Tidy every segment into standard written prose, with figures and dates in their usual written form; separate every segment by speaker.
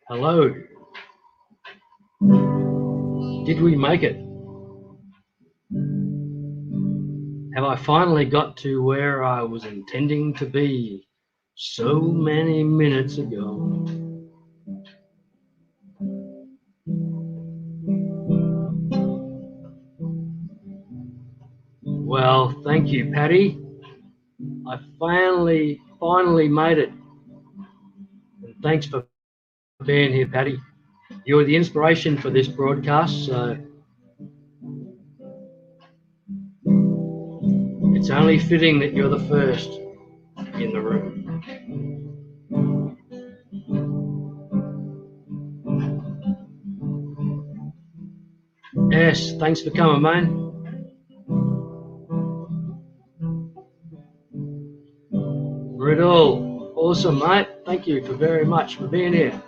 Speaker 1: Hello. Did we make it? Have I finally got to where I was intending to be so many minutes ago? Well, thank you, Patty. I finally made it. And thanks for being here, Patty. You're the inspiration for this broadcast, so it's only fitting that you're the first in the room. Yes, thanks for coming, man. Riddle, awesome, mate. Thank you very much for being here.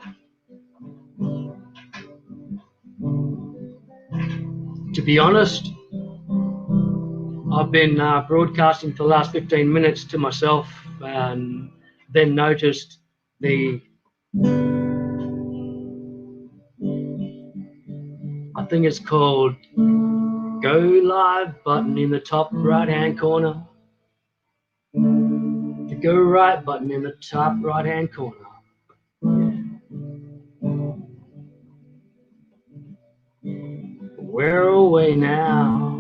Speaker 1: To be honest, I've been broadcasting for the last 15 minutes to myself and then noticed the, I think it's called Go Live button in the top right hand corner. The Go Right button in the top right hand corner. We're away now.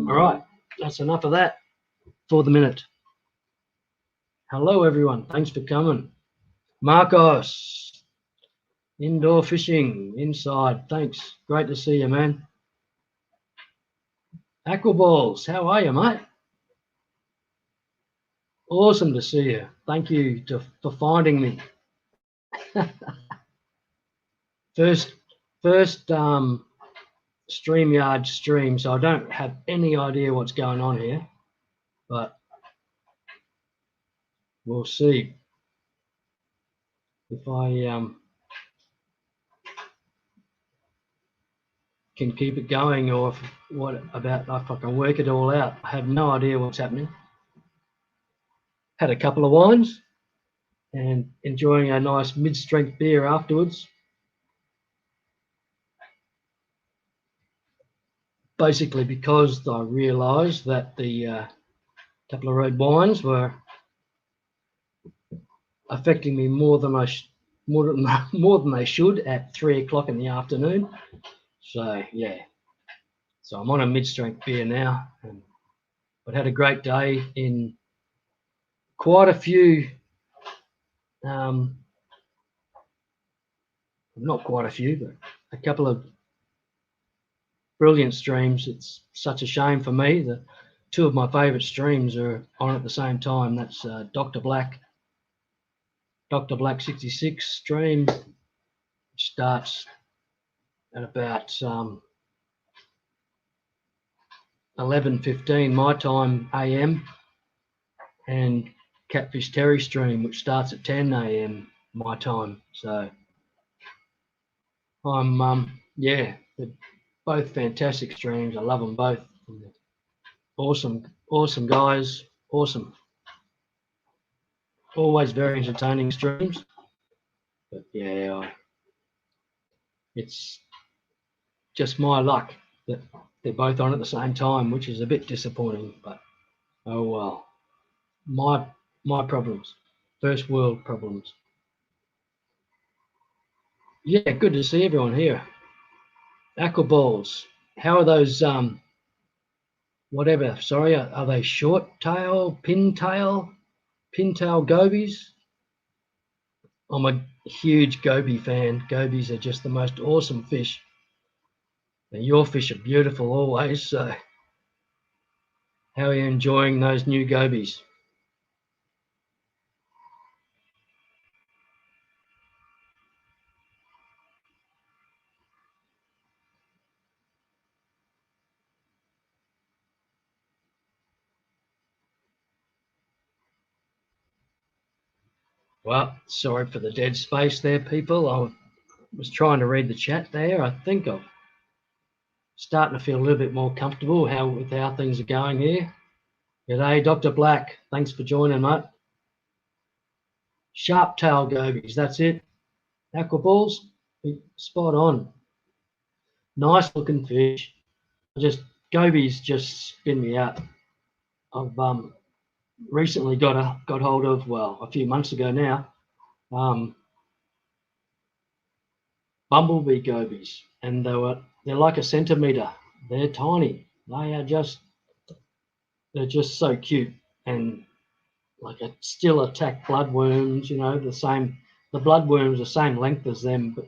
Speaker 1: Alright, that's enough of that for the minute. Hello everyone, thanks for coming. Marcos, indoor fishing, inside, thanks. Great to see you, man. Aquaballs, how are you, mate? Awesome to see you. Thank you for finding me. first StreamYard stream, so I don't have any idea what's going on here, but we'll see if I can keep it going, or if I can work it all out. I have no idea what's happening. Had a couple of wines and enjoying a nice mid-strength beer afterwards. Basically because I realised that the couple of red wines were affecting me more than they should at 3 o'clock in the afternoon. So yeah, so I'm on a mid-strength beer now, but had a great day in quite a few, not quite a few, but a couple of brilliant streams. It's such a shame for me that two of my favourite streams are on at the same time. That's Dr. Black 66 stream, which starts at about 11:15 my time AM, and Catfish Terry stream, which starts at 10 AM my time. So I'm yeah, they're both fantastic streams. I love them both. Awesome guys, awesome. Always very entertaining streams. But yeah, it's just my luck that they're both on at the same time, which is a bit disappointing, but oh well. My problems. First world problems. Yeah, good to see everyone here. Aquaballs. How are those whatever, sorry, are they short tail, pintail gobies? I'm a huge goby fan. Gobies are just the most awesome fish. And your fish are beautiful always, so how are you enjoying those new gobies? Well, sorry for the dead space there, people. I was trying to read the chat there. I think I've starting to feel a little bit more comfortable with how things are going here. G'day, Dr. Black. Thanks for joining, mate. Sharp tail gobies, that's it. Aquaballs, spot on. Nice looking fish. Gobies just spin me out. I've recently got hold of, well, a few months ago now, bumblebee gobies, and they're like a centimetre. They're tiny. They're just so cute, and like still attack bloodworms. You know, the bloodworms the same length as them, but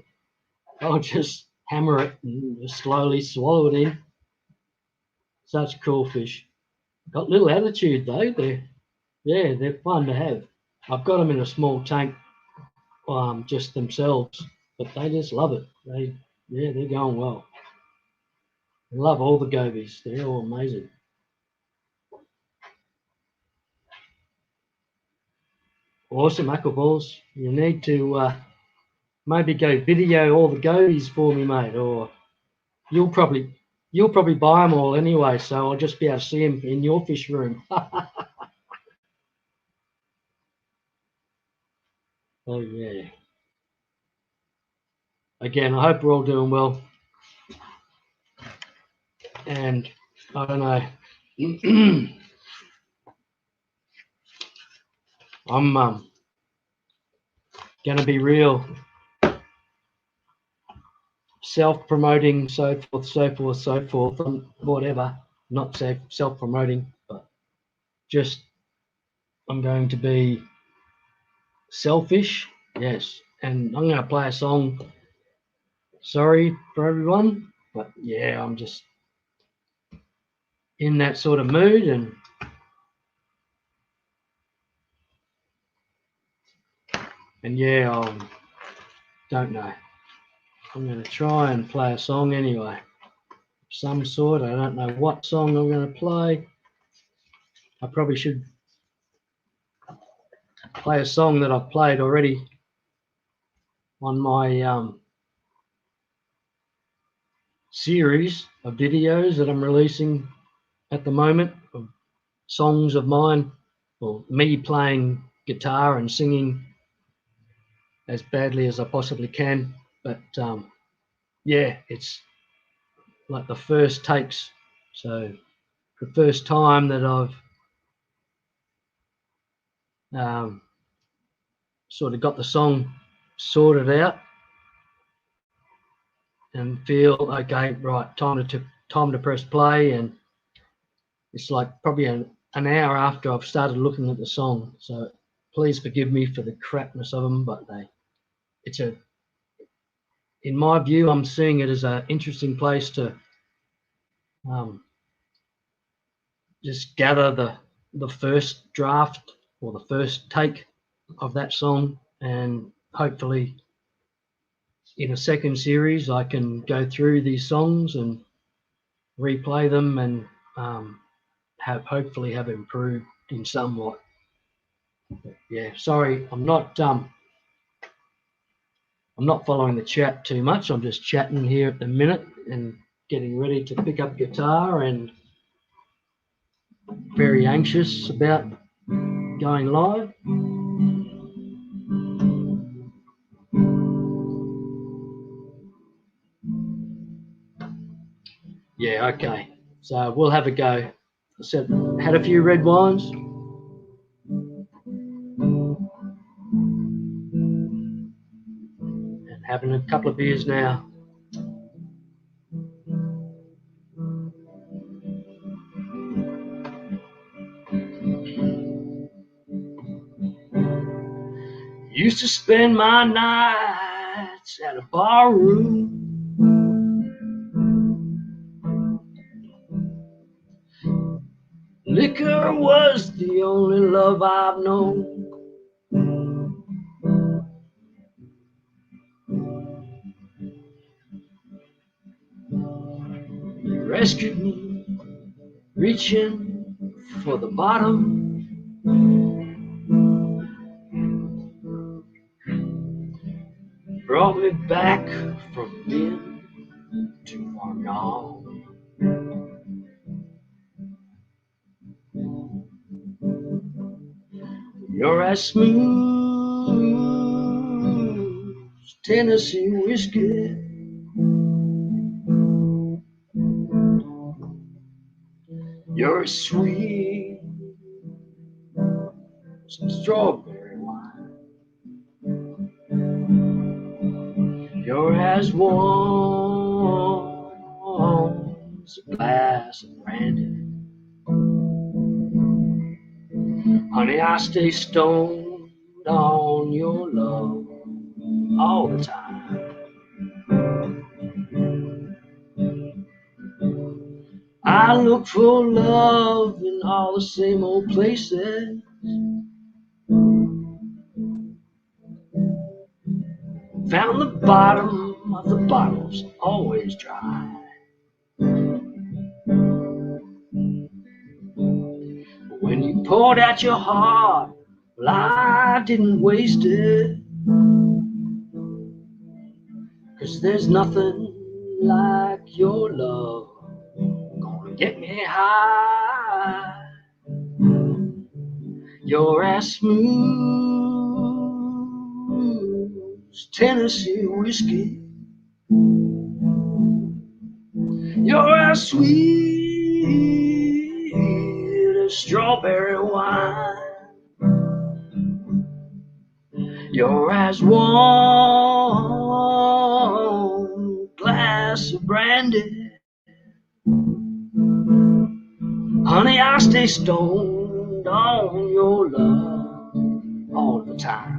Speaker 1: I'll just hammer it and just slowly swallow it in. Such cool fish. Got little attitude though. They're fun to have. I've got them in a small tank, just themselves, but they just love it. They're going well. I love all the gobies. They're all amazing. Awesome, aquaballs. You need to maybe go video all the gobies for me, mate, or you'll probably buy them all anyway, so I'll just be able to see them in your fish room. Oh yeah. Again, I hope we're all doing well. And I don't know. I'm gonna be real self-promoting, so forth, whatever. Not self-promoting, but just I'm going to be selfish, yes. And I'm going to play a song. Sorry for everyone, but yeah, I'm just in that sort of mood, and yeah, I don't know. I'm going to try and play a song anyway, some sort. I don't know what song I'm going to play. I probably should play a song that I've played already on my series of videos that I'm releasing at the moment, of songs of mine, or me playing guitar and singing as badly as I possibly can. But yeah, it's like the first takes. So the first time that I've sort of got the song sorted out and feel okay, right, time to press play, and it's like probably an hour after I've started looking at the song. So please forgive me for the crapness of them, but in my view, I'm seeing it as an interesting place to just gather the first draft or the first take of that song, and hopefully in a second series I can go through these songs and replay them and hopefully have improved in somewhat. But yeah, sorry, I'm not following the chat too much. I'm just chatting here at the minute and getting ready to pick up guitar, and very anxious about going live. Yeah, okay. So we'll have a go. So had a few red wines. And having a couple of beers now. Used to spend my nights at a bar room. Liquor was the only love I've known. You rescued me, reaching for the bottom. Brought me back from being too far gone. You're as smooth as Tennessee whiskey. You're as sweet as some strawberry wine. You're as warm as a glass of brandy. Honey, I stay stoned on your love all the time. I look for love in all the same old places. Found the bottom of the bottles always dry. But when you poured out your heart, well, I didn't waste it. 'Cause there's nothing like your love gonna get me high. You're as smooth as Tennessee whiskey. You're as sweet as strawberry wine. You're as warm glass of brandy. Honey, I stay stoned on your love all the time.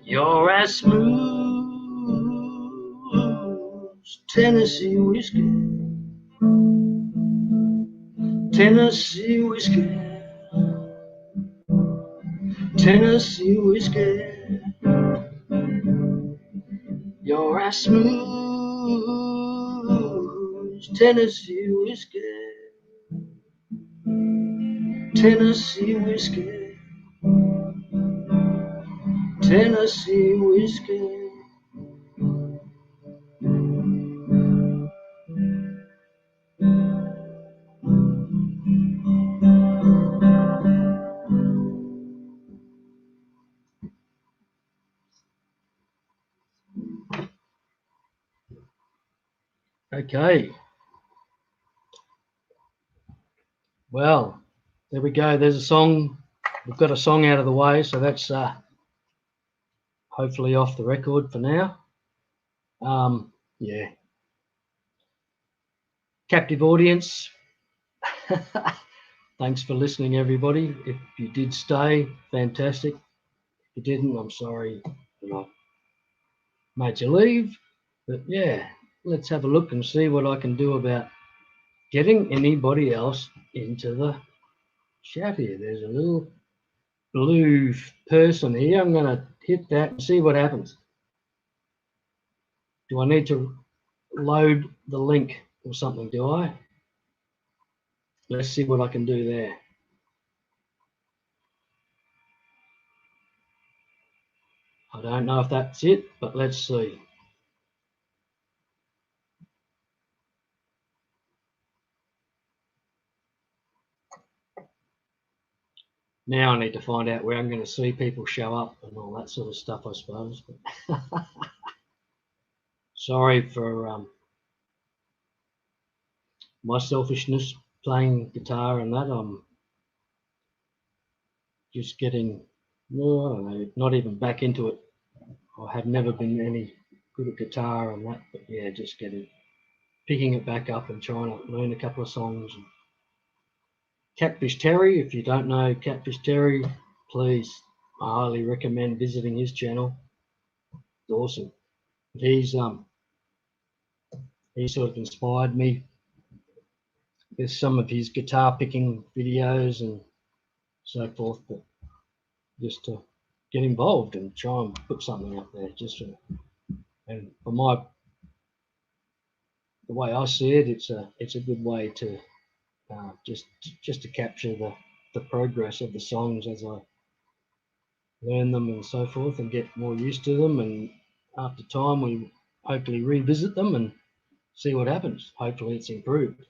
Speaker 1: You're as smooth as Tennessee whiskey. Tennessee whiskey. Tennessee whiskey. You're as smooth as Tennessee whiskey. Tennessee whiskey. Tennessee whiskey. Okay. Well, there we go. There's a song. We've got a song out of the way, so that's hopefully off the record for now. Yeah. Captive audience. Thanks for listening, everybody. If you did stay, fantastic. If you didn't, I'm sorry that I made you leave. But yeah, let's have a look and see what I can do about getting anybody else into the chat here. There's a little blue person here. I'm going to hit that and see what happens. Do I need to load the link or something, do I? Let's see what I can do there. I don't know if that's it, but let's see. Now I need to find out where I'm going to see people show up and all that sort of stuff, I suppose. Sorry for my selfishness playing guitar and that. I'm just getting not even back into it. I have never been any good at guitar and that, but yeah, just picking it back up and trying to learn a couple of songs. Catfish Terry, if you don't know Catfish Terry, please, I highly recommend visiting his channel. It's awesome. He sort of inspired me with some of his guitar picking videos and so forth, but just to get involved and try and put something up there and for the way I see it, it's a good way to just to capture the progress of the songs as I learn them and so forth and get more used to them. And after time, we hopefully revisit them and see what happens. Hopefully, it's improved.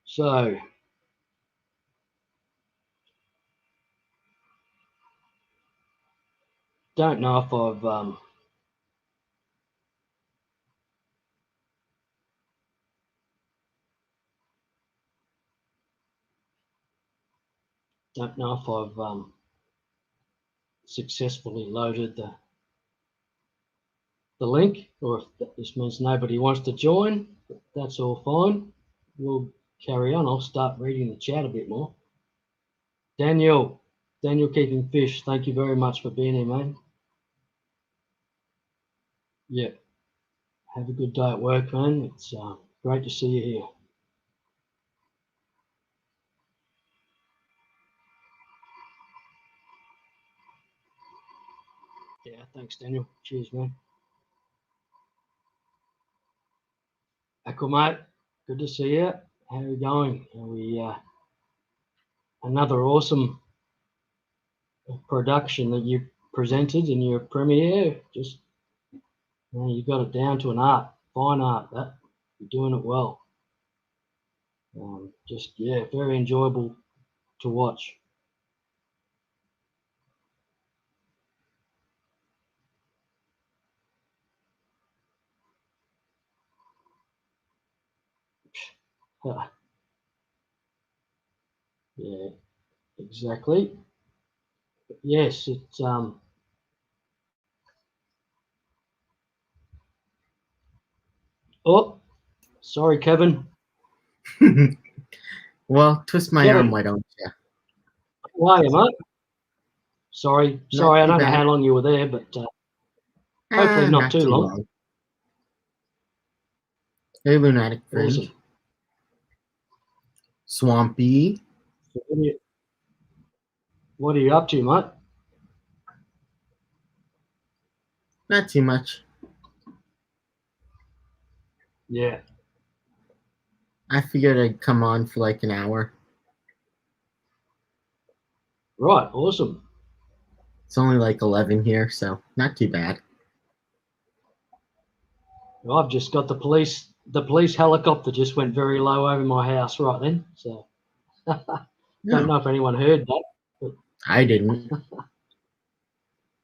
Speaker 1: So, don't know if I've successfully loaded the link, or if this means nobody wants to join. That's all fine. We'll carry on. I'll start reading the chat a bit more. Daniel Keeping Fish, thank you very much for being here, mate. Yeah. Have a good day at work, man. It's great to see you here. Yeah, thanks, Daniel. Cheers, man. Cool, mate. Good to see you. How are you going? Are we another awesome production that you presented in your premiere? Just you got it down to an art, fine art. That you're doing it well. Just very enjoyable to watch. Yeah, exactly. Yes, it's Oh, sorry, Kevin.
Speaker 2: Well, twist my
Speaker 1: Kevin,
Speaker 2: arm, why don't you?
Speaker 1: how are you, mate? Sorry.
Speaker 2: Not
Speaker 1: I
Speaker 2: too
Speaker 1: don't know
Speaker 2: bad.
Speaker 1: how long you were there, but hopefully not
Speaker 2: Not
Speaker 1: too
Speaker 2: too
Speaker 1: long.
Speaker 2: long. Hey, lunatic fringe.
Speaker 1: Awesome.
Speaker 2: Swampy.
Speaker 1: So what are you up to, mate?
Speaker 2: Not too much.
Speaker 1: Yeah.
Speaker 2: I figured I'd come on for like an hour.
Speaker 1: Right. Awesome.
Speaker 2: It's only like 11 here, so not too bad.
Speaker 1: Well, I've just got the police helicopter just went very low over my house right then. So don't know if anyone heard that. But
Speaker 2: I didn't.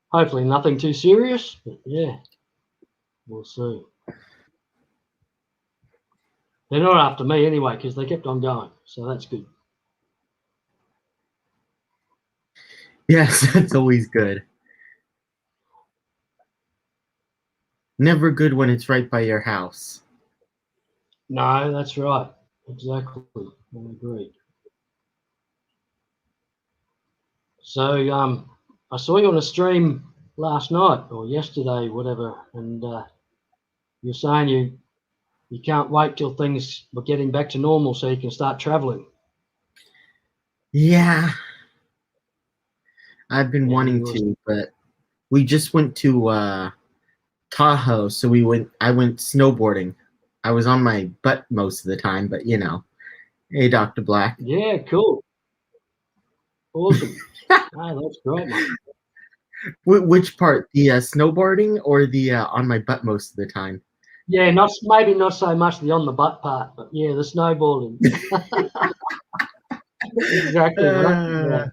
Speaker 1: hopefully nothing too serious. But yeah, we'll see. They're not after me anyway because they kept on going. So that's good.
Speaker 2: Yes, that's always good. Never good when it's right by your house.
Speaker 1: No, that's right. Exactly. I agree. So I saw you on a stream last night or yesterday, whatever, and you're saying you can't wait till things are getting back to normal so you can start traveling.
Speaker 2: Yeah, I've been
Speaker 1: And
Speaker 2: wanting to, but we just went to Tahoe, so I went snowboarding. I was on my butt most of the time, but you know. Hey, Dr. Black.
Speaker 1: yeah, cool. Awesome. Oh, that's great, mate.
Speaker 2: Which part? The snowboarding or the on my butt most of the time?
Speaker 1: Yeah, maybe not so much the on the butt part, but yeah, the snowboarding. Exactly, mate. Yeah,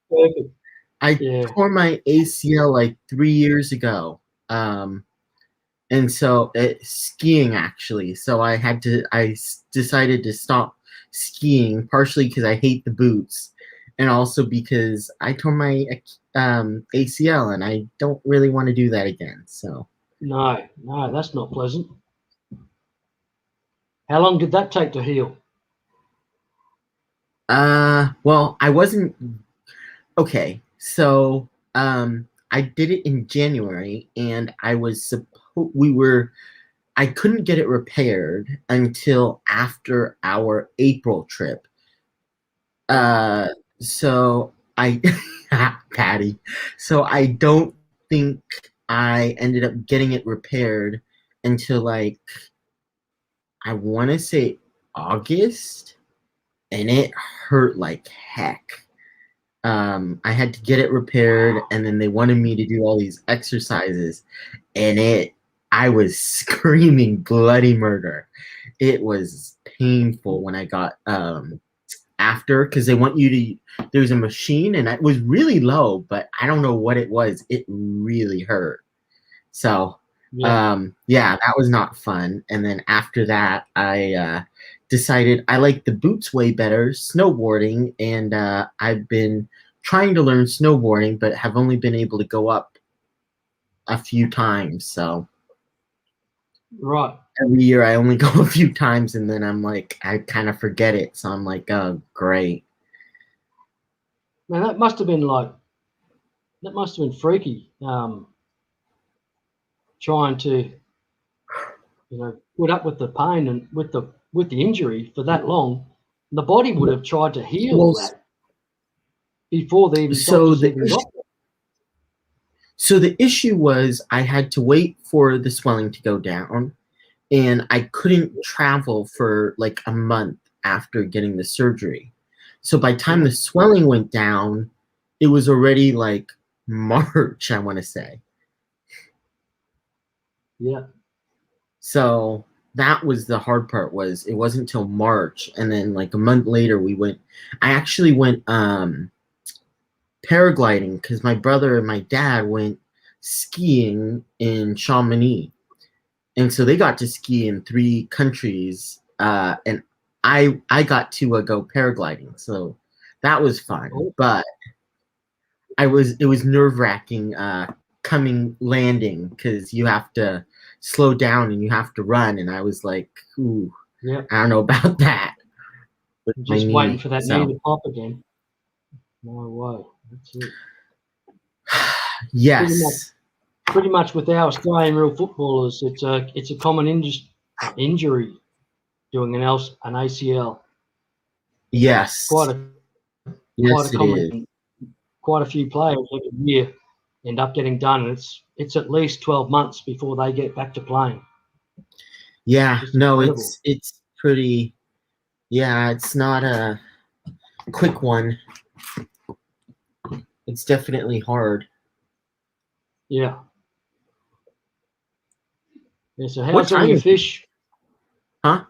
Speaker 1: perfect.
Speaker 2: I
Speaker 1: Yeah.
Speaker 2: tore my ACL like 3 years ago. And so skiing actually. So I decided to stop skiing partially because I hate the boots, and also because I tore my ACL and I don't really want to do that again. So
Speaker 1: No, that's not pleasant. How long did that take to heal?
Speaker 2: well, I wasn't okay. So I did it in January, and I couldn't get it repaired until after our April trip. Uh, so I, Patty. So I don't think I ended up getting it repaired until like I want to say August, and it hurt like heck. I had to get it repaired, and then they wanted me to do all these exercises, and I was screaming bloody murder. It was painful when I got after, because they want you to, there's a machine, and it was really low, but I don't know what it was. It really hurt. So yeah, that was not fun. And then after that, I decided I like the boots way better, snowboarding, and I've been trying to learn snowboarding, but have only been able to go up a few times. So
Speaker 1: Right.
Speaker 2: every year I only go a few times, and then I'm like, I kind of forget it. So I'm like, oh, great.
Speaker 1: Now that must have been freaky. Trying to, put up with the pain and with the injury for that long. The body would have tried to heal that before the doctors even got there.
Speaker 2: So the issue was I had to wait for the swelling to go down, and I couldn't travel for like a month after getting the surgery. So by the time the swelling went down, it was already like March, I want to say.
Speaker 1: Yeah.
Speaker 2: So that was the hard part, was it wasn't until March, and then like a month later I actually went paragliding, because my brother and my dad went skiing in Chamonix. And so they got to ski in 3 countries, and I got to go paragliding. So that was fun. But it was nerve-wracking landing, because you have to slow down and you have to run, and I was like, ooh, I don't know about that.
Speaker 1: Just waiting for that knee to pop again. No way. That's it.
Speaker 2: Yes.
Speaker 1: Pretty much with our Australian real footballers, it's a common injury doing an ACL.
Speaker 2: Yes. Quite a common.
Speaker 1: Quite a few players every year end up getting done, and it's at least 12 months before they get back to playing.
Speaker 2: Yeah, no, it's pretty. Yeah, it's not a quick one. It's definitely hard.
Speaker 1: Yeah. Yeah, so how's all your fish?
Speaker 2: Huh?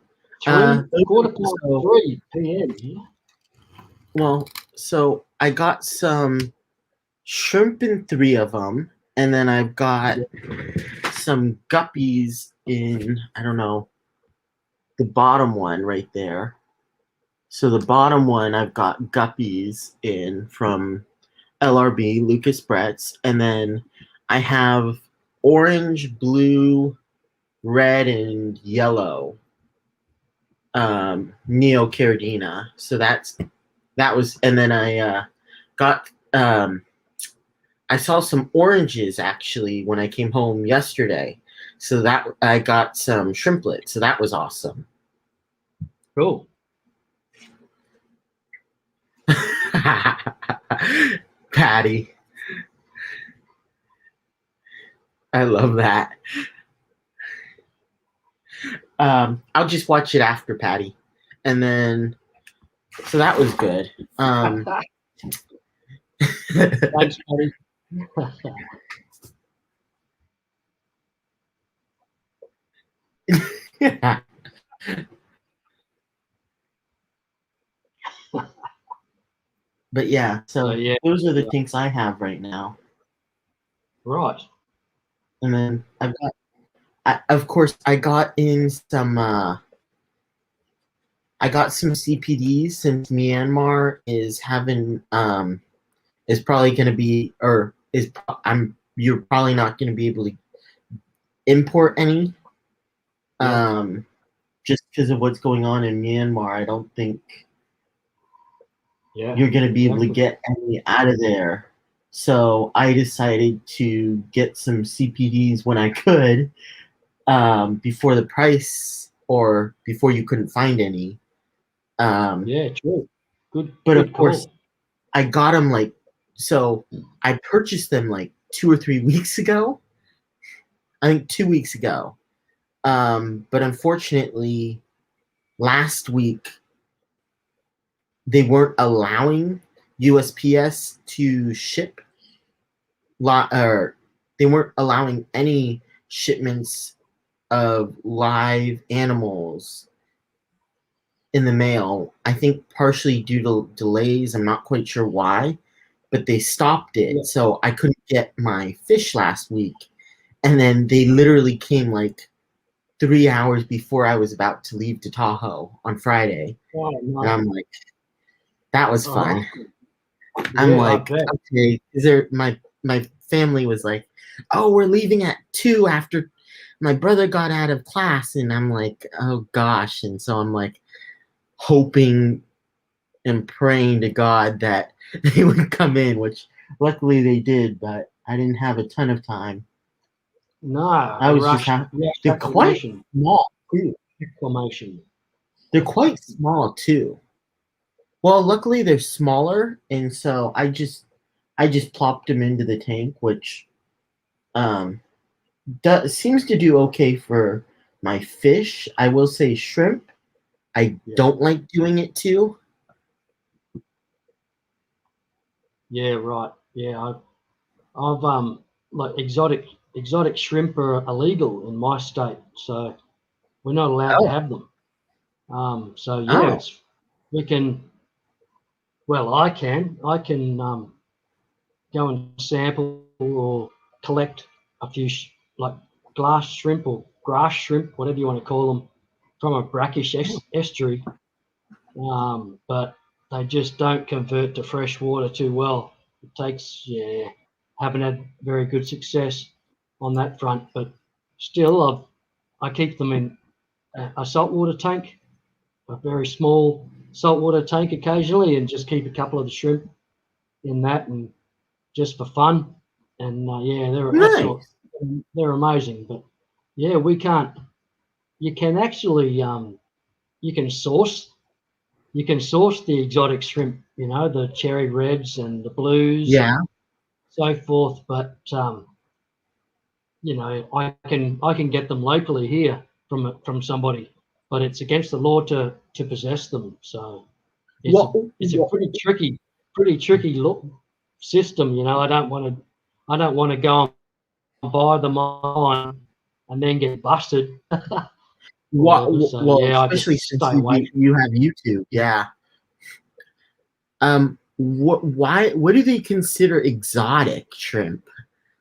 Speaker 1: 3 p.m. Yeah?
Speaker 2: Well, so I got some shrimp in 3 of them, and then I've got some guppies in, I don't know, the bottom one right there. So the bottom one I've got guppies in from LRB, Lucas Brett's, and then I have orange, blue, red, and yellow Neo Caridina. So that was, and then I got I saw some oranges actually when I came home yesterday. So that I got some shrimplet. So that was awesome.
Speaker 1: Cool.
Speaker 2: Patty. I love that. I'll just watch it after, Patty. And then, so that was good.
Speaker 1: Thanks, Patty.
Speaker 2: Yeah. But yeah, so those are the things I have right now.
Speaker 1: Right.
Speaker 2: And then of course, I got in some. I got some CPDs, since Myanmar is having is probably going to be, or is you're probably not going to be able to import any. Just because of what's going on in Myanmar, I don't think you're going to be able to get any out of there. So I decided to get some CPDs when I could, before the price, or before you couldn't find any.
Speaker 1: Yeah, true. Good.
Speaker 2: But
Speaker 1: good
Speaker 2: of course,
Speaker 1: call.
Speaker 2: I got them so I purchased them 2 or 3 weeks ago. I think 2 weeks ago. But unfortunately, last week they weren't allowing USPS to ship or they weren't allowing any shipments of live animals in the mail. I think partially due to delays. I'm not quite sure why, but they stopped it.
Speaker 1: Yeah.
Speaker 2: So I couldn't get my fish last week. And then they literally came like 3 hours before I was about to leave to Tahoe on Friday.
Speaker 1: Oh, no.
Speaker 2: And I'm like, that was fun. I'm
Speaker 1: Yeah,
Speaker 2: like, okay, is there my family was like, oh, we're leaving at 2 after my brother got out of class, and I'm like, oh gosh. And so I'm like hoping and praying to God that they would come in, which luckily they did, but I didn't have a ton of time.
Speaker 1: No,
Speaker 2: I was just they're quite small too.
Speaker 1: Exclamation.
Speaker 2: They're quite small too. Well, luckily they're smaller, and so I just plopped them into the tank, which seems to do okay for my fish. I will say shrimp, I don't like doing it too.
Speaker 1: Yeah, right. Yeah, I've like exotic shrimp are illegal in my state, so we're not allowed to have them. So yeah, we can. Well, I can go and sample or collect a few like glass shrimp or grass shrimp, whatever you want to call them, from a brackish estuary. But they just don't convert to fresh water too well. It takes, haven't had very good success on that front. But still, I keep them in a saltwater tank, a very small saltwater tank occasionally, and just keep a couple of the shrimp in that, and just for fun. And they're amazing. But yeah, we can't. You can actually you can source the exotic shrimp, the cherry reds and the blues, and so forth. But I can get them locally here from somebody, but it's against the law to possess them. So it's a pretty tricky system. I don't want to go and buy them on and then get busted.
Speaker 2: Especially since you have YouTube, what do they consider exotic shrimp?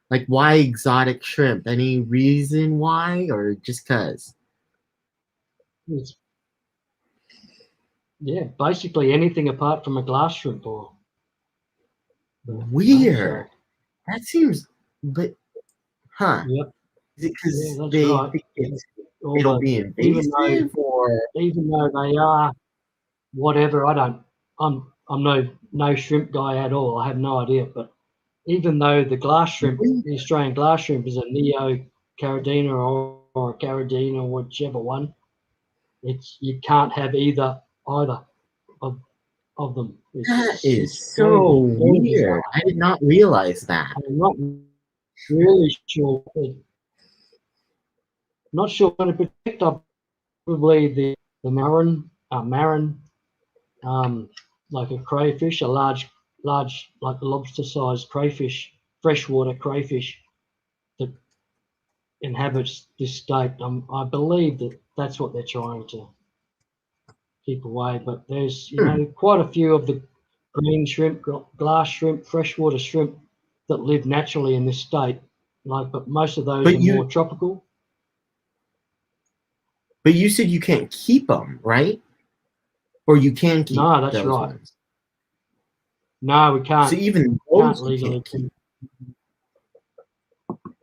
Speaker 2: Like, why exotic shrimp? Any reason why, or just cause?
Speaker 1: Yeah, basically anything apart from a glass shrimp or.
Speaker 2: Weird. That seems, but, huh?
Speaker 1: Yep.
Speaker 2: Is it because
Speaker 1: that's
Speaker 2: they
Speaker 1: right.
Speaker 2: think it'll be invasive,
Speaker 1: even though they are whatever, I'm no shrimp guy at all. I have no idea. But even though the glass shrimp, the Australian glass shrimp, is a Neo Caridina or a Caridina, whichever one, you can't have either of them.
Speaker 2: That is so weird. I did not realize that.
Speaker 1: I'm not really sure. Not sure how to protect. Probably the marron, like a crayfish, a large like lobster-sized crayfish, freshwater crayfish that inhabits this state. I believe that's what they're trying to keep away. But there's quite a few of the green shrimp, glass shrimp, freshwater shrimp that live naturally in this state. But most of those are more tropical.
Speaker 2: But you said you can't keep them, right? Or you can keep
Speaker 1: No, that's
Speaker 2: those
Speaker 1: right.
Speaker 2: ones.
Speaker 1: No, we can't.
Speaker 2: So even those you can't keep.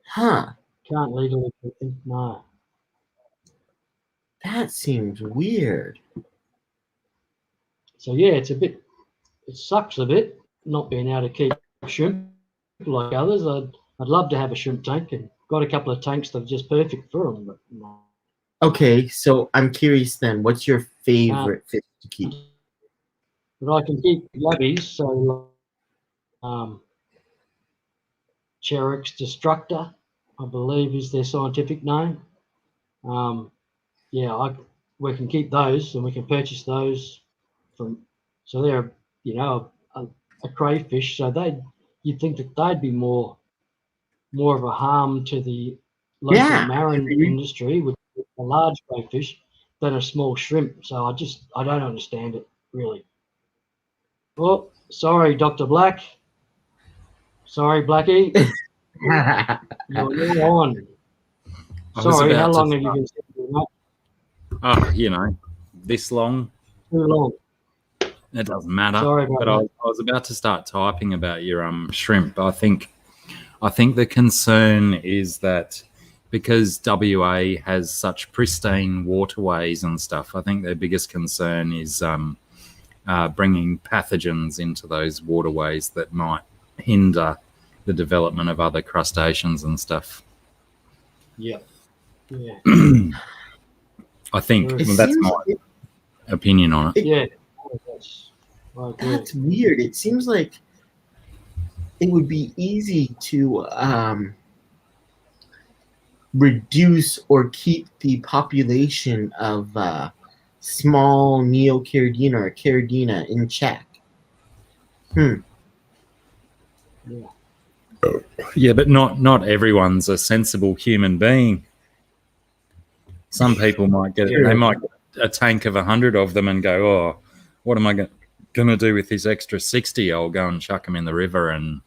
Speaker 2: Huh.
Speaker 1: Can't legally keep them. No.
Speaker 2: That seems weird.
Speaker 1: So yeah, it sucks a bit not being able to keep shrimp like others. I'd love to have a shrimp tank, and got a couple of tanks that are just perfect for them. But no.
Speaker 2: Okay, so I'm curious then, what's your favorite fish to keep?
Speaker 1: But I can keep yabbies, so Cherex destructor, I believe is their scientific name. Yeah, we can keep those and we can purchase those from. So they're a crayfish. So you'd think that they'd be more of a harm to the local
Speaker 2: Yeah.
Speaker 1: marine industry with a large crayfish than a small shrimp. So I don't understand it really. Well, sorry, Dr. Black. Sorry, Blackie. You're now on. Sorry, how long have you been sitting there?
Speaker 3: Oh, this long.
Speaker 1: Too long.
Speaker 3: It doesn't matter.
Speaker 1: Sorry about
Speaker 3: but
Speaker 1: that.
Speaker 3: I was about to start typing about your shrimp. I think the concern is that because WA has such pristine waterways and stuff, I think their biggest concern is bringing pathogens into those waterways that might hinder the development of other crustaceans and stuff.
Speaker 1: Yeah. Yeah.
Speaker 3: I think that's my opinion on it.
Speaker 1: Yeah.
Speaker 2: That's weird. It seems like it would be easy to reduce or keep the population of small Neocaridina or Caridina in check.
Speaker 3: Yeah, but not everyone's a sensible human being. Some people might get a tank of 100 of them and go, oh, what am I going to do with this extra 60? I'll go and chuck them in the river and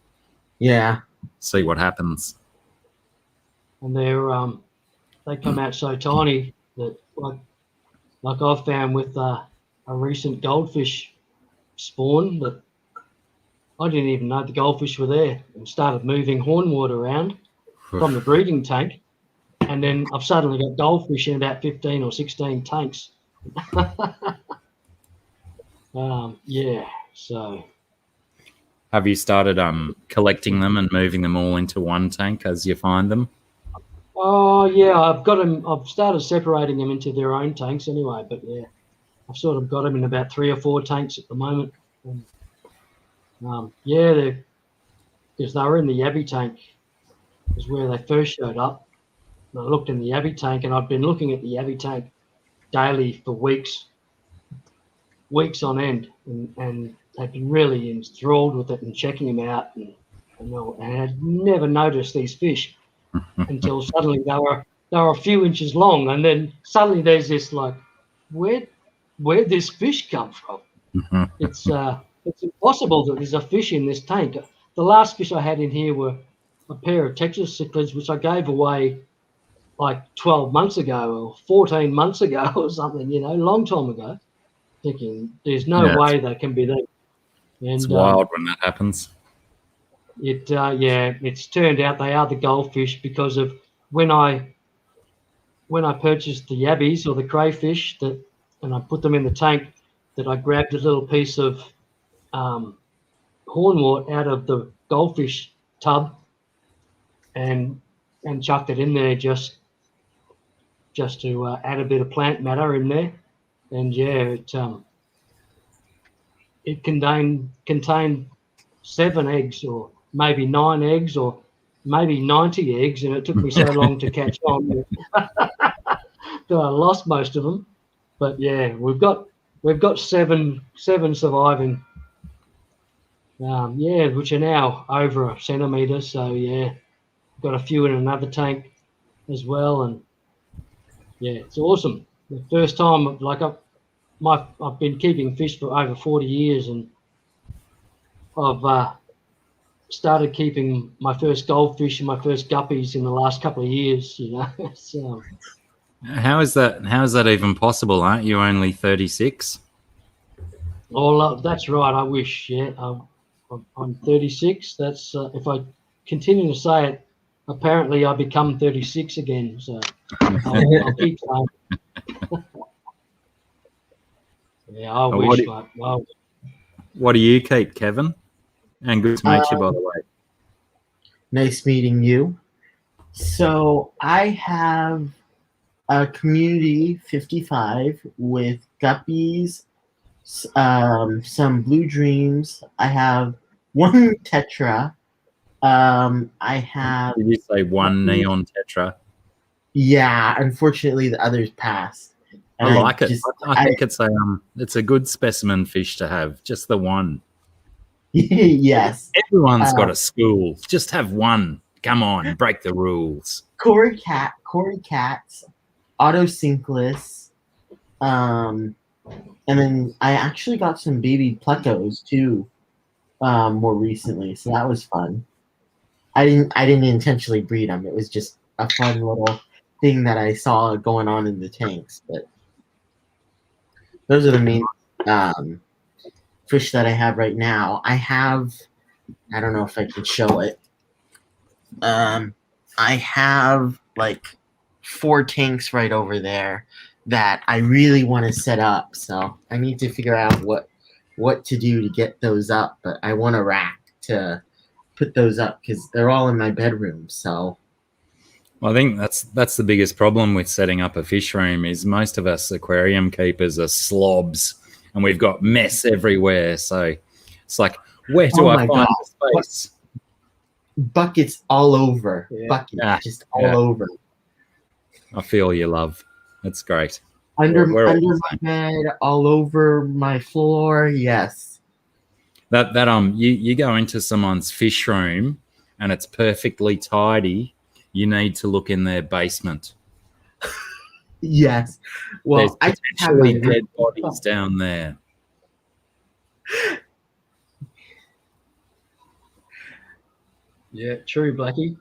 Speaker 3: see what happens.
Speaker 1: And they come out so tiny that like I've found with a recent goldfish spawn that I didn't even know the goldfish were there and started moving hornwort around from the breeding tank. And then I've suddenly got goldfish in about 15 or 16 tanks. So.
Speaker 3: Have you started collecting them and moving them all into one tank as you find them?
Speaker 1: Oh, yeah, I've got them. I've started separating them into their own tanks anyway, but yeah, I've sort of got them in about 3 or 4 tanks at the moment. And, because they were in the Yabby tank is where they first showed up. And I looked in the Yabby tank, and I'd been looking at the Yabby tank daily for weeks on end, and I'd been really enthralled with it and checking them out, and I'd never noticed these fish until suddenly they were a few inches long, and then suddenly there's this like, where'd this fish come from? It's impossible that there's a fish in this tank. The last fish I had in here were a pair of Texas cichlids, which I gave away like 12 months ago or 14 months ago or something, a long time ago, thinking there's no way they can be there. And,
Speaker 3: it's wild when that happens.
Speaker 1: It's turned out they are the goldfish because of when I purchased the yabbies or the crayfish and I put them in the tank, that I grabbed a little piece of hornwort out of the goldfish tub and chucked it in there just to add a bit of plant matter in there, and it contained 7 eggs or maybe 9 eggs or maybe 90 eggs, and it took me so long to catch on that I lost most of them. But yeah, we've got 7 surviving. Which are now over a centimetre. So yeah, got a few in another tank as well, and yeah, it's awesome. The first time, like I've been keeping fish for over 40 years, and I've started keeping my first goldfish and my first guppies in the last couple of years. So.
Speaker 3: How is that even possible? Aren't you only 36?
Speaker 1: Oh, that's right. I wish. Yeah, I'm 36. That's if I continue to say it, apparently I become 36 again. So I'll keep saying. Yeah, I wish.
Speaker 3: What do you keep, Kevin? And good to meet you, by the way.
Speaker 2: Nice meeting you. So I have a community 55 with guppies, some blue dreams. I have 1 tetra. I have.
Speaker 3: Did you say 1 neon tetra?
Speaker 2: Yeah, unfortunately, the others passed. And
Speaker 3: I like it.
Speaker 2: just,
Speaker 3: I think it's a good specimen fish to have. Just the one.
Speaker 2: yes.
Speaker 3: Everyone's got a school. Just have one. Come on, break the rules.
Speaker 2: Corey Cats, Autocinkless, and then I actually got some baby plecos too, more recently. So that was fun. I didn't intentionally breed them. It was just a fun little thing that I saw going on in the tanks. But those are the main fish that I have right now. I don't know if I can show it. I have like 4 tanks right over there that I really want to set up. So I need to figure out what to do to get those up. But I want a rack to put those up because they're all in my bedroom. So
Speaker 3: I think that's the biggest problem with setting up a fish room is most of us aquarium keepers are slobs and we've got mess everywhere. So it's like, where do I find the space?
Speaker 2: Buckets all over.
Speaker 1: Yeah.
Speaker 2: Buckets just all over.
Speaker 3: I feel your love. That's great.
Speaker 2: Under my bed, all over my floor. Yes.
Speaker 3: You go into someone's fish room and it's perfectly tidy. You need to look in their basement.
Speaker 2: Yes. Well,
Speaker 3: there's potentially dead bodies down there.
Speaker 1: Yeah, true, Blackie.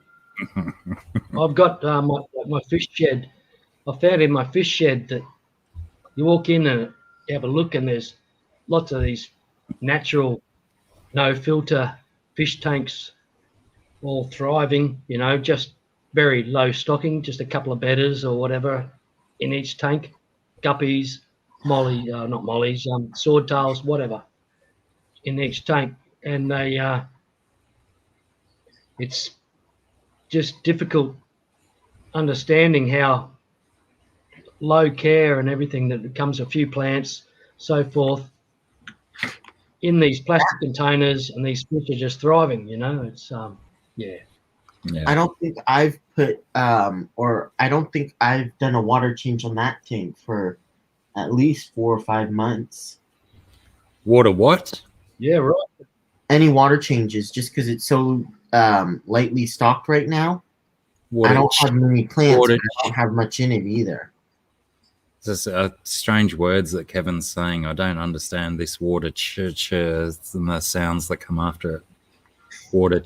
Speaker 1: I've got my fish shed. I found in my fish shed that you walk in and you have a look, and there's lots of these natural, no filter fish tanks, all thriving. You know, just very low stocking, just a couple of bedders or whatever in each tank, guppies, not mollies, swordtails, whatever, in each tank, and they. It's just difficult understanding how low care and everything that comes, a few plants, so forth, in these plastic containers, and these fish are just thriving. You know, it's yeah.
Speaker 2: I don't think I've put or I don't think I've done a water change on that tank for at least 4 or 5 months.
Speaker 3: Water what?
Speaker 1: Yeah, right.
Speaker 2: Any water changes, just because it's so lightly stocked right now. I don't have many plants. I don't have much in it either.
Speaker 3: There's strange words that Kevin's saying. I don't understand this water and the sounds that come after it. Water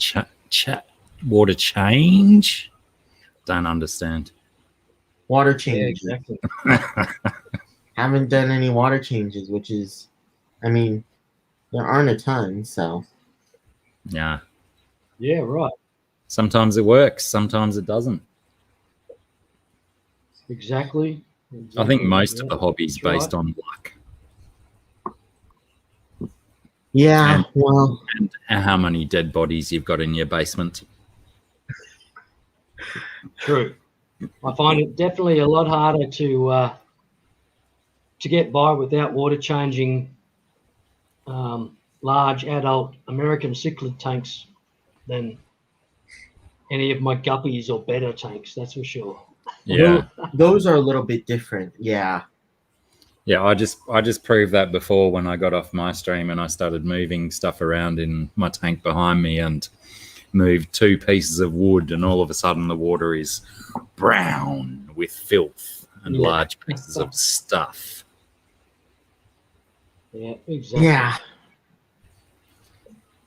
Speaker 3: change? Don't understand.
Speaker 2: Water change.
Speaker 1: Yeah, exactly.
Speaker 2: Haven't done any water changes, which is, I mean, there aren't a ton, so.
Speaker 3: Yeah.
Speaker 1: Yeah, right.
Speaker 3: Sometimes it works, sometimes it doesn't.
Speaker 1: Exactly.
Speaker 3: I think most of the hobby's based on luck.
Speaker 2: Yeah,
Speaker 3: and how many dead bodies you've got in your basement.
Speaker 1: True. I find it definitely a lot harder to get by without water changing large adult American cichlid tanks than any of my guppies or better tanks, that's for sure.
Speaker 3: Yeah.
Speaker 2: Those are a little bit different. Yeah.
Speaker 3: Yeah, I just proved that before when I got off my stream and I started moving stuff around in my tank behind me and moved 2 pieces of wood, and all of a sudden the water is brown with filth and large pieces of stuff.
Speaker 1: Yeah, exactly.
Speaker 2: Yeah.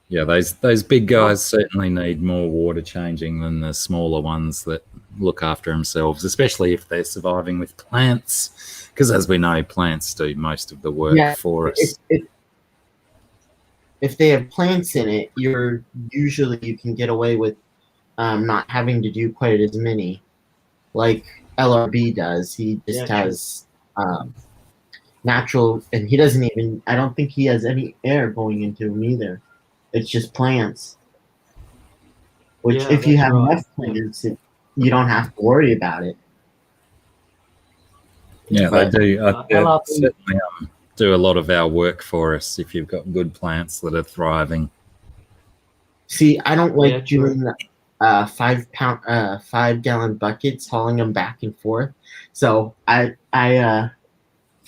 Speaker 3: Yeah, those big guys certainly need more water changing than the smaller ones that look after themselves, especially if they're surviving with plants. Because as we know, plants do most of the work for us.
Speaker 2: If they have plants in it, you can get away with not having to do quite as many, like LRB does. He just has natural, and he doesn't even. I don't think he has any air going into him either. It's just plants. Which, if you have enough plants, you don't have to worry about it.
Speaker 3: Yeah, they do. They certainly do a lot of our work for us if you've got good plants that are thriving.
Speaker 2: See, I don't like doing 5-gallon buckets, hauling them back and forth. So for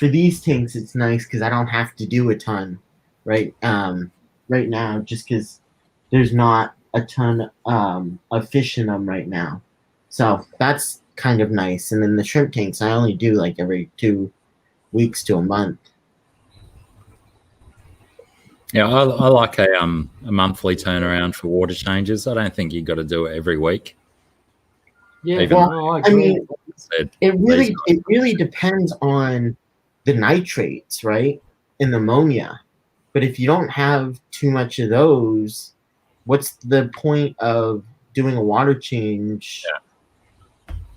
Speaker 2: these tanks, it's nice because I don't have to do a ton, right? Right now, just because there's not a ton of fish in them right now. So that's kind of nice. And then the shrimp tanks, I only do like every 2 weeks to a month.
Speaker 3: Yeah, I like a monthly turnaround for water changes. I don't think you got to do it every week.
Speaker 1: Yeah,
Speaker 3: Even
Speaker 1: no, I
Speaker 2: mean,
Speaker 3: said,
Speaker 2: it really depends on the nitrates, right? And the ammonia. But if you don't have too much of those, what's the point of doing a water change?
Speaker 3: Yeah.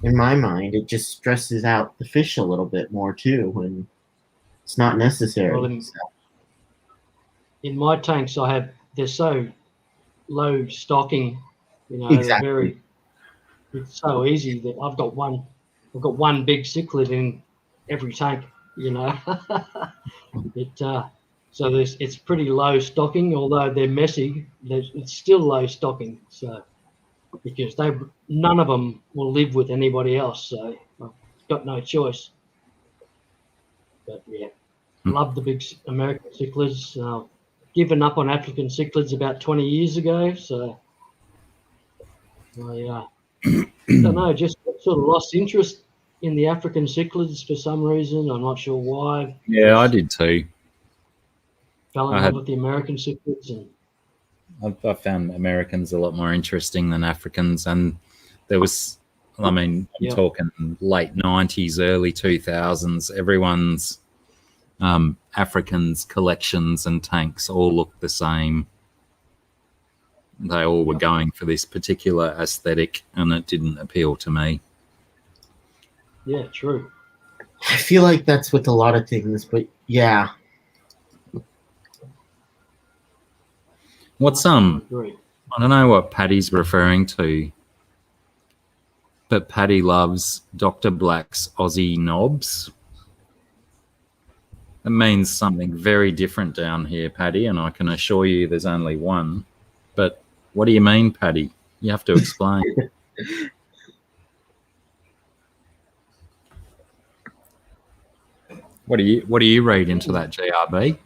Speaker 2: In my mind, it just stresses out the fish a little bit more too, when it's not necessary.
Speaker 1: Well, in my tanks, they're so low stocking,
Speaker 2: Exactly.
Speaker 1: it's so easy that I've got one big cichlid in every tank, so it's pretty low stocking, although they're messy, it's still low stocking, so because none of them will live with anybody else, so I've got no choice. But yeah, love the big American cichlids. Given up on African cichlids about 20 years ago, so I don't know, just sort of lost interest in the African cichlids for some reason. I'm not sure why.
Speaker 3: Yeah, I did too.
Speaker 1: Fell in love with the American cichlids, and
Speaker 3: I found Americans a lot more interesting than Africans, and there was, I'm talking late 90s, early 2000s. Everyone's Africans collections and tanks all looked the same. They all were going for this particular aesthetic, and it didn't appeal to me.
Speaker 1: Yeah, true.
Speaker 2: I feel like that's with a lot of things, but yeah.
Speaker 3: What's I don't know what Paddy's referring to, but Paddy loves Dr. Black's Aussie knobs. It means something very different down here, Paddy, and I can assure you there's only one. But what do you mean, Paddy? You have to explain. What do you read into that, GRB?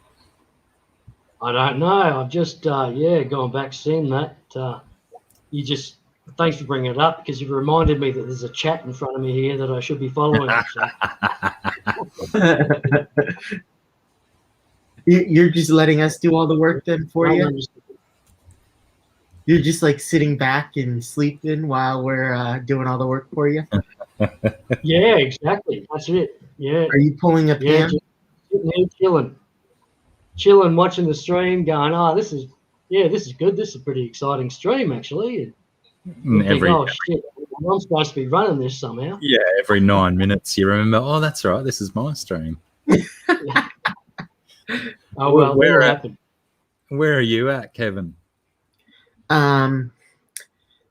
Speaker 1: I don't know. I've just gone back seeing that. Thanks for bringing it up, because you've reminded me that there's a chat in front of me here that I should be following. So.
Speaker 2: You're just letting us do all the work then for you? You're just like sitting back and sleeping while we're doing all the work for you?
Speaker 1: Yeah, exactly. That's it. Yeah.
Speaker 2: Are you pulling a pan?
Speaker 1: Just sitting here chilling, watching the stream, going, "Oh, this is good. This is a pretty exciting stream, actually." And shit, I'm supposed to be running this somehow.
Speaker 3: Yeah, every 9 minutes you remember, oh, that's right, this is my stream.
Speaker 1: Oh well, where
Speaker 3: are you at, Kevin?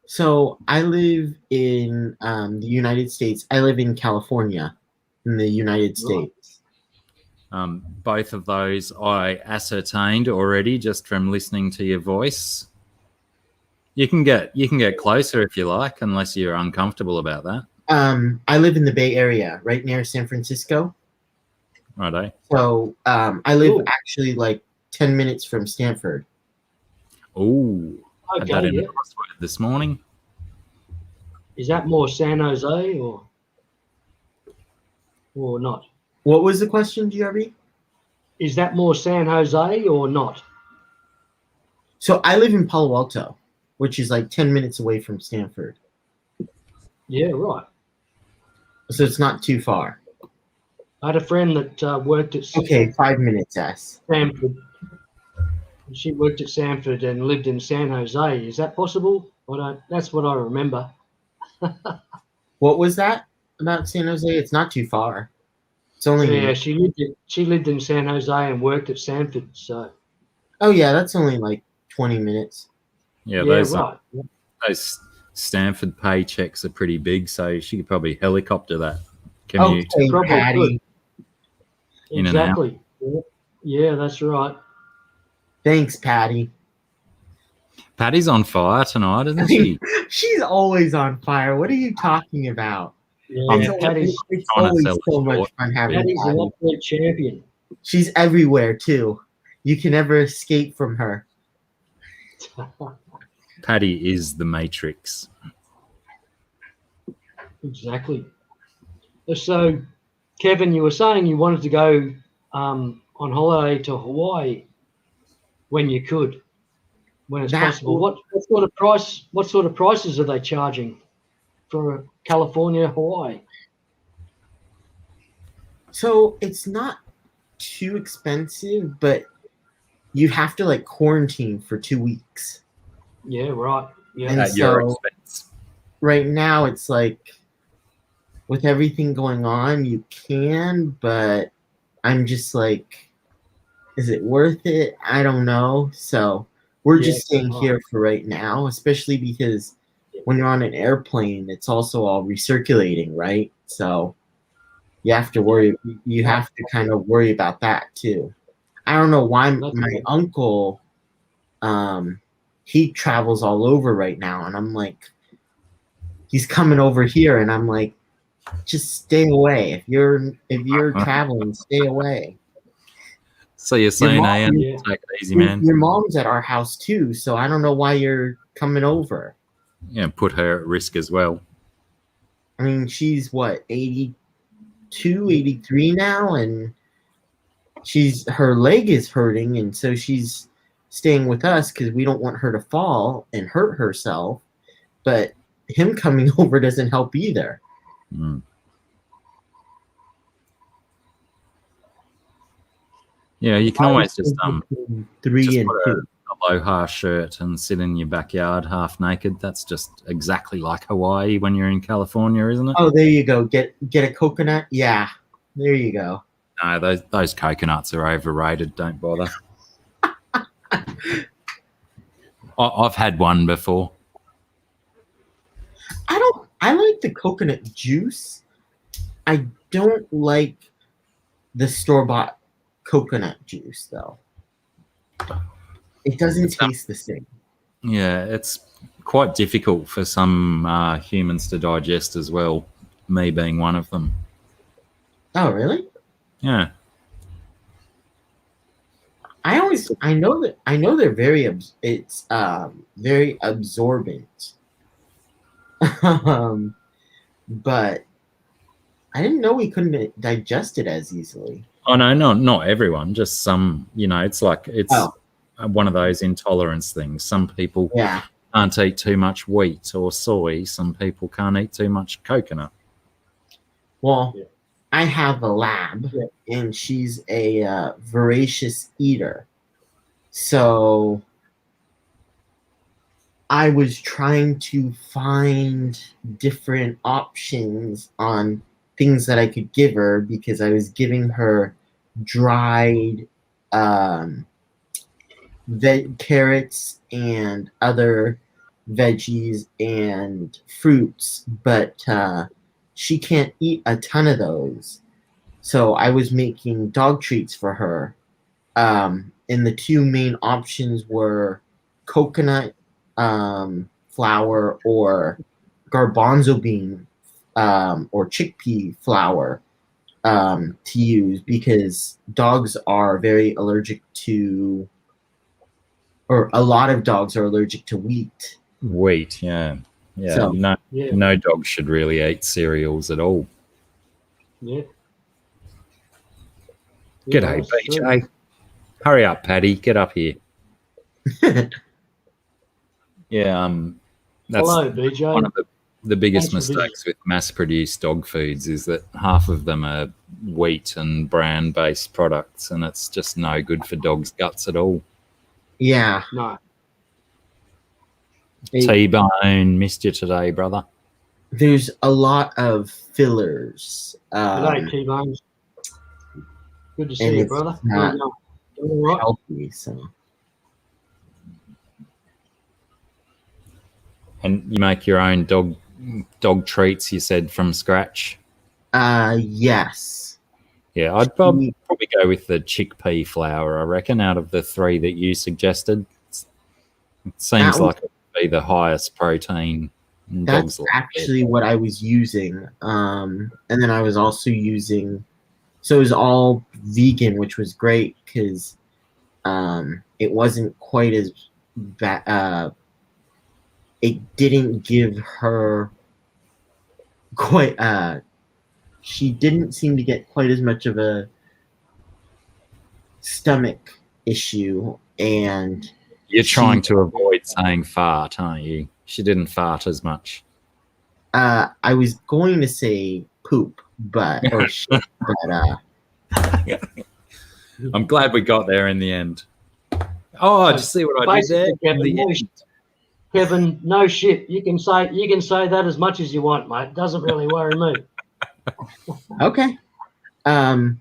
Speaker 2: So I live in the United States. I live in California, in the United States.
Speaker 3: Both of those I ascertained already just from listening to your voice. You can get closer if you like, unless you're uncomfortable about that.
Speaker 2: I live in the Bay Area, right near San Francisco.
Speaker 3: Righto.
Speaker 2: So I live actually like 10 minutes from Stanford.
Speaker 3: Oh,
Speaker 1: okay,
Speaker 3: had that in the crossword this morning.
Speaker 1: Is that more San Jose or not?
Speaker 2: What was the question, GRB?
Speaker 1: Is that more San Jose or not?
Speaker 2: So I live in Palo Alto, which is like 10 minutes away from Stanford.
Speaker 1: Yeah, right.
Speaker 2: So it's not too far.
Speaker 1: I had a friend that worked at
Speaker 2: 5 minutes,
Speaker 1: Stanford. She worked at Stanford and lived in San Jose. Is that possible? That's what I remember.
Speaker 2: What was that about San Jose? It's not too far. It's only
Speaker 1: she lived in San Jose and worked at Stanford. So.
Speaker 2: Oh yeah, that's only like 20 minutes.
Speaker 3: Yeah, those Stanford paychecks are pretty big, so she could probably helicopter that commute.
Speaker 2: Okay, Patty.
Speaker 1: Exactly. Yeah, that's right.
Speaker 2: Thanks, Patty.
Speaker 3: Patty's on fire tonight, isn't
Speaker 2: I
Speaker 3: she?
Speaker 2: mean, she's always on fire. What are you talking about?
Speaker 1: Yeah,
Speaker 3: Patty's
Speaker 2: It's
Speaker 3: trying to
Speaker 2: always
Speaker 3: sell
Speaker 2: so
Speaker 3: it
Speaker 2: much
Speaker 3: short.
Speaker 2: fun having
Speaker 1: Patty's an
Speaker 2: Patty.
Speaker 1: absolute champion.
Speaker 2: She's everywhere too. You can never escape from her.
Speaker 3: Patty is the Matrix.
Speaker 1: Exactly. So, Kevin, you were saying you wanted to go on holiday to Hawaii when you could, when it's
Speaker 2: That
Speaker 1: possible.
Speaker 2: will-
Speaker 1: What sort of price? What sort of prices are they charging for California, Hawaii?
Speaker 2: So it's not too expensive, but you have to like quarantine for 2 weeks.
Speaker 1: Yeah, right. Yeah,
Speaker 2: And
Speaker 3: At your
Speaker 2: so
Speaker 3: expense.
Speaker 2: right now it's like with everything going on, you can, but I'm just like, is it worth it? I don't know. So we're
Speaker 1: Yeah,
Speaker 2: just staying here for right now, especially because when you're on an airplane, it's also all recirculating, right? So you have to worry. You have to kind of worry about that too. I don't know why
Speaker 1: That's
Speaker 2: my
Speaker 1: good.
Speaker 2: uncle, he travels all over right now, and I'm like, he's coming over here, and I'm like, just stay away. If you're traveling, stay away.
Speaker 3: So you're saying,
Speaker 2: mom-
Speaker 3: Ian,
Speaker 1: Yeah.
Speaker 3: take it easy, man.
Speaker 2: Your mom's at our house too, so I don't know why you're coming over.
Speaker 3: Yeah, put her at risk as well.
Speaker 2: I mean, she's what, 82, 83 now, and her leg is hurting, and so she's staying with us because we don't want her to fall and hurt herself. But him coming over doesn't help either.
Speaker 3: Mm. Yeah, you can always just
Speaker 2: 3
Speaker 3: just
Speaker 2: and
Speaker 3: put
Speaker 2: 2.
Speaker 3: aloha shirt and sit in your backyard half naked. That's just exactly like Hawaii when you're in California, isn't it?
Speaker 2: Oh, there you go. Get a coconut. Yeah, there you go.
Speaker 3: No, those coconuts are overrated. Don't bother. I've had one before.
Speaker 2: I like the coconut juice. I don't like the store-bought coconut juice though. It doesn't taste the same.
Speaker 3: Yeah, it's quite difficult for some humans to digest as well. Me being one of them.
Speaker 2: Oh, really?
Speaker 3: Yeah.
Speaker 2: I know they're very very absorbent. But I didn't know we couldn't digest it as easily.
Speaker 3: Oh no, not everyone. Just some. It's like one of those intolerance things. Some people can't eat too much wheat or soy. Some people can't eat too much coconut.
Speaker 2: Well, I have a lab, and she's a voracious eater. So I was trying to find different options on things that I could give her because I was giving her dried carrots and other veggies and fruits, but she can't eat a ton of those. So I was making dog treats for her. And the two main options were coconut flour or garbanzo bean or chickpea flour to use because dogs are very allergic to, or a lot of dogs are allergic to wheat.
Speaker 3: Wheat, yeah.
Speaker 2: So,
Speaker 3: no dog should really eat cereals at all.
Speaker 1: Yeah.
Speaker 3: G'day, BJ. Hurry up, Paddy. Get up here. Yeah, that's
Speaker 1: Hello, BJ.
Speaker 3: one of the biggest
Speaker 1: Thanks for
Speaker 3: mistakes with mass-produced dog foods is that half of them are wheat and bran-based products, and it's just no good for dogs' guts at all.
Speaker 2: Yeah.
Speaker 1: No.
Speaker 3: T-Bone, missed you today, brother.
Speaker 2: There's a lot of fillers.
Speaker 1: G'day, T-Bones. Good to see
Speaker 2: and
Speaker 1: you,
Speaker 2: it's
Speaker 1: brother.
Speaker 2: not
Speaker 1: All right.
Speaker 2: healthy, so.
Speaker 3: And you make your own dog treats, you said, from scratch?
Speaker 2: Yes.
Speaker 3: Yeah, I'd probably go with the chickpea flour, I reckon, out of the three that you suggested. It seems
Speaker 2: That was-
Speaker 3: like it would be the highest protein. And
Speaker 2: That's
Speaker 3: dogs like
Speaker 2: actually what I was using. And then I was also using, so it was all vegan, which was great because it wasn't quite as bad. It didn't give her quite, she didn't seem to get quite as much of a stomach issue. And
Speaker 3: You're trying to avoid saying fart, aren't you? She didn't fart as much.
Speaker 2: I was going to say poop, or shit, but
Speaker 3: I'm glad we got there in the end. Oh, did you see what I did there?
Speaker 1: Basically, Kevin, no shit. You can say that as much as you want, mate. It doesn't really worry me.
Speaker 2: Okay. But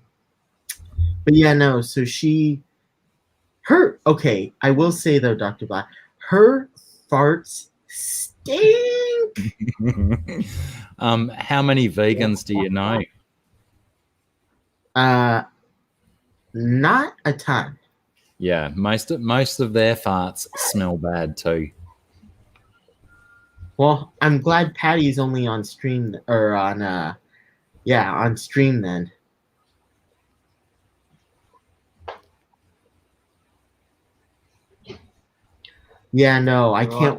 Speaker 2: yeah, no. So okay. I will say though, Dr. Black, her farts stink.
Speaker 3: How many vegans do you know?
Speaker 2: Not a ton.
Speaker 3: Yeah, most of their farts smell bad too.
Speaker 2: Well, I'm glad Patty's only on stream or on stream then. Yeah, no, I can't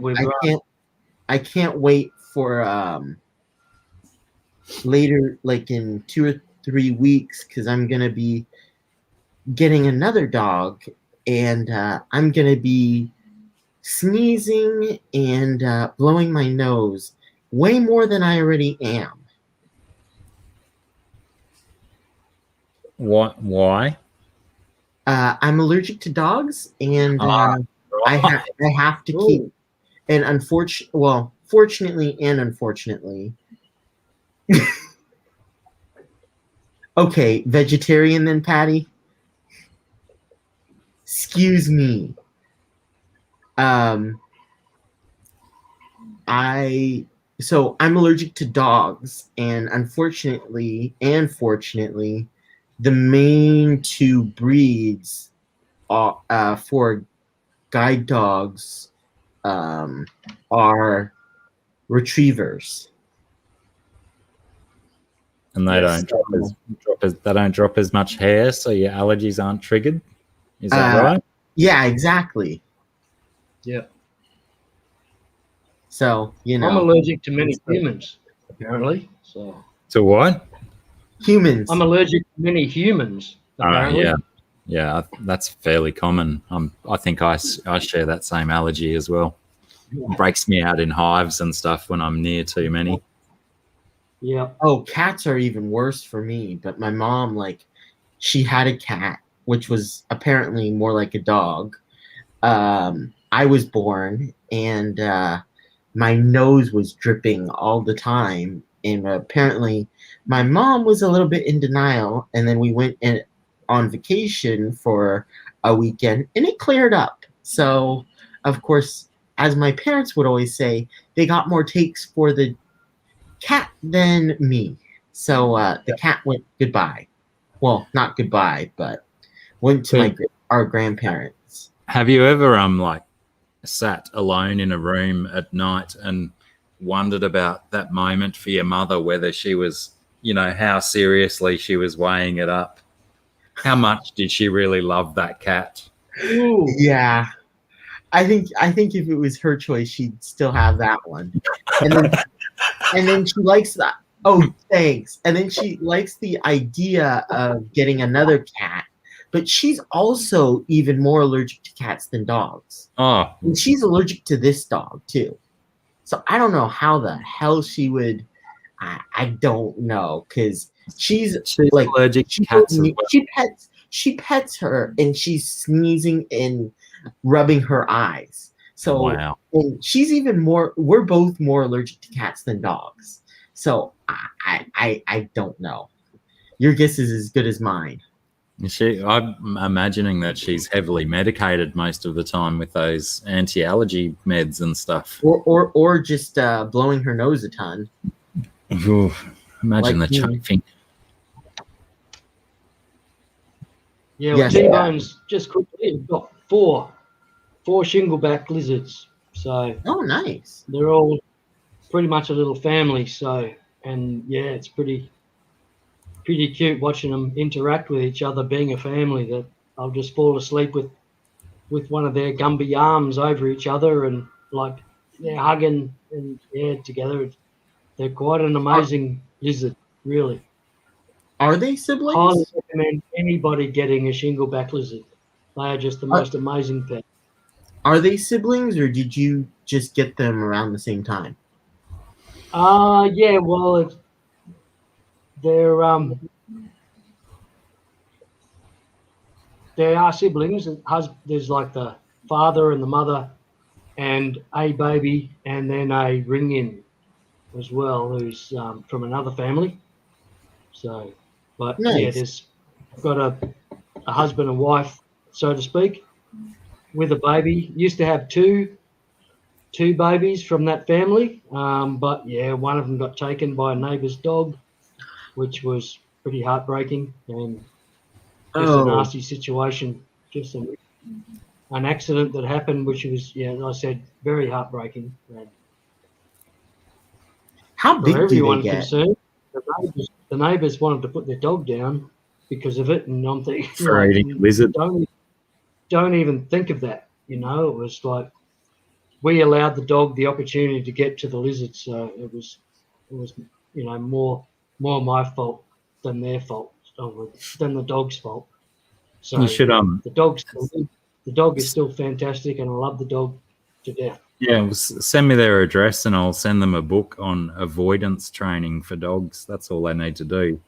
Speaker 2: wait for later, like in 2 or 3 weeks, because I'm gonna be getting another dog, and I'm gonna be sneezing and blowing my nose way more than I already am.
Speaker 3: What? Why?
Speaker 2: I'm allergic to dogs, and
Speaker 3: Right.
Speaker 2: I have to keep. And fortunately and unfortunately. Okay, vegetarian then, Patty. Excuse me. I'm allergic to dogs, and unfortunately and fortunately, the main 2 breeds for guide dogs are retrievers.
Speaker 3: And they don't drop as much hair, so your allergies aren't triggered. Is that right?
Speaker 2: Yeah, exactly.
Speaker 1: Yeah.
Speaker 2: So,
Speaker 1: I'm allergic to many humans, apparently. So.
Speaker 3: To what?
Speaker 2: Humans.
Speaker 1: I'm allergic to many humans, apparently.
Speaker 3: Yeah, that's fairly common. I think I share that same allergy as well. It breaks me out in hives and stuff when I'm near too many.
Speaker 2: Yeah. Oh, cats are even worse for me. But my mom, she had a cat, which was apparently more like a dog. I was born, and my nose was dripping all the time. And apparently my mom was a little bit in denial. And then we went on vacation for a weekend, and it cleared up. So, of course, as my parents would always say, they got more takes for the cat than me. So the cat went goodbye. Well, not goodbye, but went to our grandparents.
Speaker 3: Have you ever sat alone in a room at night and wondered about that moment for your mother, whether she was, how seriously she was weighing it up? How much did she really love that cat?
Speaker 2: Ooh. Yeah. I think if it was her choice, she'd still have that one. And then she likes that. Oh, thanks. And then she likes the idea of getting another cat, but she's also even more allergic to cats than dogs.
Speaker 3: Oh.
Speaker 2: And she's allergic to this dog too. So I don't know how the hell she would. I don't know, because she's
Speaker 3: allergic to cats as well.
Speaker 2: She pets her, and she's sneezing and rubbing her eyes. So
Speaker 3: wow.
Speaker 2: And she's even more. We're both more allergic to cats than dogs. So I don't know. Your guess is as good as mine.
Speaker 3: I'm imagining that she's heavily medicated most of the time with those anti-allergy meds and stuff.
Speaker 2: Or just blowing her nose a ton.
Speaker 3: Ooh, imagine the chafing.
Speaker 1: Yeah, well, T-Bone's just quickly got 4 4 shingleback lizards. So
Speaker 2: Oh, nice.
Speaker 1: they're all pretty much a little family. So, and yeah, it's pretty cute watching them interact with each other, being a family. That I'll just fall asleep with one of their Gumby arms over each other, and like they're hugging and together. They're quite an amazing lizard, really.
Speaker 2: Are they
Speaker 1: Highly
Speaker 2: siblings?
Speaker 1: recommend anybody getting a shingleback lizard. They are just the most amazing pet.
Speaker 2: Are they siblings, or did you just get them around the same time?
Speaker 1: Yeah, well, they're they are siblings. There's like the father and the mother, and a baby, and then a ring-in as well, who's from another family. So, but yeah,
Speaker 2: Nice.
Speaker 1: I've got a husband and wife, so to speak, with a baby. Used to have two babies from that family, but yeah, one of them got taken by a neighbour's dog, which was pretty heartbreaking, and just a nasty situation, just an accident that happened, which was, yeah, as I said, very heartbreaking. And
Speaker 2: How
Speaker 1: for
Speaker 2: big do they
Speaker 1: everyone
Speaker 2: get?
Speaker 1: concerned, the neighbours wanted to put their dog down because of it, and I'm thinking,
Speaker 3: For eating a lizard.
Speaker 1: Don't even think of that. You know, it was like we allowed the dog the opportunity to get to the lizard, so it was you know more my fault than their fault, than the dog's fault. So
Speaker 3: You should
Speaker 1: the dog is still fantastic, and I love the dog to death.
Speaker 3: Yeah, send me their address and I'll send them a book on avoidance training for dogs. That's all they need to do.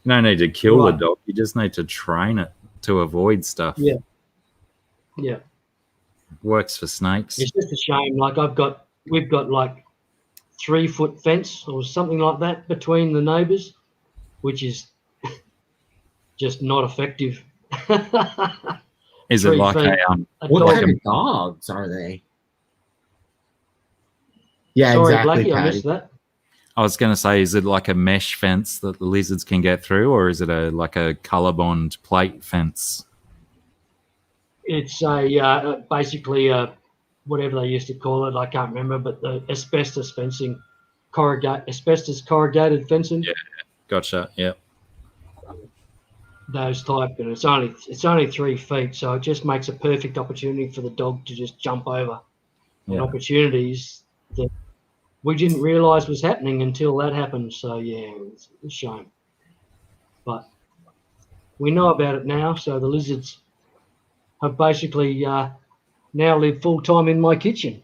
Speaker 3: You don't need to kill the dog. You just need to train it to avoid stuff.
Speaker 1: Yeah.
Speaker 3: Works for snakes.
Speaker 1: It's just a shame. Like we've got like 3-foot fence or something like that between the neighbours, which is just not effective.
Speaker 3: Is it like
Speaker 2: what kind of dogs are they? Yeah,
Speaker 1: sorry,
Speaker 2: exactly.
Speaker 1: Blackie, I missed that.
Speaker 3: I was going to say, is it like a mesh fence that the lizards can get through, or is it like a ColourBond plate fence?
Speaker 1: It's basically whatever they used to call it. I can't remember, but the asbestos fencing, asbestos corrugated fencing.
Speaker 3: Yeah, gotcha. Yeah.
Speaker 1: Those type, and it's only 3 feet, so it just makes a perfect opportunity for the dog to just jump over. Yeah. And opportunities that we didn't realise was happening until that happened. So yeah, it's a shame, but we know about it now. So the lizards have basically now live full time in my kitchen,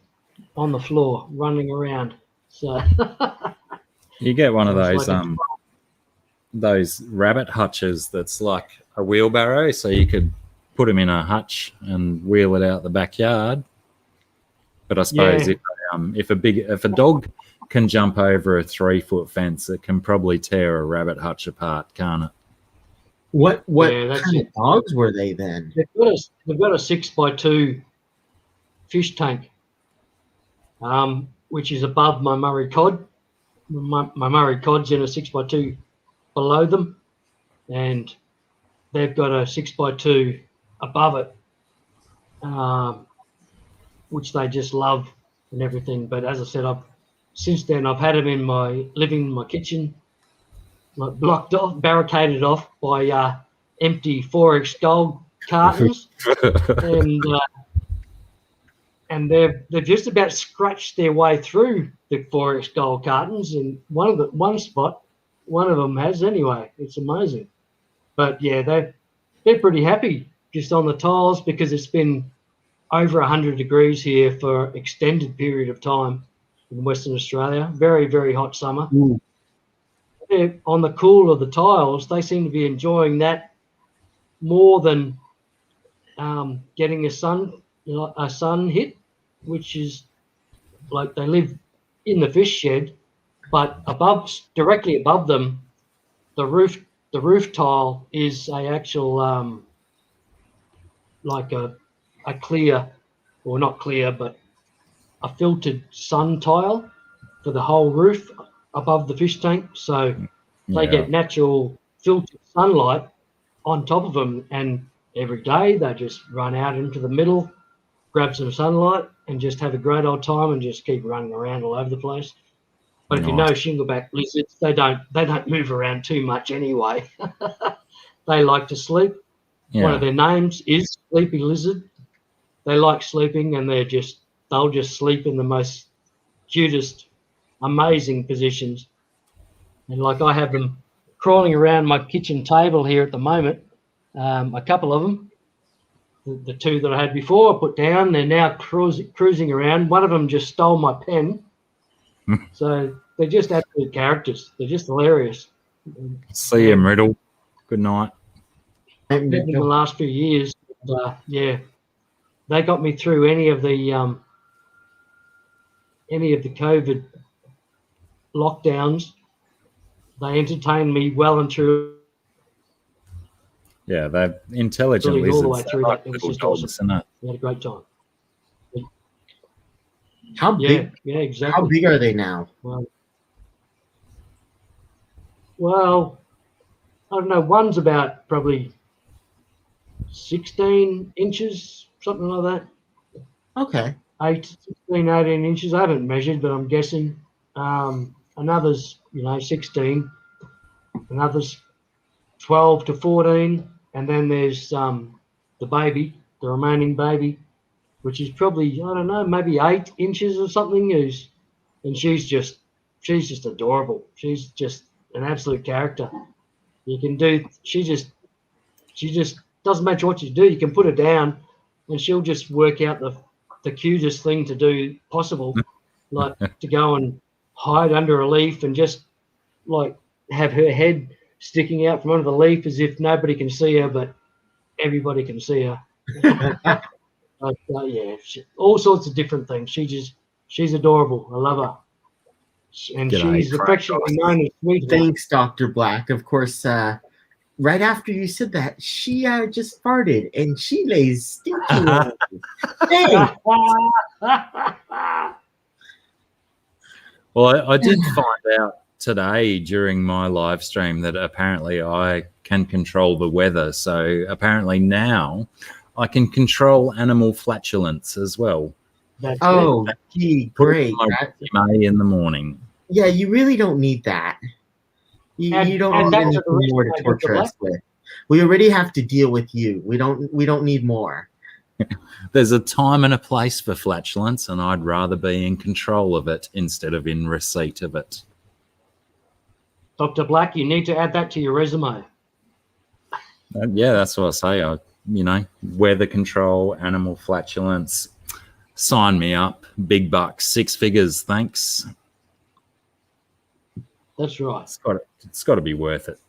Speaker 1: on the floor, running around. So
Speaker 3: you get one of those rabbit hutches that's like a wheelbarrow, so you could put them in a hutch and wheel it out the backyard. But I suppose if a dog can jump over a 3-foot fence, it can probably tear a rabbit hutch apart, can't it?
Speaker 2: What kind of dogs were they then?
Speaker 1: They've got a 6x2 fish tank, which is above my Murray cod. My Murray cod's in a 6x2 below them, and they've got a 6x2 above it, which they just love and everything. But as I said, since then I've had them living in my kitchen, like blocked off, barricaded off by empty 4X gold cartons, and they've just about scratched their way through the 4X gold cartons, and one spot one of them has anyway. It's amazing. But yeah, they're pretty happy just on the tiles, because it's been over 100 degrees here for an extended period of time in Western Australia. Very, very hot summer. On the cool of the tiles, they seem to be enjoying that more than getting a sun hit, which is like they live in the fish shed, but directly above them, the roof tile is a actual like a clear, or not clear, but a filtered sun tile for the whole roof above the fish tank. So they get natural filtered sunlight on top of them, and every day they just run out into the middle, grab some sunlight and just have a great old time and just keep running around all over the place. But if you know shingleback lizards, they don't move around too much anyway. They like to sleep.
Speaker 3: Yeah.
Speaker 1: One of their names is sleepy lizard. They like sleeping, and they'll just sleep in the most cutest, amazing positions. And like I have them crawling around my kitchen table here at the moment. A couple of them, the two that I had before, I put down. They're now cruising around. One of them just stole my pen. So they're just absolute characters. They're just hilarious.
Speaker 3: See you, Riddle. Good night.
Speaker 1: In the last few years, yeah, they got me through any of the COVID lockdowns. They entertained me well and truly.
Speaker 3: Yeah, they're intelligent
Speaker 1: All the way
Speaker 3: lizards.
Speaker 1: through
Speaker 3: They're
Speaker 1: that. It was
Speaker 3: little
Speaker 1: just
Speaker 3: dogs,
Speaker 1: awesome.
Speaker 3: isn't it?
Speaker 1: We had a great time.
Speaker 2: How big?
Speaker 1: Yeah, exactly.
Speaker 2: How big are they now?
Speaker 1: Well, I don't know. One's about probably 16 inches, something like that.
Speaker 2: Okay.
Speaker 1: 18 inches. I haven't measured, but I'm guessing. Another's, 16. Another's 12 to 14. And then there's the baby, the remaining baby, which is probably, I don't know, maybe 8 inches or something. And she's just adorable. She's just an absolute character. She just doesn't matter what you do. You can put her down and she'll just work out the cutest thing to do possible, like to go and hide under a leaf and just like have her head sticking out from under the leaf as if nobody can see her, but everybody can see her. Yeah, all sorts of different things. She's adorable. I love her. And she's affectionately known as Sweetheart.
Speaker 2: Thanks, Dr. Black. Of course, right after you said that, she just farted and she lays stinky. Hey.
Speaker 3: Well, I did find out today during my live stream that apparently I can control the weather. So apparently now I can control animal flatulence as well.
Speaker 1: That's
Speaker 2: great.
Speaker 3: May in the morning.
Speaker 2: Yeah, you really don't need that. You don't need anything more to torture us with. We already have to deal with you. We don't need more.
Speaker 3: There's a time and a place for flatulence, and I'd rather be in control of it instead of in receipt of it.
Speaker 1: Dr. Black, you need to add that to your resume.
Speaker 3: Yeah, that's what I say. Weather control, animal flatulence. Sign me up. Big bucks, 6 figures, thanks.
Speaker 1: That's right.
Speaker 3: It's got to be worth it.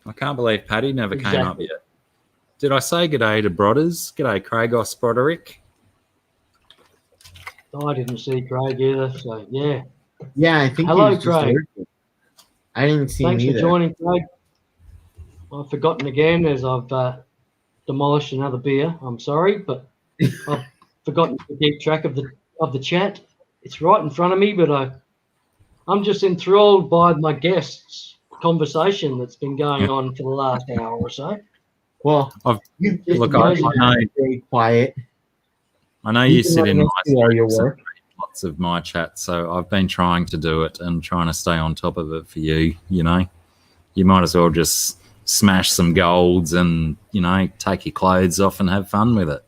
Speaker 3: I can't believe Paddy never came up yet. Did I say g'day to Brodders? G'day, Craigos Broderick.
Speaker 1: I didn't see Craig either, so yeah.
Speaker 2: Yeah, I think.
Speaker 1: Hello, Craig.
Speaker 2: I didn't see him either.
Speaker 1: Thanks for joining, Craig. I've forgotten again as I've demolished another beer. I'm sorry, but I've forgotten to keep track of the chat. It's right in front of me, but I'm just enthralled by my guests' conversation that's been going on for the last hour or so.
Speaker 2: Well,
Speaker 3: I know
Speaker 2: very quiet.
Speaker 3: I know you sit in
Speaker 2: your work.
Speaker 3: Lots of my chat, so I've been trying to do it and trying to stay on top of it for you. You might as well just smash some golds and take your clothes off and have fun with it.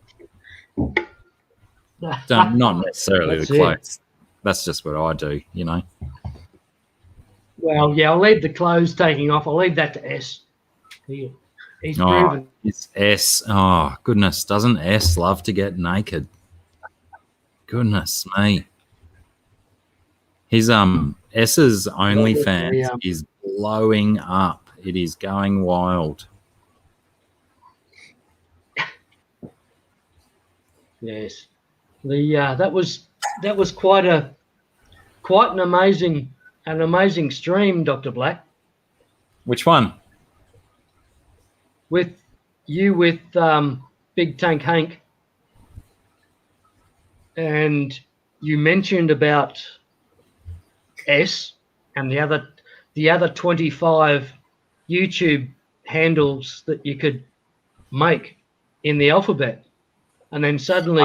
Speaker 3: Not necessarily the clothes. That's just what I do.
Speaker 1: Well, yeah, I'll leave the clothes taking off. I'll leave that to S. He's proven.
Speaker 3: It's S. Oh, goodness. Doesn't S love to get naked? Goodness me. His S's OnlyFans is blowing up. It is going wild.
Speaker 1: Yes. That was quite an amazing stream, Dr. Black.
Speaker 3: Which one?
Speaker 1: With Big Tank Hank, and you mentioned about S and the other 25 YouTube handles that you could make in the alphabet. And then suddenly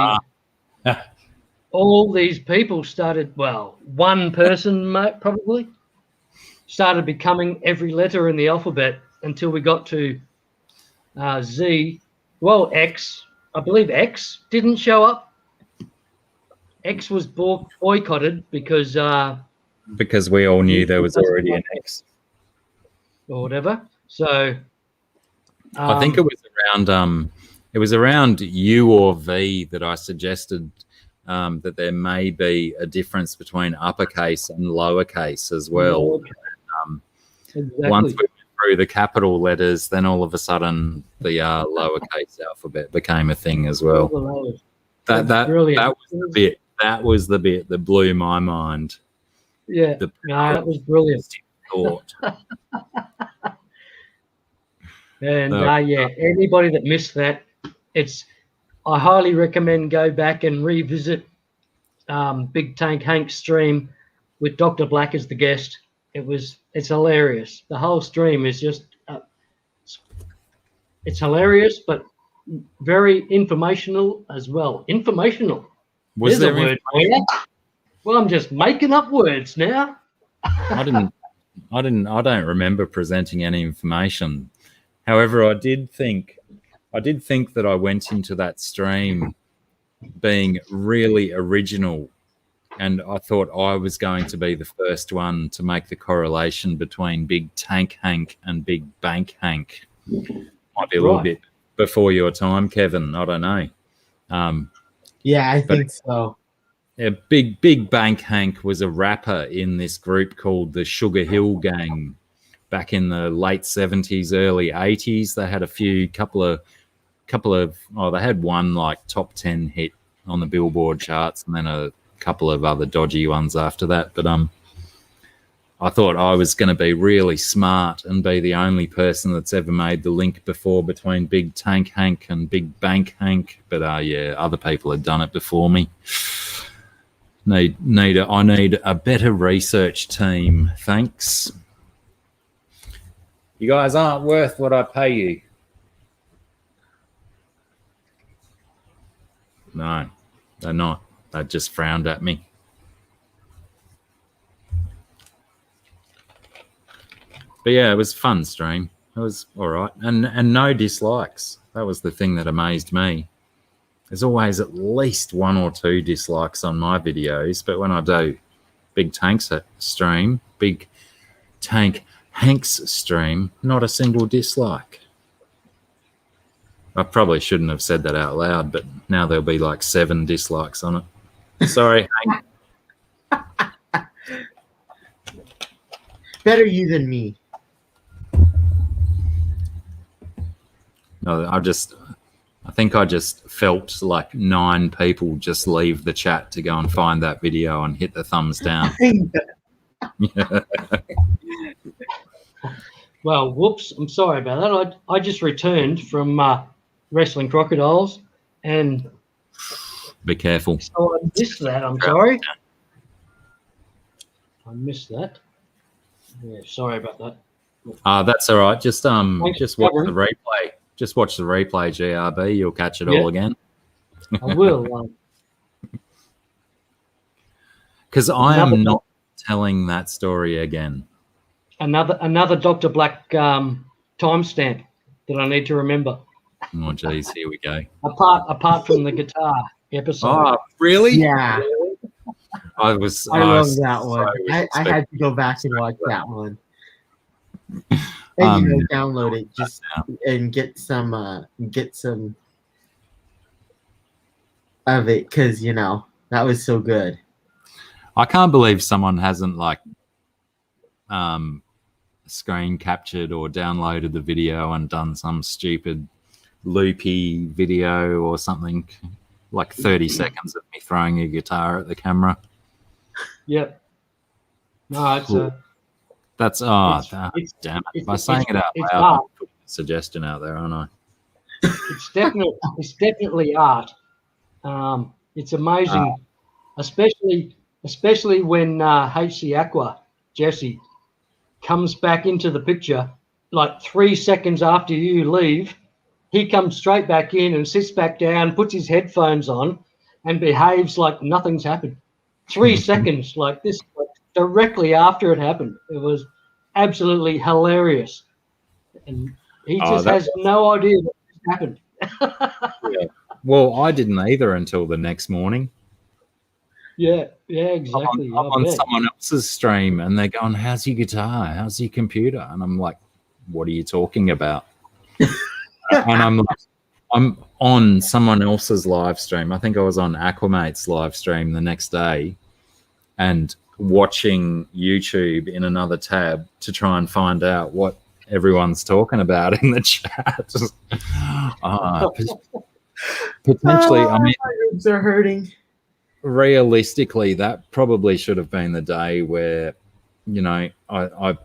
Speaker 1: all these people started, well, one person probably started becoming every letter in the alphabet until we got to Z. Well, X, I believe X didn't show up. X was boycotted because
Speaker 3: we all knew there was already an X.
Speaker 1: Or whatever. So
Speaker 3: I think it was around U or V that I suggested that there may be a difference between uppercase and lowercase as well.
Speaker 1: Exactly.
Speaker 3: Once we went through the capital letters, then all of a sudden the lowercase alphabet became a thing as well. That was the bit that blew my mind.
Speaker 1: Yeah, that was brilliant.
Speaker 3: Thought.
Speaker 1: And anybody that missed that, I highly recommend go back and revisit Big Tank Hank's stream with Dr. Black as the guest. It's hilarious. The whole stream is just it's hilarious, but very informational as well. Informational.
Speaker 3: Was there a word?
Speaker 1: Well, I'm just making up words now.
Speaker 3: I don't remember presenting any information. However, I did think that I went into that stream being really original, and I thought I was going to be the first one to make the correlation between Big Tank Hank and Big Bank Hank. Might be a little bit before your time, Kevin. I don't know.
Speaker 2: Yeah, I think so.
Speaker 3: Yeah, Big Bank Hank was a rapper in this group called the Sugar Hill Gang back in the late 70s, early 80s. They had they had one like top 10 hit on the Billboard charts and then a couple of other dodgy ones after that. But I thought I was going to be really smart and be the only person that's ever made the link before between Big Tank Hank and Big Bank Hank. But other people had done it before me. I need a better research team. Thanks. You guys aren't worth what I pay you. No, they're not. They just frowned at me. But yeah, it was a fun stream. It was all right. And no dislikes. That was the thing that amazed me. There's always at least 1 or 2 dislikes on my videos, but when I do Big Tank's stream, Big Tank Hank's stream, not a single dislike. I probably shouldn't have said that out loud, but now there'll be like 7 dislikes on it. Sorry, Hank.
Speaker 2: Better you than me.
Speaker 3: No, I think I just felt like 9 people just leave the chat to go and find that video and hit the thumbs down.
Speaker 1: Well, whoops, I'm sorry about that. I just returned from Wrestling Crocodiles and...
Speaker 3: Be careful.
Speaker 1: So I missed that, I'm sorry. I missed that. Yeah, sorry about that.
Speaker 3: That's all right. Just watch the replay. Just watch the replay, GRB. You'll catch it all again.
Speaker 1: I will.
Speaker 3: Because I am not telling that story again.
Speaker 1: Another Dr. Black timestamp that I need to remember.
Speaker 3: Oh, geez, here we go.
Speaker 1: Apart from the guitar episode.
Speaker 3: Oh, really?
Speaker 2: Yeah.
Speaker 3: I
Speaker 2: love that one. I had to go back and watch that one. And download it just and get some of it because that was so good.
Speaker 3: I can't believe someone hasn't screen captured or downloaded the video and done some stupid loopy video or something like 30 seconds of me throwing a guitar at the camera.
Speaker 1: Yep. No, it's
Speaker 3: damn it. By saying it out loud, I'm putting a suggestion out there, aren't I?
Speaker 1: It's definitely art. It's amazing, especially when HC Aqua, Jesse, comes back into the picture like 3 seconds after you leave, he comes straight back in and sits back down, puts his headphones on, and behaves like nothing's happened. 3 seconds like this, like directly after it happened. It was absolutely hilarious. And he just has no idea what happened.
Speaker 3: Yeah. Well, I didn't either until the next morning.
Speaker 1: Yeah, exactly.
Speaker 3: I'm on someone else's stream and they're going, "How's your guitar? How's your computer?" And I'm like, "What are you talking about?" And I'm like, I'm on someone else's live stream. I think I was on Aquamate's live stream the next day and watching YouTube in another tab to try and find out what everyone's talking about in the chat. Potentially, I mean,
Speaker 2: my ribs are hurting.
Speaker 3: Realistically, that probably should have been the day where, you know, I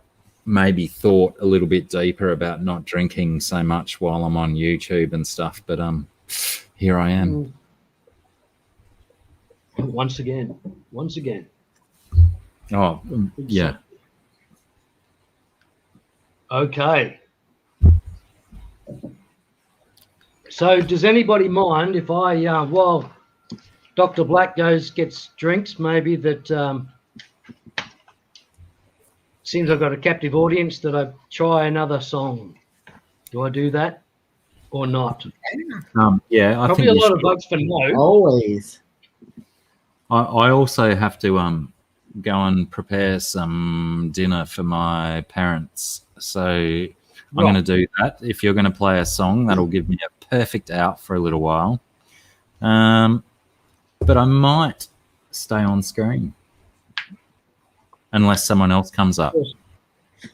Speaker 3: maybe thought a little bit deeper about not drinking so much while I'm on YouTube and stuff. But here I am.
Speaker 1: Once again.
Speaker 3: Oh, yeah.
Speaker 1: Okay. So does anybody mind if I, while Dr. Black gets drinks, maybe that seems I've got a captive audience, that I try another song? Do I do that or not?
Speaker 3: Yeah, I
Speaker 1: probably
Speaker 3: think
Speaker 1: a lot of votes for no.
Speaker 2: Always.
Speaker 3: I also have to go and prepare some dinner for my parents. So I'm going to do that. If you're going to play a song, that'll give me a perfect out for a little while. But I might stay on screen unless someone else comes up.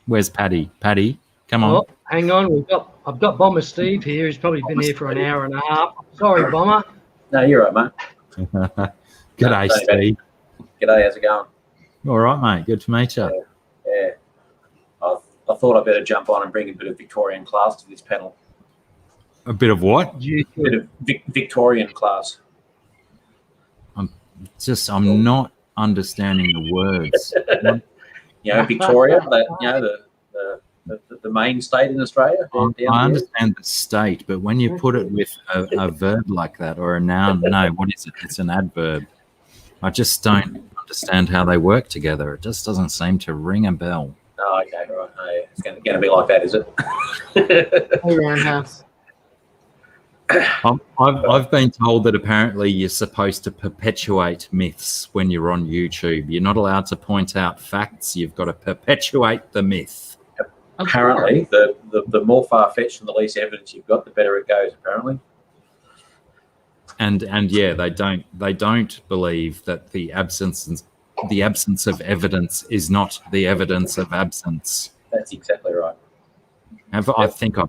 Speaker 3: Where's Paddy? Paddy, come on.
Speaker 1: Oh, hang on. I've got Bomber Steve here. He's probably been here for an hour and a half. Sorry, Bomber.
Speaker 4: No, you're right, mate.
Speaker 3: G'day, Steve.
Speaker 4: G'day, how's it going?
Speaker 3: All right, mate. Good to meet you.
Speaker 4: Yeah. I thought I'd better jump on and bring a bit of Victorian class to this panel.
Speaker 3: A bit of what?
Speaker 4: A bit of Victorian class.
Speaker 3: I'm not understanding the words.
Speaker 4: You know, Victoria, the main state in Australia.
Speaker 3: I understand the state, but when you put it with a verb like that or a noun, no, what is it? It's an adverb. I just don't understand how they work together. It just doesn't seem to ring a bell.
Speaker 4: Oh, okay, right. Oh, yeah. It's going to be like that, is it?
Speaker 2: Hey, Roundhouse.
Speaker 3: I've been told that apparently you're supposed to perpetuate myths when you're on YouTube. You're not allowed to point out facts. You've got to perpetuate the myth.
Speaker 4: Apparently, the more far-fetched and the least evidence you've got, the better it goes, apparently.
Speaker 3: And yeah, they don't believe that the absence of evidence is not the evidence of absence.
Speaker 4: That's exactly right.
Speaker 3: I think I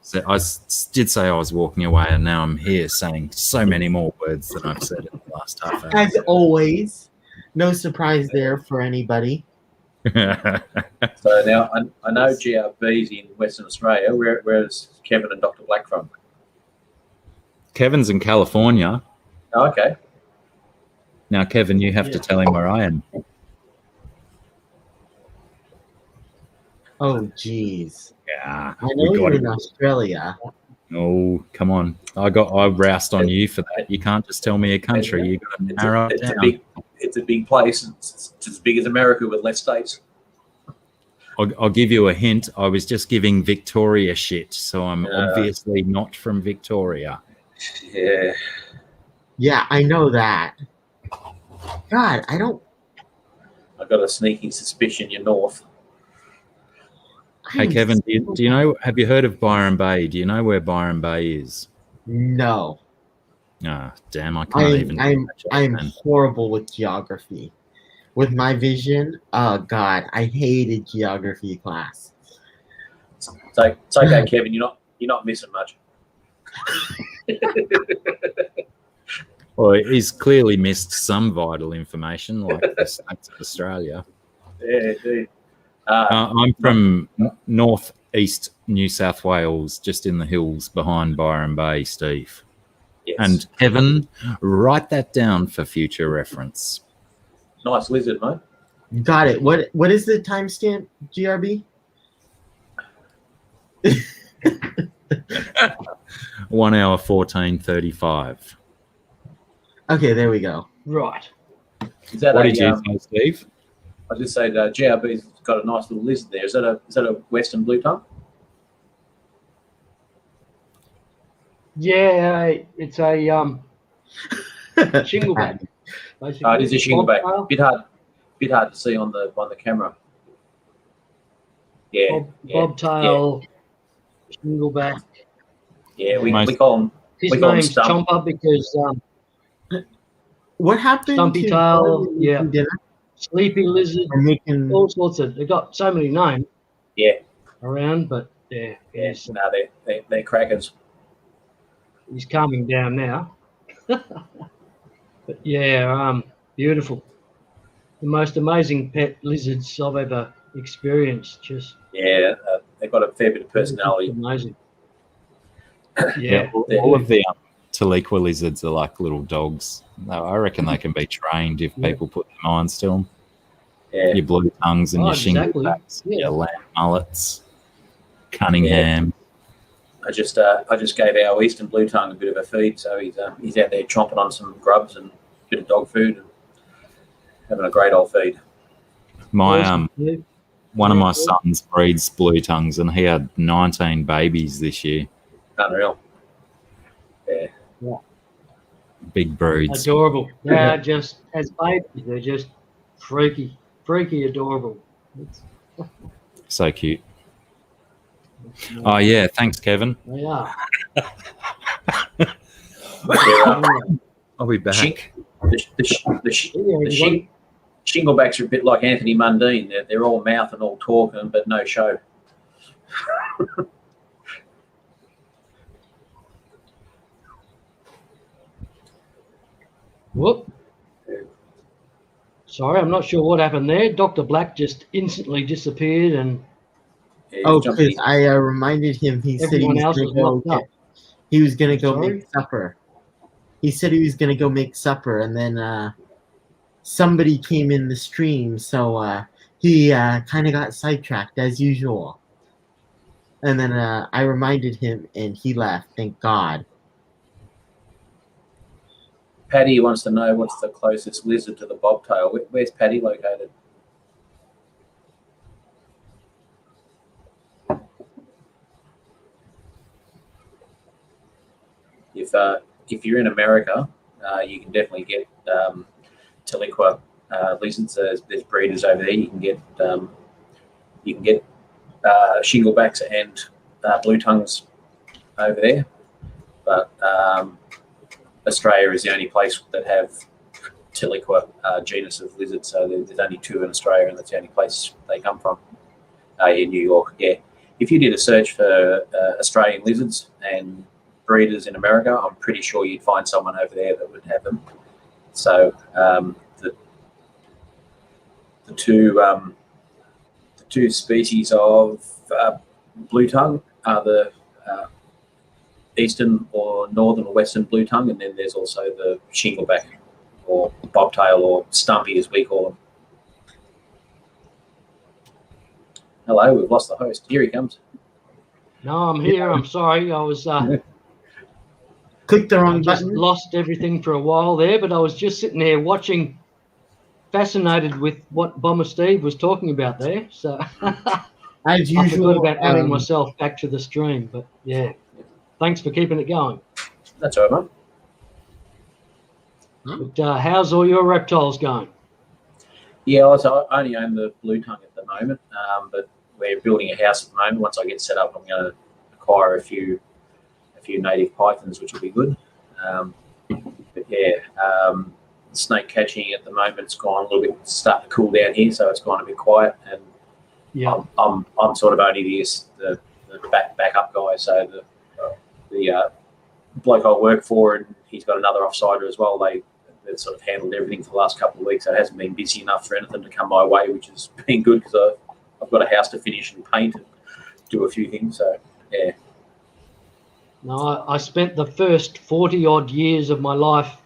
Speaker 3: did say I was walking away, and now I'm here saying so many more words than I've said in the last half hour.
Speaker 2: As always, no surprise there for anybody.
Speaker 4: So now I know GRB's in Western Australia. Where's Kevin and Dr. Black from?
Speaker 3: Kevin's in California.
Speaker 4: Oh, okay.
Speaker 3: Now, Kevin, you have to tell him where I am.
Speaker 2: Oh, geez.
Speaker 3: Yeah.
Speaker 2: I know you're in Australia.
Speaker 3: Oh, come on. I roused on you for that. You can't just tell me a country. You got to narrow it down.
Speaker 4: It's a big place. It's as big as America with less states.
Speaker 3: I'll give you a hint. I was just giving Victoria shit, so I'm obviously not from Victoria.
Speaker 4: Yeah.
Speaker 2: Yeah, I know that. God, I don't...
Speaker 4: I've got a sneaking suspicion you're north.
Speaker 3: Hey, Kevin, do you know, have you heard of Byron Bay? Do you know where Byron Bay is?
Speaker 2: No.
Speaker 3: Ah, damn, I can't even.
Speaker 2: I'm horrible with geography. With my vision, oh, God, I hated geography class.
Speaker 4: So it's okay, Kevin, you're not missing much.
Speaker 3: Well, he's clearly missed some vital information, like the states of Australia.
Speaker 4: Yeah, indeed.
Speaker 3: I'm from northeast New South Wales, just in the hills behind Byron Bay, Steve.
Speaker 4: Yes.
Speaker 3: And Kevin, write that down for future reference.
Speaker 4: Nice lizard, mate.
Speaker 2: Got it. What is the timestamp, GRB?
Speaker 3: 1 hour 14:35.
Speaker 2: Okay, there we go.
Speaker 1: Right.
Speaker 4: Is that
Speaker 3: What
Speaker 4: a,
Speaker 3: did you say, Steve?
Speaker 4: I just said GRB's got a nice little lizard there. Is that a Western blue tongue?
Speaker 1: Yeah, it's a shingleback. Basically,
Speaker 4: It is a shingleback.
Speaker 1: Bobtail.
Speaker 4: Bit hard to see on the camera. Yeah,
Speaker 1: Bobtail, shingleback.
Speaker 4: yeah. We
Speaker 3: Most-
Speaker 4: call them.
Speaker 1: His
Speaker 4: We call him
Speaker 1: name's
Speaker 4: Stump.
Speaker 1: Chomper because
Speaker 2: What happened
Speaker 1: Stumpy
Speaker 2: to
Speaker 1: tail,
Speaker 2: making
Speaker 1: yeah.
Speaker 2: dinner
Speaker 1: Sleepy Lizard,
Speaker 2: or making?
Speaker 1: all sorts of. They've got so many names
Speaker 4: Yeah,
Speaker 1: around, but yeah,
Speaker 4: yeah. No, they're crackers.
Speaker 1: he's calming down now. But yeah, beautiful. The most amazing pet lizards I've ever experienced. Just
Speaker 4: Yeah, they've got a fair bit of personality.
Speaker 1: amazing.
Speaker 3: Yeah,
Speaker 1: Yeah,
Speaker 3: all of the Taliqua lizards are like little dogs. I reckon they can be trained if
Speaker 1: Yeah.
Speaker 3: people put their minds to them.
Speaker 4: Yeah,
Speaker 3: Your blue tongues and your
Speaker 1: exactly.
Speaker 3: shinglebacks,
Speaker 1: Yeah.
Speaker 3: your lamb mullets, Cunningham.
Speaker 4: I just gave our eastern blue tongue a bit of a feed, so he's out there chomping on some grubs and a bit of dog food and having a great old feed.
Speaker 3: My
Speaker 1: Yeah.
Speaker 3: one of
Speaker 1: Yeah,
Speaker 3: my
Speaker 1: cool.
Speaker 3: sons breeds blue tongues, and he had 19 babies this year.
Speaker 4: Unreal.
Speaker 3: Big broods.
Speaker 1: Adorable. They are just, as babies, they're just freaky, adorable.
Speaker 3: So cute. Oh yeah, thanks, Kevin.
Speaker 1: They are.
Speaker 3: I'll be back.
Speaker 4: The shinglebacks are a bit like Anthony Mundine. They're all mouth and all talking, but no show.
Speaker 1: Whoop. Sorry, I'm not sure what happened there. Dr. Black just instantly disappeared, and
Speaker 4: Yeah,
Speaker 2: Oh,
Speaker 4: jumping
Speaker 2: because I reminded him. He said he
Speaker 1: everyone
Speaker 2: was
Speaker 1: else
Speaker 2: gonna
Speaker 1: was
Speaker 2: go.
Speaker 1: locked up.
Speaker 2: He was gonna go
Speaker 1: Sorry?
Speaker 2: make supper. He said he was gonna go make supper, and then somebody came in the stream, so he kind of got sidetracked as usual. And then I reminded him, and he left. Thank God.
Speaker 4: Paddy wants to know what's the closest lizard to the bobtail. Where's Paddy located? If you're in America, you can definitely get Taliqua lizards. There's breeders over there. You can get shinglebacks and blue tongues over there, but Australia is the only place that have Taliqua genus of lizards. So there's only 2 in Australia, and that's the only place they come from. In New York, yeah. If you did a search for Australian lizards and breeders in America, I'm pretty sure you'd find someone over there that would have them. So the two species of blue tongue are the eastern or northern or western blue tongue, and then there's also the shingleback or bobtail or stumpy as we call them. Hello, we've lost the host. Here he comes.
Speaker 1: No, I'm here. I'm sorry. I was
Speaker 2: Click the
Speaker 1: I
Speaker 2: wrong
Speaker 1: just
Speaker 2: button.
Speaker 1: lost everything for a while there, but I was just sitting there watching, fascinated with what Bomber Steve was talking about there. So
Speaker 2: As
Speaker 1: I forgot
Speaker 2: usual,
Speaker 1: about adding myself back to the stream. But yeah, thanks for keeping it going.
Speaker 4: That's all right, mate.
Speaker 1: But how's all your reptiles going?
Speaker 4: Yeah, so I only own the blue tongue at the moment, but we're building a house at the moment. Once I get set up, I'm going to acquire a few native pythons, which will be good. But yeah, snake catching at the moment, it's gone a little bit, starting to cool down here, so it's gone a bit quiet. And
Speaker 1: Yeah,
Speaker 4: I'm sort of only the backup guy. So the bloke I work for, and he's got another offsider as well. They've sort of handled everything for the last couple of weeks. So it hasn't been busy enough for anything to come my way, which has been good because I've got a house to finish and paint and do a few things. So yeah.
Speaker 1: no, I spent the first 40 odd years of my life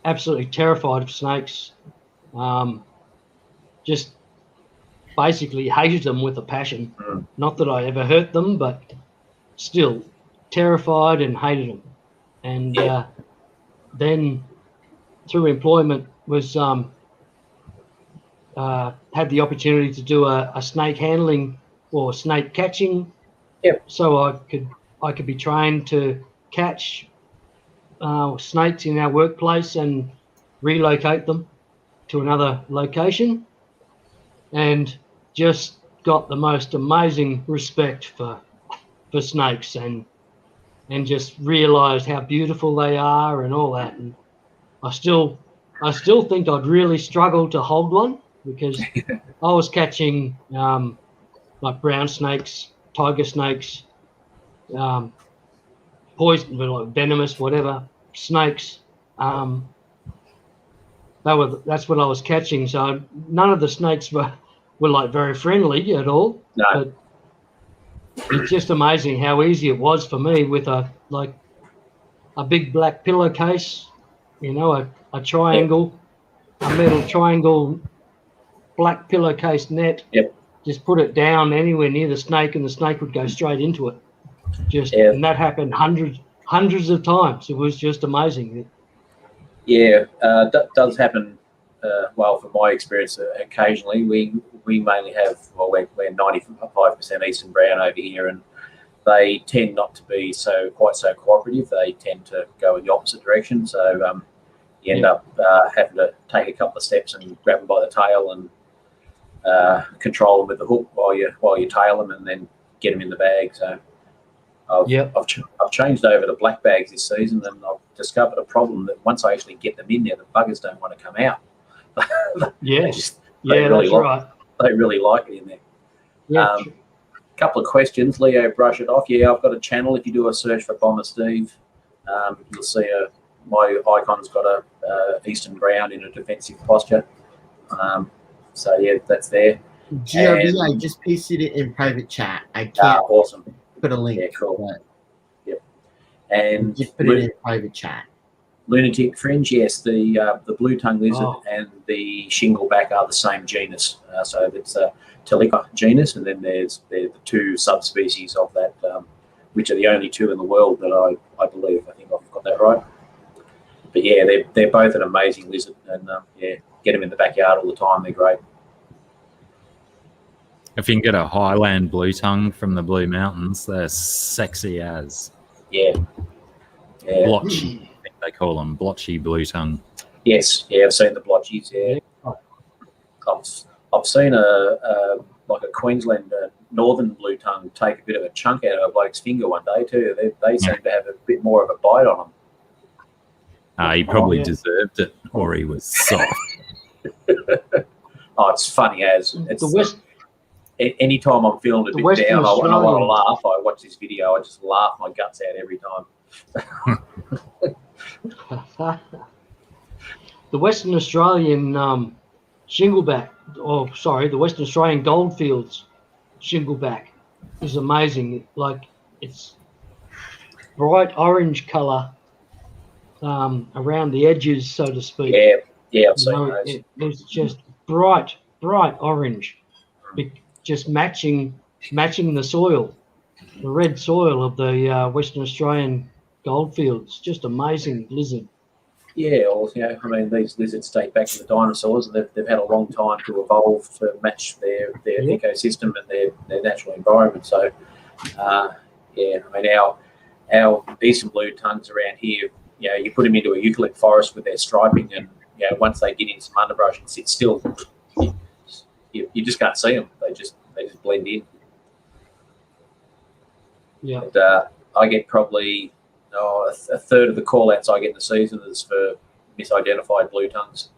Speaker 1: absolutely terrified of snakes. Just basically hated them with a passion.
Speaker 4: Mm.
Speaker 1: Not that I ever hurt them, but still terrified and hated them. And then through employment was had the opportunity to do a snake handling or snake catching.
Speaker 4: Yep.
Speaker 1: So I could be trained to catch snakes in our workplace and relocate them to another location, and just got the most amazing respect for snakes, and just realized how beautiful they are and all that. And I still think I'd really struggle to hold one, because I was catching like brown snakes, tiger snakes, poison, like venomous, whatever snakes. That's what I was catching. So none of the snakes were like very friendly at all.
Speaker 4: No.
Speaker 1: But it's just amazing how easy it was for me with a big black pillowcase, a triangle, a metal triangle, black pillowcase net.
Speaker 4: Yep.
Speaker 1: Just put it down anywhere near the snake, and the snake would go straight into it. And that happened hundreds of times. It was just amazing.
Speaker 4: Yeah, does happen. Well, from my experience, occasionally we mainly have. Well, we're 95% Eastern Brown over here, and they tend not to be quite so cooperative. They tend to go in the opposite direction. So you end up having to take a couple of steps and grab them by the tail and control them with the hook while you tail them, and then get them in the bag. So I've changed over to black bags this season, and I've discovered a problem that once I actually get them in there, the buggers don't want to come out.
Speaker 1: Yes.
Speaker 4: They really
Speaker 1: that's right.
Speaker 4: They really like it in there.
Speaker 1: Yeah.
Speaker 4: Couple of questions. Leo, brush it off. Yeah, I've got a channel. If you do a search for Bomber Steve, you'll see my icon's got a Eastern Brown in a defensive posture. So yeah, that's there.
Speaker 2: GRB, I just pasted it in private chat. I can't
Speaker 4: awesome.
Speaker 2: put a link.
Speaker 4: Yeah, cool.
Speaker 2: But
Speaker 4: Yep. And
Speaker 2: just put it in private chat.
Speaker 4: Lunatic Fringe, yes, the blue tongue lizard and the shingleback are the same genus. So it's a Telica genus, and then there's the two subspecies of that, which are the only two in the world that I believe. I think I've got that right. But yeah, they're both an amazing lizard, and get them in the backyard all the time. They're great.
Speaker 3: If you can get a Highland blue tongue from the Blue Mountains, they're sexy as.
Speaker 4: Yeah.
Speaker 3: Blotchy, I think they call them, blotchy blue tongue.
Speaker 4: Yes, yeah, I've seen the blotchies. Yeah, I've seen a Queensland northern blue tongue take a bit of a chunk out of a bloke's finger one day too. They seem to have a bit more of a bite on them.
Speaker 3: He probably deserved it, or he was soft.
Speaker 4: It's funny as it's
Speaker 1: the West.
Speaker 4: Anytime I'm feeling a bit
Speaker 1: Western
Speaker 4: down, I want to
Speaker 1: Australian.
Speaker 4: laugh. I watch this video, I just laugh my guts out every time.
Speaker 1: The Western Australian shingleback, the Western Australian goldfields shingleback is amazing. Like, it's bright orange colour around the edges, so to speak.
Speaker 4: Yeah, I've seen those.
Speaker 1: It's just bright orange, just matching the soil, the red soil of the Western Australian goldfields. Just amazing lizard.
Speaker 4: Yeah, I mean, these lizards date back to the dinosaurs, and they've had a long time to evolve to match their ecosystem and their natural environment. So, I mean, our eastern blue tongues around here, you put them into a eucalypt forest with their striping, and once they get in some underbrush and sit still, you just can't see them. They just blend in.
Speaker 1: Yeah.
Speaker 4: And, I get probably a third of the call-outs I get in the season is for misidentified blue tongues.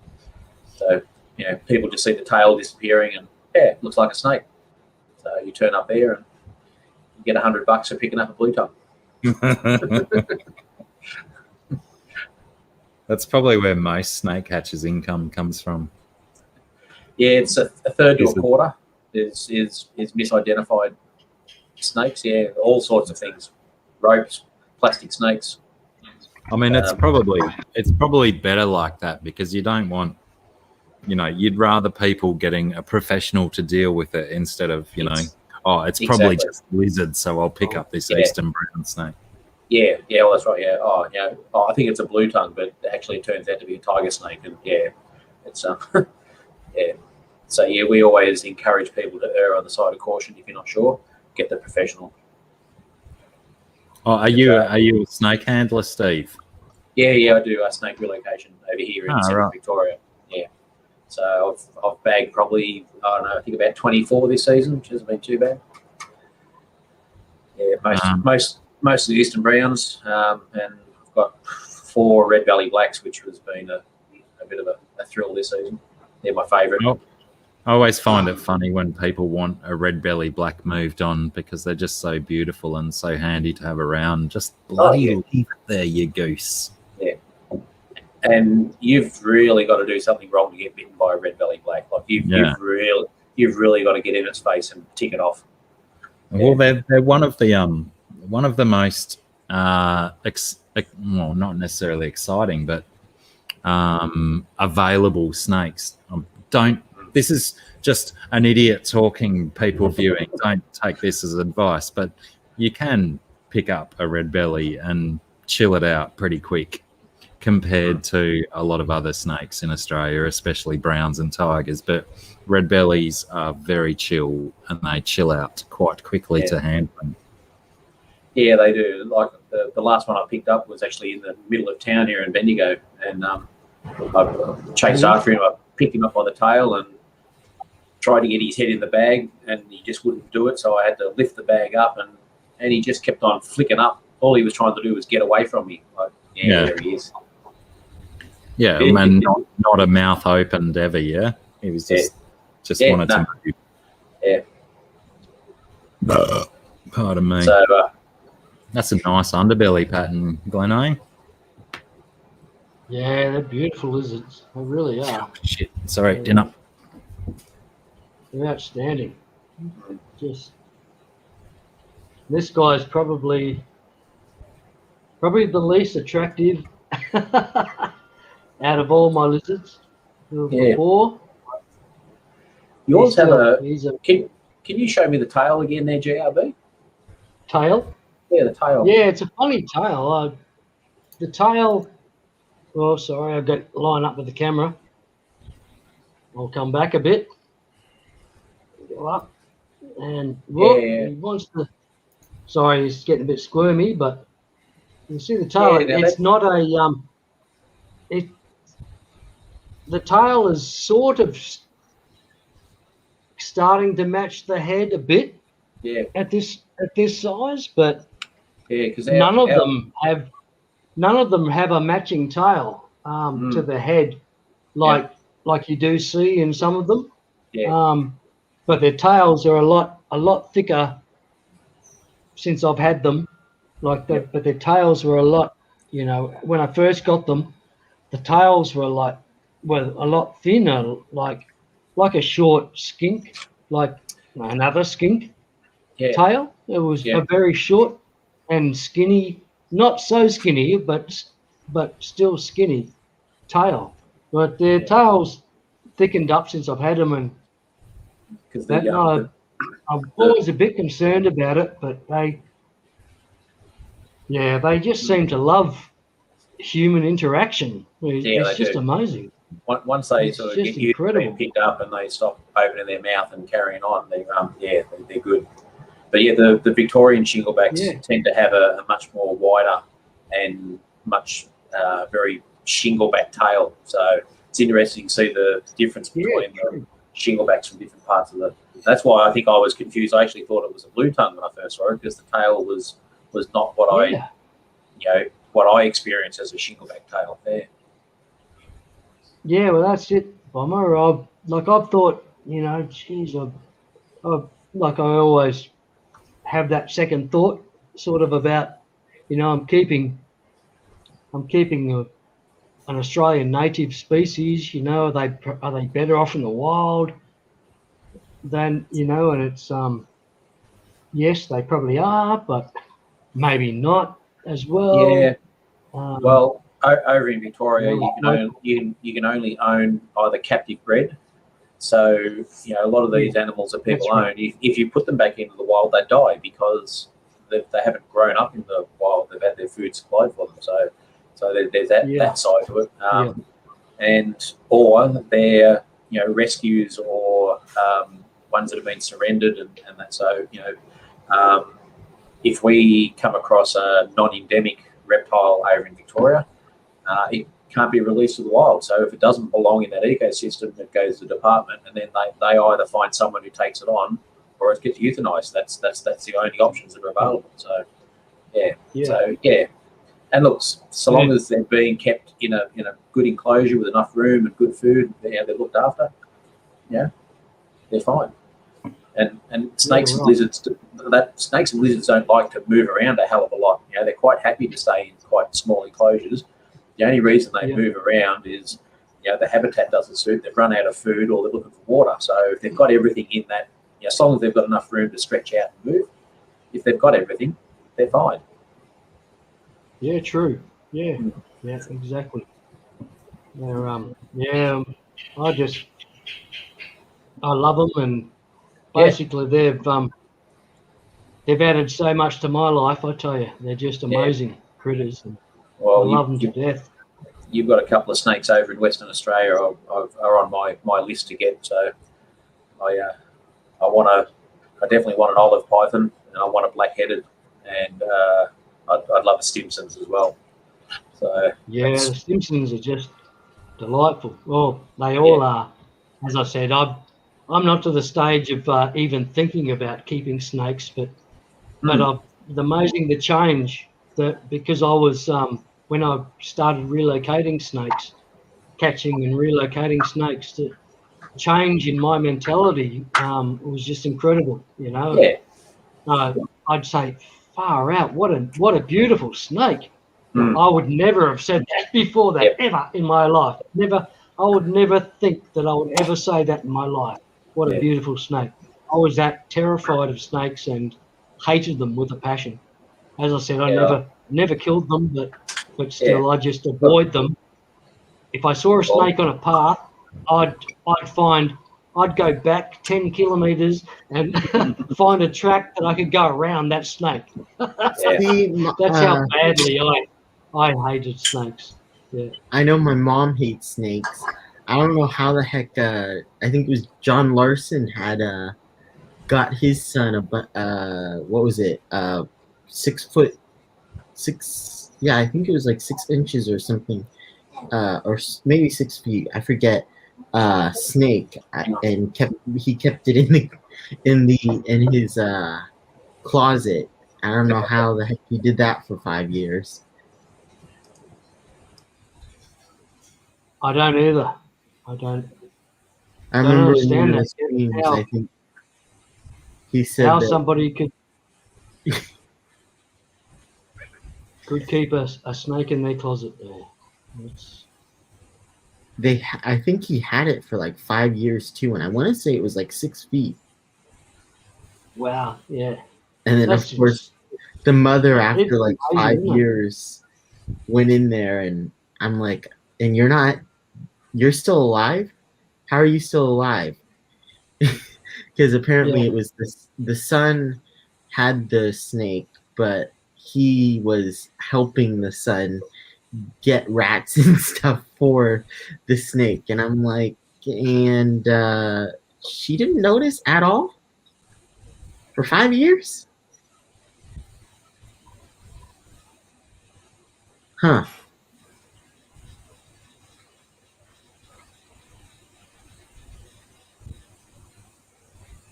Speaker 4: So, people just see the tail disappearing and, it looks like a snake. So you turn up there and you get $100 for picking up a blue tongue.
Speaker 3: That's probably where most snake catchers' income comes from.
Speaker 4: Yeah, it's a third to a quarter is misidentified snakes. Yeah, all sorts of things. Ropes, plastic snakes.
Speaker 3: I mean, it's probably better like that, because you don't want, you'd rather people getting a professional to deal with it instead of, oh, it's probably
Speaker 4: Exactly.
Speaker 3: just lizard, so I'll pick up this
Speaker 4: Yeah.
Speaker 3: eastern brown snake.
Speaker 4: Yeah, well, that's right. Yeah. I think it's a blue tongue, but actually it turns out to be a tiger snake, and yeah, it's yeah. So yeah, we always encourage people to err on the side of caution. If you're not sure, get the professional.
Speaker 3: Oh, are you a snake handler, Steve?
Speaker 4: Yeah, I do a snake relocation over here in Central Victoria. Yeah, so I've bagged probably, I don't know, I think about 24 this season, which hasn't been too bad. Yeah, most of the eastern browns, and I've got 4 red belly blacks, which has been a bit of a thrill this season. They're my favourite.
Speaker 3: Oh, I always find it funny when people want a red belly black moved on because they're just so beautiful and so handy to have around. Just bloody leave it there, you goose.
Speaker 4: Yeah. And you've really got to do something wrong to get bitten by a red belly black. Like you've really got to get in its face and tick it off.
Speaker 3: Well, they're one of the most well, not necessarily exciting, but available snakes. This is just an idiot talking, people viewing. Don't take this as advice, but you can pick up a red belly and chill it out pretty quick compared to a lot of other snakes in Australia, especially browns and tigers. But red bellies are very chill and they chill out quite quickly to handling. Yeah, they do. Like the last one I picked up was actually in the middle of town here in Bendigo, and I chased after him. I picked him up by the tail and tried to get his head in the bag, and he just wouldn't do it. So I had to lift the bag up, and he just kept on flicking up. All he was trying to do was get away from me. Like, there he is. Yeah, and not a mouth opened ever. Yeah, he was just wanted to move. Yeah. Pardon me. So that's a nice underbelly pattern, Glenn.
Speaker 1: Yeah, they're beautiful lizards. They really are.
Speaker 3: Shit. Sorry, dinner.
Speaker 1: They're outstanding. Just this guy's probably the least attractive out of all my lizards. Before. Yours have can you show me the tail again there, GRB? Tail? Yeah, the tail. Yeah, it's a funny tail. The tail. Oh, sorry, I've got to line up with the camera. I'll come back a bit. Go up. And he wants to. Sorry, he's getting a bit squirmy, but you see the tail. It's not a. The tail is sort of starting to match the head a bit. Yeah. At this size, but because none of them have a matching tail to the head, like you do see in some of them. Yeah. But their tails are a lot thicker since I've had them. But their tails were a lot. When I first got them, the tails were a lot thinner, like a short skink, like another skink. Yeah. Tail. It was a very short and skinny, not so skinny, but still skinny tail. But their tails thickened up since I've had them, and I'm always a bit concerned about it. But they just seem to love human interaction. It's just amazing. Once they sort of get used to being picked up and they stop opening their mouth and carrying on, they're good. But the Victorian shinglebacks tend to have a much more wider and much very shingleback tail. So it's interesting to see the difference between the shinglebacks from different parts of the. That's why I think I was confused. I actually thought it was a blue tongue when I first saw it because the tail was not what I experienced as a shingleback tail there. Yeah, well, that's it, Bomber. I've thought, I always have that second thought, sort of about, I'm keeping an Australian native species. Are they better off in the wild than and it's yes, they probably are, but maybe not as well. Yeah. Well, over in Victoria, you can only own either captive bred.
Speaker 4: So, you know, a lot of these animals that people own, if you put them back into the wild, they die because they haven't grown up in the wild. They've had their food supplied for them. So there's that side to it. And or they're, you know, rescues or ones that have been surrendered and that. So, you know, if we come across a non-endemic reptile over in Victoria, it can't be released to the wild. So if it doesn't belong in that ecosystem, it goes to the department, and then they either find someone who takes it on, or it gets euthanized. That's the only options that are available. So and look, so long as they're being kept in a good enclosure with enough room and good food, they're looked after. Yeah, they're fine. And snakes and lizards, snakes and lizards don't like to move around a hell of a lot. You know, they're quite happy to stay in quite small enclosures. The only reason they move around is, you know, the habitat doesn't suit. They've run out of food or they're looking for water. So if they've got everything in that, you know, as long as they've got enough room to stretch out and move, if they've got everything, they're fine.
Speaker 1: Yeah, true. Yeah, exactly. They're I love them, and basically they've added so much to my life. I tell you, they're just amazing critters. And I love them to death.
Speaker 4: You've got a couple of snakes over in Western Australia are on my list to get. So I definitely want an olive python, and I want a black-headed, and I'd love a Stimson's as well. So
Speaker 1: the Stimsons are just delightful. Well, they all are. As I said, I'm not to the stage of even thinking about keeping snakes, but it's amazing the change that, because I was when I started relocating snakes, catching and relocating snakes, the change in my mentality was just incredible. You know, I'd say, far out, what a beautiful snake. I would never have said that before that ever in my life. I would never think that I would ever say that in my life. What a beautiful snake. I was that terrified of snakes and hated them with a passion. As I said, I never killed them, but still I just avoid them. If I saw a snake on a path, I'd go back 10 kilometers and find a track that I could go around that snake. That's how badly I hated snakes. Yeah.
Speaker 2: I know my mom hates snakes. I don't know how the heck. I think it was John Larson had got his son what was it? 6 foot 6. Yeah, I think it was like 6 inches or something, or maybe 6 feet. I forget. Snake, and he kept it in his closet. I don't know how the heck he did that for 5 years.
Speaker 1: I don't either. I don't
Speaker 2: remember
Speaker 1: understand that.
Speaker 2: Streams, I think he said
Speaker 1: how
Speaker 2: that
Speaker 1: somebody could keep a snake in their closet there.
Speaker 2: I think he had it for like 5 years too, and I want to say it was like 6 feet.
Speaker 1: Wow, yeah.
Speaker 2: And then of course the mother, after like 5 years, went in there, and I'm like, and you're still alive? How are you still alive? Because apparently it was the son had the snake, but he was helping the son get rats and stuff for the snake. And I'm like, and she didn't notice at all for 5 years? Huh.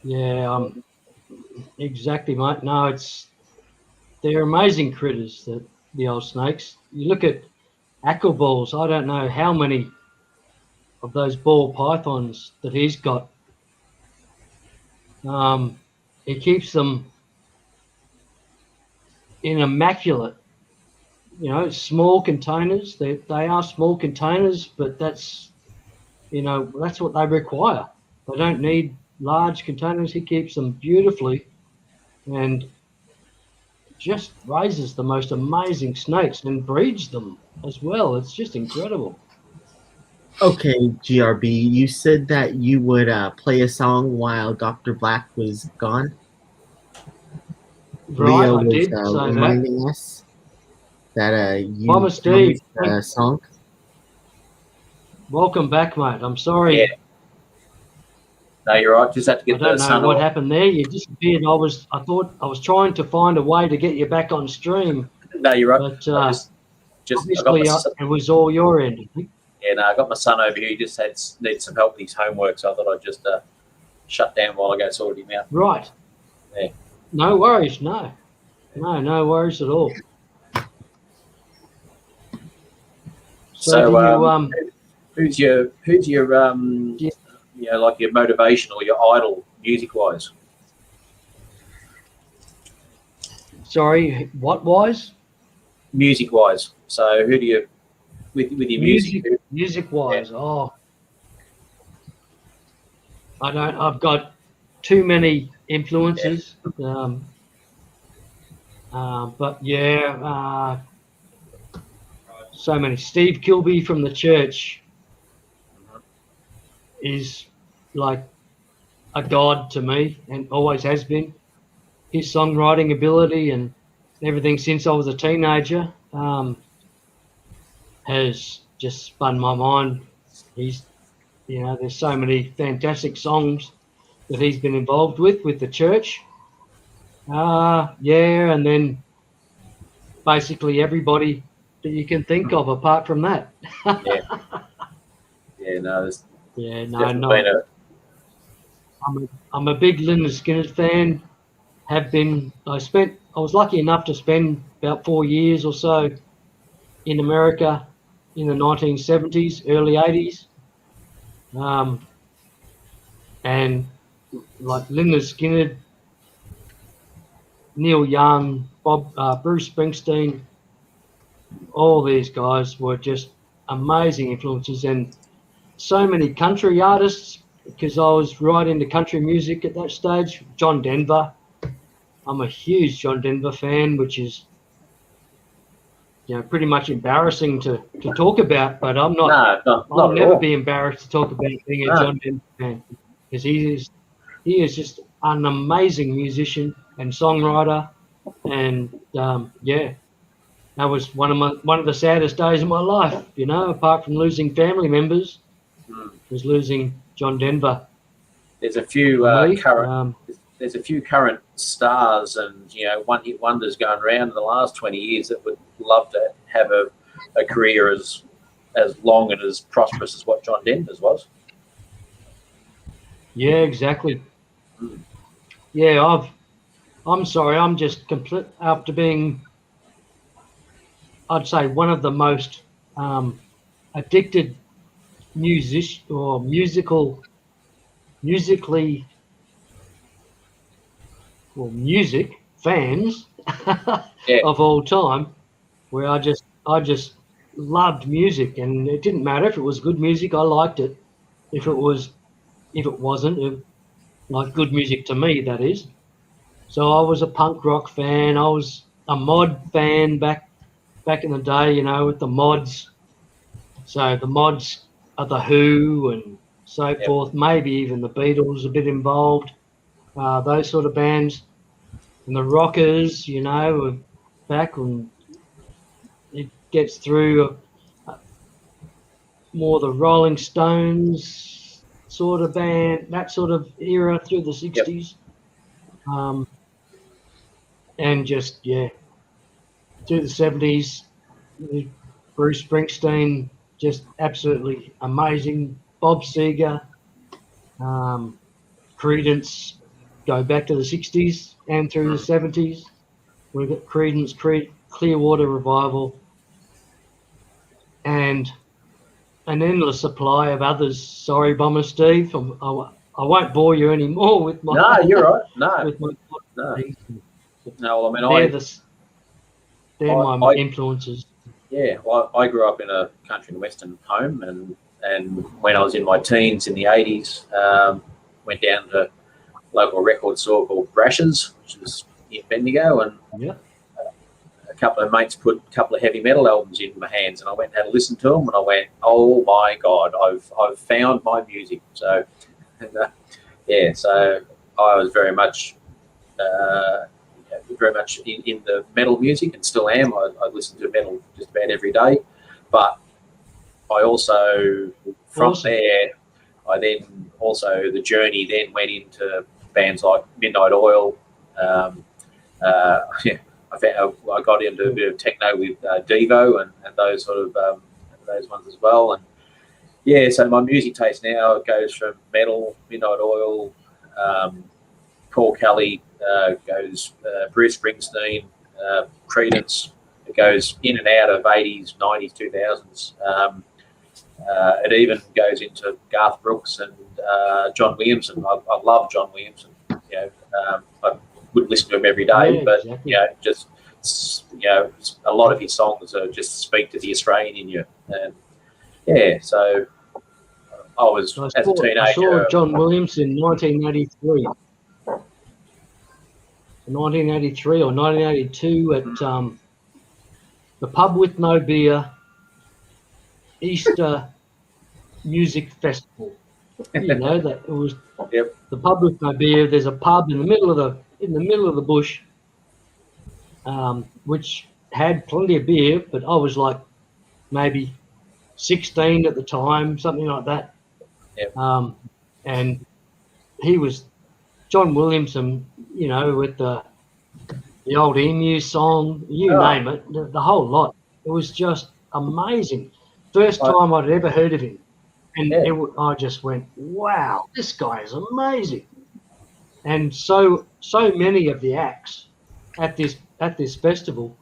Speaker 1: Yeah, exactly, mate. No, they're amazing critters, the old snakes. You look at ackle balls. I don't know how many of those ball pythons that he's got. He keeps them in immaculate, small containers. They are small containers, but that's what they require. They don't need large containers. He keeps them beautifully and just raises the most amazing snakes and breeds them as well. It's just incredible.
Speaker 2: Okay, GRB, you said that you would play a song while Dr. Black was gone.
Speaker 1: Right,
Speaker 2: Leo
Speaker 1: I
Speaker 2: was
Speaker 1: did say that.
Speaker 2: reminding us that
Speaker 1: Bomber
Speaker 2: you
Speaker 1: Steve,
Speaker 2: chose a song.
Speaker 1: welcome back, mate. I'm
Speaker 4: Yeah.
Speaker 1: sorry.
Speaker 4: No, you're right. Just had to
Speaker 1: I
Speaker 4: get
Speaker 1: don't
Speaker 4: the
Speaker 1: know
Speaker 4: sun
Speaker 1: what
Speaker 4: off.
Speaker 1: happened there. You disappeared. I thought I was trying to find a way to get you back on stream,
Speaker 4: No, you're right.
Speaker 1: but
Speaker 4: I I got
Speaker 1: obviously it was all your end. I think.
Speaker 4: yeah, no, I got my son over here. He just needs some help with his homework, so I thought I'd just shut down while I go sort him out.
Speaker 1: Right.
Speaker 4: Yeah.
Speaker 1: No worries. No worries at all. So do you
Speaker 4: who's your
Speaker 1: Yeah.
Speaker 4: you know, like your motivation or your idol music wise?
Speaker 1: Sorry, what wise?
Speaker 4: Music wise. So who do you with your music?
Speaker 1: Music wise. Yeah. Oh, I don't. I've got too many influences. Yeah. But yeah, so many. Steve Kilby from the church is like a god to me, and always has been. His songwriting ability and everything since I was a teenager has just spun my mind. He's, there's so many fantastic songs that he's been involved with the church. And then basically everybody that you can think of apart from that. I'm a big Lynyrd Skynyrd fan. Have been. I was lucky enough to spend about 4 years or so in America in the 1970s, early 80s. And like Lynyrd Skynyrd, Neil Young, Bruce Springsteen, all these guys were just amazing influences, and so many country artists, because I was right into country music at that stage. John Denver. I'm a huge John Denver fan, which is pretty much embarrassing to talk about, but I'm not. I'll never be embarrassed to talk about being a John Denver fan, because he is just an amazing musician and songwriter, and that was one of the saddest days of my life. Apart from losing family members, was losing John Denver.
Speaker 4: There's a few there's a few current stars and one-hit wonders going around in the last 20 years that would love to have a career as long and as prosperous as what John Denver's was.
Speaker 1: Yeah, exactly. Yeah, I'm sorry, I'm just complete after being, I'd say, one of the most addicted musically music fans of all time, where I just loved music, and it didn't matter if it was good music, I liked it. If it wasn't, like good music to me, that is. So I was a punk rock fan. I was a mod fan back in the day, with the mods. So the mods are the Who and so forth. Maybe even the Beatles a bit involved. Those sort of bands. And the Rockers, were back when it gets through more the Rolling Stones sort of band, that sort of era through the 60s. And just, through the 70s, Bruce Springsteen, just absolutely amazing. Bob Seger, Creedence, go back to the 60s and through the 70s. We've got Creedence, Clearwater Revival, and an endless supply of others. Sorry, Bomber Steve, I won't bore you anymore with my.
Speaker 4: No, you're right. No,
Speaker 1: with my
Speaker 4: no. Well, I mean,
Speaker 1: they're my influences.
Speaker 4: Yeah, well, I grew up in a country and western home, and when I was in my teens in the 80s, went down to a local record store called Brash's, which is in Bendigo, and a couple of mates put a couple of heavy metal albums in my hands, and I went and had a listen to them, and I went, oh my God, I've found my music. So, and, so I was very much in the metal music, and still am. I listen to metal just about every day, but I also, from there, I then also, the journey then went into bands like Midnight Oil. I got into a bit of techno with Devo and those sort of those ones as well. And yeah, so my music taste now goes from metal, Midnight Oil, Paul Kelly, goes Bruce Springsteen, Creedence. It goes in and out of 80s, 90s, 2000s. It even goes into Garth Brooks and John Williamson. I love John Williamson. I wouldn't listen to him every day, but exactly. A lot of his songs are just speak to the Australian in you. And so I was as a teenager. I
Speaker 1: saw John Williamson in 1983. 1983 or 1982 at the Pub with No Beer Easter Music Festival. You know that it was the Pub with No Beer. There's a pub in the middle of the bush, which had plenty of beer, but I was like maybe 16 at the time, something like that. And he was John Williamson, with the old Emu song, name it, the whole lot. It was just amazing. First time I'd ever heard of him. And I just went, wow, this guy is amazing. And so many of the acts at this festival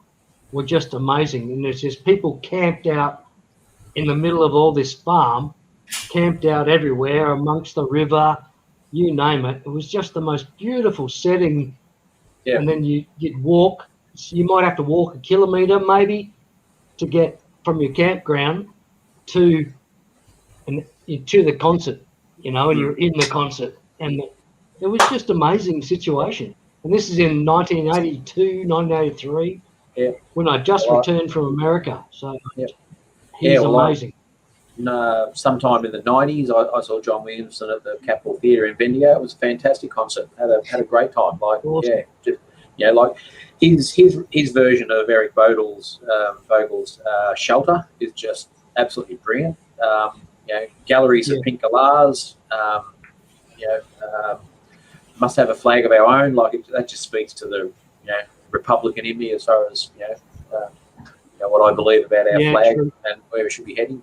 Speaker 1: were just amazing. And there's just people camped out in the middle of all this farm, camped out everywhere amongst the river, you name it. It was just the most beautiful setting. Yeah. And then you'd walk. You might have to walk a kilometre maybe to get from your campground to the concert, and you're in the concert. And it was just an amazing situation. And this is in 1982, 1983, when I just returned from America. So he's amazing.
Speaker 4: Sometime in the 90s, I saw John Williamson at the Capitol Theatre in Bendigo. It was a fantastic concert. Had a great time. Awesome. Like his version of Eric Vogel's Shelter is just absolutely brilliant. Galleries of Pink Galahs. Must have a flag of our own. That just speaks to the Republican in me as far as what I believe about our flag and where we should be heading.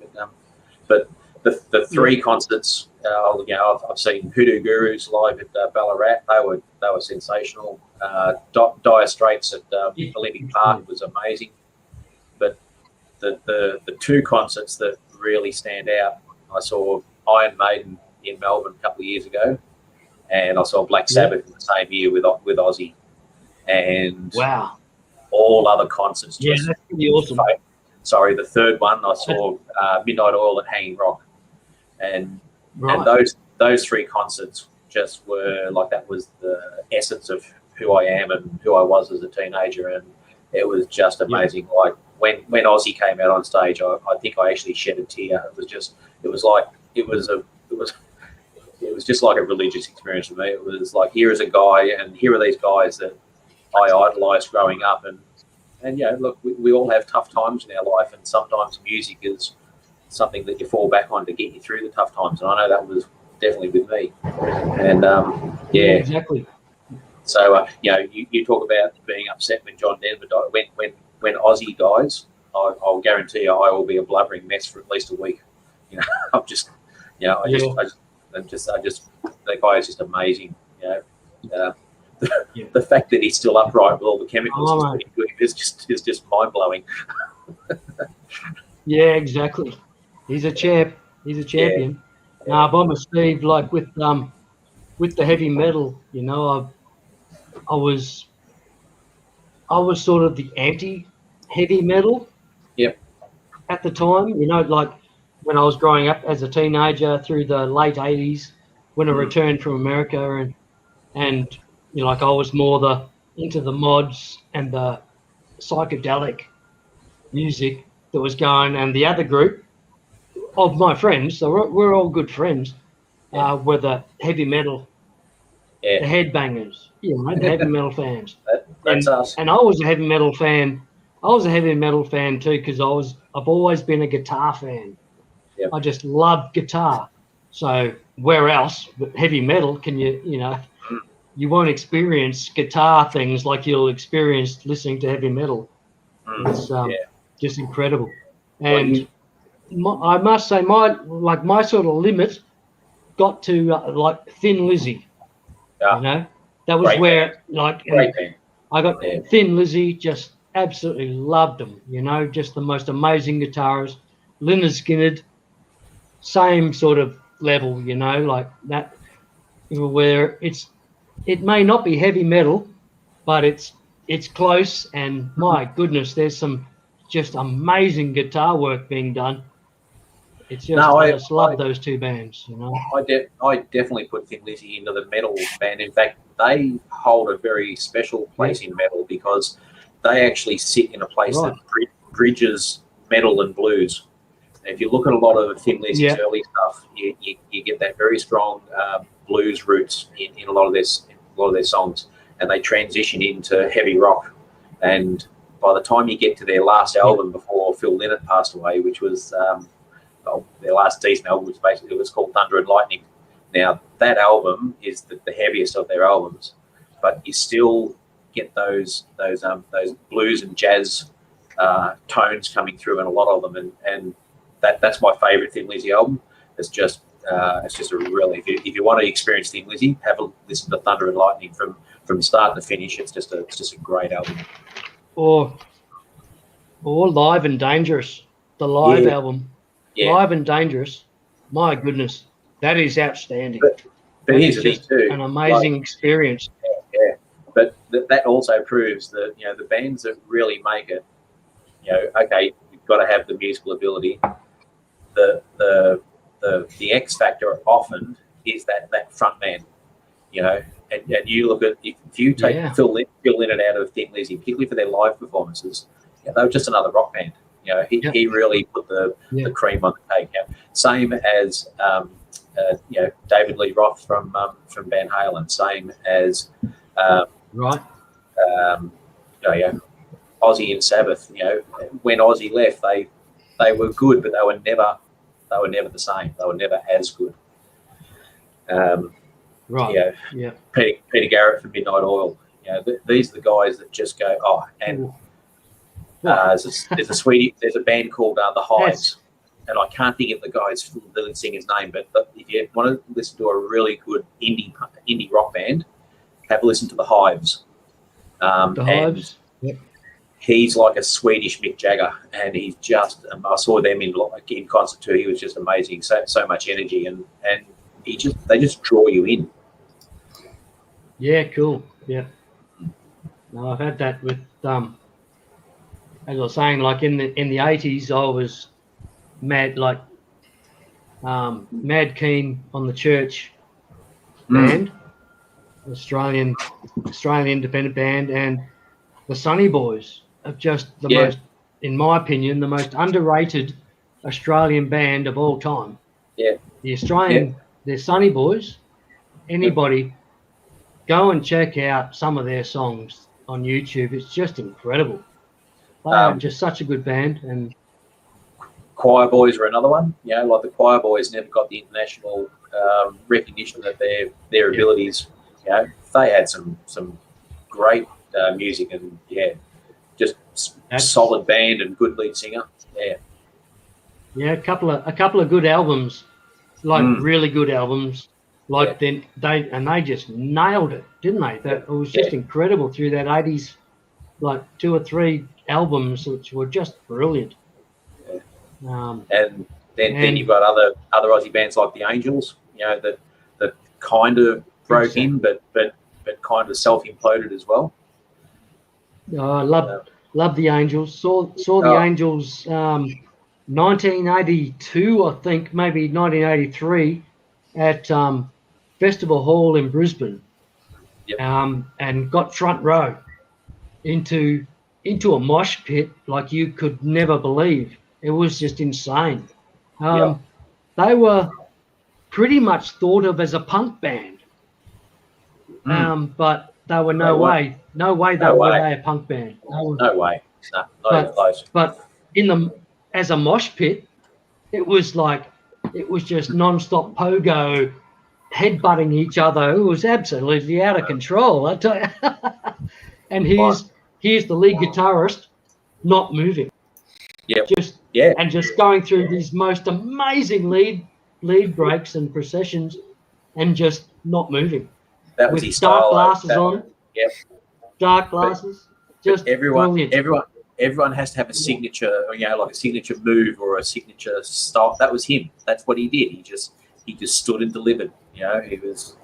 Speaker 4: But the three concerts, I've seen Hoodoo Gurus live at Ballarat. They were sensational. Dire Straits at Olympic Park was amazing. But the two concerts that really stand out, I saw Iron Maiden in Melbourne a couple of years ago, and I saw Black Sabbath in the same year with Ozzy. And
Speaker 1: wow,
Speaker 4: all other concerts.
Speaker 1: That's pretty awesome.
Speaker 4: Sorry, the third one I saw Midnight Oil at Hanging Rock, and those three concerts just were that was the essence of who I am and who I was as a teenager, and it was just amazing. When Ozzy came out on stage, I think I actually shed a tear. It was just like a religious experience for me. It was like, here is a guy, and here are these guys that I idolised growing up, and look, we all have tough times in our life, and sometimes music is something that you fall back on to get you through the tough times. And I know that was definitely with me. And
Speaker 1: exactly.
Speaker 4: So you talk about being upset when John Denver died. When Ozzy dies, I'll guarantee you I will be a blubbering mess for at least a week. I'm just, that guy is just amazing. The fact that he's still upright with all the chemicals is just mind blowing.
Speaker 1: Yeah, exactly. He's a champ. He's a champion. Yeah. Bomber Steve, with the heavy metal, I was sort of the anti-heavy metal.
Speaker 4: Yep.
Speaker 1: At the time, when I was growing up as a teenager through the late 80s, when I returned from America, and I was more into the mods and the psychedelic music that was going, and the other group of my friends, so we're all good friends, were the heavy metal, the headbangers, the heavy metal fans.
Speaker 4: That's us.
Speaker 1: And I was a heavy metal fan. I was a heavy metal fan too, because I've always been a guitar fan.
Speaker 4: Yep.
Speaker 1: I just love guitar. So where else but heavy metal can you won't experience guitar things like you'll experience listening to heavy metal. It's just incredible. And I must say my sort of limit got to like Thin Lizzy.
Speaker 4: Yeah.
Speaker 1: That was
Speaker 4: Great
Speaker 1: where
Speaker 4: band.
Speaker 1: I got Thin Lizzy, just absolutely loved them. Just the most amazing guitarist. Lynyrd Skynyrd, same sort of level, like that, where it may not be heavy metal, but it's close. And my goodness, there's some just amazing guitar work being done. It's just I just love those two bands.
Speaker 4: I definitely put Thin Lizzy into the metal band. In fact, they hold a very special place in metal because they actually sit in a place that bridges metal and blues. And if you look at a lot of Thin Lizzy's early stuff, you get that very strong blues roots in a lot of their songs, and they transition into heavy rock. And by the time you get to their last album before Phil Lynott passed away, which was their last decent album, which basically was called Thunder and Lightning. Now that album is the heaviest of their albums, but you still get those blues and jazz tones coming through in a lot of them, and that's my favourite Thin Lizzy album. It's just a really, if you want to experience Thin Lizzy, have a listen to Thunder and Lightning from start to finish. It's just a great album.
Speaker 1: Or Live and Dangerous, the live album. Yeah. Live and Dangerous, my goodness, that is outstanding.
Speaker 4: But here's the thing too,
Speaker 1: an amazing experience.
Speaker 4: Yeah. But that also proves that the bands that really make it, okay, you've got to have the musical ability. The X factor often is that front man, and you look at if you take Phil Lynott out of Thin Lizzy, particularly for their live performances, they were just another rock band. He really put the cream on the cake. Same as David Lee Roth from Van Halen. Same as Ozzy and Sabbath. When Ozzy left, they were good, but they were never the same. They were never as good. Peter Garrett from Midnight Oil. These are the guys that just go, there's a band called The Hives, and I can't think of the lead singer's name, but if you want to listen to a really good indie rock band, have a listen to The Hives.
Speaker 1: The Hives. Yep.
Speaker 4: He's like a Swedish Mick Jagger, and he's just. I saw them in concert too. He was just amazing. So much energy, and they just draw you in.
Speaker 1: Yeah, cool. Yeah. No, I've had that with as I was saying, like in the 80s, I was mad keen on the Church band, Australian independent band, and the Sunny Boys are just the most, in my opinion, the most underrated Australian band of all time.
Speaker 4: Yeah.
Speaker 1: The Australian, they're Sunny Boys. Anybody, go and check out some of their songs on YouTube. It's just incredible. They are just such a good band. And
Speaker 4: Choir Boys are another one. Like the Choir Boys never got the international recognition that their abilities. They had some great music and just solid band and good lead singer.
Speaker 1: A couple of good albums, like really good albums. Like they just nailed it, didn't they? That it was just incredible through that 80s, like 2 or 3 albums which were just brilliant.
Speaker 4: And then you've got other Aussie bands like the Angels, that kind of broke in, but kind of self-imploded as well.
Speaker 1: I love the Angels. Saw the Angels 1982, I think, maybe 1983, at Festival Hall in Brisbane, and got front row into into a mosh pit like you could never believe. It was just insane. They were pretty much thought of as a punk band, but they were no way were they a punk band.
Speaker 4: No way. No, not even close.
Speaker 1: But as a mosh pit, it was just non-stop pogo, headbutting each other. It was absolutely out of control, I tell you. And here's the lead guitarist not moving. And just going through these most amazing lead breaks and processions and just not moving.
Speaker 4: That was
Speaker 1: with
Speaker 4: his
Speaker 1: dark
Speaker 4: style.
Speaker 1: glasses on.
Speaker 4: Yep.
Speaker 1: Dark glasses. Just brilliant.
Speaker 4: Everyone has to have a signature, like a signature move or a signature style. That was him. That's what he did. He just stood and delivered. He was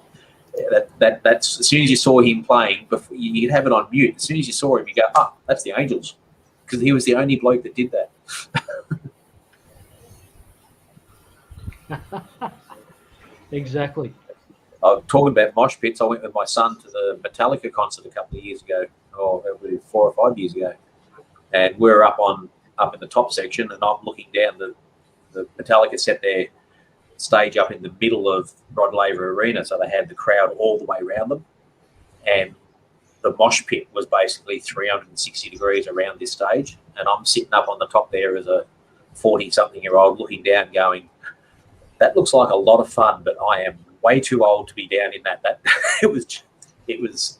Speaker 4: that's as soon as you saw him playing, before you could have it on mute. As soon as you saw him, you go, that's the Angels, because he was the only bloke that did that.
Speaker 1: Exactly.
Speaker 4: Talking about mosh pits, I went with my son to the Metallica concert a couple of years ago, or 4 or 5 years ago, and we're up in the top section, and I'm looking down. The Metallica set their stage up in the middle of Rod Laver Arena, so they had the crowd all the way around them, and the mosh pit was basically 360 degrees around this stage, and I'm sitting up on the top there as a 40-something-year-old looking down, going, "That looks like a lot of fun, but I am way too old to be down in that." It was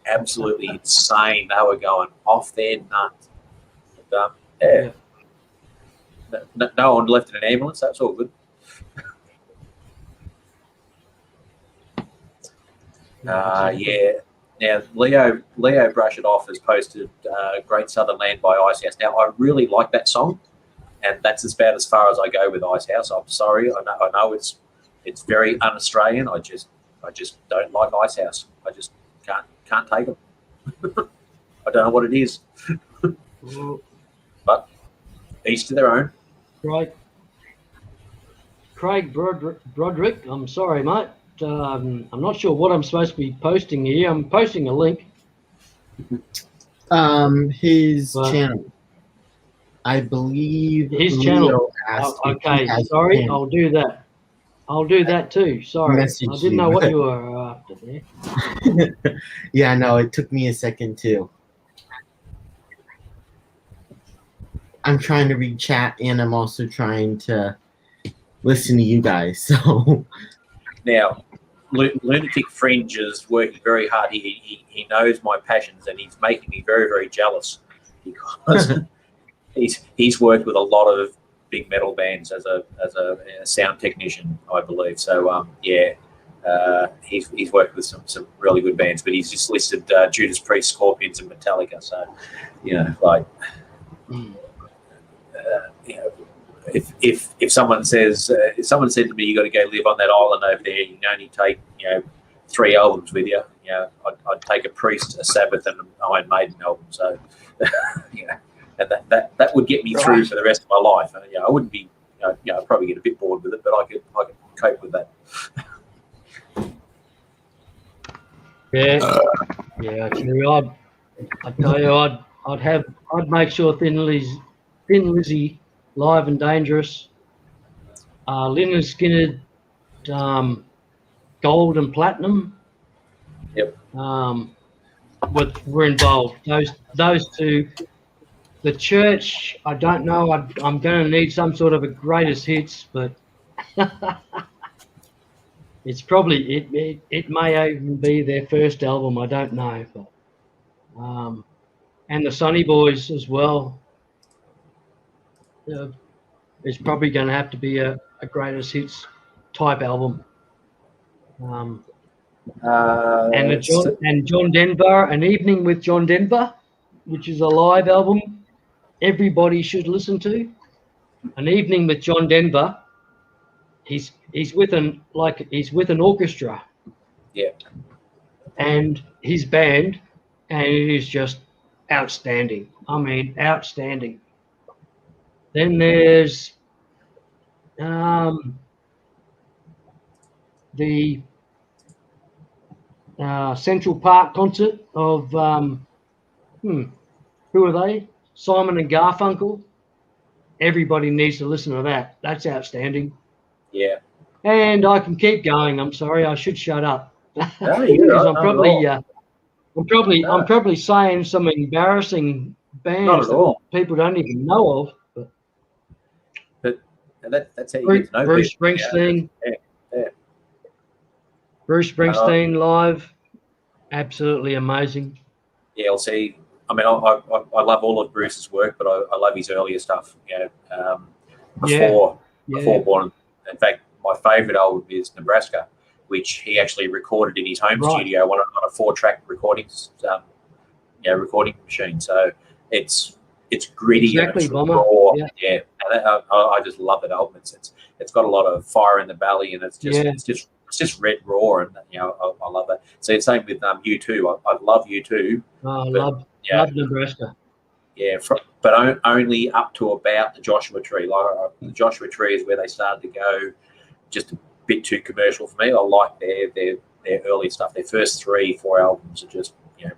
Speaker 4: absolutely insane. They were going off their nuts. But, no one left in an ambulance. That's all good. Now Leo Brush It Off has posted "Great Southern Land" by Icehouse. Now I really like that song, and that's about as far as I go with Icehouse. I'm sorry, I know it's very un-Australian. I just don't like Icehouse. I just can't take them. I don't know what it is, but each to their own.
Speaker 1: Craig Broderick, I'm sorry, mate. I'm not sure what I'm supposed to be posting here. I'm posting a link.
Speaker 2: His channel. I believe
Speaker 1: his channel. Okay, sorry, I'll do that. I'll do that too. Sorry, I didn't know what you were after there.
Speaker 2: Yeah, no, it took me a second too. I'm trying to read chat, and I'm also trying to listen to you guys. So
Speaker 4: now, Lunatic Fringe is working very hard. He knows my passions, and he's making me very, very jealous, because he's worked with a lot of big metal bands as a sound technician, I believe. So he's worked with some really good bands, but he's just listed Judas Priest, Scorpions, and Metallica. So if someone says if someone said to me, "You got to go live on that island over there, you can only take 3 albums with you," I'd take a Priest, a Sabbath, and an Iron Maiden album. So and that would get me through for the rest of my life. I wouldn't be, I'd probably get a bit bored with it, but I could cope with that.
Speaker 1: Actually, I'd tell you, I'd make sure Thin Lizzy, Live and Dangerous, Lynyrd Skynyrd, Gold and Platinum.
Speaker 4: Yep.
Speaker 1: Were involved. Those two. The Church, I don't know. I'm going to need some sort of a greatest hits, but it's probably it may even be their first album. I don't know, but and the Sonny Boys as well. It's probably going to have to be a greatest hits type album. And John Denver, An Evening with John Denver, which is a live album everybody should listen to. An Evening with John Denver. He's with an orchestra.
Speaker 4: Yeah.
Speaker 1: And his band, and it is just outstanding. I mean, outstanding. Then there's the Central Park concert of Who are they? Simon and Garfunkel. Everybody needs to listen to that. That's outstanding.
Speaker 4: Yeah.
Speaker 1: And I can keep going. I'm sorry, I should shut up.
Speaker 4: No, you're
Speaker 1: Because
Speaker 4: right.
Speaker 1: I'm probably saying some embarrassing bands
Speaker 4: Not at all.
Speaker 1: that people don't even know of.
Speaker 4: But that's how you get to know
Speaker 1: Bruce
Speaker 4: people.
Speaker 1: Springsteen.
Speaker 4: Yeah.
Speaker 1: Bruce Springsteen live, absolutely amazing.
Speaker 4: Yeah, I'll see. I mean, I love all of Bruce's work, but I love his earlier stuff. Before Born. In fact, my favourite album is Nebraska, which he actually recorded in his home studio on a 4-track recording machine. So it's gritty and it's raw. Yeah, and I just love that album. It's got a lot of fire in the belly, and it's just red raw, and I love that. So it's same with U2. I love U2.
Speaker 1: Love Nebraska.
Speaker 4: Yeah, but only up to about the Joshua Tree. The Joshua Tree is where they started to go just a bit too commercial for me. I like their early stuff. Their first 3-4 albums are just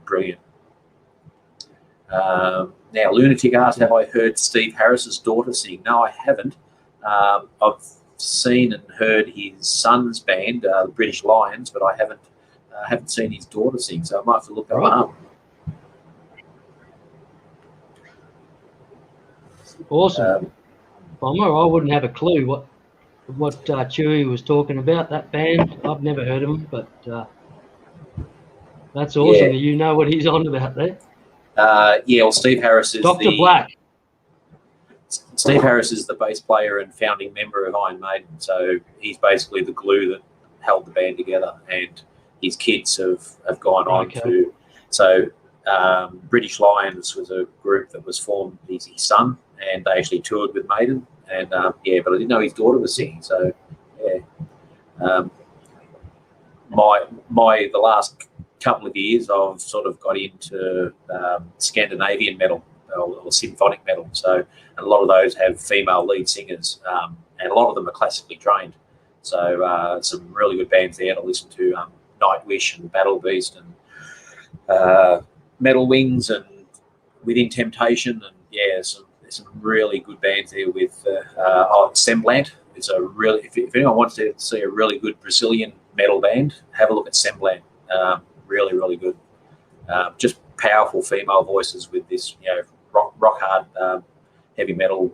Speaker 4: brilliant. Now, Lunatic asked, have I heard Steve Harris's daughter sing? No, I haven't. I've seen and heard his son's band, the British Lions, but I haven't seen his daughter sing, so I might have to look that one up.
Speaker 1: Awesome. Bomber, I wouldn't have a clue what Chewy was talking about, that band. I've never heard of them, but that's awesome. Yeah. You know what he's on about there.
Speaker 4: Well, Steve Harris is
Speaker 1: Dr. Black.
Speaker 4: Steve Harris is the bass player and founding member of Iron Maiden, so he's basically the glue that held the band together, and his kids have gone on to... So British Lions was a group that was formed, his son, and they actually toured with Maiden, and but I didn't know his daughter was singing, so the last couple of years I've sort of got into Scandinavian metal or symphonic metal, so and a lot of those have female lead singers, and a lot of them are classically trained, so some really good bands there to listen to, Nightwish and Battle Beast and Metal Wings and Within Temptation, and there's some really good bands there with Semblant. It's a really, if anyone wants to see a really good Brazilian metal band, have a look at Semblant. Really, really good. Just powerful female voices with this, rock hard heavy metal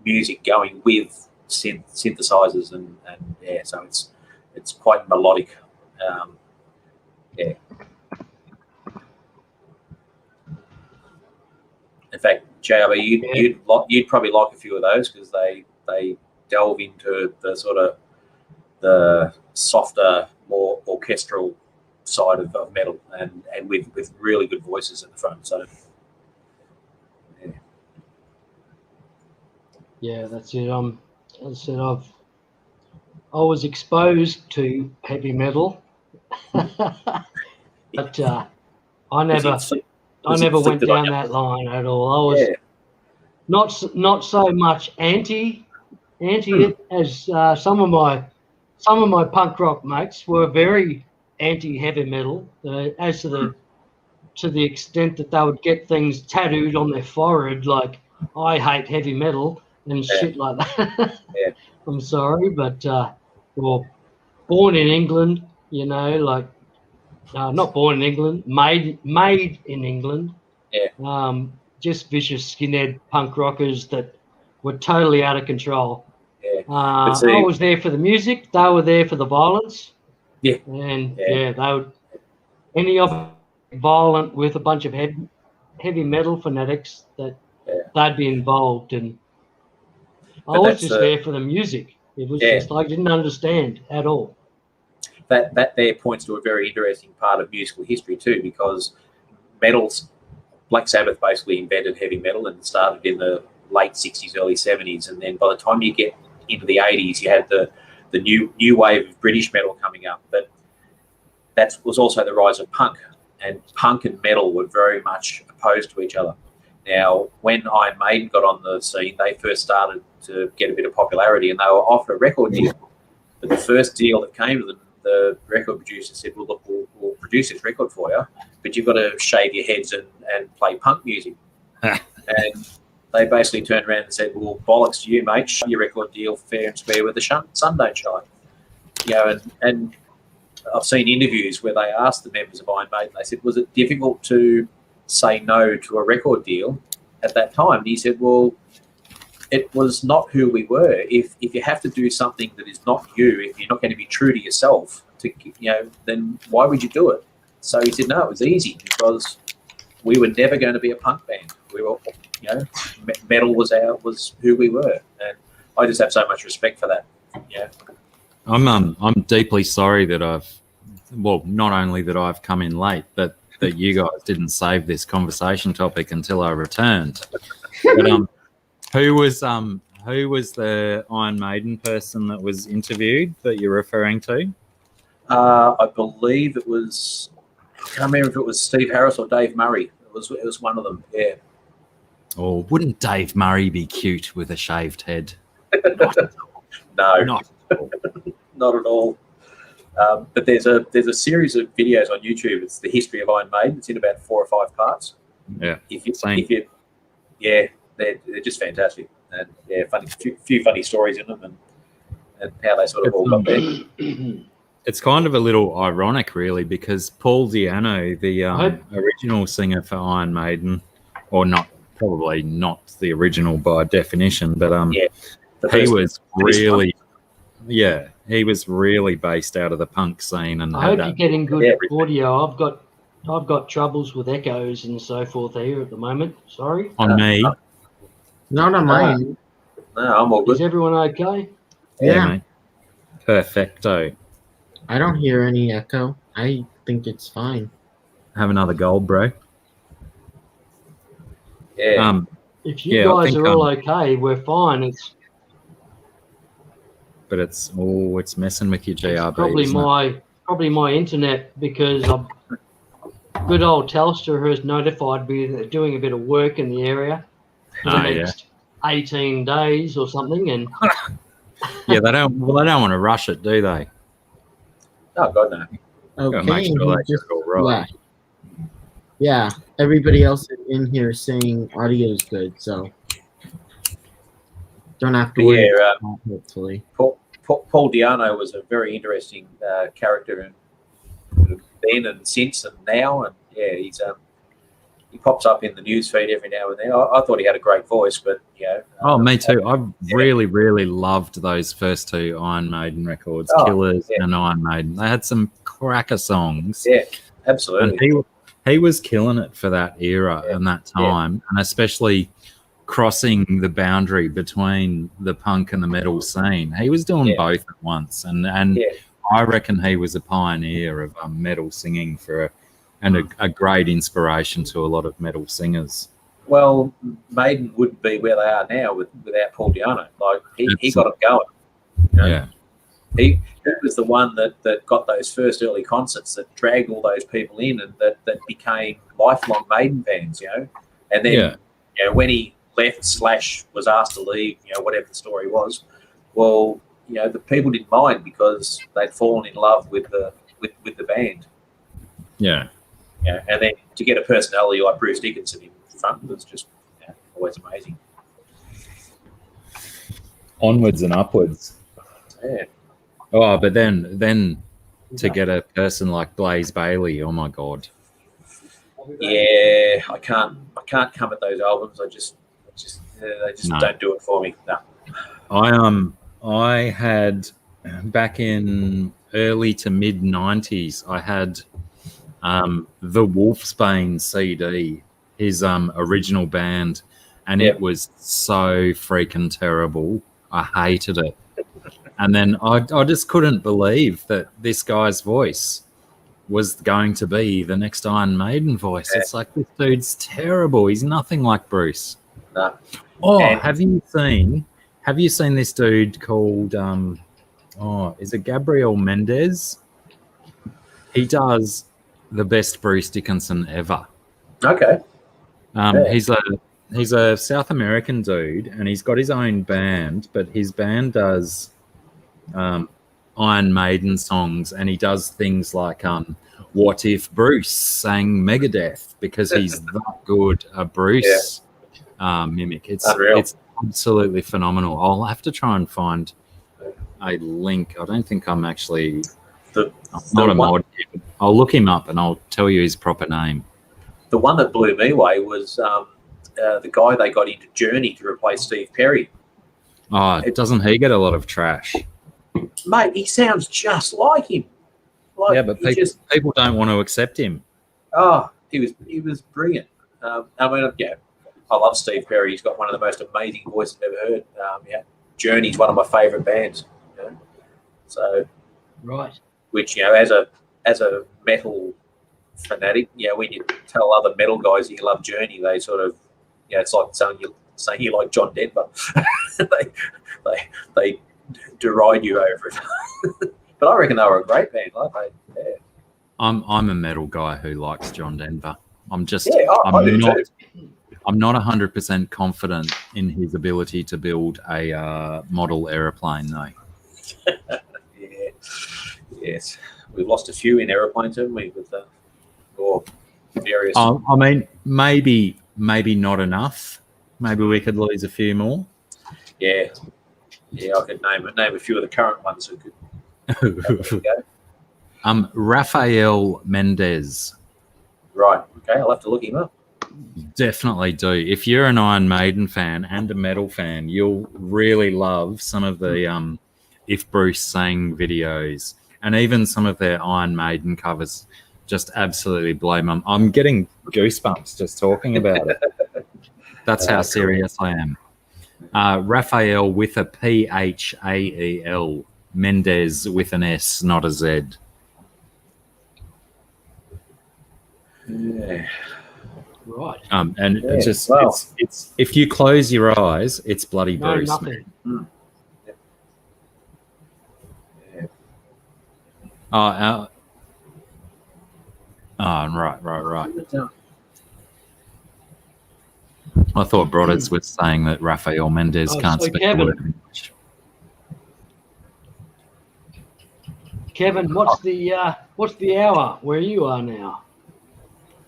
Speaker 4: music going with synthesizers and so it's quite melodic. In fact, JRB, you'd probably like a few of those because they delve into the sort of the softer, more orchestral side of metal, and with really good voices at the front. So
Speaker 1: that's it. As I said, I was exposed to heavy metal, but I never went down that line at all. I was not so much anti it as some of my punk rock mates were very anti heavy metal, as to the extent that they would get things tattooed on their forehead like "I hate heavy metal" and shit like that. I'm sorry, but born in England, not born in England, made in England. Just vicious skinhead punk rockers that were totally out of control. I was there for the music. They were there for the violence. And they would, any of violent with a bunch of heavy metal fanatics that they'd be involved in. I was just there for the music. It was just I didn't understand at all.
Speaker 4: That there points to a very interesting part of musical history too, because Black Sabbath basically invented heavy metal and started in the late 60s, early 70s, and then by the time you get into the 80s, you had the new wave of British metal coming up. But that was also the rise of punk, and punk and metal were very much opposed to each other. Now, when Iron Maiden got on the scene, they first started to get a bit of popularity, and they were offered a record deal. But the first deal that came to them, the record producer said, well, look, we'll produce this record for you, but you've got to shave your heads and play punk music. And they basically turned around and said, well, bollocks to you, mate. Show your record deal fair and square with the sun don't shine. You know, and I've seen interviews where they asked the members of Iron Maiden, they said, was it difficult to say no to a record deal at that time? And he said, well, it was not who we were. If you have to do something that is not you, if you're not going to be true to yourself, then why would you do it? So he said, no, it was easy because we were never going to be a punk band. We were, metal was who we were, and I just have so much respect for that. Yeah,
Speaker 3: I'm deeply sorry that not only that I've come in late, but that you guys didn't save this conversation topic until I returned. But who was the Iron Maiden person that was interviewed that you're referring to?
Speaker 4: I believe it was. I can't remember if it was Steve Harris or Dave Murray. It was one of them. Yeah.
Speaker 3: Oh, wouldn't Dave Murray be cute with a shaved head?
Speaker 4: No,
Speaker 3: Not at all.
Speaker 4: Not at all. But there's a series of videos on YouTube. It's the history of Iron Maiden. It's in about 4 or 5 parts.
Speaker 3: Yeah.
Speaker 4: They're just fantastic, and few funny stories in them, and how they sort of all got there.
Speaker 3: It's kind of a little ironic, really, because Paul Di'Anno, the original singer for Iron Maiden, or probably not the original by definition, but he was really based out of the punk scene. And
Speaker 1: I hope you're getting good audio. I've got troubles with echoes and so forth here at the moment. Sorry.
Speaker 3: On me.
Speaker 2: Not on mine.
Speaker 4: No, I'm all good.
Speaker 1: Is everyone okay?
Speaker 2: Yeah.
Speaker 3: Mate. Perfecto.
Speaker 2: I don't hear any echo. I think it's fine.
Speaker 3: Have another gold, bro.
Speaker 4: Yeah.
Speaker 1: If you guys are all okay, we're fine.
Speaker 3: But it's messing with your GRB.
Speaker 1: Probably my internet, because good old Telstra has notified me that they're doing a bit of work in the area for the next 18 days or something, and
Speaker 3: yeah, they don't want to rush it, do they?
Speaker 4: Oh God, no.
Speaker 2: Okay.
Speaker 3: Make sure they just go right.
Speaker 2: Yeah. Everybody else in here is saying audio's good, so don't have to worry.
Speaker 4: Yeah,
Speaker 2: hopefully.
Speaker 4: Paul Di'Anno was a very interesting character, and then and since and now, and he pops up in the newsfeed every now and then. I thought he had a great voice, but
Speaker 3: me too. I really, really loved those first 2 Iron Maiden records, Killers and Iron Maiden. They had some cracker songs.
Speaker 4: Yeah, absolutely.
Speaker 3: And he was killing it for that era and that time, and especially crossing the boundary between the punk and the metal scene. He was doing both at once, and I reckon he was a pioneer of metal singing and a great inspiration to a lot of metal singers.
Speaker 4: Well, Maiden wouldn't be where they are now without Paul Di'Anno. Like he got it going.
Speaker 3: Yeah.
Speaker 4: He was the one that got those first early concerts, that dragged all those people in, and that became lifelong Maiden fans, And then when he left / was asked to leave, whatever the story was, well, the people didn't mind because they'd fallen in love with the band.
Speaker 3: Yeah.
Speaker 4: And then to get a personality like Bruce Dickinson in front was just always amazing.
Speaker 3: Onwards and upwards.
Speaker 4: Yeah.
Speaker 3: Oh, but then to get a person like Blaze Bayley, oh my God.
Speaker 4: Yeah, I can't come at those albums. They just don't do it for me. No.
Speaker 3: I had back in early to mid 90s, I had the Wolfsbane CD, his original band, and it was so freaking terrible. I hated it. And then I just couldn't believe that this guy's voice was going to be the next Iron Maiden voice. It's like, this dude's terrible. He's nothing like Bruce.
Speaker 4: No.
Speaker 3: Oh, have you seen this dude called is it Gabriel Mendez? He does the best Bruce Dickinson ever.
Speaker 4: Okay.
Speaker 3: He's a South American dude, and he's got his own band, but his band does Iron Maiden songs, and he does things like what if Bruce sang Megadeth, because he's that good a Bruce Mimic.
Speaker 4: Unreal.
Speaker 3: It's absolutely phenomenal. I'll have to try and find a link. I don't think I'm actually
Speaker 4: The,
Speaker 3: I'm not
Speaker 4: the
Speaker 3: a
Speaker 4: one,
Speaker 3: mod. I'll look him up and I'll tell you his proper name.
Speaker 4: the one that blew me away was the guy they got into Journey to replace Steve Perry.
Speaker 3: Oh, doesn't he get a lot of trash?
Speaker 4: Mate, he sounds just like him. Like,
Speaker 3: Yeah, but people don't want to accept him.
Speaker 4: he was brilliant. I mean, yeah, I love Steve Perry. He's got one of the most amazing voices I've ever heard. Yeah, Journey's one of my favourite bands. You know? So,
Speaker 1: Right.
Speaker 4: which as a metal fanatic, when you tell other metal guys you love Journey, they sort of, it's like saying you like John Denver. they deride you over it. But I reckon they were a great band.
Speaker 3: I'm a metal guy who likes John Denver. I'm just
Speaker 4: I do too.
Speaker 3: I'm not 100% confident in his ability to build a model aeroplane, though.
Speaker 4: Yes. We've lost a few in aeroplanes, haven't we? With or various.
Speaker 3: I mean, maybe not enough. Maybe we could lose a few more.
Speaker 4: Yeah, I could name a few of the current ones who could.
Speaker 3: Rafael Mendez.
Speaker 4: Right. Okay, I'll have to look him up.
Speaker 3: Definitely do. If you're an Iron Maiden fan and a metal fan, you'll really love some of the If Bruce Sang videos, and even some of their Iron Maiden covers. Just absolutely blow them. I'm getting goosebumps just talking about it. That's how serious I am. Raphael with a Phael, Mendez with an S, not a Z.
Speaker 4: Yeah.
Speaker 1: Right.
Speaker 3: And it's if you close your eyes, it's bloody
Speaker 1: No,
Speaker 3: Bruce.
Speaker 1: nothing.
Speaker 3: Man. Yeah. Right. I thought Brodders was saying that Rafael Mendez can't speak a word of English.
Speaker 1: Kevin, what's the hour where you are now?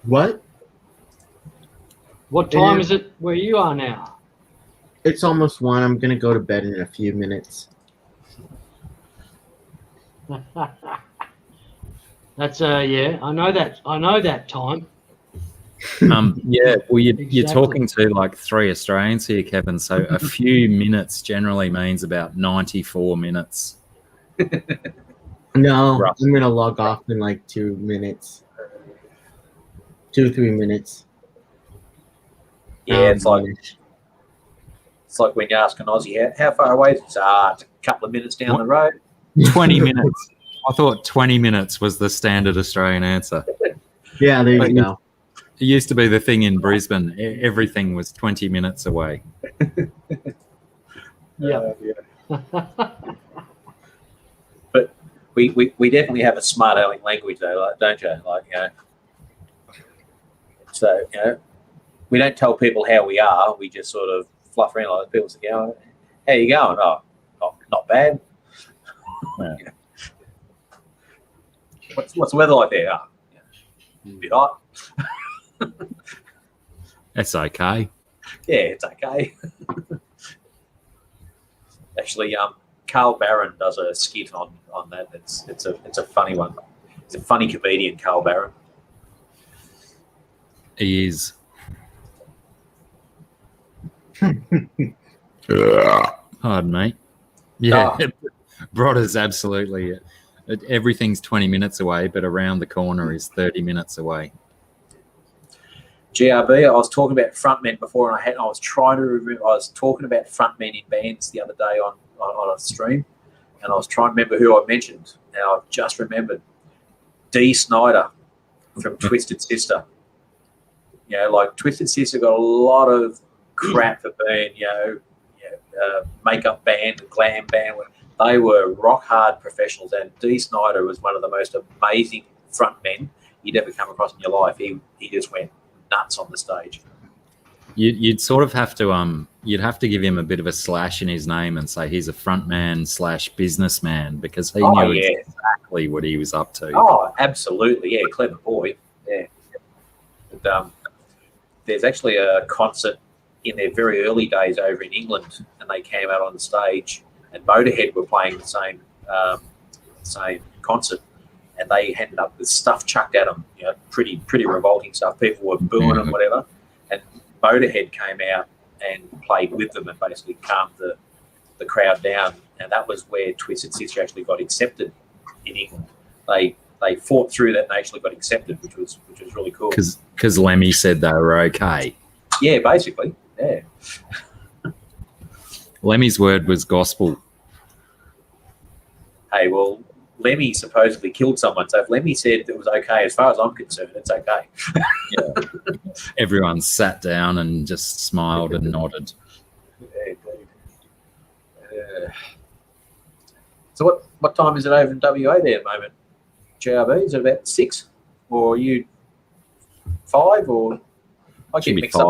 Speaker 2: What?
Speaker 1: What time is it where you are now?
Speaker 2: It's almost 1. I'm gonna go to bed in a few minutes.
Speaker 1: That's yeah. I know that time.
Speaker 3: Yeah, well, you're
Speaker 1: Exactly.
Speaker 3: talking to like 3 Australians here, Kevin. So a few minutes generally means about 94 minutes.
Speaker 2: No,
Speaker 3: Rough.
Speaker 2: I'm gonna log off in like 2 minutes. 2-3 minutes.
Speaker 4: Yeah, it's like when you ask an Aussie how far away is it? It's a couple of minutes down the road.
Speaker 3: 20 minutes. I thought 20 minutes was the standard Australian answer.
Speaker 2: Yeah, there you go.
Speaker 3: It used to be the thing in Brisbane. Everything was 20 minutes away.
Speaker 1: Yeah.
Speaker 4: But we definitely have a smart aleck language though, don't you? So we don't tell people how we are. We just sort of fluff around like people say, "How you going?" "Oh, not bad."
Speaker 3: Yeah.
Speaker 4: What's the weather like there? "Oh, a bit hot."
Speaker 3: That's okay.
Speaker 4: Yeah, it's okay. Actually, Carl Barron does a skit on that. It's a funny one. He's a funny comedian, Carl Barron.
Speaker 3: He is. Pardon me. Yeah, Brodders, absolutely. Everything's 20 minutes away, but around the corner is 30 minutes away.
Speaker 4: GRB, I was talking about frontmen before, and I was trying to remember. I was talking about frontmen in bands the other day on a stream, and I was trying to remember who I mentioned, and I've just remembered Dee Snider from Twisted Sister. Like Twisted Sister got a lot of crap for being, makeup band, glam band. They were rock hard professionals, and Dee Snider was one of the most amazing frontmen you'd ever come across in your life. He just went nuts on the stage.
Speaker 3: You'd sort of have to you'd have to give him a bit of a slash in his name and say he's a frontman / businessman, because he knew exactly what he was up to.
Speaker 4: Oh, absolutely, yeah, clever boy. Yeah. But, there's actually a concert in their very early days over in England, and they came out on the stage, and Motorhead were playing the same concert, and they ended up with stuff chucked at them, pretty revolting stuff. People were booing and whatever, and Motorhead came out and played with them and basically calmed the crowd down, and that was where Twisted Sister actually got accepted in England. They fought through that and actually got accepted, which was really cool.
Speaker 3: Because Lemmy said they were okay.
Speaker 4: Yeah, basically. Yeah.
Speaker 3: Lemmy's word was gospel.
Speaker 4: Hey, well, Lemmy supposedly killed someone, so if Lemmy said it was okay, as far as I'm concerned, it's okay.
Speaker 3: Yeah. Everyone sat down and just smiled and nodded.
Speaker 4: Yeah, indeed. So what time is it over in WA there at the moment? GRB, is it about 6? Or are you 5? Or I get mixed up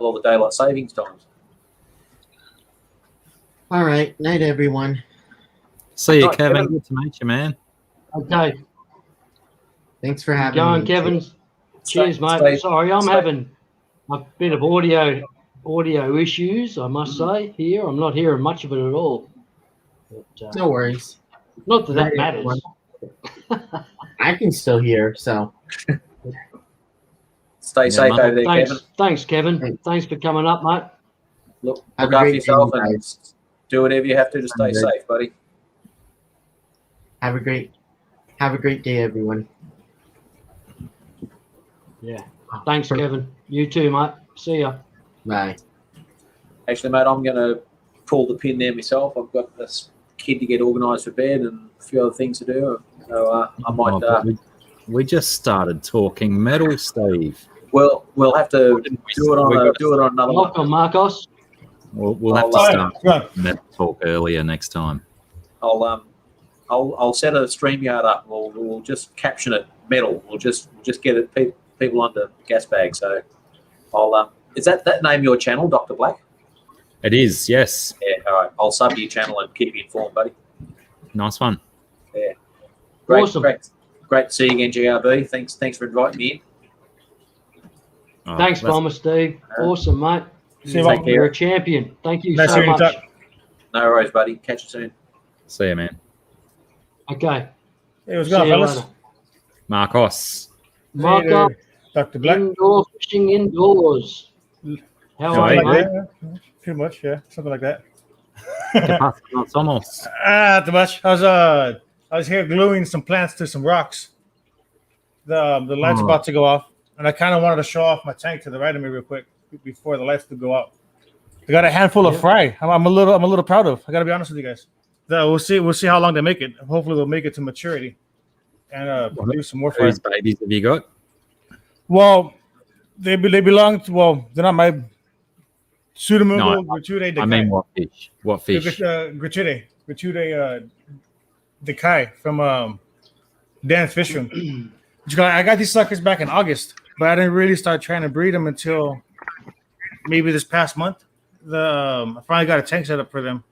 Speaker 4: with all the daylight savings times.
Speaker 2: All right. Night, everyone.
Speaker 3: See you,
Speaker 4: Right,
Speaker 3: Kevin. Good to meet you, man.
Speaker 1: Okay.
Speaker 2: Thanks for having
Speaker 1: Go on,
Speaker 2: me.
Speaker 1: Kevin. Cheers, mate. Sorry, I'm having a bit of audio issues, I must say, here. I'm not hearing much of it at all. But,
Speaker 2: No worries.
Speaker 1: not that
Speaker 2: Night,
Speaker 1: matters.
Speaker 2: everyone. I can still hear, so.
Speaker 4: Stay safe
Speaker 3: mate.
Speaker 4: over there, Kevin.
Speaker 1: Thanks, Kevin. Thanks for coming up, mate.
Speaker 4: Look
Speaker 2: Have a
Speaker 4: after
Speaker 2: great
Speaker 4: yourself
Speaker 2: day,
Speaker 4: and
Speaker 2: guys.
Speaker 4: do whatever you have to stay
Speaker 2: Good.
Speaker 4: safe, buddy.
Speaker 2: Have a great day, everyone.
Speaker 1: Yeah. Thanks, Kevin. You too, mate. See ya.
Speaker 2: Bye.
Speaker 4: Actually, mate, I'm going to pull the pin there myself. I've got this kid to get organised for bed and a few other things to do. So I might.
Speaker 3: We just started talking metal, Steve.
Speaker 4: We'll have to do it on another one.
Speaker 1: Welcome, Marcos.
Speaker 3: We'll have to start metal talk earlier next time.
Speaker 4: I'll set a StreamYard up. We'll just caption it metal. We'll just get it people under gas bags. So is that name your channel, Dr. Black?
Speaker 3: It is, yes.
Speaker 4: Yeah. All right. I'll sub your channel and keep you informed, buddy.
Speaker 3: Nice one.
Speaker 4: Yeah. Great.
Speaker 1: Awesome.
Speaker 4: Great to see you again, GRB. Thanks for inviting me in.
Speaker 3: Oh,
Speaker 1: Thanks, Bomber Steve. Awesome, mate.
Speaker 5: See you, mate.
Speaker 1: You're a champion. Thank you
Speaker 5: Nice
Speaker 1: so
Speaker 5: hearing you
Speaker 1: much.
Speaker 5: talk.
Speaker 4: No worries, buddy. Catch you soon.
Speaker 3: See you, man.
Speaker 1: Okay.
Speaker 5: Hey, what's
Speaker 1: See
Speaker 5: going
Speaker 1: you
Speaker 5: on, fellas?
Speaker 1: later.
Speaker 3: Marcos.
Speaker 1: Marco,
Speaker 5: Dr. Black.
Speaker 1: indoor fishing indoors. How
Speaker 3: How
Speaker 1: are you,
Speaker 5: Something
Speaker 1: mate?
Speaker 5: like that. Pretty much, yeah. Something like that.
Speaker 3: ¿Qué pasa? No somos.
Speaker 5: Not too much. I was here gluing some plants to some rocks. The light's
Speaker 3: Oh.
Speaker 5: about to go off, and I kind of wanted to show off my tank to the right of me real quick before the lights do go out. I got a handful of fry. I'm a little proud of. I got to be honest with you guys. We'll see how long they make it. Hopefully they'll make it to maturity and produce some more fry.
Speaker 3: Whose babies have you got?
Speaker 5: Well, they belong to. Well, they're not my. Pseudomondo gratuite.
Speaker 3: I mean, what fish? What fish?
Speaker 5: Gratuite decay from Dan's Fish Room. I got these suckers back in August, but I didn't really start trying to breed them until maybe this past month. I finally got a tank set up for them.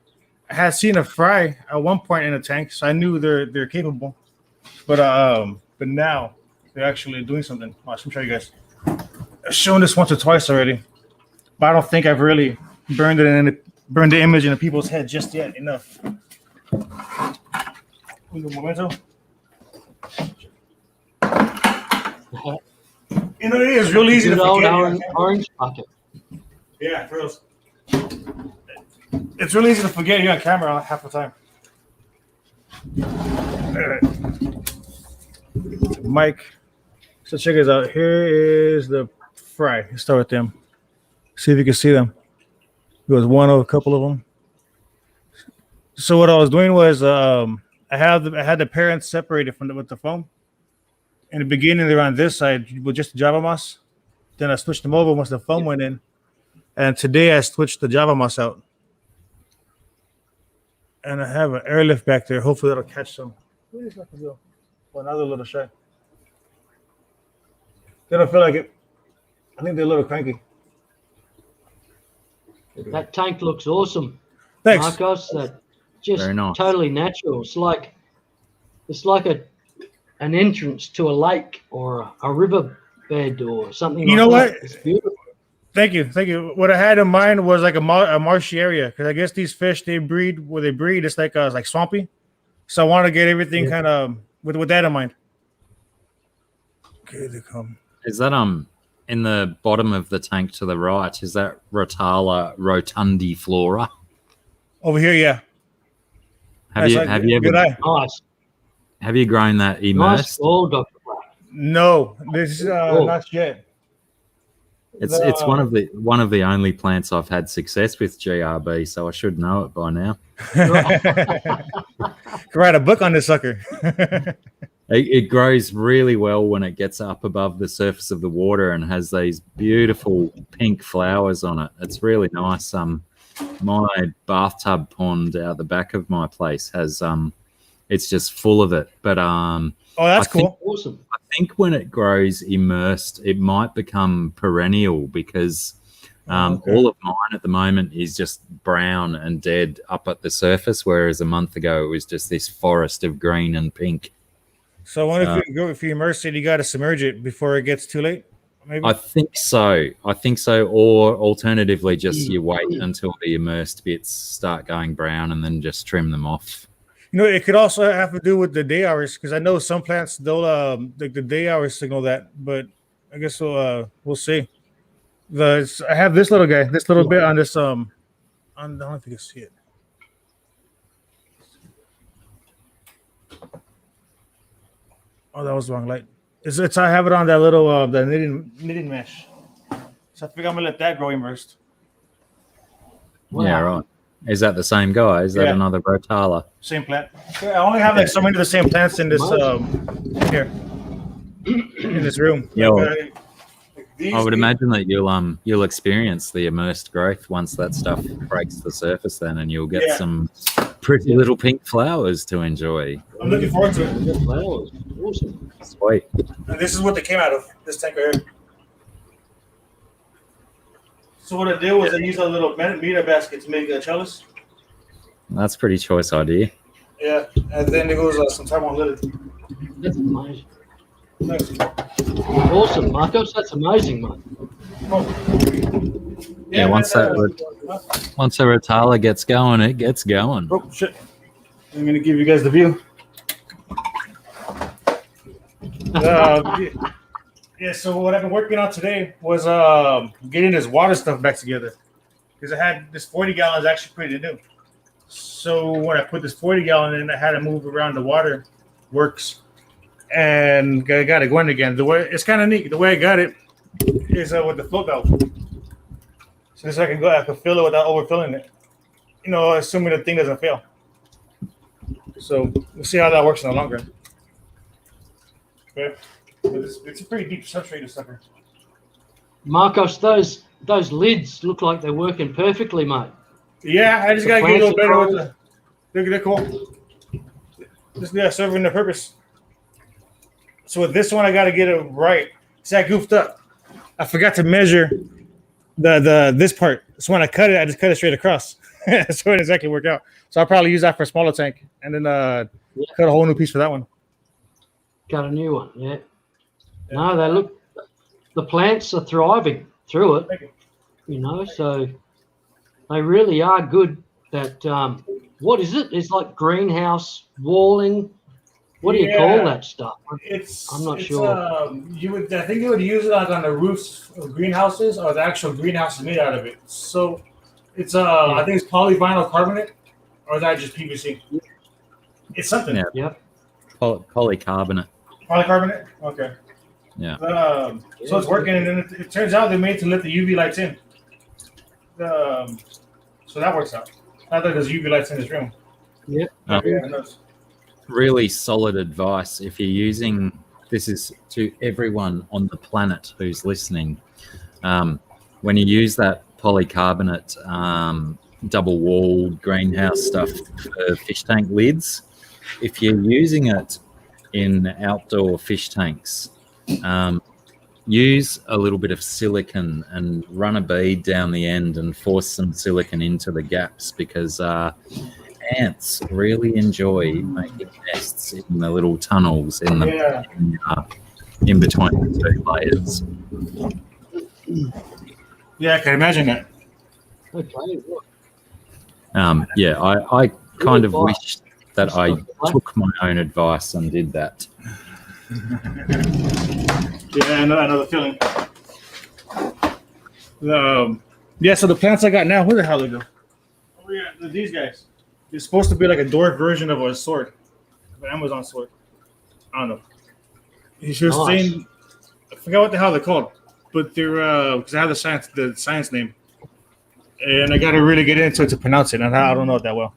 Speaker 5: I had seen a fry at one point in a tank, so I knew they're capable. But now they're actually doing something. Watch, let me show you guys. I've shown this once or twice already, but I don't think I've really burned the image in the people's head just yet enough. Un momento. You know, it is real easy to
Speaker 1: Good old
Speaker 5: forget.
Speaker 1: orange bucket.
Speaker 5: Yeah, for reals. It's really easy to forget you on camera half the time. Mike. So check this out. Here is the fry. Let's start with them. See if you can see them. There was one or a couple of them. So what I was doing was I had the parents separated with the foam. In the beginning, they were on this side with just the Java moss. Then I switched them over once the foam went in. And today I switched the Java moss out. And I have an airlift back there. Hopefully that'll catch some. What is that? Another little shy. They don't feel like it. I think they're a little cranky.
Speaker 1: That tank looks awesome.
Speaker 5: Thanks.
Speaker 1: Marcos, that just
Speaker 3: Very nice.
Speaker 1: totally natural. It's like an entrance to a lake or a river bed or something.
Speaker 5: You
Speaker 1: like
Speaker 5: know
Speaker 1: that.
Speaker 5: what?
Speaker 1: It's beautiful.
Speaker 5: Thank you, thank you. What I had in mind was like a marshy area, because I guess these fish they breed where they breed. It's like swampy, so I want to get everything kind of with that in mind. Okay, they come.
Speaker 3: Is that in the bottom of the tank to the right? Is that Rotala rotundiflora?
Speaker 5: Over here, yeah.
Speaker 3: Have you
Speaker 1: Nice.
Speaker 3: have you grown that
Speaker 1: Nice
Speaker 3: immersed?
Speaker 1: ball, Dr. Black.
Speaker 5: No, this is not yet.
Speaker 3: It's one of the only plants I've had success with GRB, so I should know it by now.
Speaker 5: Could write a book on this sucker.
Speaker 3: It grows really well when it gets up above the surface of the water and has these beautiful pink flowers on it. It's really nice. My bathtub pond out the back of my place has it's just full of it. But
Speaker 5: oh, that's cool.
Speaker 1: Awesome.
Speaker 3: I think when it grows immersed, it might become perennial because all of mine at the moment is just brown and dead up at the surface, whereas a month ago it was just this forest of green and pink.
Speaker 5: So if you immerse it, you got to submerge it before it gets too late. Maybe?
Speaker 3: I think so. Or alternatively, just you wait until the immersed bits start going brown and then just trim them off.
Speaker 5: You know, it could also have to do with the day hours, because I know some plants they'll like the day hours signal that, but I guess we'll see. I have this little guy, this little bit on this I don't know if you can see it. Oh, that was the wrong light. It's I have it on that little the knitting mesh. So I think I'm gonna let that grow immersed.
Speaker 1: Wow.
Speaker 3: Yeah, right. Is that the same guy? Is that another Rotala?
Speaker 5: Same plant. I only have like so many of the same plants in this here in this room.
Speaker 3: Yeah.
Speaker 5: Like,
Speaker 3: I would imagine that you'll experience the immersed growth once that stuff breaks the surface then, and you'll get some pretty little pink flowers to enjoy.
Speaker 5: I'm looking forward to it.
Speaker 1: Flowers. Awesome.
Speaker 3: Sweet.
Speaker 5: And this is what they came out of, this tank right here. So what I did was I used a little meter basket to make a chalice.
Speaker 3: That's a pretty choice idea.
Speaker 5: Yeah, and then there goes some time on lid.
Speaker 1: That's amazing.
Speaker 5: Nice.
Speaker 1: Awesome, Marcos. That's amazing, mate.
Speaker 3: Yeah, once that Rotala gets going, it gets going.
Speaker 5: Oh shit! I'm gonna give you guys the view. Yeah. So what I've been working on today was getting this water stuff back together, because I had this 40 gallons actually pretty new. So when I put this 40 gallon in, I had to move around the water works. And I got it going again. The way it's kind of neat. The way I got it is with the float valve. So this I can fill it without overfilling it. You know, assuming the thing doesn't fail. So we'll see how that works in the long run. Okay, but it's a pretty deep substrate, this sucker.
Speaker 1: Marcos, those lids look like they're working perfectly, mate.
Speaker 5: Yeah, I just gotta get a little better with the. They're cool. Just serving their purpose. So with this one, I got to get it right. See, I goofed up. I forgot to measure this part. So when I cut it, I just cut it straight across. So it didn't exactly work out. So I'll probably use that for a smaller tank, and then cut a whole new piece for that one.
Speaker 1: Got a new one, yeah. No, they look. The plants are thriving through it. You know, so they really are good. That what is it? It's like greenhouse walling. What do you call that stuff? I'm not sure.
Speaker 5: I think you would use it like on the roofs of greenhouses, or the actual greenhouse is made out of it. So it's I think it's polyvinyl carbonate, or is that just PVC? It's something.
Speaker 3: Yeah.
Speaker 1: Yep.
Speaker 3: Polycarbonate.
Speaker 5: Polycarbonate. Okay.
Speaker 3: Yeah.
Speaker 5: So it's working, and then it turns out they're made to let the UV lights in. So that works out. Not that there's UV lights in this room.
Speaker 1: Yep.
Speaker 3: Really solid advice. If you're using, this is to everyone on the planet who's listening, when you use that polycarbonate double-walled greenhouse stuff for fish tank lids, if you're using it in outdoor fish tanks, use a little bit of silicon and run a bead down the end and force some silicon into the gaps, because ants really enjoy making nests in the little tunnels in between the two layers.
Speaker 5: Yeah, I can imagine that.
Speaker 1: Okay.
Speaker 3: Yeah, I kind of
Speaker 1: advice.
Speaker 3: wish that I took my own advice and did that.
Speaker 5: Yeah, I know the feeling. Yeah, so the plants I got now, where the hell they go? Oh yeah, these guys. They're supposed to be like a dwarf version of a sword, an Amazon sword. I don't know. She was saying, I forgot what the hell they're called, but they're because I have the science name, and I got to really get into it to pronounce it, and I don't know it that well.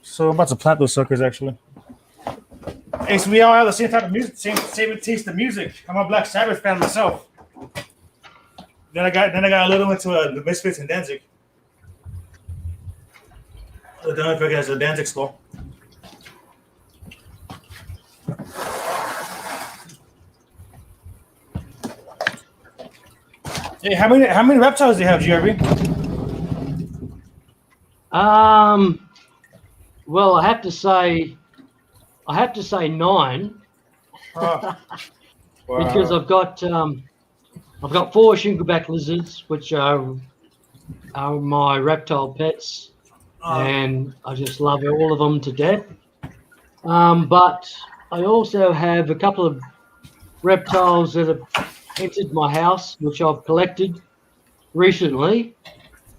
Speaker 5: So I'm about to plant those suckers actually. Hey, so we all have the same type of music, same taste of music. I'm a Black Sabbath fan myself. Then I got a little into the Misfits and Danzig. I don't know if it has a Danzig skull. Hey, how many reptiles do you have, GRB?
Speaker 1: Well, I have to say 9
Speaker 5: Wow.
Speaker 1: because I've got 4 sugarback lizards, which are my reptile pets, and I just love all of them to death. But I also have a couple of reptiles that have entered my house, which I've collected recently.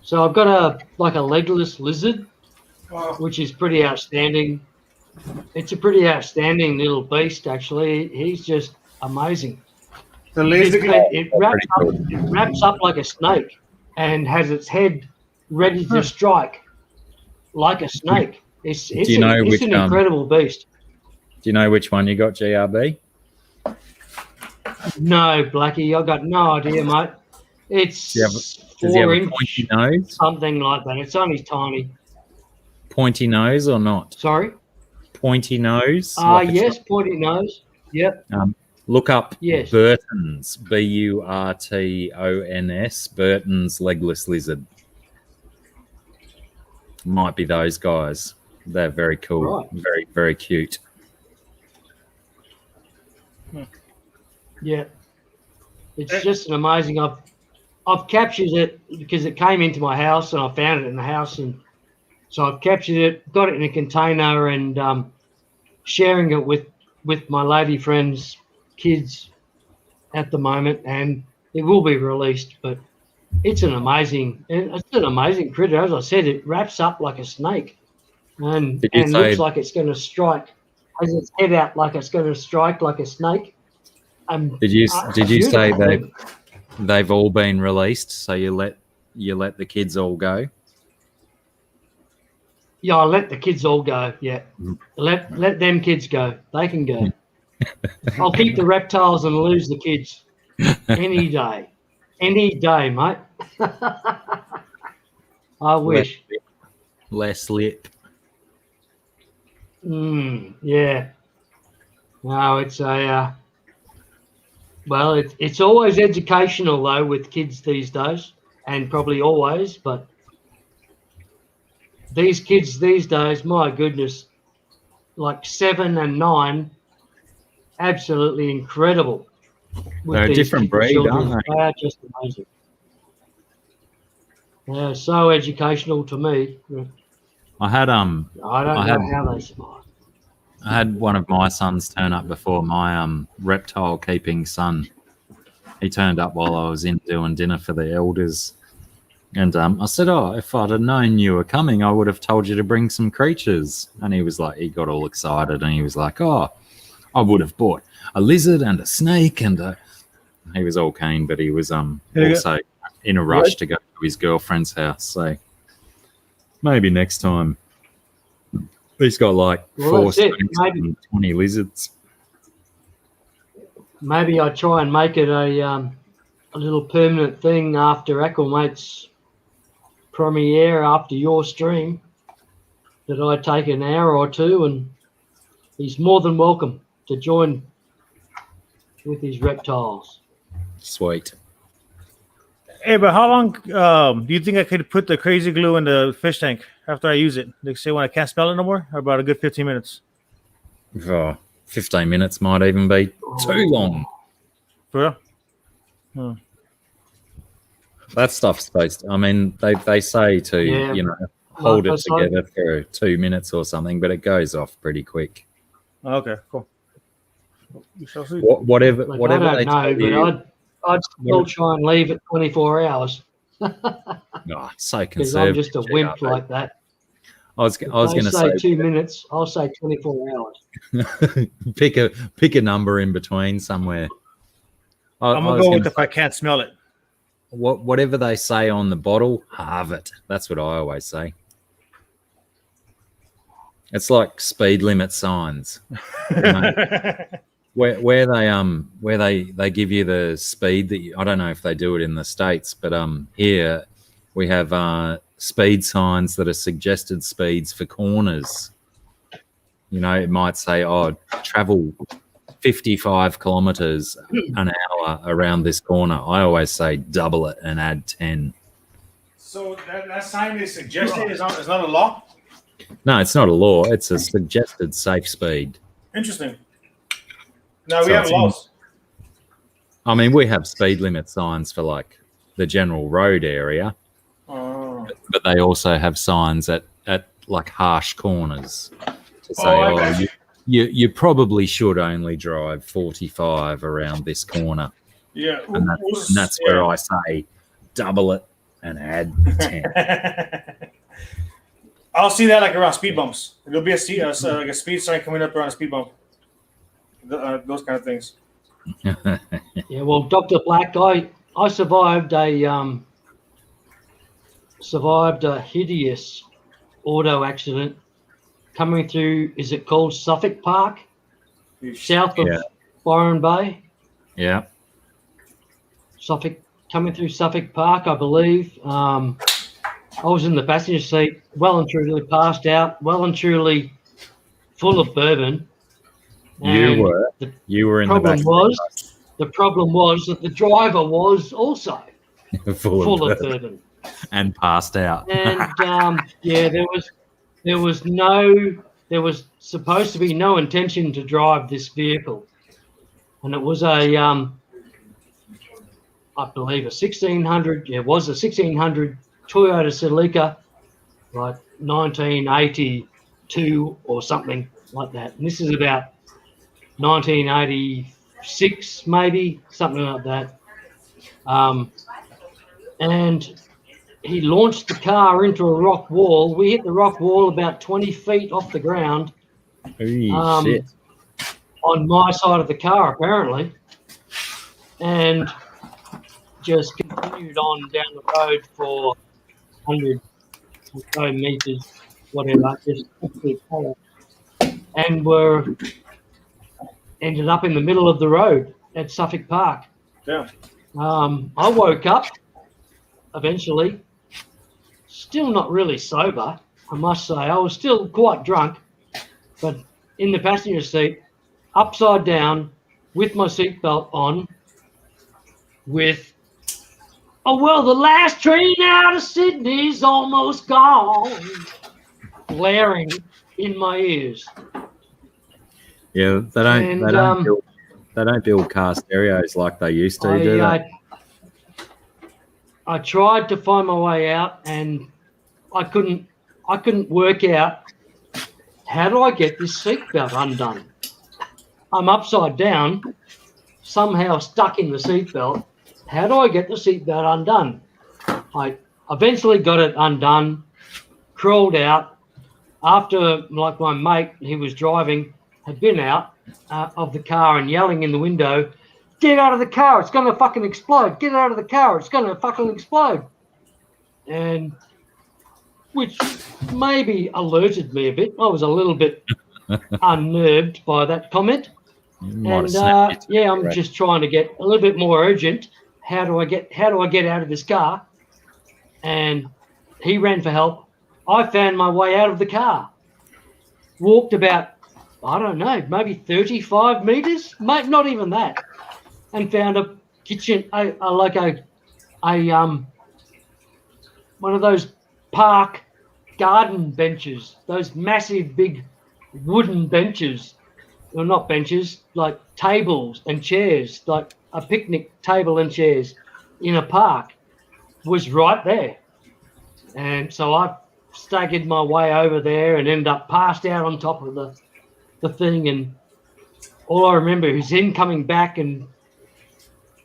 Speaker 1: So I've got a legless lizard, which is pretty outstanding. It's a pretty outstanding little beast, actually. He's just amazing. It wraps up like a snake and has its head ready to strike like a snake. It's an incredible beast.
Speaker 3: Do you know which one you got, GRB?
Speaker 1: No, Blackie, I got no idea, mate. It's
Speaker 3: does he have a pointy nose?
Speaker 1: Something like that. It's only tiny.
Speaker 3: Pointy nose or not?
Speaker 1: Sorry?
Speaker 3: Pointy nose?
Speaker 1: Yes, pointy nose. Yep.
Speaker 3: Look up
Speaker 1: Yes.
Speaker 3: Burton's, Burtons, Burton's legless lizard. Might be those guys. They're very cool. Right. Very, very cute.
Speaker 1: Yeah. It's just an amazing. I've captured it because it came into my house and I found it in the house, and so I've captured it, got it in a container, and sharing it with my lady friends' kids at the moment, and it will be released. But it's an amazing critter. As I said, it wraps up like a snake, and looks like it's going to strike. Has its head out like it's going to strike like a snake.
Speaker 3: Did you say they've all been released? So you let the kids all go?
Speaker 1: Yeah, I'll let the kids all go. Yeah, let them kids go. They can go. I'll keep the reptiles and lose the kids any day, mate. I wish.
Speaker 3: Less lip.
Speaker 1: Yeah. No, it's a. Well, it's always educational though with kids these days, and probably always. But these kids these days, my goodness, like 7 and 9, absolutely incredible.
Speaker 3: They're a different breed, aren't they?
Speaker 1: They are just amazing. They're so educational to me.
Speaker 3: I don't know
Speaker 1: how they survive.
Speaker 3: I had one of my sons turn up before my reptile keeping son. He turned up while I was in doing dinner for the elders. And I said, if I'd have known you were coming, I would have told you to bring some creatures. And he was like, he got all excited and he was like, I would have bought a lizard and a snake. And he was all keen, but he was also in a rush to go to his girlfriend's house. So maybe next time. He's got like 4 snakes and 20 lizards.
Speaker 1: Maybe I try and make it a little permanent thing after Aquamate's premiere, after your stream, that I take an hour or two, and he's more than welcome to join with his reptiles.
Speaker 3: Sweet.
Speaker 5: Hey, but how long do you think I could put the crazy glue in the fish tank after I use it? They say when I can't smell it no more, or about a good 15 minutes?
Speaker 3: 15 minutes might even be too long.
Speaker 5: For real?
Speaker 3: That stuff's supposed to, I mean, they say to,
Speaker 1: Yeah.
Speaker 3: hold
Speaker 1: Like I
Speaker 3: it
Speaker 1: said-
Speaker 3: together for 2 minutes or something, but it goes off pretty quick.
Speaker 5: Okay, cool. We shall see.
Speaker 3: Whatever
Speaker 1: Like,
Speaker 3: whatever
Speaker 1: I
Speaker 3: they
Speaker 1: don't know,
Speaker 3: tell
Speaker 1: but
Speaker 3: you.
Speaker 1: I'd still try and leave it 24 hours
Speaker 3: Oh, so
Speaker 1: because I'm
Speaker 3: conservative.
Speaker 1: just a wimp
Speaker 3: GRB.
Speaker 1: like that.
Speaker 3: I was
Speaker 1: If
Speaker 3: going
Speaker 1: they
Speaker 3: to
Speaker 1: say
Speaker 3: say
Speaker 1: 2 minutes, I'll say 24 hours.
Speaker 3: pick a number in between somewhere.
Speaker 5: I'm gonna go with if I can't smell it.
Speaker 3: Whatever they say on the bottle, halve it. That's what I always say. It's like speed limit signs. You know, where they give you the speed that I don't know if they do it in the States, but here we have speed signs that are suggested speeds for corners. You know, it might say, "Oh, travel 55 kilometers an hour around this corner." I always say double it and add 10.
Speaker 5: So that sign is suggested. It's not a law.
Speaker 3: No, it's not a law. It's a suggested safe speed.
Speaker 5: Interesting. Now
Speaker 3: So
Speaker 5: we have
Speaker 3: it's
Speaker 5: laws.
Speaker 3: I mean, we have speed limit signs for like the general road area,
Speaker 5: Oh.
Speaker 3: but they also have signs at like harsh corners to say,
Speaker 5: I
Speaker 3: "Oh,
Speaker 5: got
Speaker 3: you probably should only drive 45 around this corner."
Speaker 5: Yeah.
Speaker 3: And that's where I say double it and add 10.
Speaker 5: I'll see that like around speed bumps. There'll be like a speed sign coming up around a speed bump. Those kind of things.
Speaker 1: Yeah, well, Dr. Black, I survived a hideous auto accident coming through. Is it called Suffolk Park, south of
Speaker 3: Yeah.
Speaker 1: Byron Bay?
Speaker 3: Yeah.
Speaker 1: Coming through Suffolk Park, I believe. I was in the passenger seat, well and truly passed out, well and truly full of bourbon. And
Speaker 3: You were in the back.
Speaker 1: The problem was that the driver was also full of bourbon
Speaker 3: and passed out.
Speaker 1: And yeah, there was supposed to be no intention to drive this vehicle, and it was I believe a 1600. Yeah, it was a 1600 Toyota Celica, like 1982 or something like that. And this is about 1986, maybe something like that. And he launched the car into a rock wall. We hit the rock wall about 20 feet off the ground.
Speaker 3: Shit.
Speaker 1: On my side of the car, apparently, and just continued on down the road for 100 or so meters, whatever, just and ended up in the middle of the road at Suffolk Park.
Speaker 5: Yeah.
Speaker 1: I woke up eventually, still not really sober, I must say. I was still quite drunk, but in the passenger seat, upside down, with my seatbelt on, with, "Oh, well, the last train out of Sydney's almost gone," blaring in my ears.
Speaker 3: Yeah, they don't build car stereos like they used to, do they?
Speaker 1: I tried to find my way out, and I couldn't work out, how do I get this seatbelt undone? I'm upside down, somehow stuck in the seatbelt. How do I get the seatbelt undone? I eventually got it undone, crawled out after, like, my mate, he was driving, had been out of the car and yelling in the window, "Get out of the car, it's going to fucking explode. Get out of the car, it's going to fucking explode." And which maybe alerted me a bit. I was a little bit unnerved by that comment. And yeah, I'm just trying to get a little bit more urgent. How do I get out of this car? And he ran for help. I found my way out of the car. Walked about, I don't know, maybe 35 meters, not even that, and found a kitchen, one of those park garden benches, those massive big wooden benches. Well, not benches, like tables and chairs, like a picnic table and chairs in a park was right there. And so I staggered my way over there and ended up passed out on top of the thing. And all I remember is him coming back and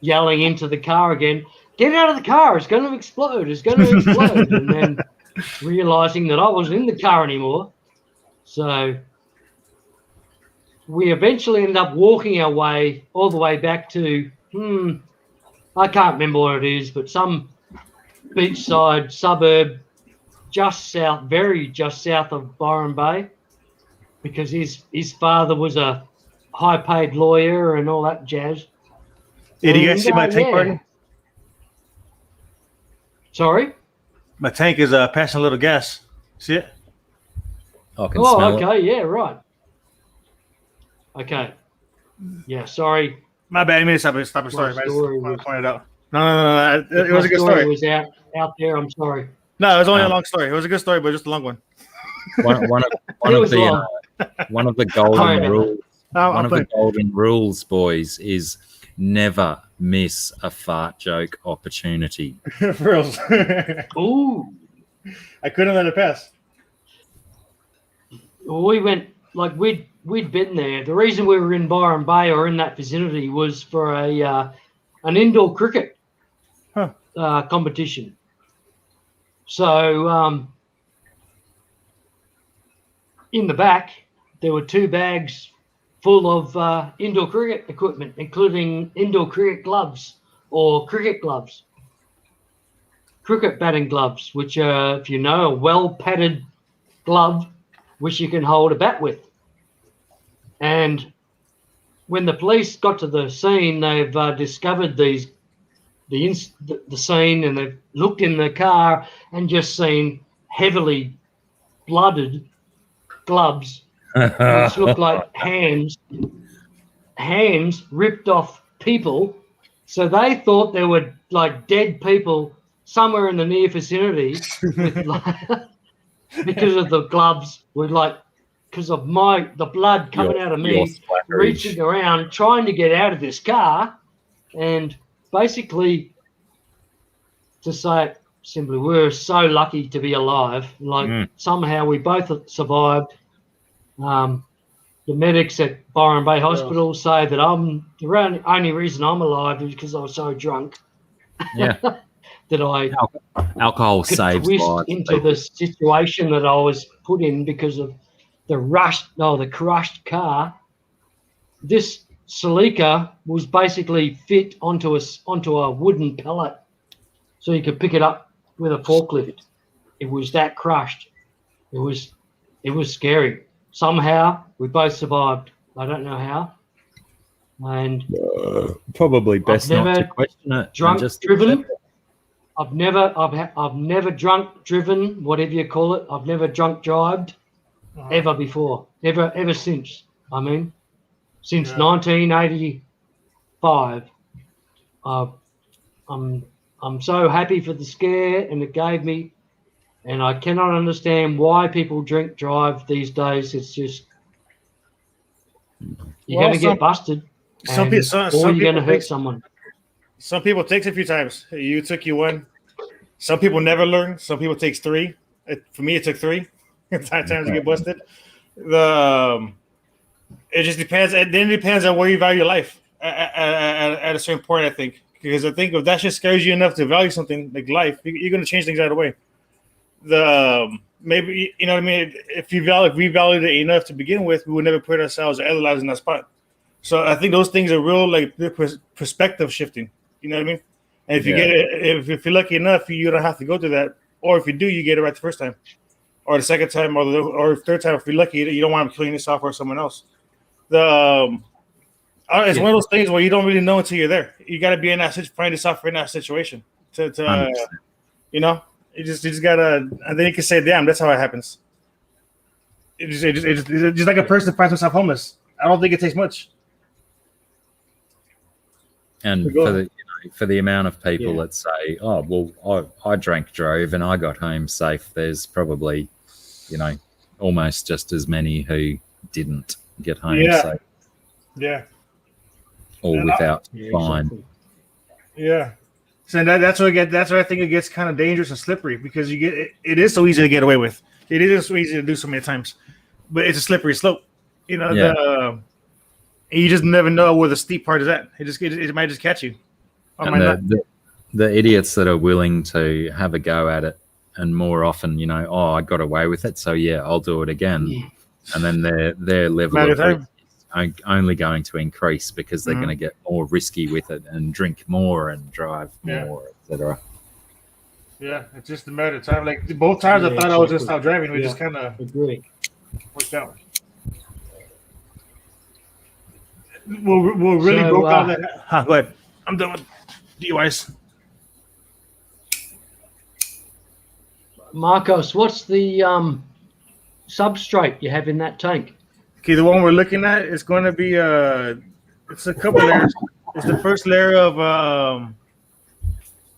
Speaker 1: yelling into the car again, "Get out of the car, it's going to explode, it's going to explode." And then realizing that I wasn't in the car anymore. So we eventually ended up walking our way all the way back to, I can't remember what it is, but some beachside suburb just south of Byron Bay, because his father was a high-paid lawyer and all that jazz.
Speaker 5: Yeah, do you guys see my tank party?
Speaker 1: Sorry?
Speaker 5: My tank is passing a little gas. See it?
Speaker 3: I can smell it.
Speaker 1: Okay, yeah, right. Okay. Yeah, sorry.
Speaker 5: My bad. I mean, stop your story. I just want to point it out. No. It was a good story.
Speaker 1: It was out there. I'm sorry.
Speaker 5: No, it was only a long story. It was a good story, but just a long one.
Speaker 3: One of the golden rules. One of the golden rules, boys, is never miss a fart joke opportunity.
Speaker 5: For reals.
Speaker 1: Ooh.
Speaker 5: I couldn't let it pass.
Speaker 1: We went, like, we'd been there. The reason we were in Byron Bay or in that vicinity was for an indoor cricket competition. So in the back, there were 2 bags full of indoor cricket equipment, including indoor cricket gloves or cricket gloves, cricket batting gloves, which are, if you know, a well-padded glove which you can hold a bat with. And when the police got to the scene, they've discovered the scene, and they've looked in the car and just seen heavily blooded gloves, which looked like hands ripped off people. So they thought there were like dead people somewhere in the near vicinity with, like, because of the gloves were like, because of the blood coming out of me, reaching around, trying to get out of this car. And basically, to say it simply, we're so lucky to be alive. Like, somehow we both survived. The medics at Byron Bay Hospital say that the only reason I'm alive is because I was so drunk.
Speaker 3: Yeah.
Speaker 1: That I
Speaker 3: alcohol saves lives
Speaker 1: into the situation that I was put in because of the crushed car. This Celica was basically fit onto a wooden pallet, so you could pick it up with a forklift. It was that crushed. It was scary. Somehow we both survived. I don't know how. And
Speaker 3: probably best not to question it.
Speaker 1: Driven. I've never drunk driven, whatever you call it. I've never drunk drived ever before. Ever since. I mean, since 1985. I'm so happy for the scare and it gave me, and I cannot understand why people drink drive these days. It's just you're going to get busted, or you're going to hurt someone.
Speaker 5: Some people takes a few times. You took you one. Some people never learn. Some people takes 3. For me, it took 3 times to get busted. It just depends. Then it depends on where you value life at a certain point, I think. Because I think if that just scares you enough to value something like life, you're going to change things out of the way. Maybe, you know what I mean? If we valued it enough to begin with, we would never put ourselves or other lives in that spot. So I think those things are real, like perspective shifting. You know what I mean? And if you get it, if you're lucky enough, you don't have to go through that. Or if you do, you get it right the first time, or the second time, or the third time. If you're lucky, you don't want to killing yourself or someone else. It's one of those things where you don't really know until you're there. You got to be in that find yourself in that situation to you know. You just gotta, and then you can say, "Damn, that's how it happens." It's just like a person finds himself homeless. I don't think it takes much.
Speaker 3: And for the amount of people that say, "Oh, well, I drank, drove, and I got home safe," there's probably, almost just as many who didn't get home safe.
Speaker 5: Yeah.
Speaker 3: or without
Speaker 1: Yeah,
Speaker 3: fine.
Speaker 1: exactly.
Speaker 5: Yeah. So that's where I think it gets kind of dangerous and slippery because it is so easy to get away with. It is so easy to do so many times, but it's a slippery slope. You know,
Speaker 3: Yeah.
Speaker 5: you just never know where the steep part is at. It might just catch you. Or might not.
Speaker 3: And the idiots that are willing to have a go at it, and more often, oh, I got away with it, so yeah, I'll do it again.
Speaker 1: Yeah.
Speaker 3: And then their level
Speaker 5: Matter
Speaker 3: of
Speaker 5: of time.
Speaker 3: risk is only going to increase because they're
Speaker 5: Mhm.
Speaker 3: going to get more risky with it and drink more and drive
Speaker 5: Yeah.
Speaker 3: more, etc.
Speaker 5: Yeah, it's just a matter of time. Like both times I
Speaker 1: Yeah,
Speaker 5: thought I was gonna
Speaker 1: exactly.
Speaker 5: stop driving, we
Speaker 1: Yeah.
Speaker 5: just kind of
Speaker 1: Agree.
Speaker 5: worked out. We'll really
Speaker 1: So,
Speaker 5: broke out that. Go ahead. I'm done with DUIs.
Speaker 1: Marcos, what's the substrate you have in that tank?
Speaker 5: Okay, the one we're looking at is going to be it's a couple layers. It's the first layer of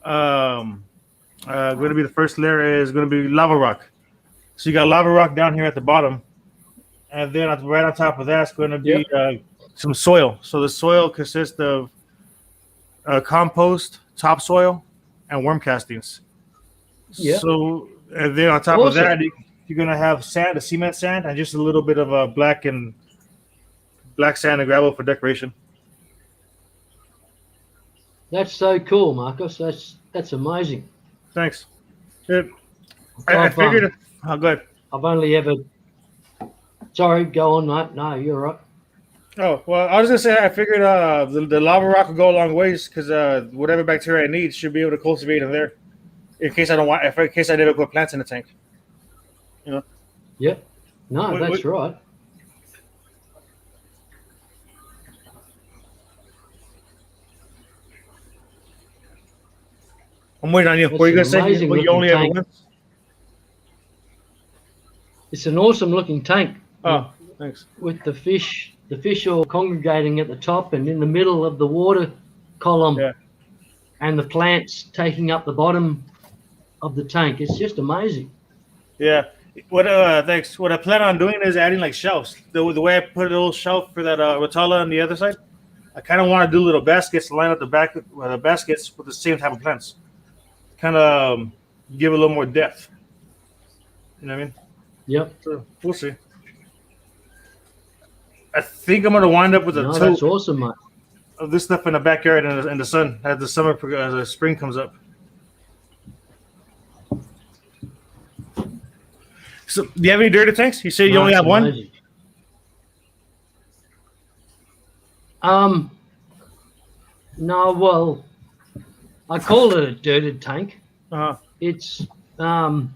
Speaker 5: going to be the first layer is going to be lava rock. So you got lava rock down here at the bottom, and then right on top of that is going to be some soil. So the soil consists of compost, topsoil, and worm castings.
Speaker 1: Yep.
Speaker 5: So and then on top of
Speaker 1: Awesome.
Speaker 5: that, you're going to have sand, a cement sand, and just a little bit of black sand and gravel for decoration.
Speaker 1: That's so cool, Marcos. That's amazing.
Speaker 5: Thanks. I figured. Oh, go ahead.
Speaker 1: I've only ever. Sorry, go on, mate. No, you're right.
Speaker 5: Oh well, I was gonna say I figured the lava rock will go a long ways because whatever bacteria I need should be able to cultivate in there. In case I never put plants in the tank.
Speaker 1: Yep. No,
Speaker 5: Wait,
Speaker 1: that's right.
Speaker 5: I'm waiting on you.
Speaker 1: That's
Speaker 5: What are you gonna
Speaker 1: an
Speaker 5: say?
Speaker 1: amazing
Speaker 5: Well, you only
Speaker 1: looking
Speaker 5: have
Speaker 1: tank.
Speaker 5: one.
Speaker 1: It's an awesome looking tank
Speaker 5: Oh, thanks.
Speaker 1: with the fish all congregating at the top and in the middle of the water column,
Speaker 5: Yeah.
Speaker 1: and the plants taking up the bottom of the tank. It's just amazing.
Speaker 5: Yeah. Thanks. What I plan on doing is adding like shelves. The way I put a little shelf for that rotella on the other side, I kind of want to do little baskets to line up the baskets with the same type of plants. Kind of give a little more depth. You know what I mean?
Speaker 1: Yep.
Speaker 5: So we'll see. I think I'm gonna wind up with a
Speaker 1: No,
Speaker 5: tote
Speaker 1: that's awesome, mate.
Speaker 5: of this stuff in the backyard in the sun as the spring comes up. So, do you have any dirty tanks? You say you
Speaker 1: No,
Speaker 5: only
Speaker 1: it's
Speaker 5: have one.
Speaker 1: amazing. No, well, I call it a dirted tank.
Speaker 5: Uh-huh.
Speaker 1: It's my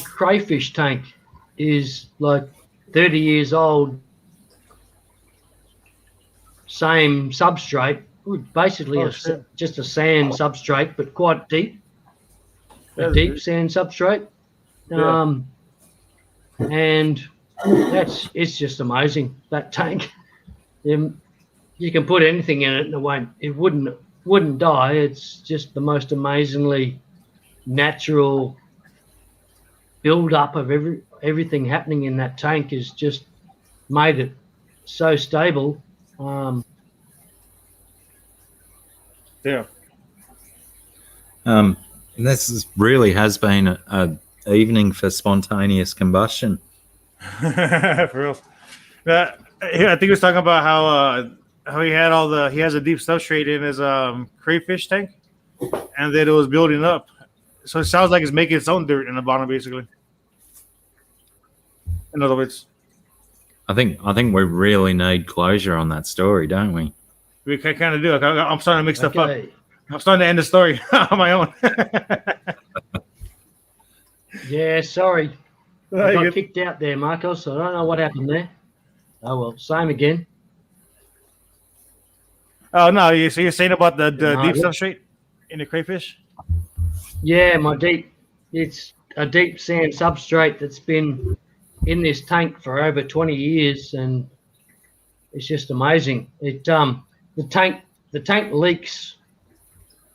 Speaker 1: crayfish tank is like 30 years old, same substrate, basically
Speaker 5: Oh, shit.
Speaker 1: just a sand substrate, but quite deep, a
Speaker 5: That's
Speaker 1: deep
Speaker 5: good.
Speaker 1: sand substrate.
Speaker 5: Yeah.
Speaker 1: And it's just amazing, that tank. You can put anything in it and it wouldn't die. It's just the most amazingly natural build up of everything happening in that tank is just made it so stable.
Speaker 5: Yeah.
Speaker 3: This really has been a evening for spontaneous combustion.
Speaker 5: For real. I think he was talking about how he has a deep substrate in his crayfish tank, and that it was building up. So it sounds like it's making its own dirt in the bottom, basically. In other words,
Speaker 3: I think we really need closure on that story, don't we?
Speaker 5: we can kind of do it. I'm starting to mix stuff up.
Speaker 1: Okay.
Speaker 5: I'm starting to end the story on my own.
Speaker 1: Yeah, sorry.
Speaker 5: No,
Speaker 1: I
Speaker 5: you're
Speaker 1: got
Speaker 5: good.
Speaker 1: kicked out there, Marcos. I don't know what happened there. Oh, well, same again.
Speaker 5: Oh no! So you're saying about the
Speaker 1: No,
Speaker 5: deep
Speaker 1: yeah.
Speaker 5: substrate in the crayfish?
Speaker 1: Yeah, it's a deep sand substrate that's been in this tank for over 20 years, and it's just amazing. The tank leaks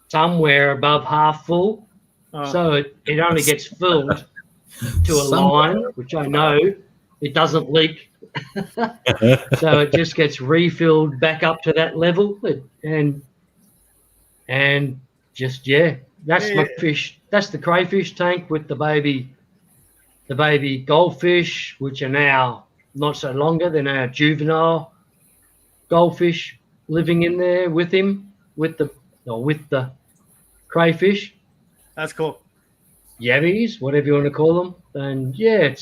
Speaker 1: somewhere above half full, so it only gets filled to a line, which I know, it doesn't leak. So it just gets refilled back up to that level, and just that's my fish. That's the crayfish tank with the baby goldfish, which are now not so longer. They're now juvenile goldfish living in there with him, with the crayfish.
Speaker 5: That's cool.
Speaker 1: Yabbies, whatever you want to call them. And yeah,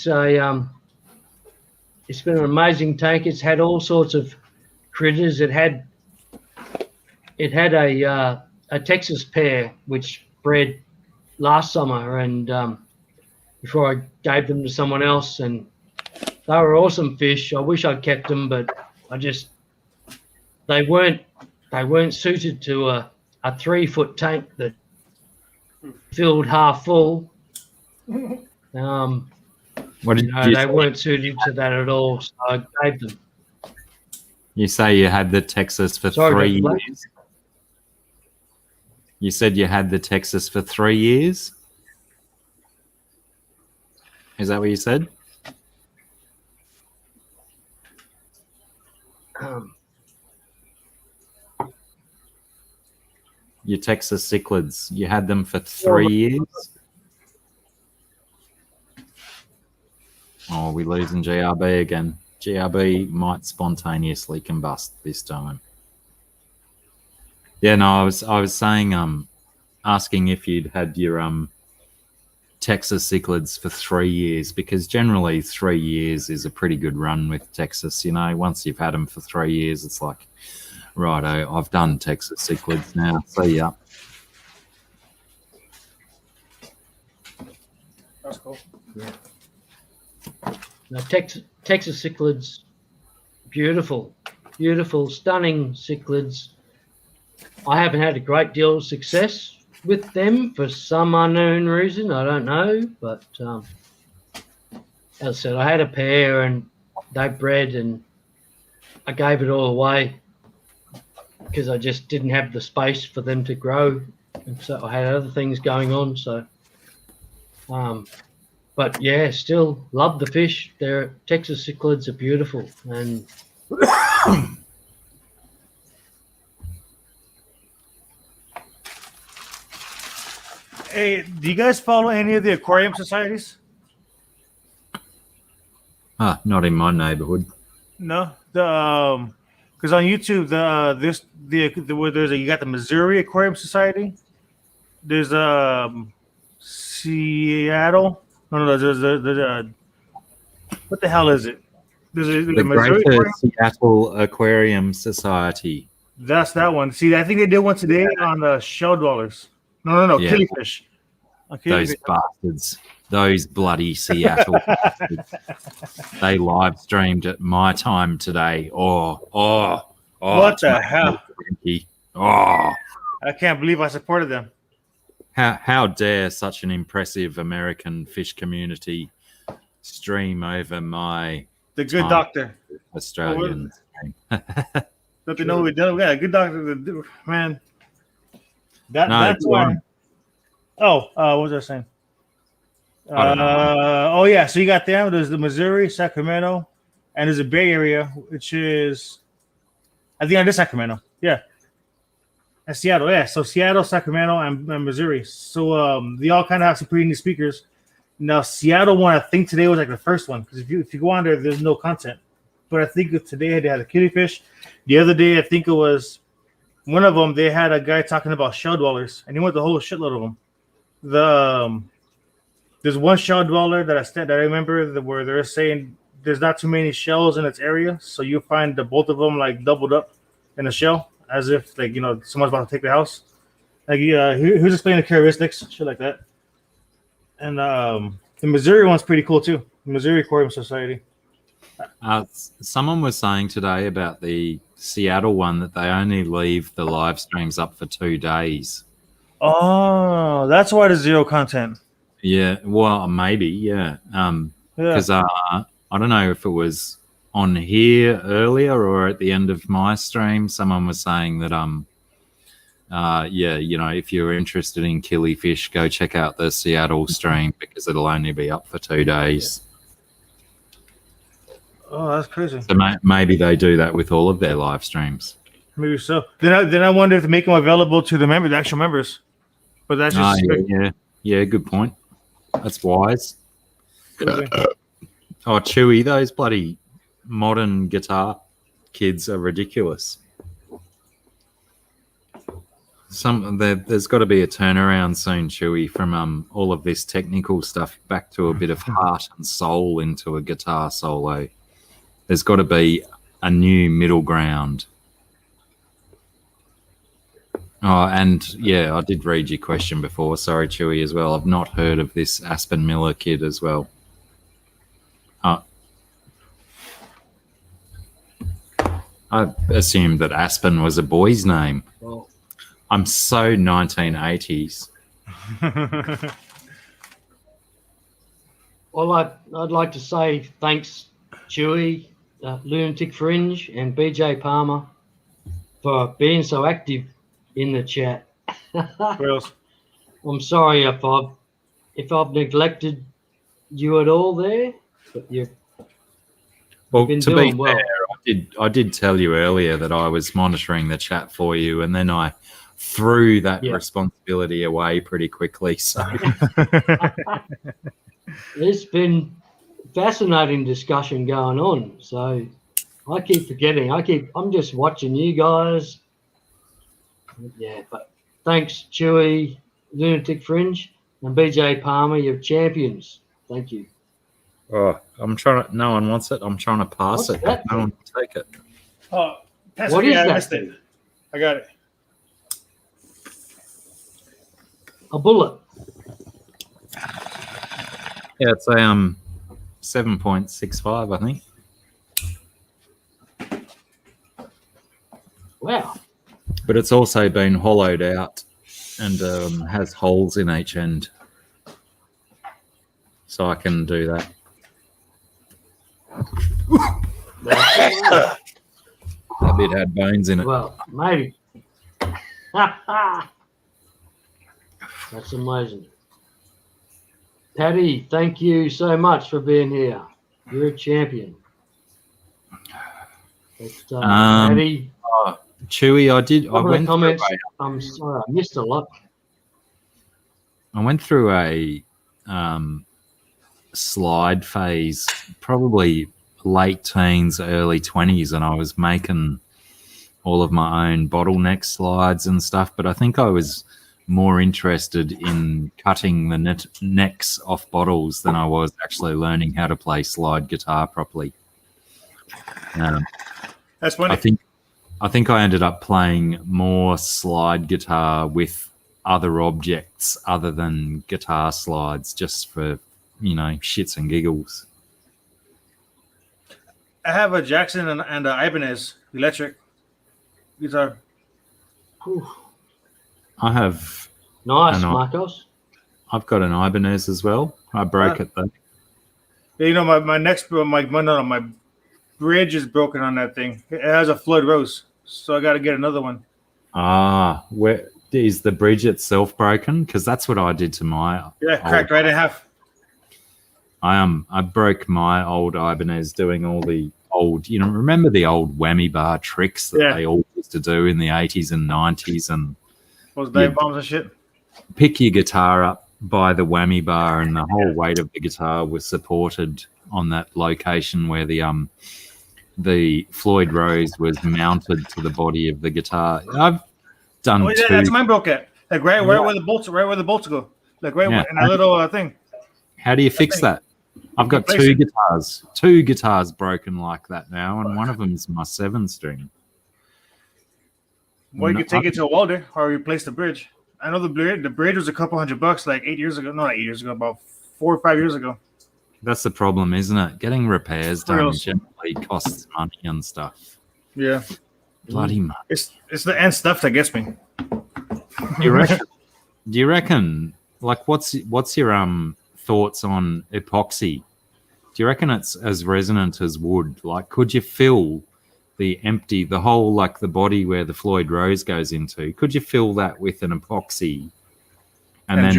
Speaker 1: it's been an amazing tank. It's had all sorts of critters. It had a Texas pair which bred last summer, and before I gave them to someone else, and they were awesome fish. I wish I'd kept them, but they weren't suited to a 3-foot tank that filled half full.
Speaker 3: What did you
Speaker 1: they
Speaker 3: say?
Speaker 1: weren't suited to that at all, so I gave them.
Speaker 3: You say you had the Texas for 3 years? You said you had the Texas for 3 years? Is that what you said? Your Texas cichlids, you had them for 3 years? Oh, we're losing GRB again. GRB might spontaneously combust this time. Yeah, no, I was saying, asking if you'd had your Texas cichlids for 3 years, because generally 3 years is a pretty good run with Texas. You know, once you've had them for 3 years, it's like, righto, I've done Texas cichlids now. So yeah.
Speaker 5: That's cool.
Speaker 1: Yeah. Now, Texas cichlids, beautiful, stunning cichlids. I haven't had a great deal of success with them for some unknown reason. I don't know, but as I said, I had a pair and they bred, and I gave it all away because I just didn't have the space for them to grow, and so I had other things going on. So, but yeah, still love the fish. Their Texas cichlids are beautiful, and
Speaker 5: Hey, do you guys follow any of the aquarium societies?
Speaker 3: Not in my neighborhood.
Speaker 5: No, because on YouTube, you got the Missouri Aquarium Society. There's Seattle. No, there's what the hell is it? There's
Speaker 3: The
Speaker 5: Missouri
Speaker 3: Greater
Speaker 5: Aquarium.
Speaker 3: Seattle Aquarium Society.
Speaker 5: That's that one. See, I think they did one today on the shell dwellers. No,
Speaker 3: Yeah.
Speaker 5: killifish.
Speaker 3: Those bastards. Those bloody Seattle bastards. They live streamed at my time today. Oh.
Speaker 5: What the hell?
Speaker 3: Oh.
Speaker 5: I can't believe I supported them.
Speaker 3: How dare such an impressive American fish community stream over my
Speaker 5: The good doctor.
Speaker 3: Australian stream.
Speaker 5: Don't they know we done? We got a good doctor. Man. That's
Speaker 3: go
Speaker 5: why.
Speaker 3: on.
Speaker 5: What was I saying?
Speaker 3: I don't know.
Speaker 5: Yeah. So you got them. There's the Missouri, Sacramento, and there's a Bay Area, which is, I think, under Sacramento. Yeah. And Seattle. Yeah. So Seattle, Sacramento, and Missouri. So they all kind of have some pretty neat speakers. Now, Seattle one, I think today was like the first one, because if you go on there, there's no content. But I think today they had a killifish. The other day, I think it was one of them. They had a guy talking about shell dwellers, and he went the whole shitload of them. There's one shell dweller that I remember where they're saying there's not too many shells in its area, so you find the both of them like doubled up in a shell, as if someone's about to take the house. Like he was explaining the characteristics, shit like that. And the Missouri one's pretty cool too. The Missouri Aquarium Society.
Speaker 3: Someone was saying today about the Seattle one that they only leave the live streams up for 2 days.
Speaker 5: Oh, that's why there's zero content.
Speaker 3: Yeah, well, maybe, yeah. Because I don't know if it was on here earlier or at the end of my stream. Someone was saying that if you're interested in killifish, go check out the Seattle stream because it'll only be up for 2 days.
Speaker 5: Oh, that's crazy.
Speaker 3: So maybe they do that with all of their live streams.
Speaker 5: Maybe so. Then I wonder if they make them available to the actual members. But that's just
Speaker 3: Yeah, good point. That's wise.
Speaker 5: crazy.
Speaker 3: Oh, Chewy, those bloody modern guitar kids are ridiculous. There's got to be a turnaround soon, Chewy, from all of this technical stuff back to a bit of heart and soul into a guitar solo. There's got to be a new middle ground. Oh, and yeah, I did read your question before. Sorry, Chewy, as well. I've not heard of this Aspen Miller kid as well. I assumed that Aspen was a boy's name.
Speaker 1: Well,
Speaker 3: I'm so 1980s.
Speaker 1: well, I'd like to say thanks, Chewy, Lunatic Fringe, and BJ Palmer for being so active in the chat. I'm sorry if I've neglected you at all there, but you've been
Speaker 3: to
Speaker 1: doing
Speaker 3: be
Speaker 1: well.
Speaker 3: fair, I did tell you earlier that I was monitoring the chat for you, and then I threw that responsibility away pretty quickly. So
Speaker 1: There's been fascinating discussion going on. So I keep forgetting. I'm just watching you guys. Yeah, but thanks, Chewy, Lunatic Fringe, and BJ Palmer, you're champions. Thank you.
Speaker 3: oh, I'm trying to. No one wants it. I'm trying to pass
Speaker 1: What's
Speaker 3: it.
Speaker 1: that
Speaker 3: No one will take it.
Speaker 5: Oh, pass
Speaker 1: What
Speaker 5: it.
Speaker 1: is
Speaker 5: Yeah, I
Speaker 1: that
Speaker 5: missed it.
Speaker 1: thing?
Speaker 5: I got it.
Speaker 1: A bullet.
Speaker 3: Yeah, it's a 7.65, I think.
Speaker 1: Wow.
Speaker 3: But it's also been hollowed out and has holes in each end, so I can do that. That bit had bones in it.
Speaker 1: Well, maybe. That's amazing. Patty, thank you so much for being here. You're a champion. But, Patty,
Speaker 3: Chewy, I went
Speaker 1: comments.
Speaker 3: through
Speaker 1: I'm sorry, I missed a lot.
Speaker 3: I went through a slide phase, probably late teens, early 20s, and I was making all of my own bottleneck slides and stuff. But I think I was more interested in cutting the necks off bottles than I was actually learning how to play slide guitar properly.
Speaker 5: That's funny.
Speaker 3: I think I ended up playing more slide guitar with other objects other than guitar slides, just for, shits and giggles.
Speaker 5: I have a Jackson and a Ibanez electric guitar.
Speaker 1: Whew.
Speaker 3: I have.
Speaker 1: Nice, Marcos.
Speaker 3: I've got an Ibanez as well. I broke it though.
Speaker 5: Yeah, my bridge is broken on that thing. It has a Floyd Rose, so I got to get another one.
Speaker 3: Where is the bridge itself broken? Because that's what I did to my.
Speaker 5: Yeah, cracked right in half.
Speaker 3: I broke my old Ibanez doing all the old, remember the old whammy bar tricks that they all used to do in the 80s and 90s, and
Speaker 5: those dive bombs and shit.
Speaker 3: Pick your guitar up by the whammy bar, and the whole weight of the guitar was supported on that location where the Floyd Rose was mounted to the body of the guitar. I've done two.
Speaker 5: That's mine broke at. Like right where the bolts go. Like in that little thing.
Speaker 3: How do you fix that? I've got two guitars broken like that now, and one of them is my 7-string.
Speaker 5: Well, you could take it to a welder or replace the bridge. I know the bridge was a couple $100 like 8 years ago. Not 8 years ago, about 4 or 5 years ago.
Speaker 3: That's the problem, isn't it? Getting repairs done generally costs money and stuff.
Speaker 5: Yeah.
Speaker 3: Bloody money.
Speaker 5: It's the end stuff that gets me.
Speaker 3: Do you reckon like what's your thoughts on epoxy? Do you reckon it's as resonant as wood? Like, could you fill the whole, like the body where the Floyd Rose goes into, could you fill that with an epoxy and then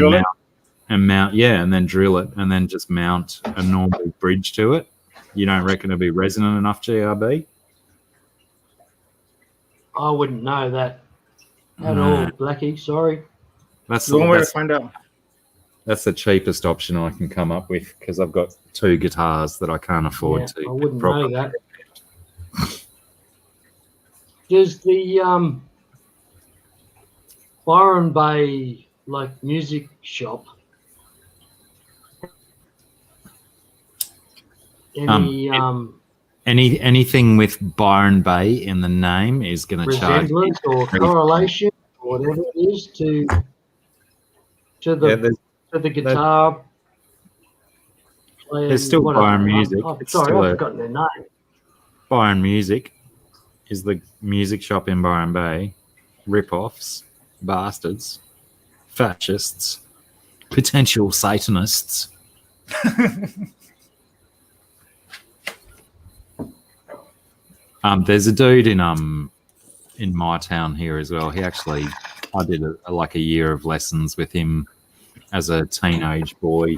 Speaker 3: mount, and then drill it and then just mount a normal bridge to it? You don't reckon it'll be resonant enough, GRB?
Speaker 1: I wouldn't know that at
Speaker 3: No.
Speaker 1: all, Blackie. Sorry.
Speaker 3: That's
Speaker 5: The one way to
Speaker 3: that's,
Speaker 5: find out.
Speaker 3: that's the cheapest option I can come up with because I've got 2 guitars that I can't afford
Speaker 1: Yeah,
Speaker 3: to.
Speaker 1: I wouldn't
Speaker 3: properly.
Speaker 1: know that. Does the Byron Bay music shop any
Speaker 3: Anything with Byron Bay in the name is going to charge.
Speaker 1: resemblance or correlation or whatever it is to the guitar playing?
Speaker 3: There's still Byron Music. It's
Speaker 1: Sorry,
Speaker 3: still
Speaker 1: I've forgotten their name.
Speaker 3: Byron Music is the music shop in Byron Bay. Rip-offs, bastards, fascists, potential Satanists. There's a dude in my town here as well. I did a year of lessons with him as a teenage boy.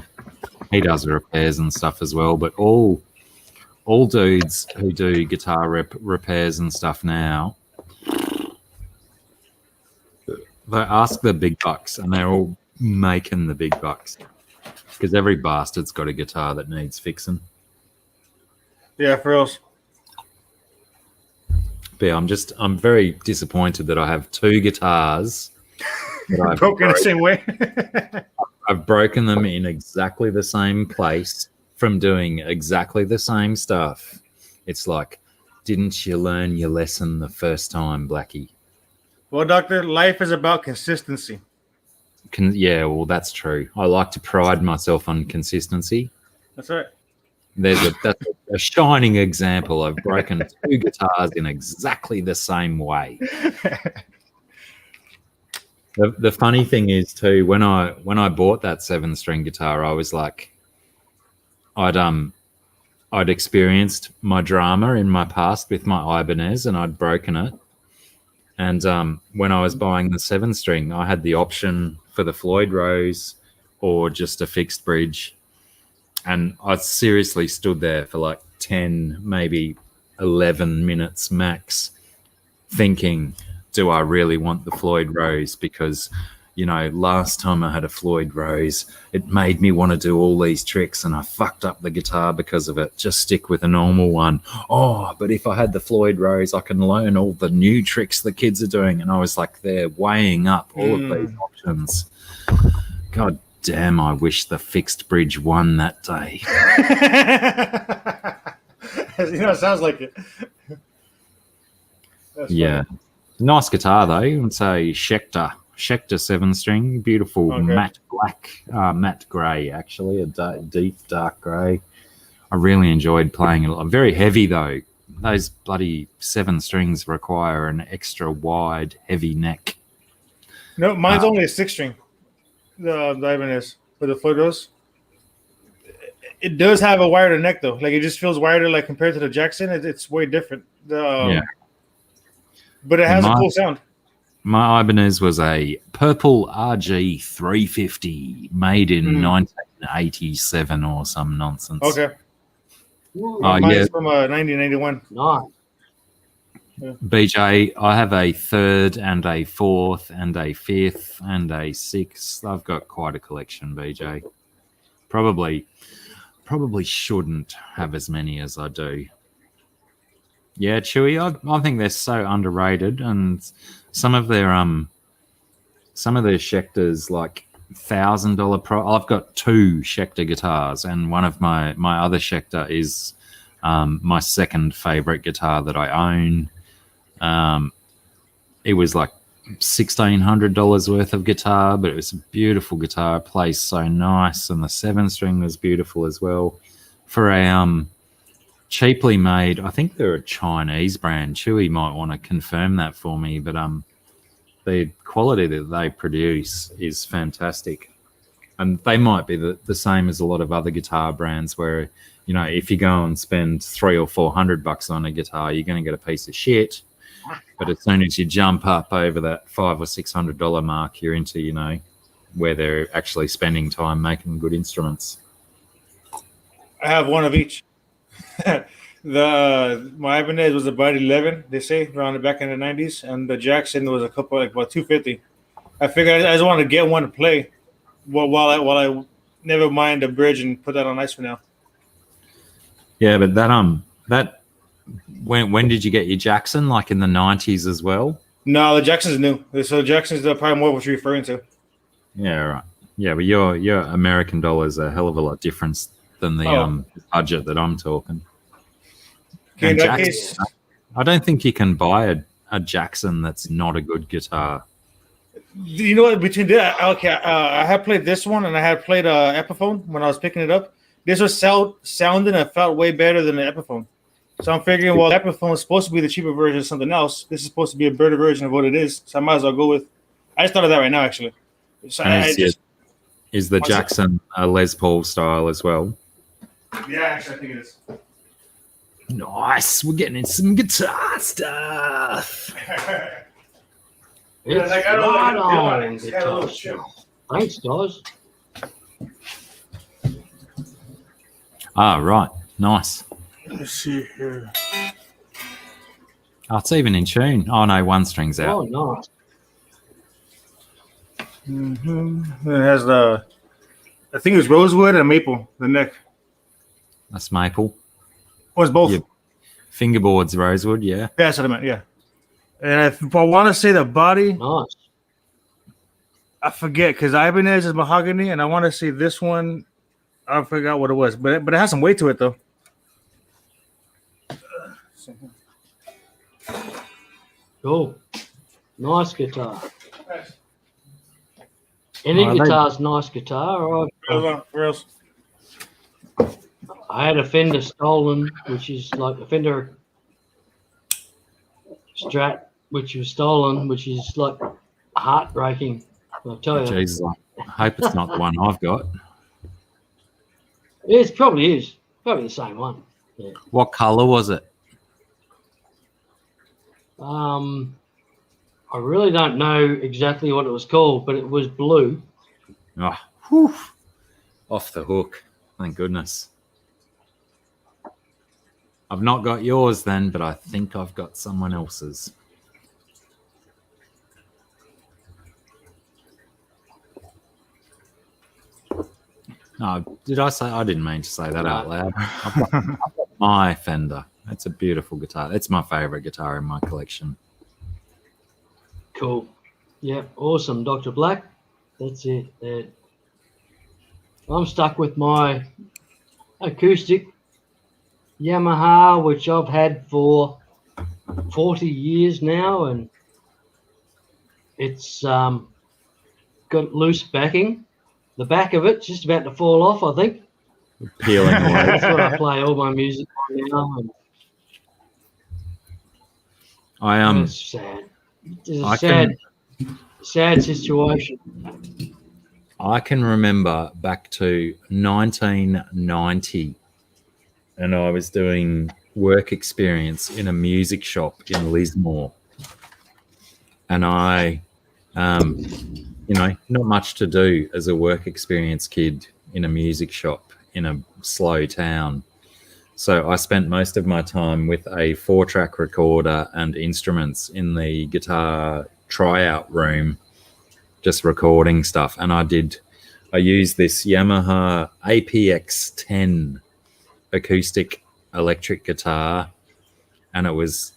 Speaker 3: He does repairs and stuff as well. But all dudes who do guitar repairs and stuff now, they ask the big bucks, and they're all making the big bucks because every bastard's got a guitar that needs fixing.
Speaker 5: Yeah, for reals.
Speaker 3: But yeah, I'm very disappointed that I have 2 guitars that I've
Speaker 5: Broken the same way.
Speaker 3: I've broken them in exactly the same place from doing exactly the same stuff. It's like, didn't you learn your lesson the first time, Blackie?
Speaker 5: Well, Doctor, life is about consistency.
Speaker 3: Yeah, well, that's true. I like to pride myself on consistency.
Speaker 5: That's right.
Speaker 3: That's a shining example. I've broken 2 guitars in exactly the same way. The funny thing is too, when I bought that 7-string guitar, I was like, I'd experienced my drama in my past with my Ibanez, and I'd broken it. And when I was buying the 7-string, I had the option for the Floyd Rose or just a fixed bridge. And I seriously stood there for 10, maybe 11 minutes max, thinking, do I really want the Floyd Rose? Because, last time I had a Floyd Rose, it made me want to do all these tricks, and I fucked up the guitar because of it. Just stick with a normal one. Oh, but if I had the Floyd Rose, I can learn all the new tricks the kids are doing. And I was there weighing up all of these options. God damn, I wish the fixed bridge won that day.
Speaker 5: It sounds like it. That's
Speaker 3: yeah.
Speaker 5: funny.
Speaker 3: Nice guitar, though. It's a Schecter 7-string. Beautiful matte black, matte grey, actually. A deep, dark grey. I really enjoyed playing it. Very heavy, though. Those bloody 7 strings require an extra wide, heavy neck.
Speaker 5: No, mine's only a 6-string. The Ibanez with the Floyd Rose. It does have a wider neck though. It just feels wider, compared to the Jackson. It's way different. Yeah. But it has a cool sound.
Speaker 3: My Ibanez was a purple RG 350 made in 1987 or some nonsense.
Speaker 5: Okay. Mine's from 1991.
Speaker 1: Nice.
Speaker 5: Yeah.
Speaker 3: BJ, I have a 3rd and a 4th and a 5th and a 6th. I've got quite a collection, BJ. Probably shouldn't have as many as I do. Yeah, Chewy, I think they're so underrated, and some of their Schecters, $1,000 I've got 2 Schecter guitars, and one of my other Schecter is my second favorite guitar that I own. It was $1,600 worth of guitar, but it was a beautiful guitar. It plays so nice, and the 7-string was beautiful as well. For a cheaply made, I think they're a Chinese brand. Chewy might want to confirm that for me, but the quality that they produce is fantastic. And they might be the same as a lot of other guitar brands where, if you go and spend $300 or $400 on a guitar, you're going to get a piece of shit. But as soon as you jump up over that $500 or $600 mark, you're into, where they're actually spending time making good instruments.
Speaker 5: I have one of each. My Ibanez was about 11, they say, around the back in the 90s, and the Jackson was a couple like about 250. I figured I just wanted to get one to play, while I never mind the bridge and put that on ice for now.
Speaker 3: Yeah, but that when did you get your Jackson? Like in the 90s as well?
Speaker 5: No, the Jackson's new. So the Jackson's probably more what you're referring to.
Speaker 3: Yeah, right. Yeah, but your American dollar is a hell of a lot different than the budget that I'm talking.
Speaker 5: Okay, in
Speaker 3: And
Speaker 5: that
Speaker 3: Jackson,
Speaker 5: case,
Speaker 3: I don't think you can buy a Jackson that's not a good guitar.
Speaker 5: you know what? Between that, okay, I had played this one and I had played Epiphone when I was picking it up. This was sounding and felt way better than the Epiphone. So I'm figuring, well, Epiphone is supposed to be the cheaper version of something else. This is supposed to be a better version of what it is. So I might as well go with. I just thought of that right now, actually. So
Speaker 3: Is the Jackson a Les Paul style as well?
Speaker 5: Yeah, actually, I think it is.
Speaker 3: Nice. We're getting in some guitar stuff.
Speaker 1: It's
Speaker 5: like, I don't
Speaker 1: right
Speaker 5: know,
Speaker 1: on,
Speaker 5: it's got a little
Speaker 1: guitar
Speaker 5: chip.
Speaker 1: stuff. Thanks, guys.
Speaker 3: Right. Nice.
Speaker 5: Let's see here.
Speaker 3: Oh, it's even in tune. Oh, no, one string's out.
Speaker 1: Oh, nice.
Speaker 5: Mm-hmm. It has I think it's rosewood and maple, the neck.
Speaker 3: That's maple.
Speaker 5: Or it's both.
Speaker 3: Yeah. Fingerboards, rosewood, yeah.
Speaker 5: Yeah, that's what I meant, yeah. And if I want to say the body,
Speaker 1: Nice.
Speaker 5: I forget, because Ibanez is mahogany, and I want to say this one, I forgot what it was, but it has some weight to it, though.
Speaker 1: Cool. Nice guitar. Any
Speaker 3: Oh,
Speaker 1: guitar's nice guitar.
Speaker 5: Reals.
Speaker 1: I had a Fender stolen, which is like a Fender Strat, which was stolen, which is like heartbreaking. I'll tell you.
Speaker 3: Jesus, I hope it's not the one I've got.
Speaker 1: It probably is. Probably the same one. Yeah.
Speaker 3: What color was it?
Speaker 1: I really don't know exactly what it was called, but it was blue.
Speaker 3: Oh, whew. Off the hook. Thank goodness. I've not got yours then, but I think I've got someone else's. No, did I say? I didn't mean to say that out loud. I've got my Fender. That's a beautiful guitar. It's my favorite guitar in my collection.
Speaker 1: Cool. Yeah, awesome, Dr. Black. That's it. I'm stuck with my acoustic Yamaha, which I've had for 40 years now, and it's got loose backing. The back of it's just about to fall off, I think.
Speaker 3: Peeling away.
Speaker 1: That's what I play all my music on now. And it's sad. It's a sad situation.
Speaker 3: I can remember back to 1990, and I was doing work experience in a music shop in Lismore, and I, not much to do as a work experience kid in a music shop in a slow town. So I spent most of my time with a 4-track recorder and instruments in the guitar tryout room, just recording stuff. And I used this Yamaha APX-10 acoustic electric guitar, and it was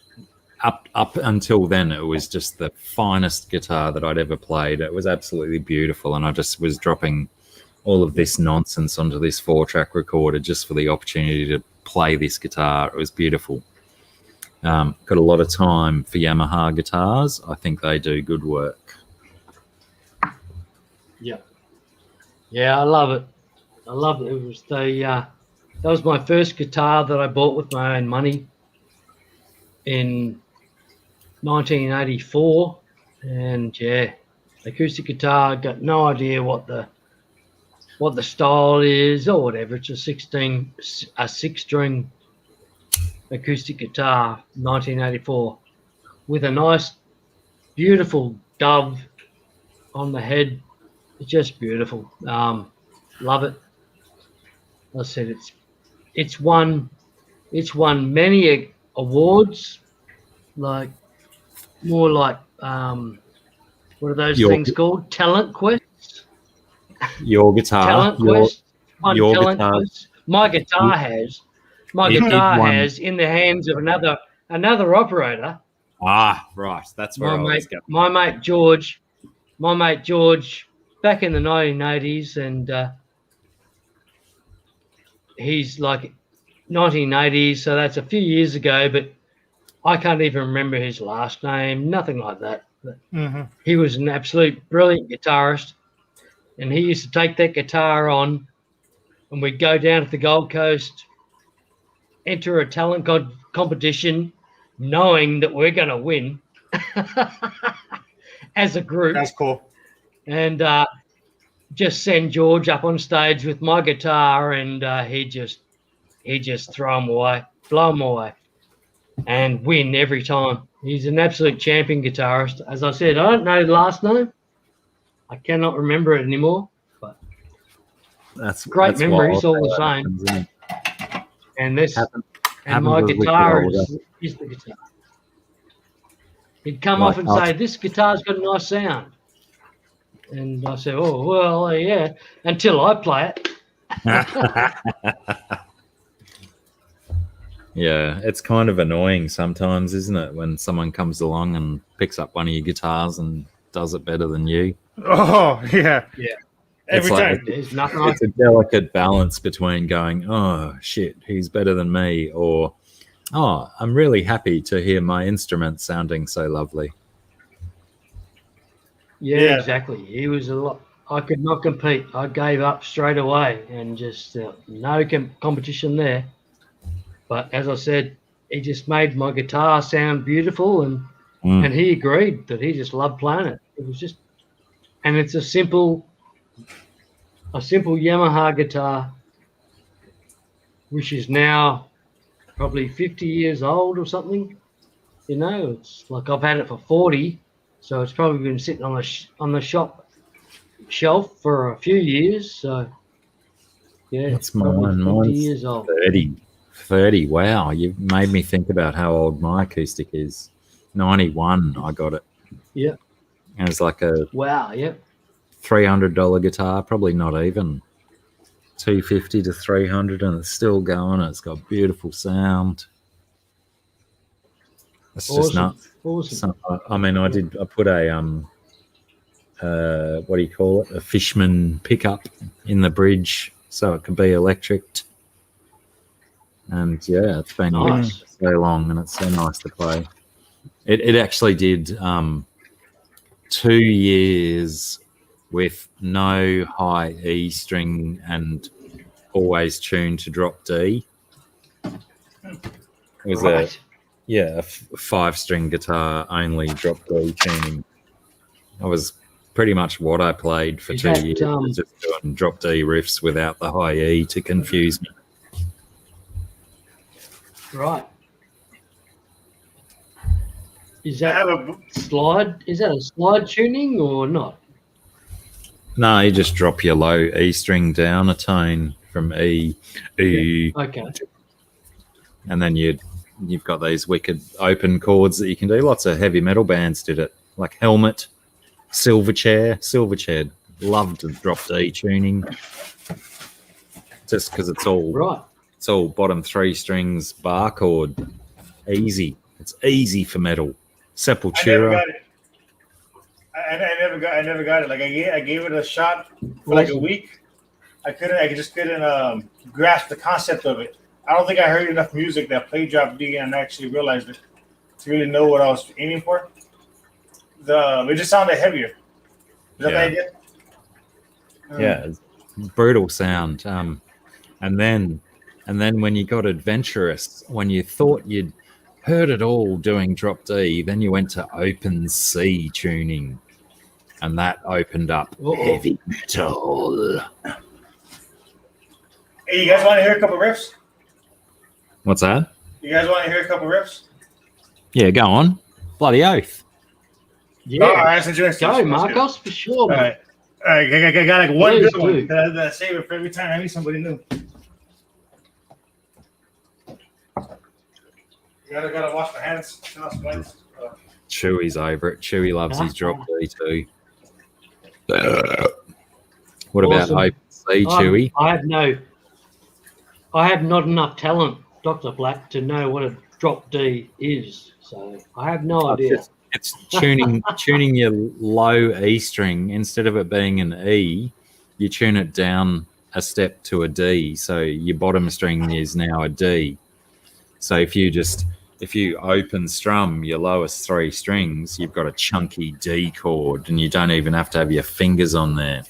Speaker 3: up until then, it was just the finest guitar that I'd ever played. It was absolutely beautiful, and I just was dropping all of this nonsense onto this 4-track recorder just for the opportunity to play this guitar. It was beautiful. Got a lot of time for Yamaha guitars. I think they do good work.
Speaker 1: Yeah, I love it. I love it. It was that was my first guitar that I bought with my own money in 1984, and acoustic guitar. Got no idea what the style is or whatever. It's a 6-string acoustic guitar, 1984, with a nice, beautiful dove on the head. It's just beautiful. Love it. I said it's one It's won many awards, like more like what are those things called? Talent Quest.
Speaker 3: Your guitar.
Speaker 1: Talent Quest.
Speaker 3: Your
Speaker 1: Talent
Speaker 3: guitar.
Speaker 1: Quest. My guitar has. My
Speaker 3: It
Speaker 1: guitar
Speaker 3: won.
Speaker 1: has in the hands of another operator.
Speaker 3: Ah, right. That's where I was going.
Speaker 1: My mate George, back in the 1980s, and he's like 1980s, so that's a few years ago, but I can't even remember his last name, nothing like that. He was an absolute brilliant guitarist, and he used to take that guitar on, and we'd go down to the Gold Coast, enter a talent competition, knowing that we're going to win as a group.
Speaker 5: That's cool.
Speaker 1: And just send George up on stage with my guitar, and he just throw him away, blow him away, and win every time. He's an absolute champion guitarist. As I said, I don't know the last name. I cannot remember it anymore, but
Speaker 3: that's
Speaker 1: memories
Speaker 3: wild.
Speaker 1: all the same. And this and my
Speaker 3: happens as we get
Speaker 1: guitar
Speaker 3: older.
Speaker 1: is the guitar. He'd come off and say, "This guitar's got a nice sound," and I said, "Oh well, yeah." Until I play it.
Speaker 3: Yeah, it's kind of annoying sometimes, isn't it, when someone comes along and picks up one of your guitars and does it better than you?
Speaker 5: Oh, yeah.
Speaker 1: Yeah.
Speaker 5: Every time.
Speaker 1: There's nothing.
Speaker 3: It's a delicate balance between going, oh, shit, he's better than me, or, oh, I'm really happy to hear my instrument sounding so lovely.
Speaker 1: Yeah, exactly. He was a lot. I could not compete. I gave up straight away, and just no competition there. But as I said, he just made my guitar sound beautiful, and he agreed that he just loved playing it. It was just, and it's a simple Yamaha guitar, which is now probably 50 years old or something. You know, it's like I've had it for 40, so it's probably been sitting on the shop shelf for a few years. So yeah,
Speaker 3: That's mine. Mine's
Speaker 1: years old.
Speaker 3: 30. Wow, you made me think about how old my acoustic is. 91, I got it.
Speaker 1: Yeah.
Speaker 3: And it's like a $300 guitar, probably not even. $250 to $300, and it's still going. It's got beautiful sound. It's just nuts.
Speaker 1: Awesome.
Speaker 3: So, I mean, I put a what do you call it? A Fishman pickup in the bridge so it could be electric. And yeah, it's been
Speaker 1: Nice.
Speaker 3: so long, and it's so nice to play. It actually did 2 years with no high E string and always tuned to drop D. It was a 5-string guitar only drop D tuning. That was pretty much what I played for 2 years, just doing drop D riffs without the high E to confuse me.
Speaker 1: Right. Is that a slide? Is that a slide tuning or not?
Speaker 3: No, you just drop your low E string down a tone from E.
Speaker 1: Okay.
Speaker 3: And then you've got these wicked open chords that you can do. Lots of heavy metal bands did it, like Helmet, Silverchair. Silverchair loved the drop D tuning, just because it's all It's all bottom 3 strings bar chord. Easy. It's easy for metal. Sepultura.
Speaker 5: I never got it. Like I gave it a shot for like a week. I just couldn't grasp the concept of it. I don't think I heard enough music that played drop D and actually realized it to really know what I was aiming for. It just sounded heavier. Is that the idea?
Speaker 3: Yeah, it's brutal sound. And then when you got adventurous, when you thought you'd heard it all doing drop D, then you went to open C tuning, and that opened up heavy metal.
Speaker 5: Hey, you guys want to hear a couple riffs?
Speaker 3: What's that?
Speaker 5: You guys want to hear a couple riffs?
Speaker 3: Yeah, go on. Bloody oath.
Speaker 1: Yeah.
Speaker 5: All right,
Speaker 1: go, Marcos, for sure.
Speaker 5: All right. I got like one good one that I save it for every time I meet somebody new. Gotta wash my hands.
Speaker 3: Chewy's over it. Chewy loves his drop D too. What about
Speaker 1: Awesome.
Speaker 3: Open C, Chewy?
Speaker 1: I have not enough talent, Dr. Black, to know what a drop D is. So I have no idea.
Speaker 3: It's tuning your low E string. Instead of it being an E, you tune it down a step to a D. So your bottom string is now a D. So if you open strum your lowest three strings, you've got a chunky D chord, and you don't even have to have your fingers on there.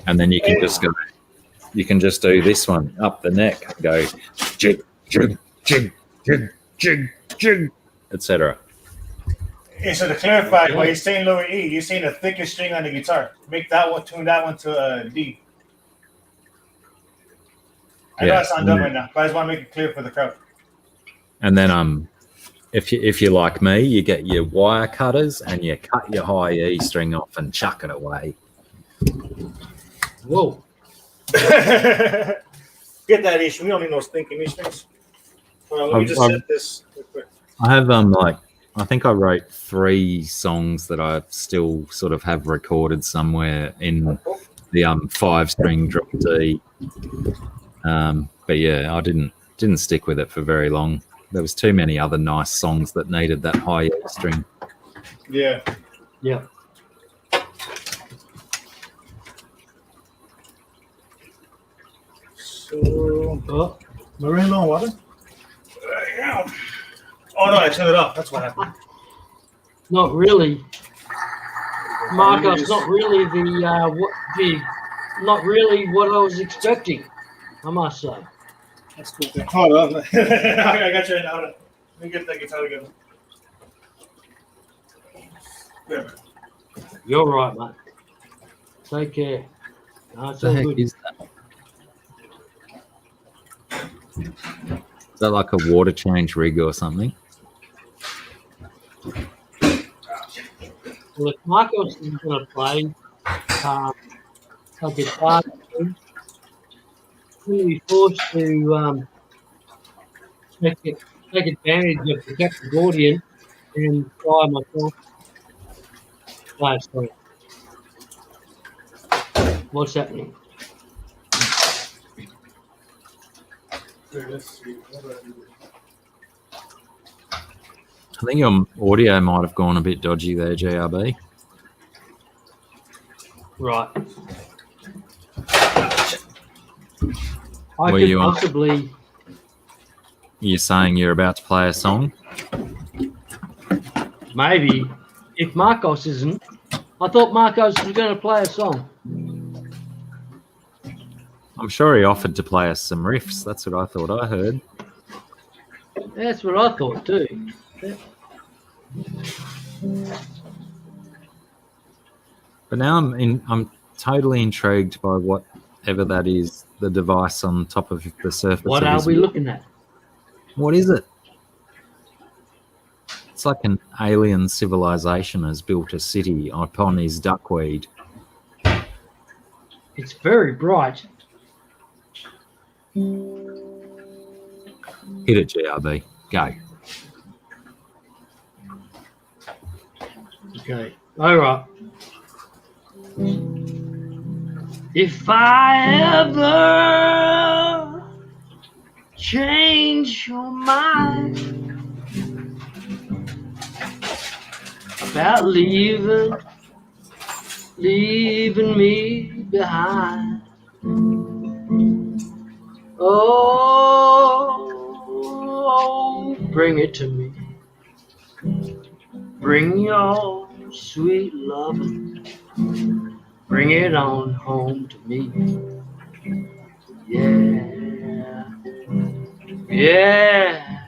Speaker 3: And then you can just do this one up the neck, go jig, jig, jig, jig, jig, jig, etc.
Speaker 5: Okay, so to clarify, when you're saying lower E, you're saying the thickest string on the guitar. Make that one, tune that one to a D. I know I sound dumb right now, but I just want to make it clear for the crowd. And
Speaker 3: then if you're like me, you get your wire cutters and you cut your high E string off and chuck it away.
Speaker 1: Whoa.
Speaker 5: Get that issue. We don't need no stinking E strings. Let me just set this real quick.
Speaker 3: I have I think I wrote 3 songs that I still sort of have recorded somewhere in the 5-string drop D. But yeah, I didn't stick with it for very long. There was too many other nice songs that needed that high E string.
Speaker 5: Yeah.
Speaker 1: Yeah.
Speaker 5: So, marine low water? Oh no, I turned it off. That's what happened.
Speaker 1: Not really. Marcos, not really not really what I was expecting, I must say.
Speaker 5: That's cool. Hold on. I got you now. Let me get that guitar together. Yeah.
Speaker 1: You're right, mate. Take care. No, it's
Speaker 3: The
Speaker 1: all
Speaker 3: heck
Speaker 1: good.
Speaker 3: is that? Is that like a water change rig or something?
Speaker 1: Well, if Marcos is going to play a guitar, I'm going to be forced to take advantage of the captive audience and try myself. No, sorry. What's happening?
Speaker 3: I think your audio might have gone a bit dodgy there, GRB.
Speaker 1: Right.
Speaker 3: Were
Speaker 1: could
Speaker 3: you on-
Speaker 1: possibly.
Speaker 3: You're saying you're about to play a song?
Speaker 1: Maybe. If Marcos isn't. I thought Marcos was going to play a song.
Speaker 3: I'm sure he offered to play us some riffs. That's what I thought I heard.
Speaker 1: That's what I thought too. Yeah.
Speaker 3: But now I'm totally intrigued by whatever that is, the device on top of the surface.
Speaker 1: What
Speaker 3: of
Speaker 1: are
Speaker 3: his
Speaker 1: we
Speaker 3: wheel.
Speaker 1: looking at?
Speaker 3: What is it? It's like an alien civilization has built a city upon his duckweed.
Speaker 1: It's very bright.
Speaker 3: Hit it, GRB. Go.
Speaker 1: Okay. All right. If I ever change your mind about leaving me behind, oh, bring it to me. Bring your sweet loving. Bring it on home to me. Yeah. Yeah.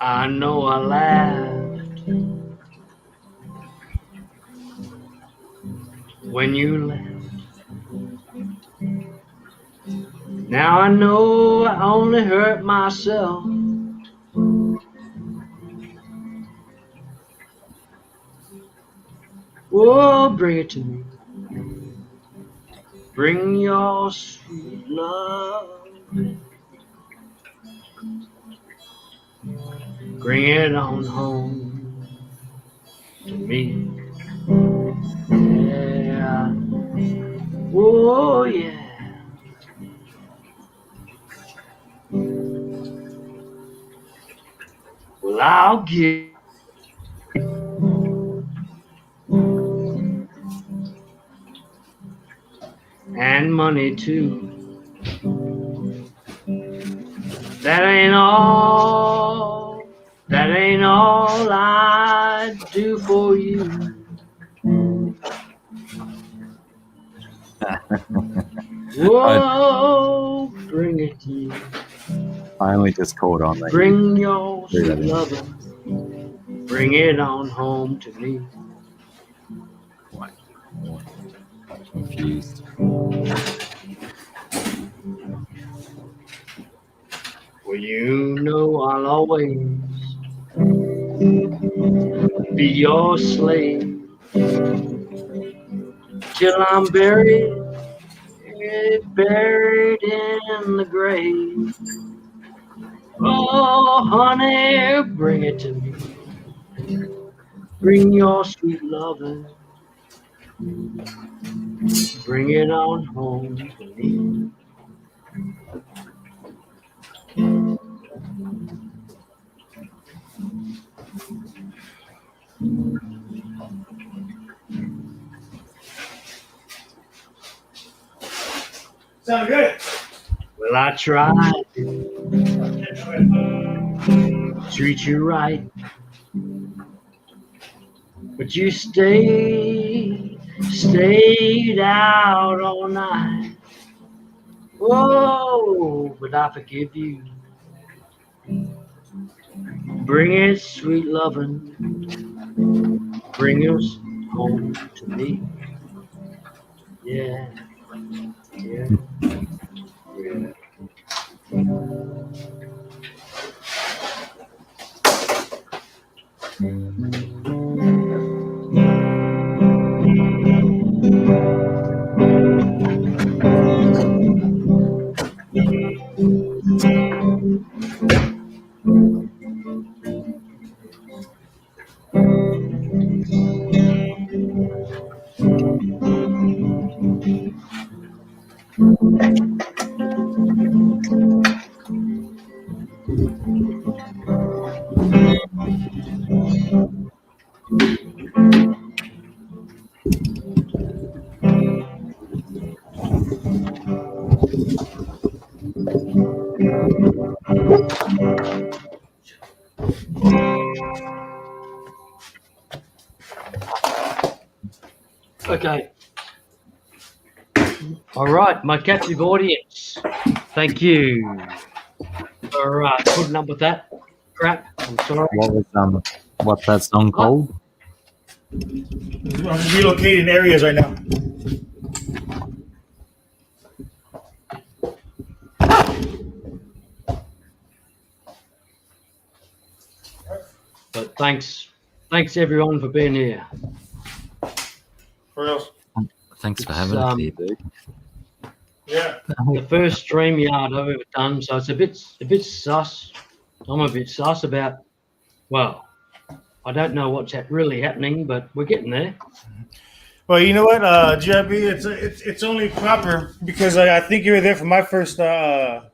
Speaker 1: I know I laughed when you left. Now I know I only hurt myself. Oh, bring it to me. Bring your sweet love. Bring it on home to me. Yeah. Oh, yeah. Well, I'll give and money too. That ain't all. That ain't all I do for you. Whoa, bring it to me.
Speaker 3: I only just caught on that.
Speaker 1: Bring your
Speaker 3: Do that
Speaker 1: sweet
Speaker 3: in.
Speaker 1: lovin'. Bring it on home to me.
Speaker 3: Quite confused.
Speaker 1: Well, you know I'll always be your slave till I'm buried in the grave. Oh, honey, bring it to me. Bring your sweet lovin'. Bring it on home to me.
Speaker 5: Sound good?
Speaker 1: Well, I tried to treat you right, but you stayed out all night. Whoa, but I forgive you. Bring it, sweet lovin'. Bring us home to me. Yeah, yeah, yeah. Okay. All right, my captive audience. Thank you. All right, putting up with that crap. I'm sorry.
Speaker 3: What's that song called?
Speaker 5: I'm relocating areas right now.
Speaker 1: But thanks everyone for being here.
Speaker 5: For real.
Speaker 3: Thanks for
Speaker 1: It's,
Speaker 3: having us here, dude.
Speaker 5: Yeah.
Speaker 1: The first StreamYard I've ever done, so it's a bit sus. I'm a bit sus about. Well, I don't know what's really happening, but we're getting there.
Speaker 5: Well, you know what, GRB, it's only proper because I think you were there for my first live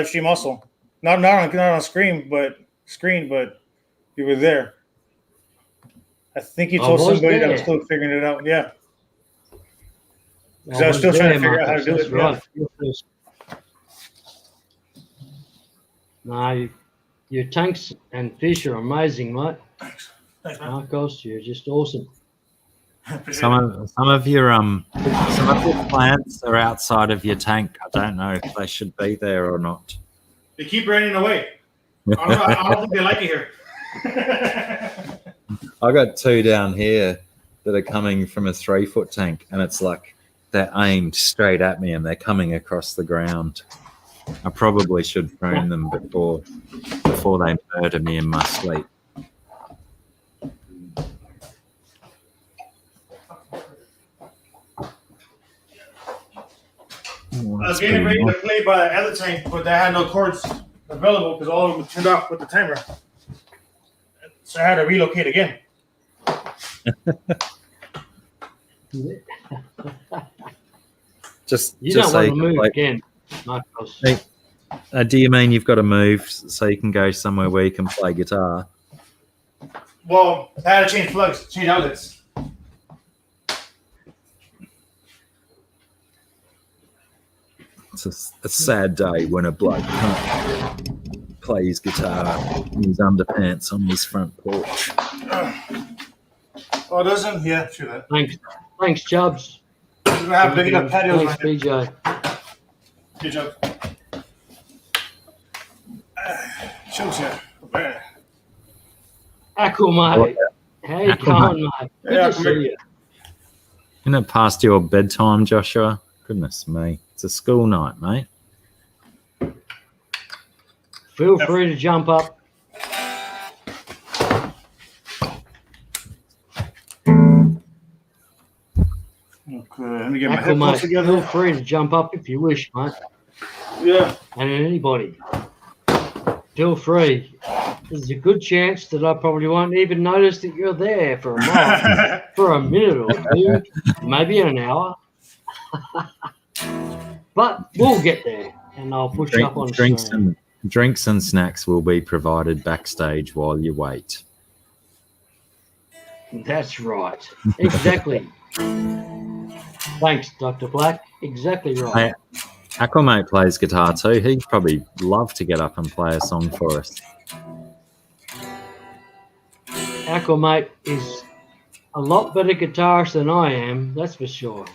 Speaker 5: stream also. Not on screen, but you were there. I think you told somebody that was still figuring it out. Yeah. Because I was still trying to figure out how to do it.
Speaker 1: Right. Yeah. No, your tanks and fish are amazing, mate.
Speaker 5: Thanks, man.
Speaker 1: Marcos, you're just awesome.
Speaker 3: Some of your plants are outside of your tank. I don't know if they should be there or not.
Speaker 5: They keep running away. I don't think they like it here.
Speaker 3: I got two down here that are coming from a 3-foot tank, and it's like they're aimed straight at me and they're coming across the ground. I probably should prune them before they murder me in my sleep. Oh,
Speaker 5: I was
Speaker 3: that's
Speaker 5: getting
Speaker 3: pretty
Speaker 5: ready
Speaker 3: nice.
Speaker 5: to play by the other tank, but they had no cords available because all of them turned off with the timer. So I had to relocate again.
Speaker 3: Just
Speaker 1: You don't
Speaker 3: so
Speaker 1: want
Speaker 3: you
Speaker 1: to
Speaker 3: can
Speaker 1: move
Speaker 3: play.
Speaker 1: again, Marcos.
Speaker 3: Hey, do you mean you've got to move so you can go somewhere where you can play guitar?
Speaker 5: Well, I had to change plugs, change outlets.
Speaker 3: It's a sad day when a bloke can't play his guitar in his underpants on his front porch.
Speaker 5: Oh, doesn't? Yeah, sure that.
Speaker 1: Thanks, Chubbs.
Speaker 5: We don't have big enough patios
Speaker 1: Thanks,
Speaker 5: right here.
Speaker 1: BJ.
Speaker 5: Good job. Shows here. Man.
Speaker 1: Aqua, mate. How you going, mate? Good
Speaker 5: Yeah,
Speaker 1: to see you.
Speaker 3: Isn't it past your bedtime, Joshua? Goodness me. It's a school night, mate.
Speaker 1: Feel free to jump up.
Speaker 5: Okay, let me get my
Speaker 1: Aqua,
Speaker 5: headphones
Speaker 1: mate.
Speaker 5: together.
Speaker 1: Feel free to jump up if you wish, mate.
Speaker 5: Yeah.
Speaker 1: And anybody. Feel free. There's a good chance that I probably won't even notice that you're there for a minute or two, maybe an hour. But we'll get there, and I'll push up on screen.
Speaker 3: Drinks and snacks will be provided backstage while you wait.
Speaker 1: That's right. Exactly. Thanks, Dr. Black. Exactly right.
Speaker 3: Hey, Aquamate plays guitar too. He'd probably love to get up and play a song for us.
Speaker 1: Aquamate is a lot better guitarist than I am, that's for sure.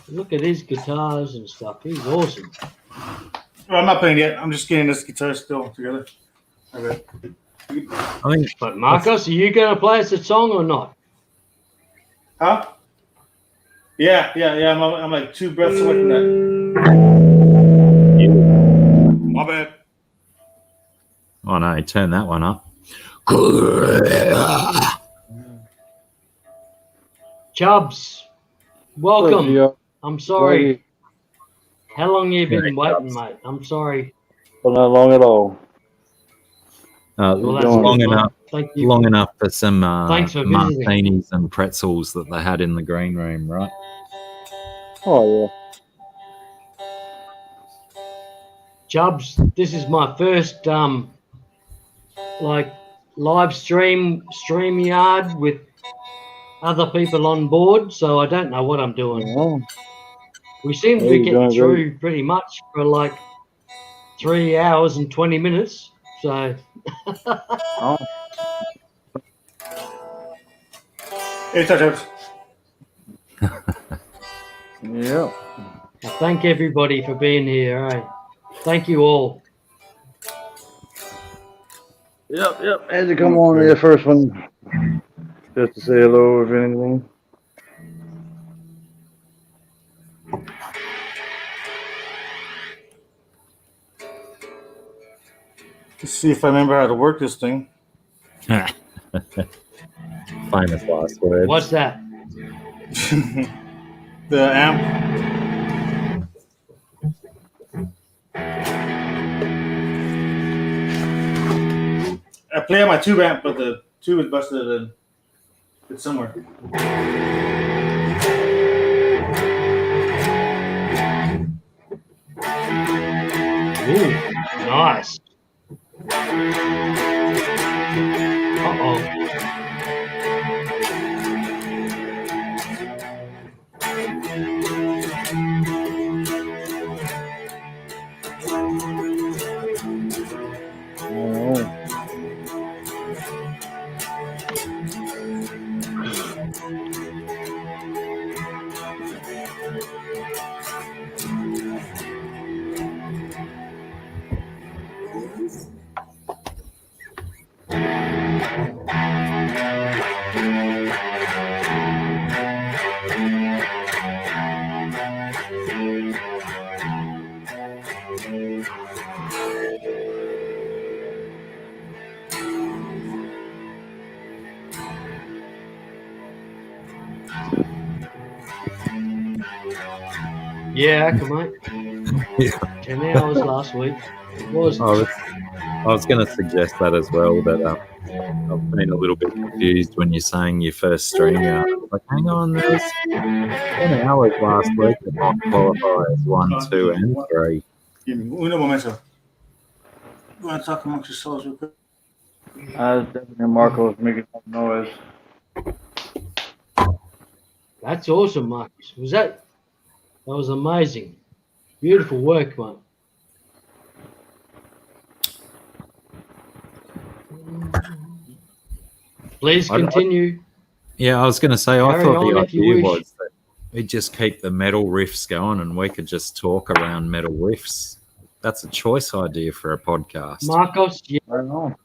Speaker 1: Look at his guitars and stuff. He's awesome.
Speaker 5: Well, I'm not playing yet. I'm just getting this guitar still together. Okay.
Speaker 3: I think
Speaker 1: But Marcos, are you going to play us a song or not?
Speaker 5: Huh? Yeah. I'm like 2 breaths away from that. My bad.
Speaker 3: Oh no, turn that one up.
Speaker 1: Chubbs, welcome.
Speaker 6: Yeah.
Speaker 1: I'm sorry. How long have you been waiting, mate? I'm sorry.
Speaker 6: Well, not long at all.
Speaker 1: Well, that's
Speaker 3: long
Speaker 1: good, mate.
Speaker 3: enough.
Speaker 1: Thank you.
Speaker 3: Long enough for some
Speaker 1: Thanks for visiting.
Speaker 3: martinis and pretzels that they had in the green room, right?
Speaker 6: Oh,
Speaker 1: Chubbs, this is my first like live StreamYard with other people on board, so I don't know what I'm doing.
Speaker 6: yeah.
Speaker 1: We seem to
Speaker 6: Yeah,
Speaker 1: be
Speaker 6: you're
Speaker 1: getting
Speaker 6: doing
Speaker 1: through pretty much for like 3 hours and 20 minutes. So
Speaker 6: Oh,
Speaker 5: Hey, touch-ups.
Speaker 6: yeah.
Speaker 1: I thank everybody for being here. Eh? Thank you all.
Speaker 6: Yep. Had to come on the first one just to say hello, if anything.
Speaker 5: Let's see if I remember how to work this thing.
Speaker 3: Famous last words.
Speaker 1: What's that?
Speaker 5: The amp. I play on my tube amp, but the tube is busted and it's somewhere.
Speaker 1: Ooh, nice. Uh-oh.
Speaker 6: Oh.
Speaker 1: Yeah, okay, mate.
Speaker 3: Yeah.
Speaker 1: 10 hours last week. It was.
Speaker 3: I was going to suggest that as well, but I've been a little bit confused when you're saying your first StreamYard. Like, hang on, there was 10 hours last week that might qualify as 1, 2, and 3.
Speaker 5: Uno momento. You want to talk amongst yourselves real quick?
Speaker 6: That's definitely Marcos making some noise.
Speaker 1: That's awesome, Marcus. That was amazing. Beautiful work, mate. Please continue.
Speaker 3: Yeah, I was going to say, I
Speaker 1: Carry
Speaker 3: thought
Speaker 1: on
Speaker 3: the
Speaker 1: if you
Speaker 3: idea
Speaker 1: wish.
Speaker 3: was that we'd just keep the metal riffs going and we could just talk around metal riffs. That's a choice idea for a podcast.
Speaker 1: Marcos, yeah,
Speaker 6: I don't know.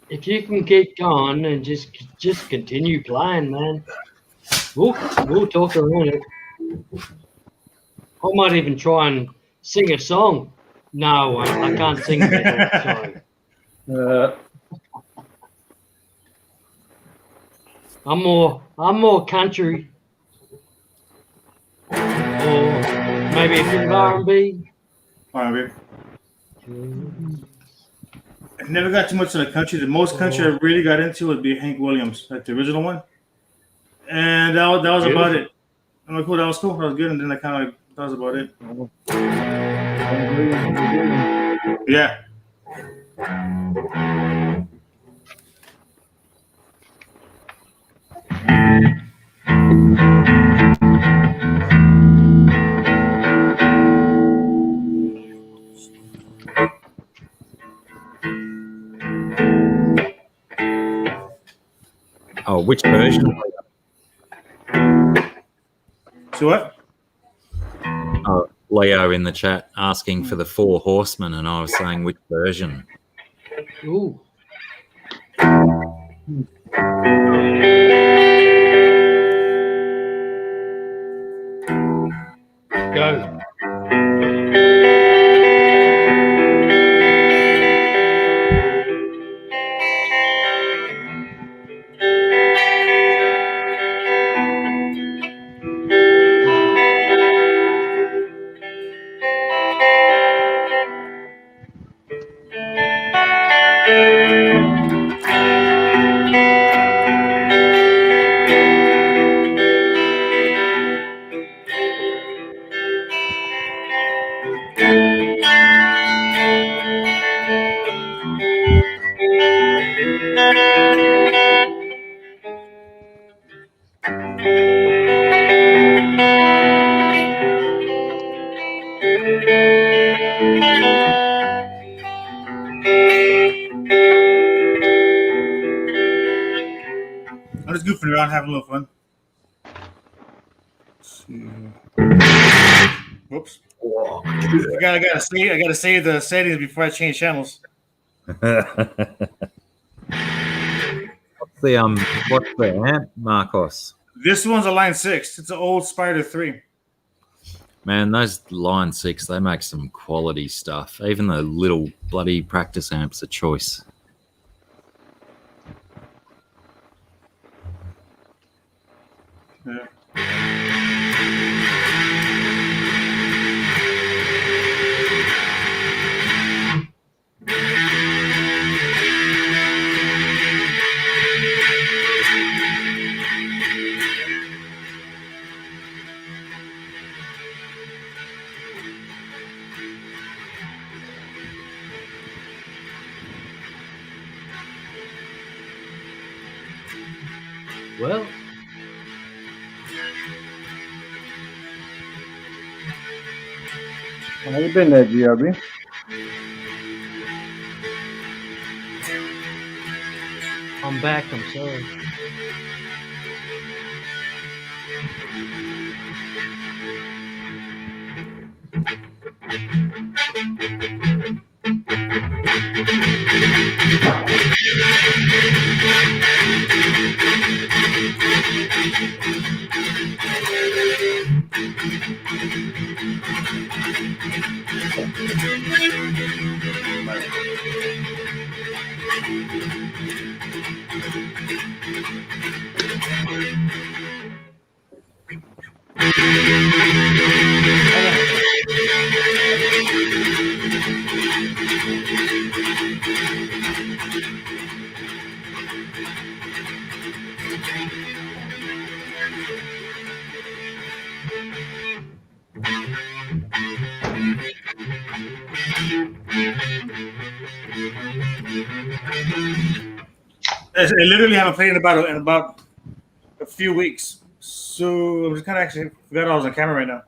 Speaker 1: if you can keep going and just continue playing, man, we'll talk around it. I might even try and sing a song. No, I can't sing metal. Sorry. I'm more country, or maybe a bit of R&B.
Speaker 5: R&B. I never got too much of the country. The most country I really got into would be Hank Williams, like the original one. And that was about it. I'm like, cool, that was cool. That was good. And then that was about it. Yeah.
Speaker 3: Oh, which version?
Speaker 5: So what?
Speaker 3: Leo in the chat asking for the 4 Horsemen, and I was saying which version.
Speaker 1: Ooh. Go.
Speaker 5: I'm just goofing around, having a little fun. Whoops. I gotta save the settings before I change channels.
Speaker 3: What's the amp, Marcos?
Speaker 5: This one's a Line 6. It's an old Spider 3.
Speaker 3: Man, those Line 6, they make some quality stuff. Even the little bloody practice amps are choice.
Speaker 5: Yeah.
Speaker 1: Well,
Speaker 6: How you been there, GRB?
Speaker 1: I'm back. I'm sorry.
Speaker 5: I literally haven't played in about a few weeks. So I'm just kind of actually forgot I was on camera right now.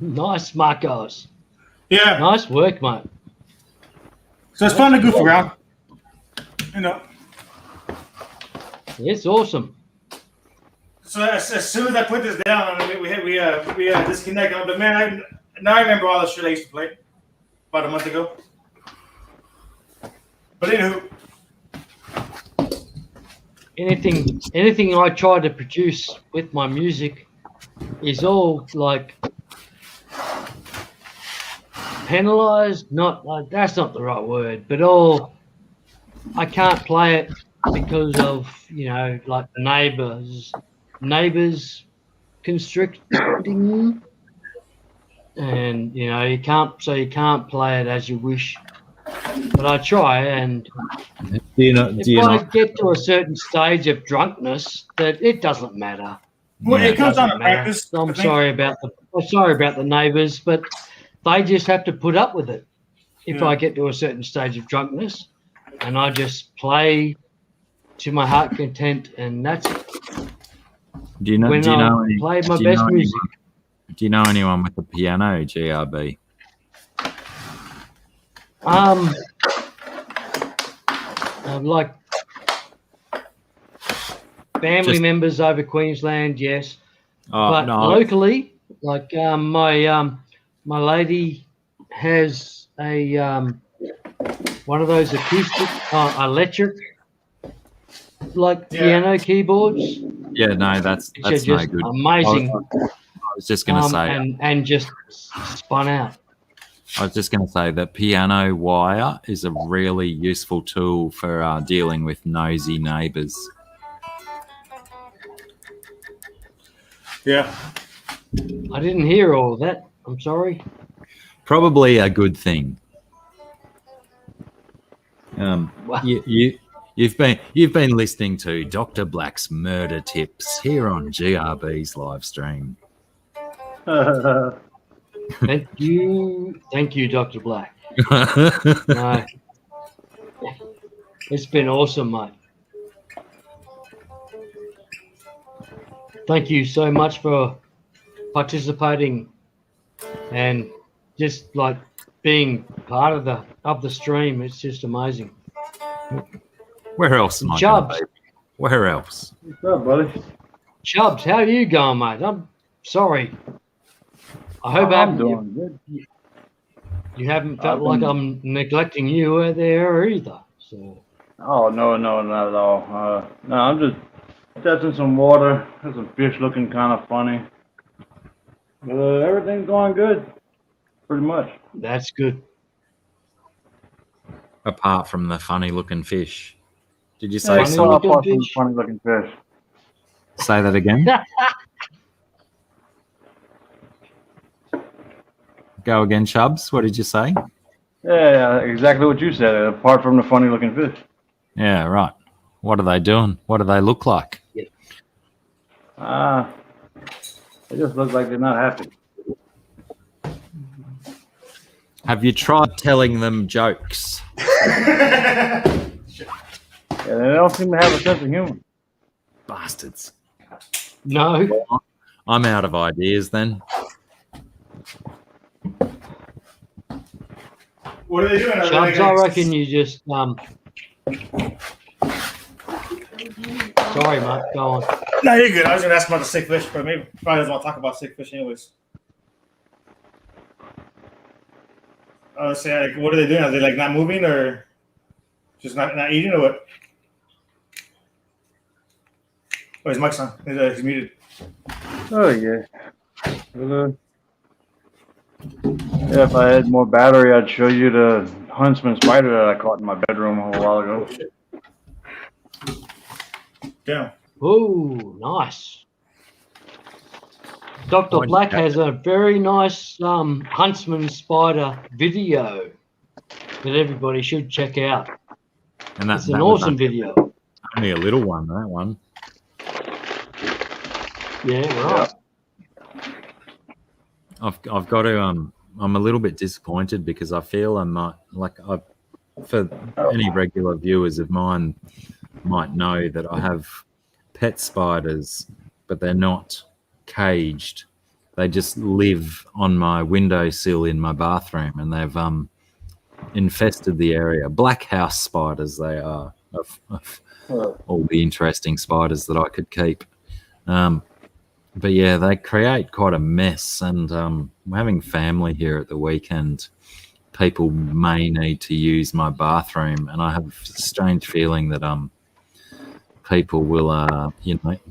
Speaker 1: Nice, Marcos.
Speaker 5: Yeah.
Speaker 1: Nice work, mate.
Speaker 5: So it's fun to goof around. You know.
Speaker 1: It's awesome.
Speaker 5: So as soon as I put this down, we disconnected. But man, now I remember all the shit I used to play about a month ago. But anywho,
Speaker 1: anything I try to produce with my music is all like penalized. Not like that's not the right word, but all I can't play it because of like the neighbors constricting, and you can't play it as you wish. But I try, and if I get to a certain stage of drunkenness, that it doesn't matter.
Speaker 5: well, it comes down to practice.
Speaker 1: I'm sorry about the neighbours, but they just have to put up with it. If I get to a certain stage of drunkenness, and I just play to my heart content, and that's it.
Speaker 3: Do you know
Speaker 1: Play my best music.
Speaker 3: Do you know anyone with a piano, GRB?
Speaker 1: Like family members over Queensland, yes. But locally, like my lady has a one of those acoustic, electric, piano keyboards.
Speaker 3: Yeah, no, that's no
Speaker 1: just
Speaker 3: good.
Speaker 1: Amazing.
Speaker 3: I was just going to say,
Speaker 1: and just spun out.
Speaker 3: I was just going to say that piano wire is a really useful tool for dealing with nosy neighbours.
Speaker 5: Yeah.
Speaker 1: I didn't hear all of that. I'm sorry.
Speaker 3: Probably a good thing.
Speaker 1: Wow.
Speaker 3: You've been listening to Dr. Black's Murder Tips here on GRB's live stream.
Speaker 1: Thank you, Dr. Black. No, it's been awesome, mate. Thank you so much for participating and just like being part of the stream. It's just amazing.
Speaker 3: Where else, Mike?
Speaker 1: Chubbs.
Speaker 3: Where else?
Speaker 6: What's up, buddy?
Speaker 1: Chubbs, how are you going, mate? I'm sorry. I hope
Speaker 6: I'm doing good.
Speaker 1: You haven't felt like I'm neglecting you out there either. So.
Speaker 6: Oh, no, not at all. No, I'm just testing some water. There's some fish looking kind of funny. Everything's going good, pretty much.
Speaker 1: That's good.
Speaker 3: Apart from the funny-looking fish. Did you say
Speaker 6: Funny looking fish.
Speaker 3: Say that again? Go again, Chubbs. What did you say?
Speaker 6: Yeah, exactly what you said. Apart from the funny looking fish.
Speaker 3: Yeah, right. What are they doing? What do they look like?
Speaker 6: They just look like they're not happy.
Speaker 3: Have you tried telling them jokes?
Speaker 6: Yeah, they don't seem to have a sense of humor.
Speaker 3: Bastards.
Speaker 1: No.
Speaker 3: I'm out of ideas then.
Speaker 5: what are they doing?
Speaker 1: Chubbs, I reckon you just Sorry, mate. Go on.
Speaker 5: No, you're good. I was going to ask about the sick fish, but maybe probably doesn't want to talk about sick fish anyways. Say, like, what are they doing? Are they like not moving or just not eating or what? Oh, his mic's on. He's muted.
Speaker 6: Oh, yeah. Yeah, if I had more battery, I'd show you the huntsman spider that I caught in my bedroom a while ago.
Speaker 5: Damn.
Speaker 1: Oh, nice. Dr. Black has a very nice huntsman spider video that everybody should check out.
Speaker 3: And
Speaker 1: It's an awesome video.
Speaker 3: Only a little one, that one.
Speaker 1: Yeah, right.
Speaker 3: I've got to I'm a little bit disappointed because I feel I might for any regular viewers of mine might know that I have pet spiders, but they're not caged. They just live on my windowsill in my bathroom, and they've infested the area. Black house spiders they are, of all the interesting spiders that I could keep. But yeah, they create quite a mess, and having family here at the weekend, people may need to use my bathroom, and I have a strange feeling that people will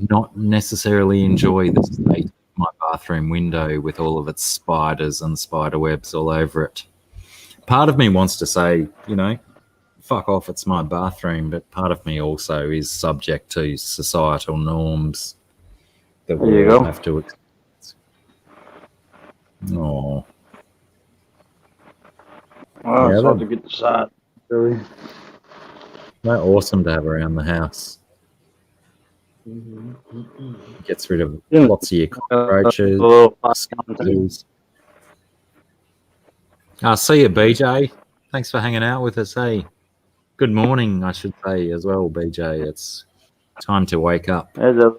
Speaker 3: not necessarily enjoy the state of my bathroom window with all of its spiders and spider webs all over it. Part of me wants to say, fuck off, it's my bathroom, but part of me also is subject to societal norms that we all have to experience. Oh.
Speaker 6: Well, it's hard to get the side, really.
Speaker 3: They're awesome to have around the house. Gets rid of lots of your cockroaches. See you, BJ. Thanks for hanging out with us. Hey, good morning, I should say as well, BJ. It's time to wake up.
Speaker 6: There's a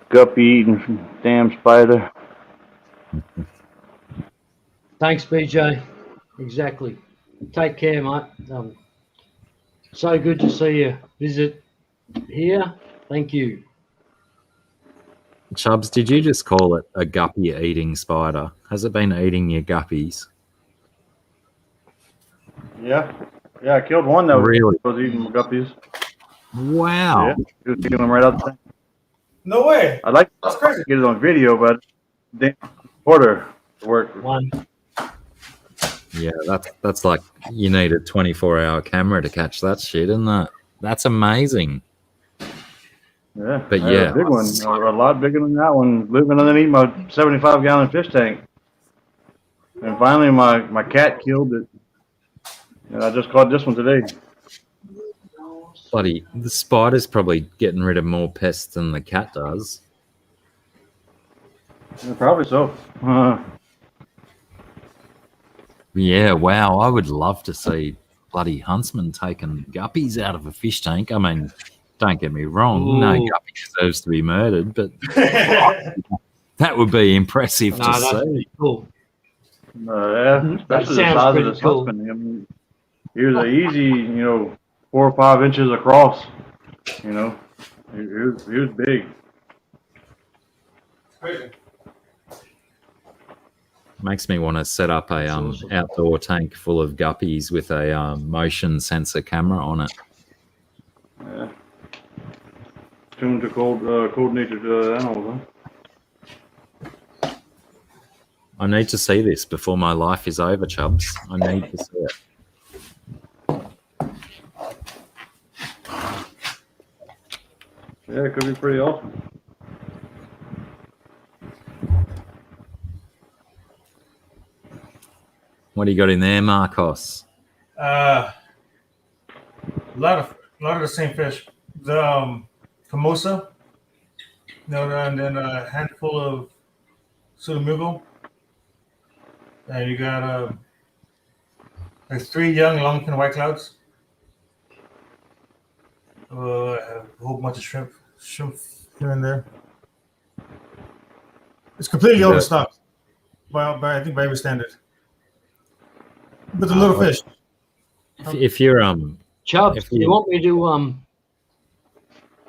Speaker 6: guppy eating damn spider.
Speaker 1: Thanks, BJ. Exactly. Take care, mate. So good to see you visit here. Thank you.
Speaker 3: Chubbs, did you just call it a guppy eating spider? Has it been eating your guppies?
Speaker 6: Yeah, I killed one that
Speaker 3: really
Speaker 6: was eating my guppies.
Speaker 3: Wow.
Speaker 6: Yeah, he was eating them right out the thing.
Speaker 5: No way.
Speaker 6: I'd like to get it on video, but the recorder worked.
Speaker 1: One.
Speaker 3: Yeah, that's like you need a 24-hour camera to catch that shit, isn't that? That's amazing.
Speaker 6: Yeah,
Speaker 3: but yeah,
Speaker 6: a big one, a lot bigger than that one, living underneath my 75-gallon fish tank. And finally, my cat killed it, and I just caught this one today.
Speaker 3: Bloody, the spider's probably getting rid of more pests than the cat does.
Speaker 6: Yeah, probably so.
Speaker 3: Yeah, wow, I would love to see bloody huntsman taking guppies out of a fish tank. I mean, don't get me wrong, no guppy deserves to be murdered, but that would be impressive to see.
Speaker 1: Pretty cool.
Speaker 6: Yeah, especially the size of this huntsman. I mean, he was an easy, 4 or 5 inches across. He was big.
Speaker 5: Crazy.
Speaker 3: Makes me want to set up a outdoor tank full of guppies with a motion sensor camera on it.
Speaker 6: Yeah. Tuned to cold-natured animals, huh?
Speaker 3: I need to see this before my life is over, Chubbs. I need to see it.
Speaker 6: Yeah, it could be pretty awesome.
Speaker 3: What do you got in there, Marcos?
Speaker 5: A lot of the same fish. The Camosa, and then a handful of Sulamugo. And you got like 3 young longfin white clouds. A whole bunch of shrimp here and there. It's completely overstocked, by I think by every standard. But the little fish.
Speaker 3: If you're
Speaker 1: Chubbs, do you want me to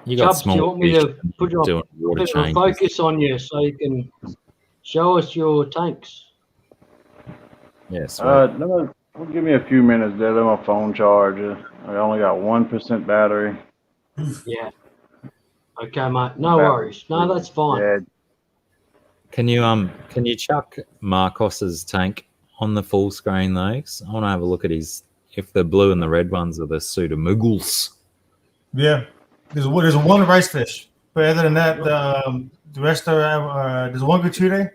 Speaker 3: you got
Speaker 1: Chubbs, do you want me to put
Speaker 3: a
Speaker 1: focus on you so you can show us your tanks?
Speaker 3: Yes.
Speaker 6: Give me a few minutes there. Let my phone charge. I only got 1% battery.
Speaker 1: Yeah. Okay, mate. No worries. No, that's fine.
Speaker 3: Can you chuck Marcos's tank on the full screen though? 'Cause I want to have a look at if the blue and the red ones are the Pseudomuggles.
Speaker 5: Yeah, there's one rice fish, but other than that, the rest are there's one gratuite,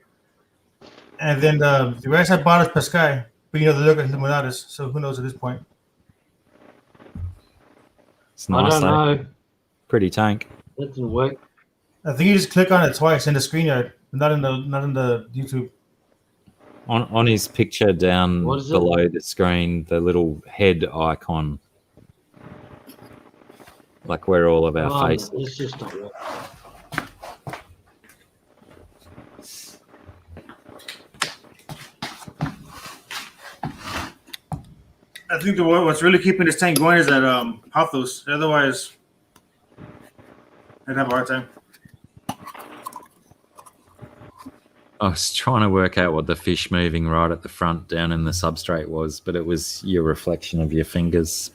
Speaker 5: and then the rest I bought is pescai. But they look at limonades, so who knows at this point?
Speaker 3: It's nice.
Speaker 1: I don't know.
Speaker 3: Pretty tank.
Speaker 1: That didn't work.
Speaker 5: I think you just click on it twice in the StreamYard, not in the YouTube.
Speaker 3: On his picture down below the screen, the little head icon, like where all of our faces.
Speaker 1: It's just not working.
Speaker 5: I think what's really keeping this tank going is that Pothos. Otherwise, I'd have a hard time.
Speaker 3: I was trying to work out what the fish moving right at the front down in the substrate was, but it was your reflection of your fingers.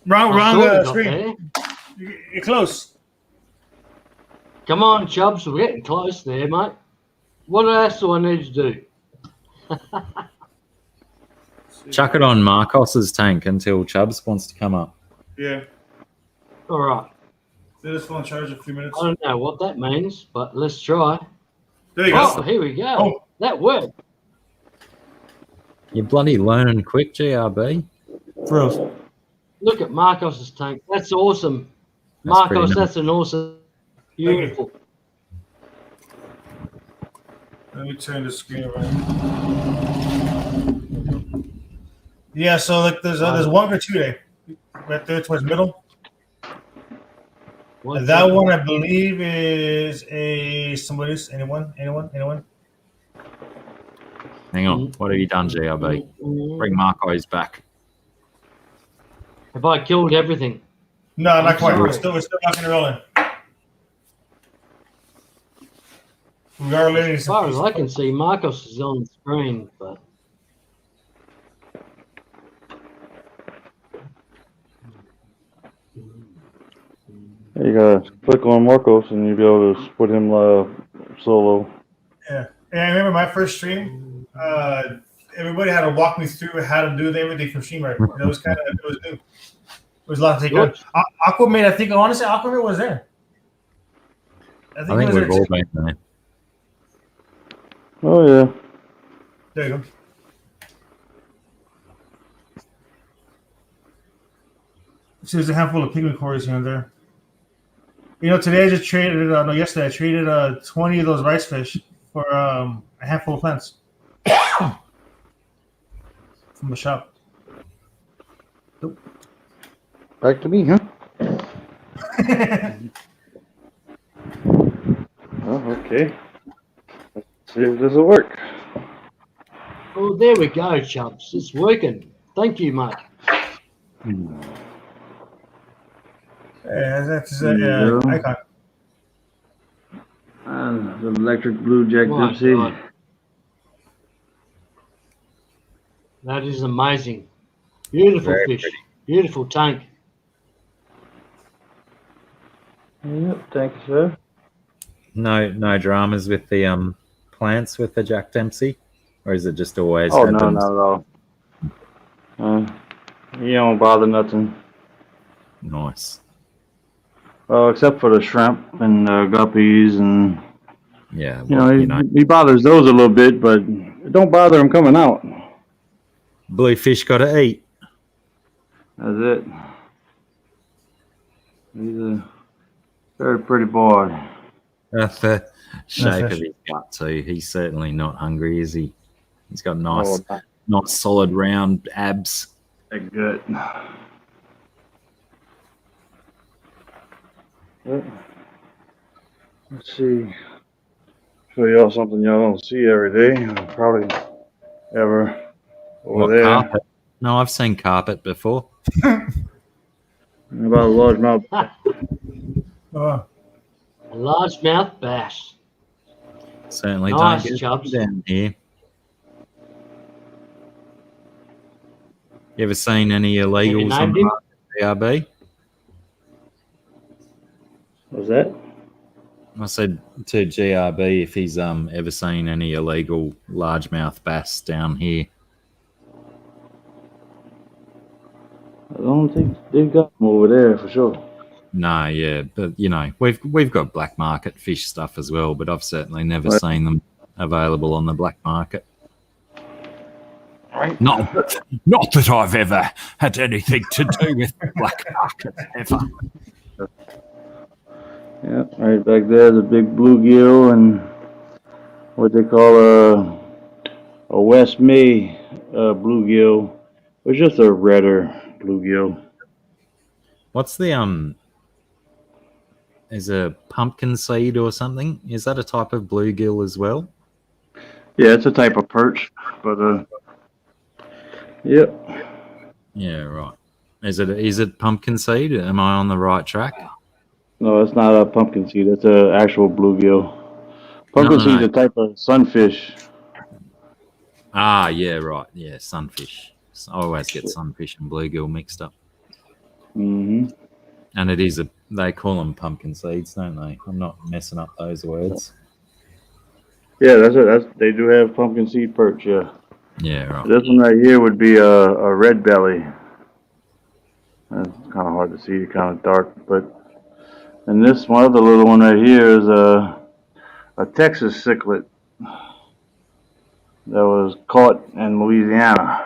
Speaker 5: Wrong screen. You're close.
Speaker 1: Come on, Chubbs. We're getting close there, mate. What else do I need to do?
Speaker 3: Chuck it on Marcos's tank until Chubbs wants to come up.
Speaker 5: Yeah.
Speaker 1: All right.
Speaker 5: Let us go on charge in a few minutes.
Speaker 1: I don't know what that means, but let's try.
Speaker 5: There you
Speaker 1: go.
Speaker 5: go.
Speaker 1: Here we go.
Speaker 5: Oh.
Speaker 1: That worked.
Speaker 3: You're bloody learning quick, GRB.
Speaker 5: For real.
Speaker 1: Look at Marcos's tank. That's awesome. Marcos, that's an awesome. Beautiful.
Speaker 5: Let me turn the screen around. Yeah, so like there's one gratuite right there towards the middle. And that one I believe is anyone?
Speaker 3: Hang on. What have you done, GRB? Bring Marcos back.
Speaker 1: Have I killed everything?
Speaker 5: No, not quite. We're still rocking and rolling. We are learning.
Speaker 1: As far as I can see, Marcos is on the screen, but
Speaker 6: You gotta click on Marcos and you'll be able to put him solo.
Speaker 5: Yeah, and I remember my first stream. Everybody had to walk me through how to do everything from StreamYard. It was new. It was a lot to take on. Aquaman, I want to say Aquaman was there.
Speaker 3: I think we've all been there.
Speaker 6: Oh yeah.
Speaker 5: There you go. So there's a handful of pigment cores here and there. Today I just traded. Yesterday I traded 20 of those rice fish for a handful of plants from the shop.
Speaker 6: Nope. Back to me, huh? Oh, okay. Let's see if this will work.
Speaker 1: oh, there we go, Chubbs. It's working. Thank you, mate.
Speaker 5: Yeah, that's icon.
Speaker 6: And the electric blue Jack
Speaker 1: My
Speaker 6: Dipsy.
Speaker 1: God. That is amazing. Beautiful
Speaker 3: Very
Speaker 1: fish.
Speaker 3: pretty.
Speaker 1: Beautiful tank.
Speaker 6: Yep, thank you, sir.
Speaker 3: No dramas with the plants with the Jack Dempsey, or is it just always?
Speaker 6: Oh
Speaker 3: happens?
Speaker 6: no, not at all. You don't bother nothing.
Speaker 3: Nice.
Speaker 6: Except for the shrimp and guppies, and
Speaker 3: Yeah.
Speaker 6: he bothers those a little bit, but it don't bother him coming out.
Speaker 3: Blue fish got to eat.
Speaker 6: That's it. He's a very pretty boy.
Speaker 3: That's the shape of his gut too. He's certainly not hungry, is he? He's got nice, solid round abs.
Speaker 6: They're good. Let's see. Show y'all something y'all don't see every day. Probably ever over there.
Speaker 3: Carpet? No, I've seen carpet before.
Speaker 6: About a largemouth.
Speaker 1: A largemouth bass.
Speaker 3: Certainly
Speaker 1: Nice,
Speaker 3: don't get
Speaker 1: Chubbs.
Speaker 3: down here. You ever seen any illegals on
Speaker 1: named him?
Speaker 3: BRB?
Speaker 6: What's that?
Speaker 3: I said to GRB if he's ever seen any illegal largemouth bass down here.
Speaker 6: I don't think they've got them over there for sure.
Speaker 3: No, yeah, but you know, we've got black market fish stuff as well, but I've certainly never seen them available on the black market.
Speaker 6: Right.
Speaker 3: Not that I've ever had anything to do with the black market ever.
Speaker 6: Yeah, right back there's a big bluegill and what they call a West May bluegill. It's just a redder bluegill.
Speaker 3: What's the is a pumpkin seed or something? Is that a type of bluegill as well?
Speaker 6: Yeah, it's a type of perch, but yep.
Speaker 3: Yeah, right. Is it pumpkin seed? Am I on the right track?
Speaker 6: No, it's not a pumpkin seed. It's an actual bluegill. Pumpkin seed is a type of sunfish.
Speaker 3: Ah, yeah, right. Yeah, sunfish. I always get sunfish and bluegill mixed up.
Speaker 6: Mm-hmm.
Speaker 3: And it is they call them pumpkin seeds, don't they? I'm not messing up those words.
Speaker 6: Yeah, that's it. They do have pumpkin seed perch, yeah.
Speaker 3: Yeah, right.
Speaker 6: This one right here would be a red belly. It's kind of hard to see, kind of dark, but and this one other little one right here is a Texas cichlid that was caught in Louisiana.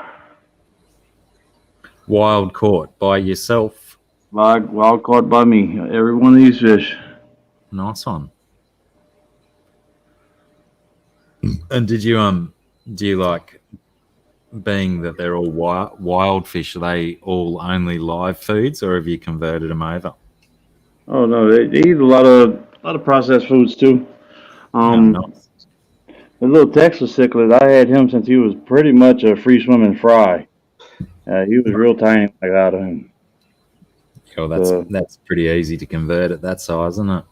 Speaker 3: Wild caught by yourself.
Speaker 6: Wild caught by me. Every one of these fish.
Speaker 3: Nice one. And do you like, being that they're all wild fish, are they all only live foods, or have you converted them over?
Speaker 6: Oh no, they eat a lot of processed foods too.
Speaker 3: Nice.
Speaker 6: The little Texas cichlid, I had him since he was pretty much a free swimming fry. He was real tiny when I got him.
Speaker 3: Oh, that's pretty easy to convert at that size, isn't it?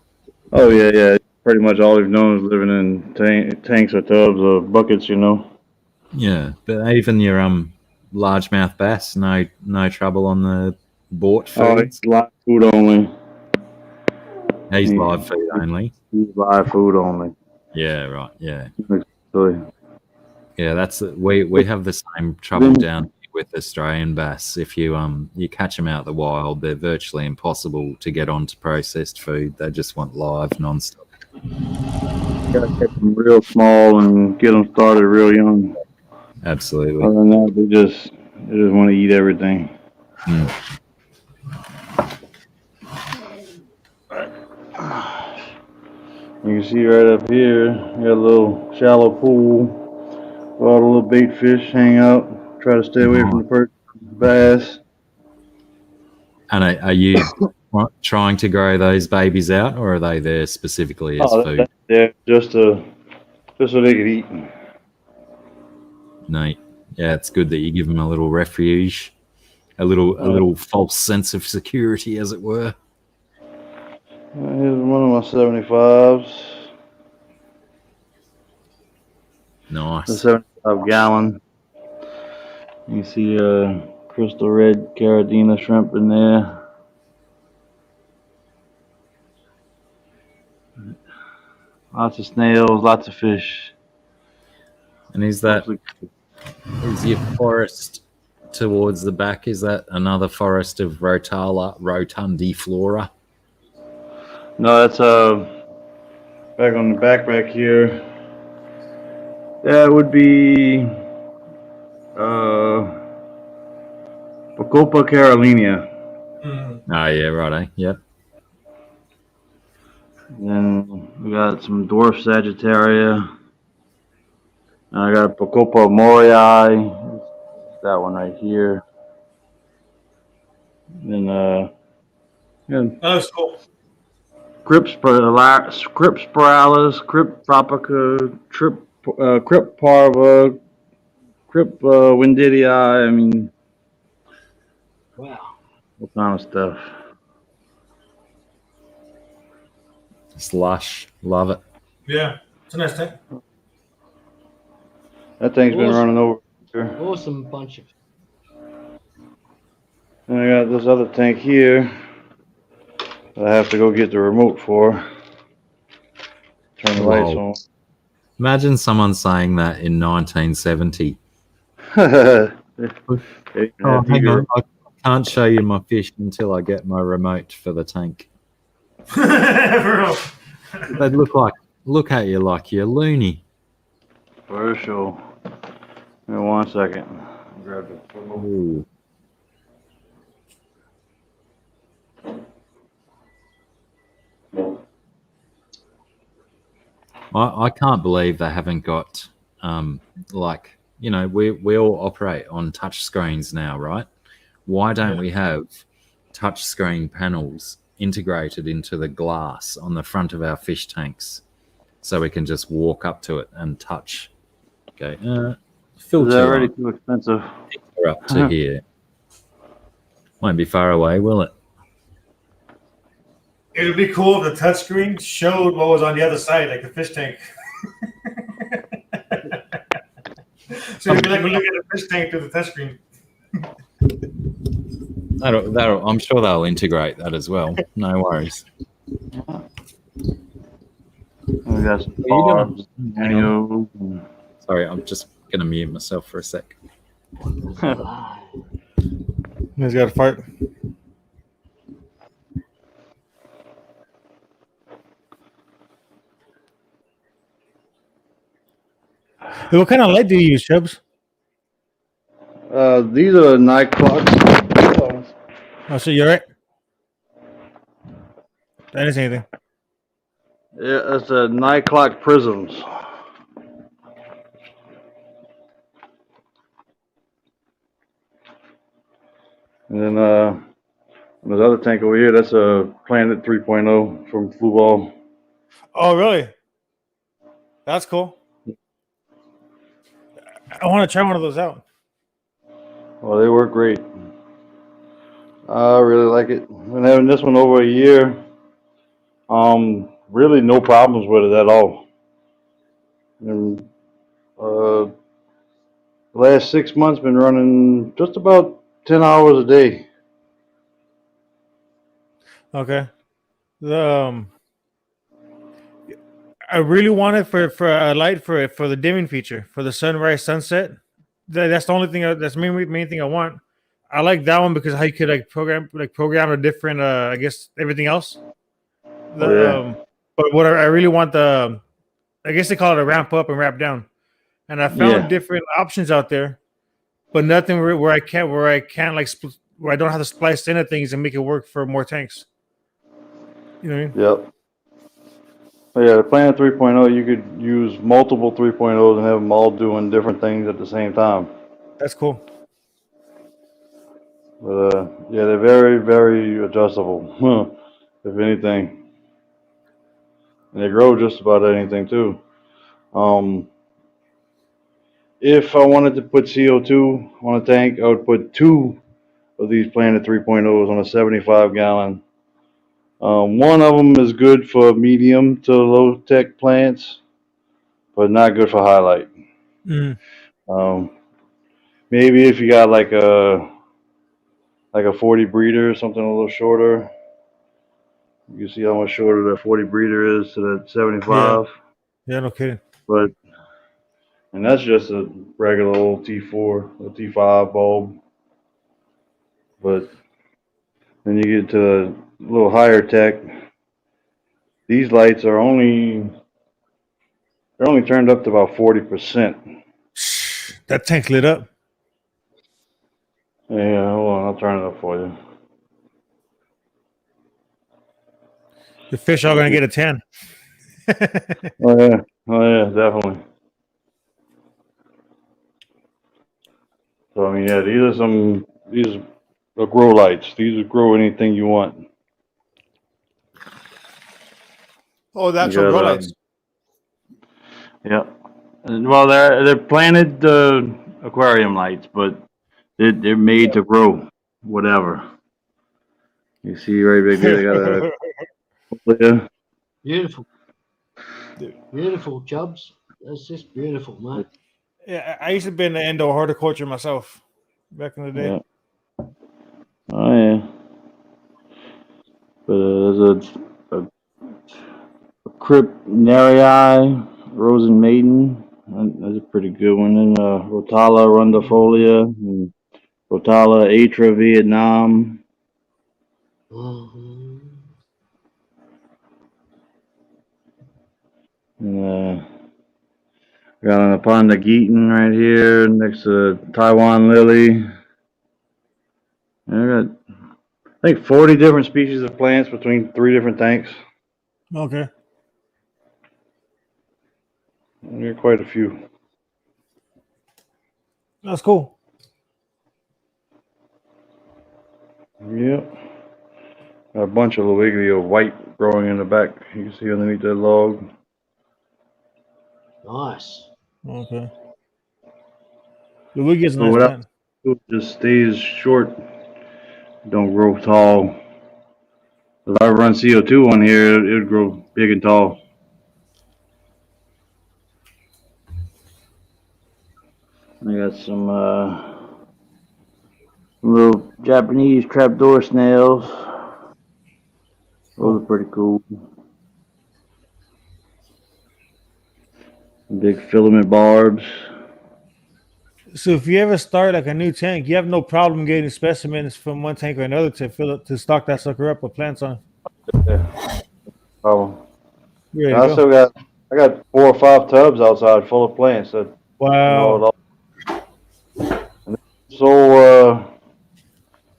Speaker 6: Oh yeah. Pretty much all he's known is living in tanks or tubs or buckets, you know.
Speaker 3: Yeah, but even your largemouth bass, no trouble on the bought
Speaker 6: foods. Oh, it's live food only.
Speaker 3: He's live food only.
Speaker 6: He's live food only.
Speaker 3: Yeah, right. Yeah.
Speaker 6: Exactly.
Speaker 3: Yeah, we have the same trouble down here with Australian bass. If you catch them out the wild, they're virtually impossible to get onto processed food. They just want live, non-stop.
Speaker 6: You gotta catch them real small and get them started real young.
Speaker 3: Absolutely.
Speaker 6: Other than that, they just want to eat everything. You can see right up here, you got a little shallow pool where all the little bait fish hang out. Try to stay away from the perch, bass.
Speaker 3: And are you trying to grow those babies out, or are they there specifically as food?
Speaker 6: Yeah, just so they could eat.
Speaker 3: Neat. Yeah, it's good that you give them a little refuge, a little false sense of security, as it were.
Speaker 6: Here's one of my 75s.
Speaker 3: Nice.
Speaker 6: The 75 gallon. You see crystal red Caradina shrimp in there. Lots of snails, lots of fish.
Speaker 3: And is your forest towards the back, is that another forest of Rotala rotundiflora?
Speaker 6: No, that's back on the back here. That would be Bacopa carolina.
Speaker 3: Oh yeah, right. Yep.
Speaker 6: Then we got some dwarf Sagittaria. And I got Bacopa morii. That one right here. And
Speaker 5: that's cool.
Speaker 6: Crypspiralis, Crypt tropica, Crypt parva, Crypt windidii. I mean,
Speaker 1: wow,
Speaker 6: what kind of stuff.
Speaker 3: It's lush. Love it.
Speaker 5: Yeah, it's a nice tank.
Speaker 6: That thing's been running over here.
Speaker 1: Awesome bunch of.
Speaker 6: And I got this other tank here that I have to go get the remote for. turn the lights on.
Speaker 3: Imagine someone saying that in 1970.
Speaker 6: Hey,
Speaker 3: Oh,
Speaker 6: happy
Speaker 3: hang
Speaker 6: girl.
Speaker 3: on. I can't show you my fish until I get my remote for the tank.
Speaker 5: For real.
Speaker 3: They look at you like you're loony.
Speaker 6: For sure. Give me 1 second. Grab the phone.
Speaker 3: Ooh. I can't believe they haven't got we all operate on touch screens now, right? Why don't we have touch screen panels integrated into the glass on the front of our fish tanks so we can just walk up to it and touch? Okay,
Speaker 6: Is
Speaker 3: filter
Speaker 6: that already too expensive?
Speaker 3: up to here. Won't be far away, will it?
Speaker 5: It would be cool if the touchscreen showed what was on the other side, like the fish tank. So you'd be like, look at the fish tank through the touchscreen.
Speaker 3: I'm sure they'll integrate that as well. No worries.
Speaker 6: We got some
Speaker 3: Are you gonna-
Speaker 6: barbs,
Speaker 3: hang on.
Speaker 6: mayo.
Speaker 3: Sorry, I'm just going to mute myself for a sec.
Speaker 5: He's got a fart. Hey, what kind of light do you use, Chubbs?
Speaker 6: These are night clocks.
Speaker 5: Oh, so you're right. I didn't say anything.
Speaker 6: Yeah, it's a night clock prisms. And then this other tank over here, that's a Planet 3.0 from Fluval.
Speaker 5: Oh, really? That's cool. I want to try one of those out.
Speaker 6: Well, they work great. I really like it. Been having this one over a year. Really no problems with it at all. And the last 6 months been running just about 10 hours a day.
Speaker 5: Okay. I really wanted for a light for the dimming feature for the sunrise sunset. That's the only thing. That's the main thing I want. I like that one because how you could program a different. I guess everything else. But what I really want I guess they call it a ramp up and ramp down, and I found different options out there, but nothing where I can't where I don't have to splice into things and make it work for more tanks. You know what I mean?
Speaker 6: Yep. But yeah, the Planet 3.0, you could use multiple 3.0s and have them all doing different things at the same time.
Speaker 5: That's cool.
Speaker 6: But yeah, they're very, very adjustable, if anything. And they grow just about anything too. If I wanted to put CO2 on a tank, I would put 2 of these Planet 3.0s on a 75 gallon. One of them is good for medium to low tech plants, but not good for highlight. Maybe if you got like a 40 breeder or something a little shorter, you can see how much shorter that 40 breeder is to that 75.
Speaker 5: Yeah, no kidding.
Speaker 6: And that's just a regular old T4 or T5 bulb. But then you get to a little higher tech. These lights are only turned up to about 40%.
Speaker 5: That tank lit up.
Speaker 6: Yeah, hold on, I'll turn it up for you.
Speaker 5: The fish are gonna get a 10.
Speaker 6: Oh yeah, definitely. So I mean, yeah, these are grow lights. These will grow anything you want.
Speaker 5: Oh, the actual grow lights.
Speaker 6: Yeah. Well, they're planted aquarium lights, but they're made to grow whatever. You see right back there, they got a
Speaker 1: Beautiful. Beautiful, Chubbs. That's just beautiful, mate.
Speaker 5: Yeah, I used to be in the indoor horticulture myself back in the day.
Speaker 6: Yeah. Oh yeah. But there's a Crypnarii, Rosen Maiden. That's a pretty good one. And Rotala rundifolia, and Rotala atra Vietnam.
Speaker 1: Mhm.
Speaker 6: And got an Aponda Geaton right here next to Taiwan lily. And I got, I think, 40 different species of plants between 3 different tanks.
Speaker 5: Okay.
Speaker 6: I got quite a few.
Speaker 5: That's cool.
Speaker 6: Yep. Got a bunch of Loelia white growing in the back. You can see underneath that log.
Speaker 1: Nice.
Speaker 5: Okay. The wig is a
Speaker 6: So
Speaker 5: nice
Speaker 6: without
Speaker 5: plant.
Speaker 6: it just stays short, don't grow tall. If I run CO2 on here, it would grow big and tall. I got some little Japanese trapdoor snails. Those are pretty cool. Big filament barbs.
Speaker 5: So if you ever start like a new tank, you have no problem getting specimens from one tank or another to fill it to stock that sucker up with plants on.
Speaker 6: Yeah. Oh,
Speaker 5: You're
Speaker 6: I
Speaker 5: ready to
Speaker 6: still
Speaker 5: go.
Speaker 6: I got 4 or 5 tubs outside full of plants that I know it
Speaker 5: Wow.
Speaker 6: all. So,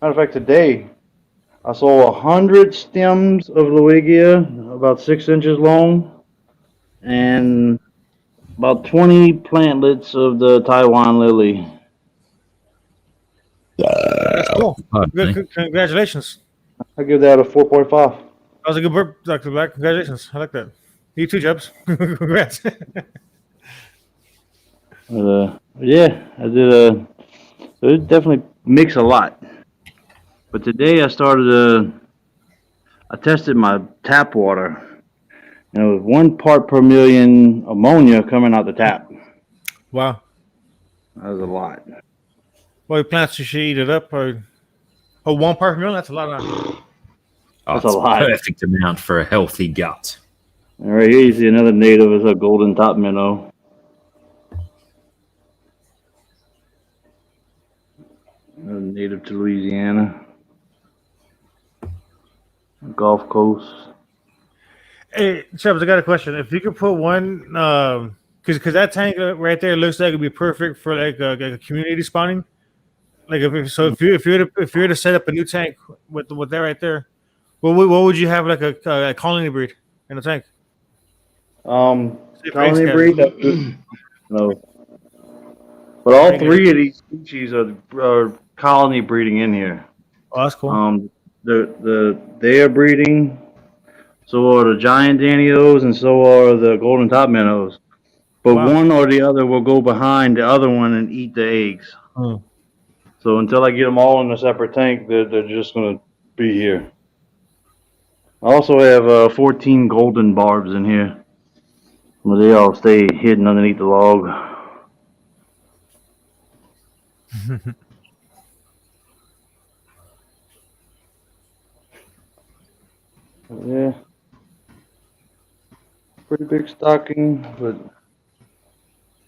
Speaker 6: matter of fact, today I saw 100 stems of Loelia, about 6 inches long, and about 20 plantlets of the Taiwan lily.
Speaker 5: That's cool.
Speaker 3: Pardon me.
Speaker 5: Good. Congratulations.
Speaker 6: I give that a 4.5.
Speaker 5: That was a good burp, Dr. Black. Congratulations. I like that. You too, Jobs. Congrats.
Speaker 6: Yeah, I did it definitely mix a lot. But today I tested my tap water, and it was 1 part per million ammonia coming out the tap.
Speaker 5: Wow.
Speaker 6: That was a lot.
Speaker 5: Well, your plants, you should eat it up. Or 1 part per million? That's a lot.
Speaker 3: Oh,
Speaker 6: That's
Speaker 3: it's
Speaker 6: a lot.
Speaker 3: perfect amount for a healthy gut.
Speaker 6: All right, here you see another native. It's a golden top minnow. Another native to Louisiana. Gulf Coast.
Speaker 5: Hey, Chubbs, I got a question. If you could put one, because that tank right there looks like it'd be perfect for like a community spawning. Like if you were to set up a new tank with that right there, what would you have like a colony breed in a tank? Say for egg
Speaker 6: Colony
Speaker 5: scatters.
Speaker 6: breed. No. But all 3 of these species are colony breeding in here.
Speaker 5: Oh, that's cool.
Speaker 6: They are breeding. So are the giant Danios, and so are the golden top minnows. But
Speaker 5: Wow.
Speaker 6: one or the other will go behind the other one and eat the eggs.
Speaker 5: Hmm.
Speaker 6: So until I get them all in a separate tank, they're just going to be here. I also have 14 golden barbs in here. But they all stay hidden underneath the log. Yeah. Pretty big stocking, but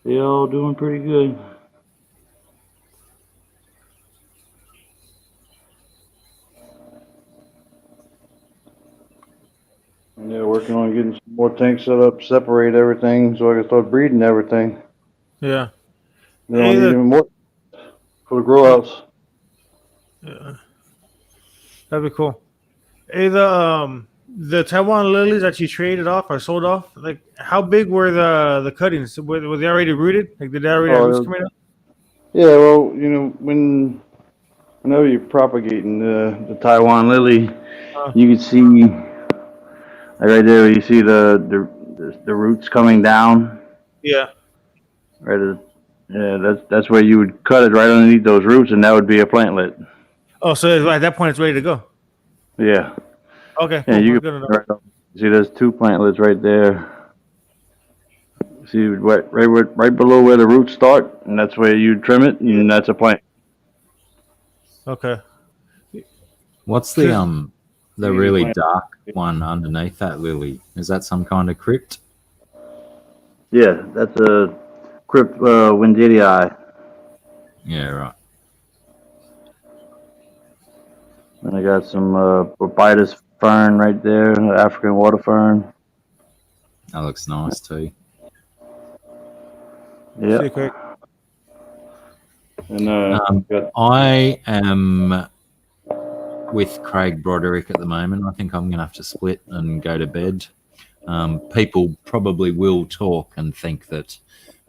Speaker 6: they all doing pretty good. Yeah, working on getting some more tanks set up, separate everything so I can start breeding everything.
Speaker 5: Yeah.
Speaker 6: They don't need even more for the grow outs.
Speaker 5: Yeah. That'd be cool. Hey, the Taiwan lilies that you traded off or sold off, like how big were the cuttings? Were they already rooted? Like did they already have roots coming out?
Speaker 6: Yeah, well, whenever you're propagating the Taiwan lily, you can see right there. You see the roots coming down.
Speaker 5: Yeah.
Speaker 6: Right. Yeah, that's where you would cut it right underneath those roots, and that would be a plantlet.
Speaker 5: Oh, so at that point it's ready to go.
Speaker 6: Yeah.
Speaker 5: Okay.
Speaker 6: Yeah,
Speaker 5: Cool.
Speaker 6: you
Speaker 5: That's
Speaker 6: can
Speaker 5: good enough.
Speaker 6: see there's 2 plantlets right there. See right below where the roots start, and that's where you trim it, and that's a plant.
Speaker 5: Okay.
Speaker 3: What's the The really dark one underneath that lily. Is that some kind of crypt?
Speaker 6: Yeah, that's a crypt Windidii.
Speaker 3: Yeah, right.
Speaker 6: And I got some Barbados fern right there, African water fern.
Speaker 3: That looks nice too.
Speaker 6: Yeah.
Speaker 5: See you quick.
Speaker 6: And
Speaker 3: I am with Craig Broderick at the moment. I think I'm going to have to split and go to bed. People probably will talk and think that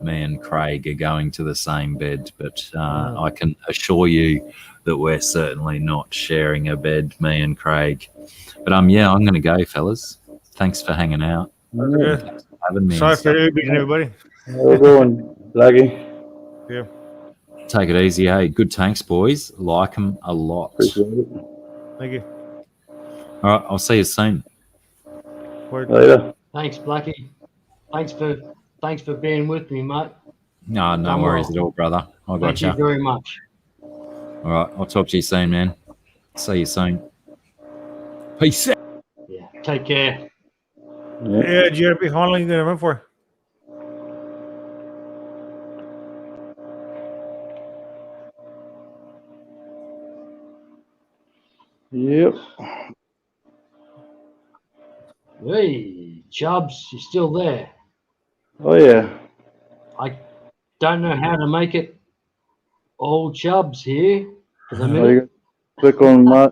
Speaker 3: me and Craig are going to the same bed, but I can assure you that we're certainly not sharing a bed, me and Craig. But yeah, I'm going to go, fellas. Thanks for hanging out.
Speaker 5: Good.
Speaker 3: Thanks for having me.
Speaker 5: Sorry for beating everybody.
Speaker 6: how you doing, Blackie?
Speaker 5: Yeah.
Speaker 3: Take it easy, hey. Good tanks, boys. Like them a lot.
Speaker 6: Appreciate it.
Speaker 5: Thank you.
Speaker 3: All right, I'll see you soon.
Speaker 5: Word.
Speaker 6: Later.
Speaker 1: Thanks, Blackie. Thanks for being with me, mate.
Speaker 3: No
Speaker 1: Done
Speaker 3: worries
Speaker 1: well.
Speaker 3: at all, brother. I
Speaker 1: Thank
Speaker 3: got
Speaker 1: you very much.
Speaker 3: All right, I'll talk to you soon, man. See you soon. Peace out.
Speaker 1: Yeah. Take care.
Speaker 5: Yeah, GRB, how long are you going to run for?
Speaker 6: Yep.
Speaker 1: Hey, Chubbs, you're still there.
Speaker 6: Oh yeah.
Speaker 1: I don't know how to make it all Chubbs here for the
Speaker 6: Oh,
Speaker 1: minute.
Speaker 6: you click on my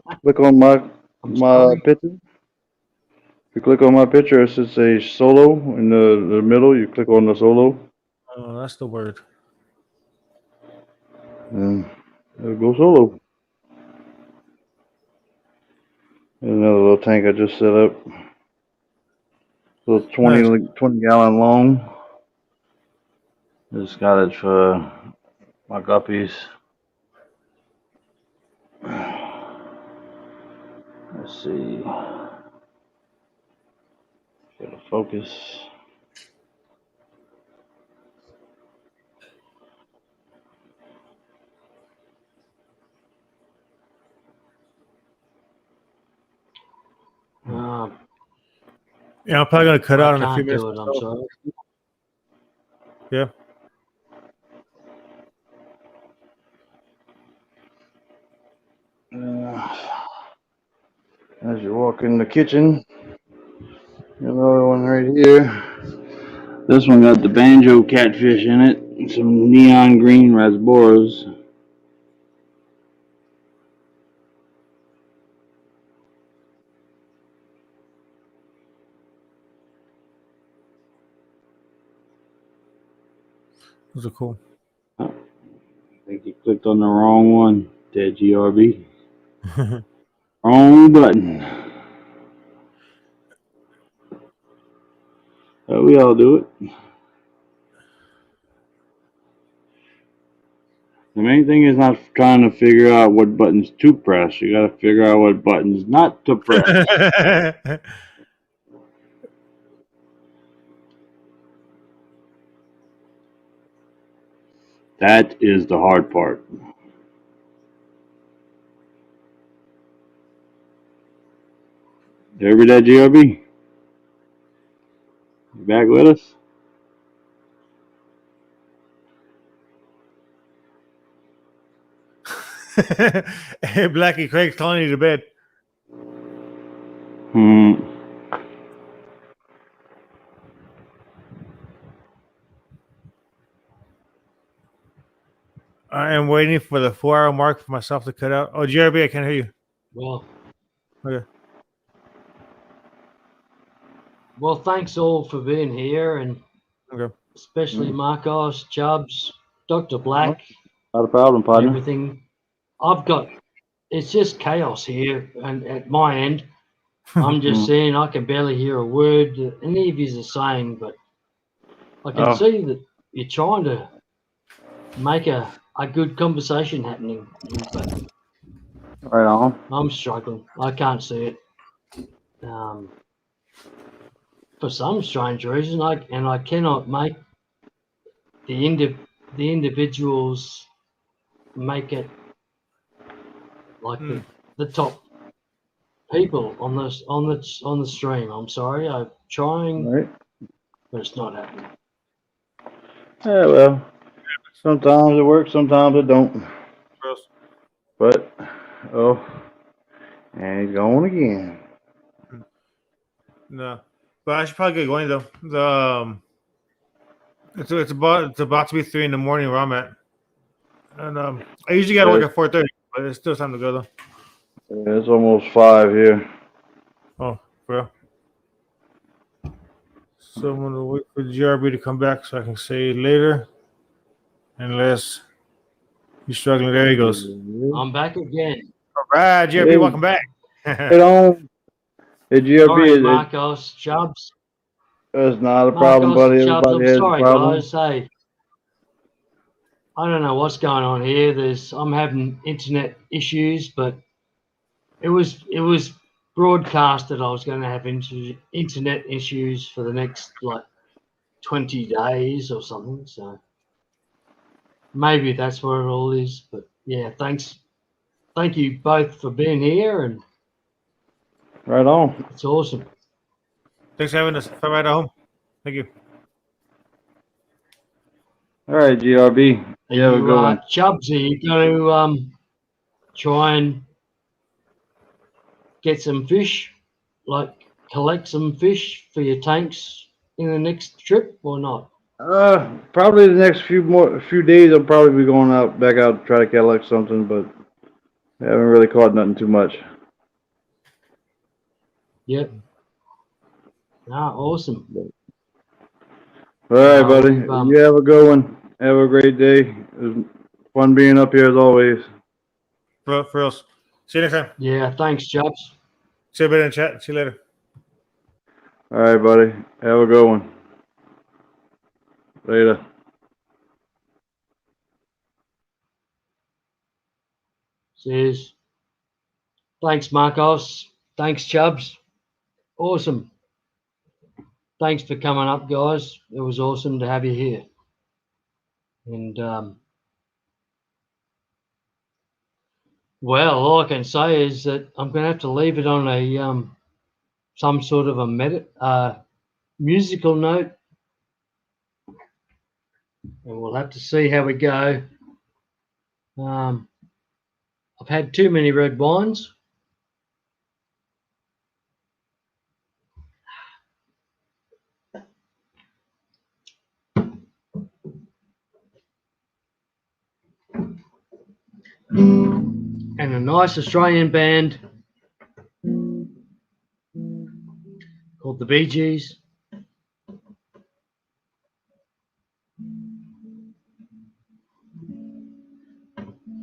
Speaker 1: I'm sorry.
Speaker 6: picture. If you click on my picture, it says a solo in the middle. You click on the solo,
Speaker 5: Oh, that's the word.
Speaker 6: and it'll go solo. There's another little tank I just set up. So it's 20,
Speaker 5: Nice.
Speaker 6: 20 gallon long. Just got it for my guppies. Let's see. Gotta focus.
Speaker 1: Um,
Speaker 5: Yeah, I'm probably going to cut out
Speaker 1: I
Speaker 5: in a few
Speaker 1: can't
Speaker 5: minutes.
Speaker 1: do it. I'm sorry.
Speaker 5: Yeah.
Speaker 6: As you walk in the kitchen, another one right here. This one got the banjo catfish in it, and some neon green rasboras.
Speaker 5: Those are cool.
Speaker 6: I think you clicked on the wrong one, dead GRB. Wrong button. We all do it. The main thing is not trying to figure out what buttons to press. You got to figure out what buttons not to press. That is the hard part. You ever that GRB? You back with us?
Speaker 5: Hey, Blackie, Craig's calling you to bed. I am waiting for the 4-hour mark for myself to cut out. Oh, GRB, I can't hear you.
Speaker 1: Well,
Speaker 5: Okay.
Speaker 1: well, thanks all for being here, and
Speaker 5: Okay.
Speaker 1: especially Marcos, Chubbs, Dr. Black,
Speaker 6: Not a problem, partner.
Speaker 1: everything. It's just chaos here, and at my end, I'm just saying I can barely hear a word that any of you are saying, but I can see that you're trying to make a good conversation happening, but
Speaker 6: Right on.
Speaker 1: I'm struggling. I can't see it. For some strange reason, I cannot make the individuals make it like the top people on the stream. I'm sorry. I'm trying,
Speaker 6: All right.
Speaker 1: but it's not happening.
Speaker 6: Yeah, well, sometimes it works, sometimes it don't.
Speaker 5: Gross.
Speaker 6: But, oh, and he's going again.
Speaker 5: No, but I should probably get going though. It's about to be 3 in the morning where I'm at, and I usually gotta work at 4:30, but it's still time to go though.
Speaker 6: Yeah, it's almost 5 here.
Speaker 5: Oh, bro. So I'm gonna wait for the GRB to come back so I can say later, unless he's struggling. There he goes.
Speaker 1: I'm back again.
Speaker 5: All right, GRB,
Speaker 6: Hey.
Speaker 5: welcome back.
Speaker 6: Get on. Hey, GRB,
Speaker 1: Sorry, Marcos, Chubbs.
Speaker 6: it's not a problem,
Speaker 1: Marcos,
Speaker 6: buddy.
Speaker 1: Chubbs,
Speaker 6: Everybody
Speaker 1: I'm
Speaker 6: has a
Speaker 1: sorry,
Speaker 6: problem.
Speaker 1: guys. Hey, I don't know what's going on here. I'm having internet issues, but it was broadcasted I was going to have internet issues for the next like 20 days or something. So maybe that's where it all is. But yeah, thank you both for being here, and
Speaker 6: Right on.
Speaker 1: it's awesome.
Speaker 5: Thanks for having us. Fly right at home. Thank you.
Speaker 6: All right, GRB. You have a good one.
Speaker 1: Chubbs, are you going to try and get some fish, like collect some fish for your tanks in the next trip, or not?
Speaker 6: Probably the next few days I'll probably be going back out to try to collect something, but I haven't really caught nothing too much.
Speaker 1: Yep. Ah, awesome.
Speaker 6: All right,
Speaker 1: Well,
Speaker 6: buddy.
Speaker 1: we've,
Speaker 6: You have a good one. Have a great day. It was fun being up here as always.
Speaker 5: For reals. See you next time.
Speaker 1: Yeah, thanks, Chubbs.
Speaker 5: See you later in the chat. See you later.
Speaker 6: All right, buddy. Have a good one. Later.
Speaker 1: Cheers. Thanks, Marcos. Thanks, Chubbs. Awesome. Thanks for coming up, guys. It was awesome to have you here. And well, all I can say is that I'm going to have to leave it on a some sort of a musical note, and we'll have to see how we go. I've had too many red wines. And a nice Australian band called the Bee Gees.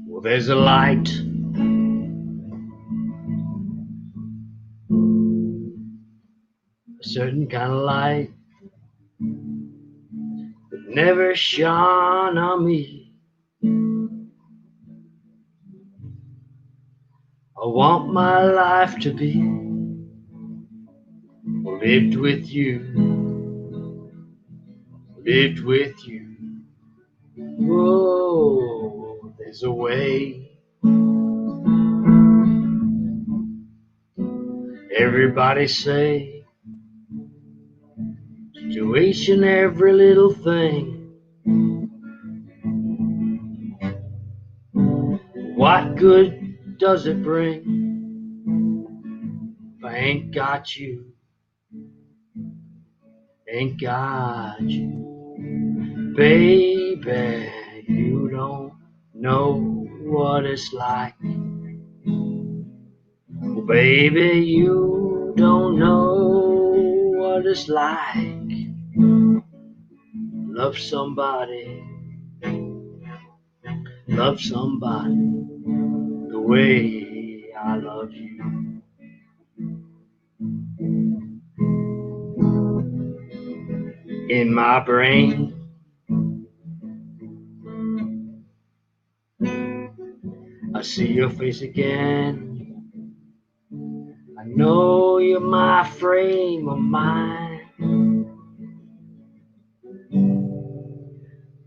Speaker 1: Well, there's a light a certain kind of light that never shone on me. I want my life to be lived with you, lived with you. Whoa, there's a way. Everybody say, do each and every little thing. What good does it bring if I ain't got you? Ain't got you. Baby, you don't know what it's like. Well, baby, you don't know what it's like. Love somebody the way I love you. In my brain, I see your face again. I know you're my frame of mind.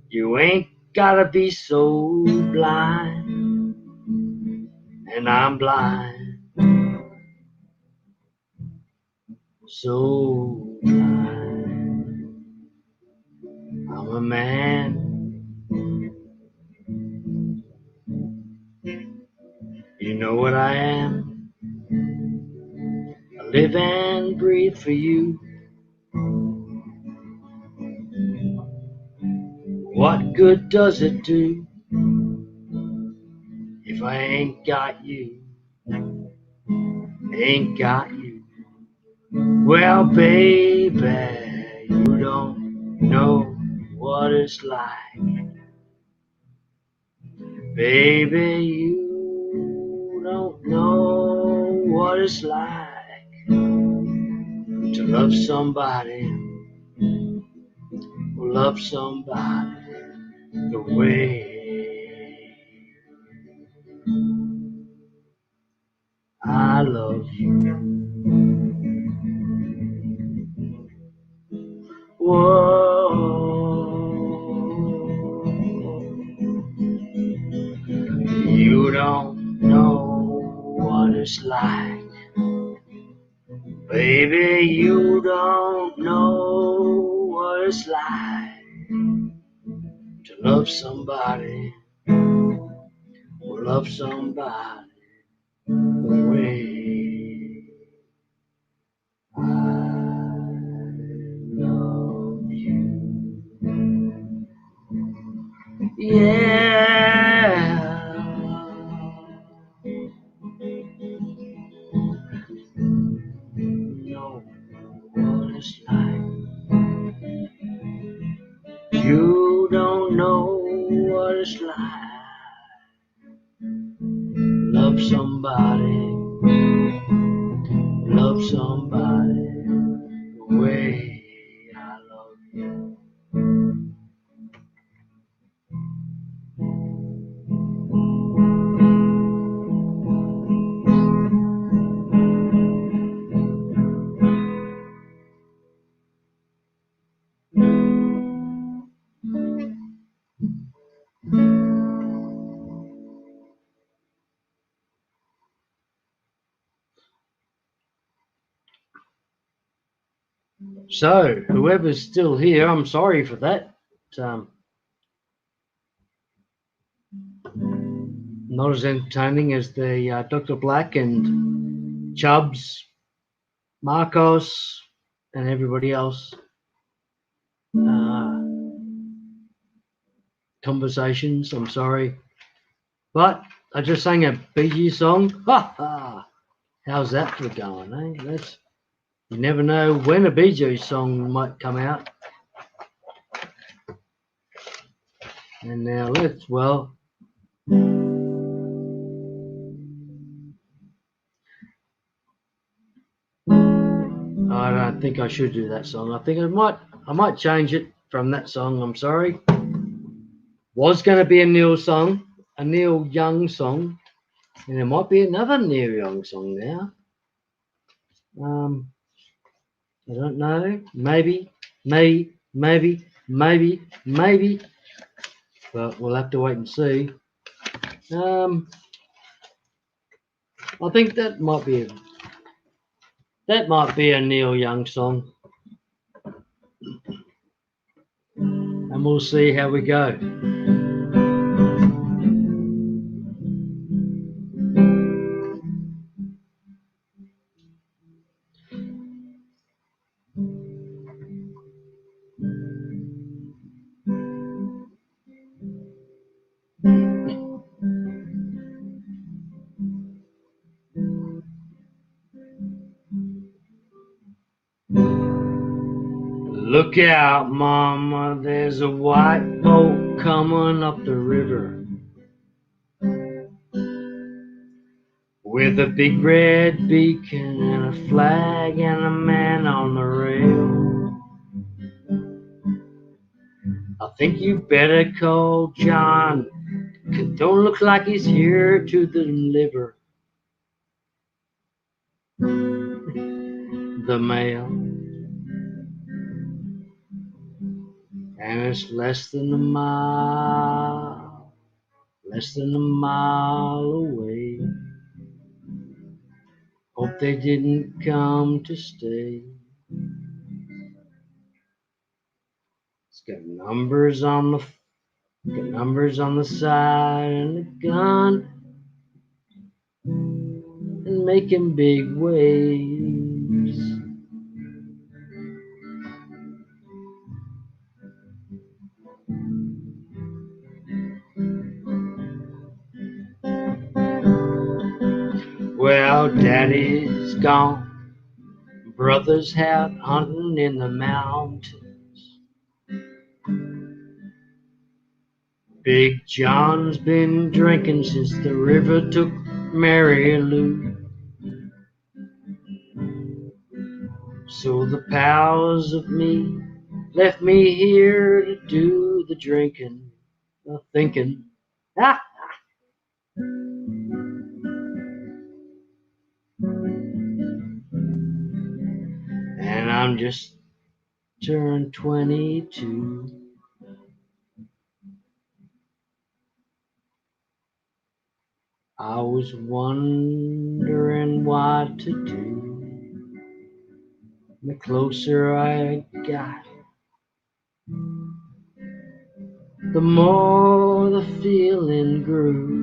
Speaker 1: You ain't gotta be so blind, and I'm blind. so blind. I'm a man. You know what I am. I live and breathe for you. What good does it do if I ain't got you? Ain't got you. Well, baby, you don't know what it's like. Baby, you don't know what it's like to love somebody who loves somebody the way I love you. Whoa, you don't know what it's like. Baby, you don't know what it's like to love somebody who loves somebody the way I love you. Yeah. Know what it's like. You don't know what it's like. Love somebody the way I love you. So, whoever's still here, I'm sorry for that. Not as entertaining as the Dr. Black and Chubbs, Marcos, and everybody else conversations. I'm sorry. But I just sang a Bee Gees song. Ha ha! How's that for going, eh? You never know when a Bee Gees song might come out. And now I don't think I should do that song. I think I might change it from that song. I'm sorry. Was going to be a Neil Young song, and there might be another Neil Young song now. I don't know. Maybe. But we'll have to wait and see. I think that might be a Neil Young song, and we'll see how we go. Look out, mama, there's a white boat coming up the river with a big red beacon and a flag and a man on the rail. I think you better call John. Don't look like he's here to deliver the mail. And it's less than a mile away. Hope they didn't come to stay. Got numbers on the side and a gun, and making big waves. Well, Daddy's gone, brother's out hunting in the mountains. Big John's been drinking since the river took Mary Lou. So the powers of me left me here to do the drinking, the thinking. Ah! And I'm just turned 22. I was wondering what to do. The closer I got, the more the feeling grew.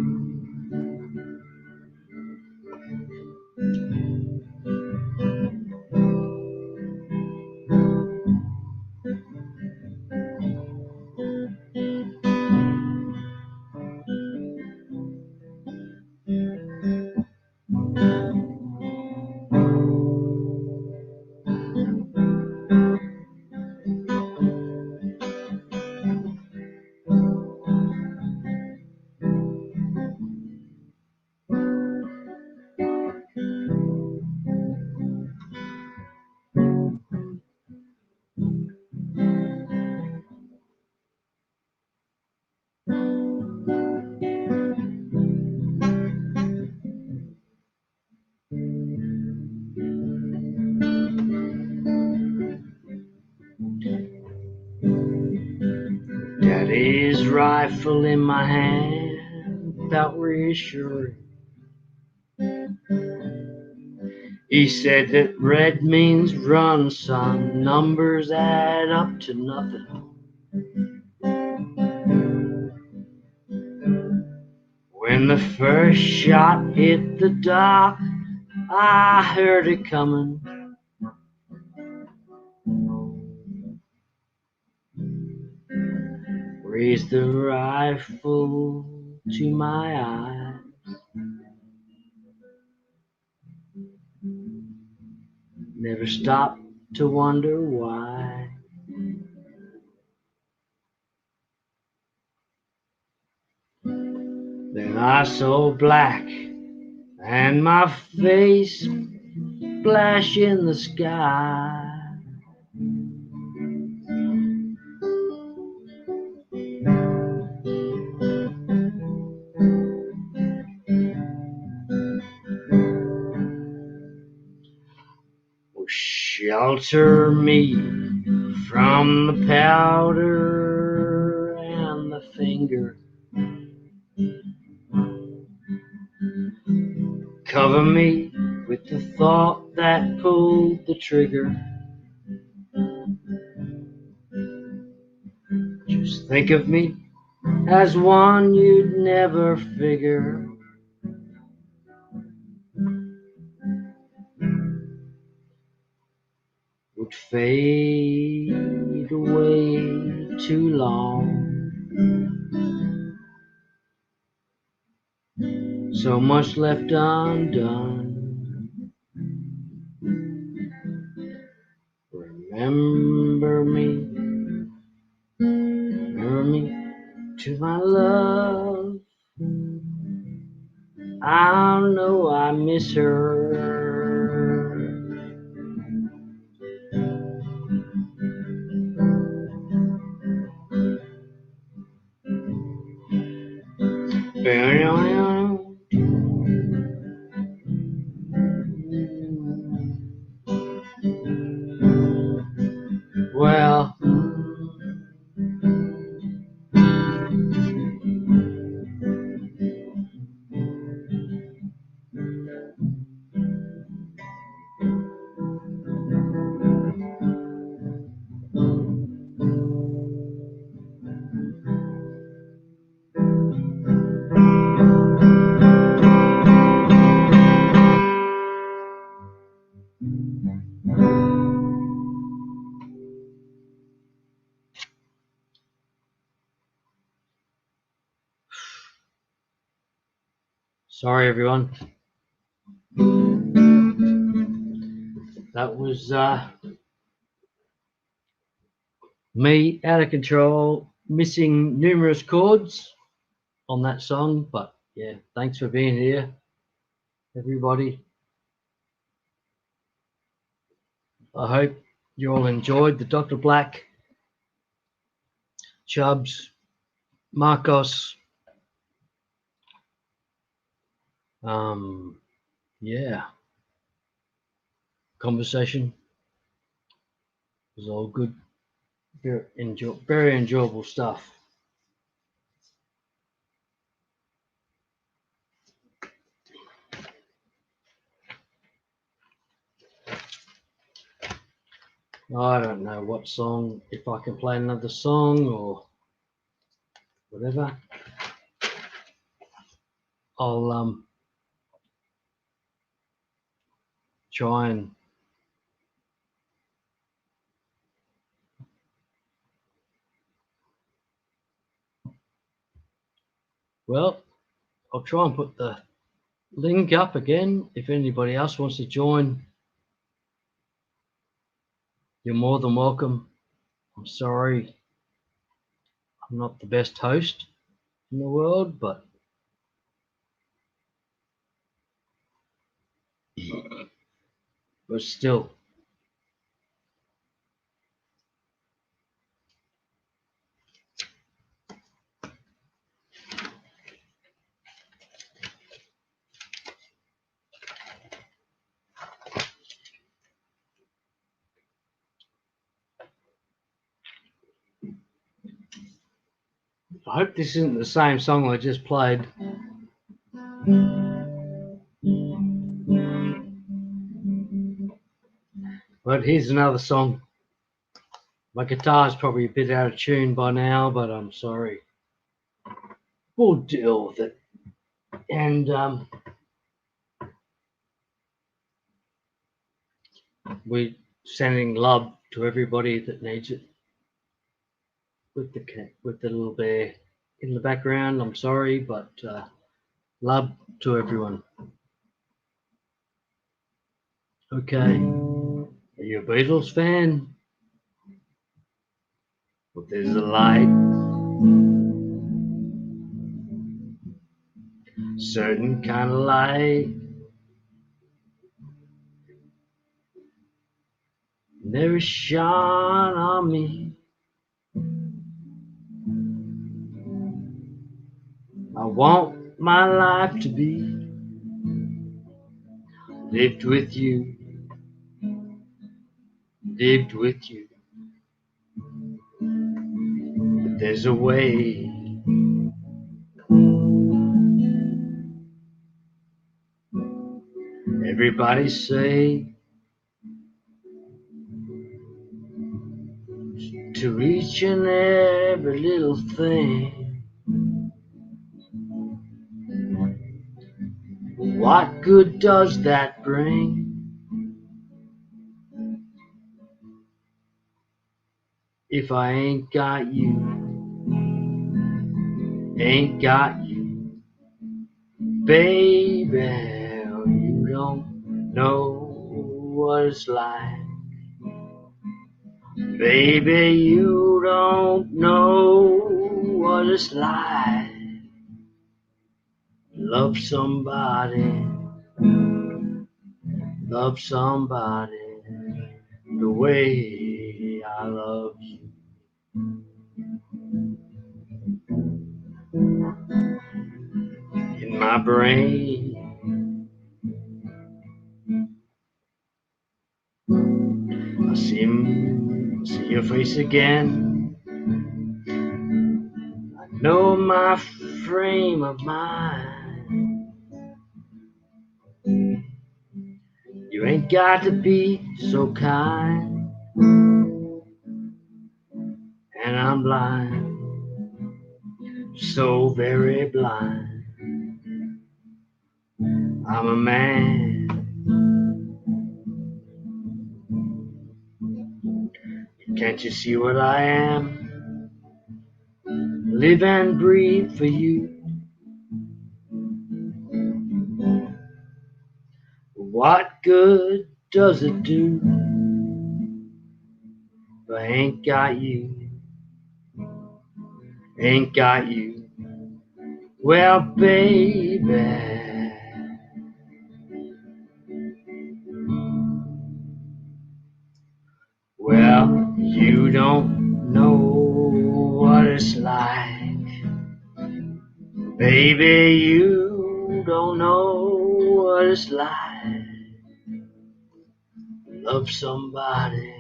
Speaker 1: Daddy's rifle in my hand felt reassuring. He said that red means run, son. Numbers add up to nothing. When the first shot hit the dock, I heard it coming. Raised the rifle to my eye. Never stopped to wonder why. Then I saw black and my face splash in the sky. Shelter me from the powder and the finger. Cover me with the thought that pulled the trigger. Just think of me as one you'd never figure. Would fade away too long. So much left undone. Remember me to my love. I know I miss her. Well, Sorry, everyone. That was me out of control, missing numerous chords on that song. But yeah, thanks for being here, everybody. I hope you all enjoyed the Dr. Black, Chubbs, Marcos. Yeah, conversation was all good. Very enjoyable stuff. I don't know what song, if I can play another song or whatever. I'll try and I'll try and put the link up again. If anybody else wants to join, you're more than welcome. I'm sorry I'm not the best host in the world, but still. I hope this isn't the same song I just played. But here's another song. My guitar's probably a bit out of tune by now, but I'm sorry. We'll deal with it. And we're sending love to everybody that needs it. With the little bear in the background, I'm sorry, but love to everyone. Okay, are you a Beatles fan? Well, there's a light, certain kind of light, never shone on me. I want my life to be lived with you, lived with you. But there's a way. Everybody say to each and every little thing. What good does that bring? If I ain't got you, ain't got you, baby, you don't know what it's like. Baby, you don't know what it's like. Love somebody the way I love you. In my brain, I see your face again. I know my frame of mind. You ain't got to be so kind, and I'm blind, so very blind. I'm a man. Can't you see what I am? Live and breathe for you. What good does it do if I ain't got you? Ain't got you. Well, baby, well, you don't know what it's like. Baby, you don't know what it's like. Love somebody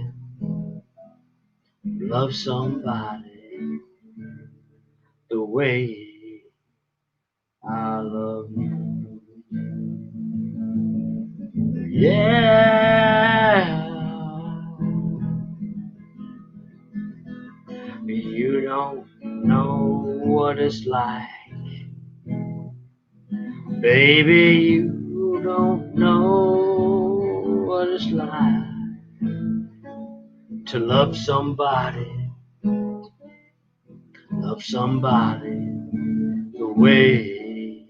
Speaker 1: the way I love you. Yeah, you don't know what it's like. Baby, you don't know what it's like to love somebody the way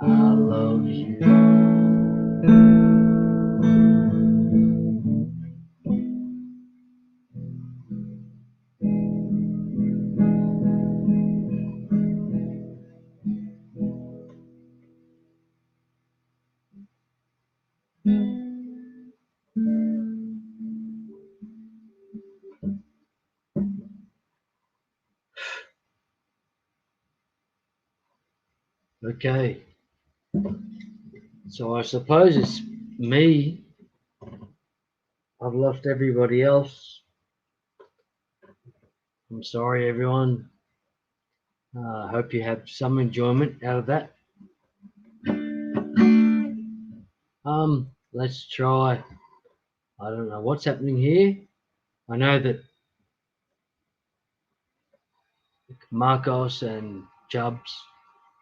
Speaker 1: I love you. Okay, so I suppose it's me. I've left everybody else. I'm sorry, everyone. I hope you have some enjoyment out of that. Let's try. I don't know what's happening here. I know that Marcos and Jubs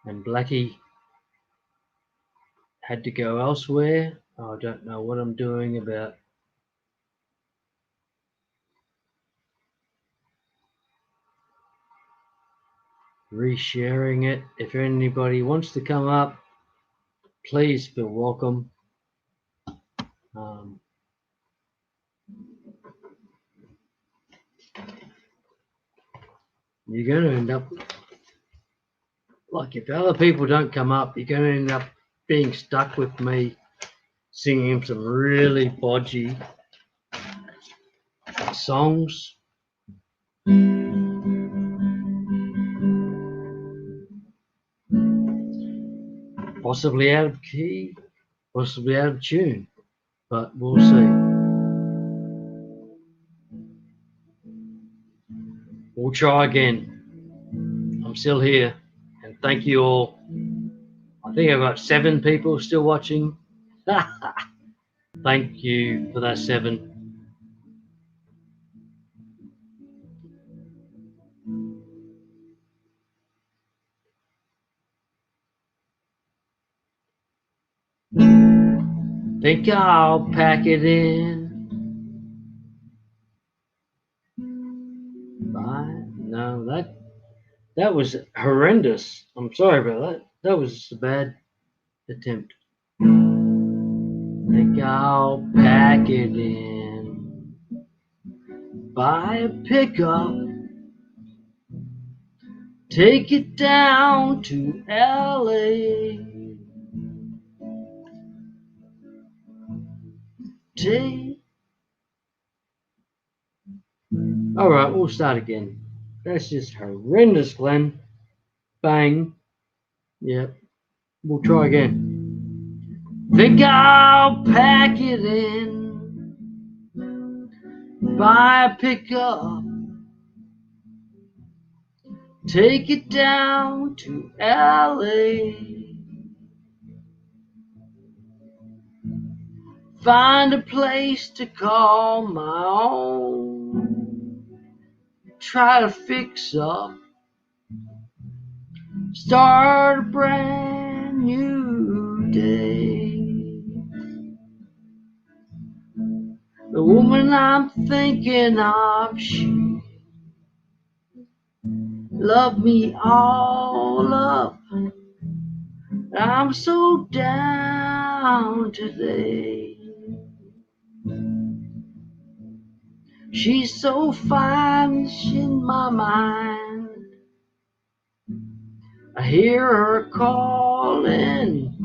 Speaker 1: and Blackie had to go elsewhere. I don't know what I'm doing about resharing it. If anybody wants to come up, please feel welcome. You're going to end up, like, if other people don't come up, you're going to end up being stuck with me singing some really bodgy songs. Possibly out of key, possibly out of tune, but we'll see. We'll try again. I'm still here, and thank you all. I think I've got 7 people still watching. Thank you for that 7. Think I'll pack it in. Bye. No, that was horrendous. I'm sorry about that. That was a bad attempt. Think I'll pack it in. Buy a pickup. Take it down to LA. All right, we'll start again. That's just horrendous, Glenn. Bang. Yep. We'll try again. Think I'll pack it in. Buy a pickup. Take it down to LA. Find a place to call my own. Try to fix up. Start a brand new day. The woman I'm thinking of, she loved me all up I'm so down today. She's so fine, she's in my mind. I hear her calling.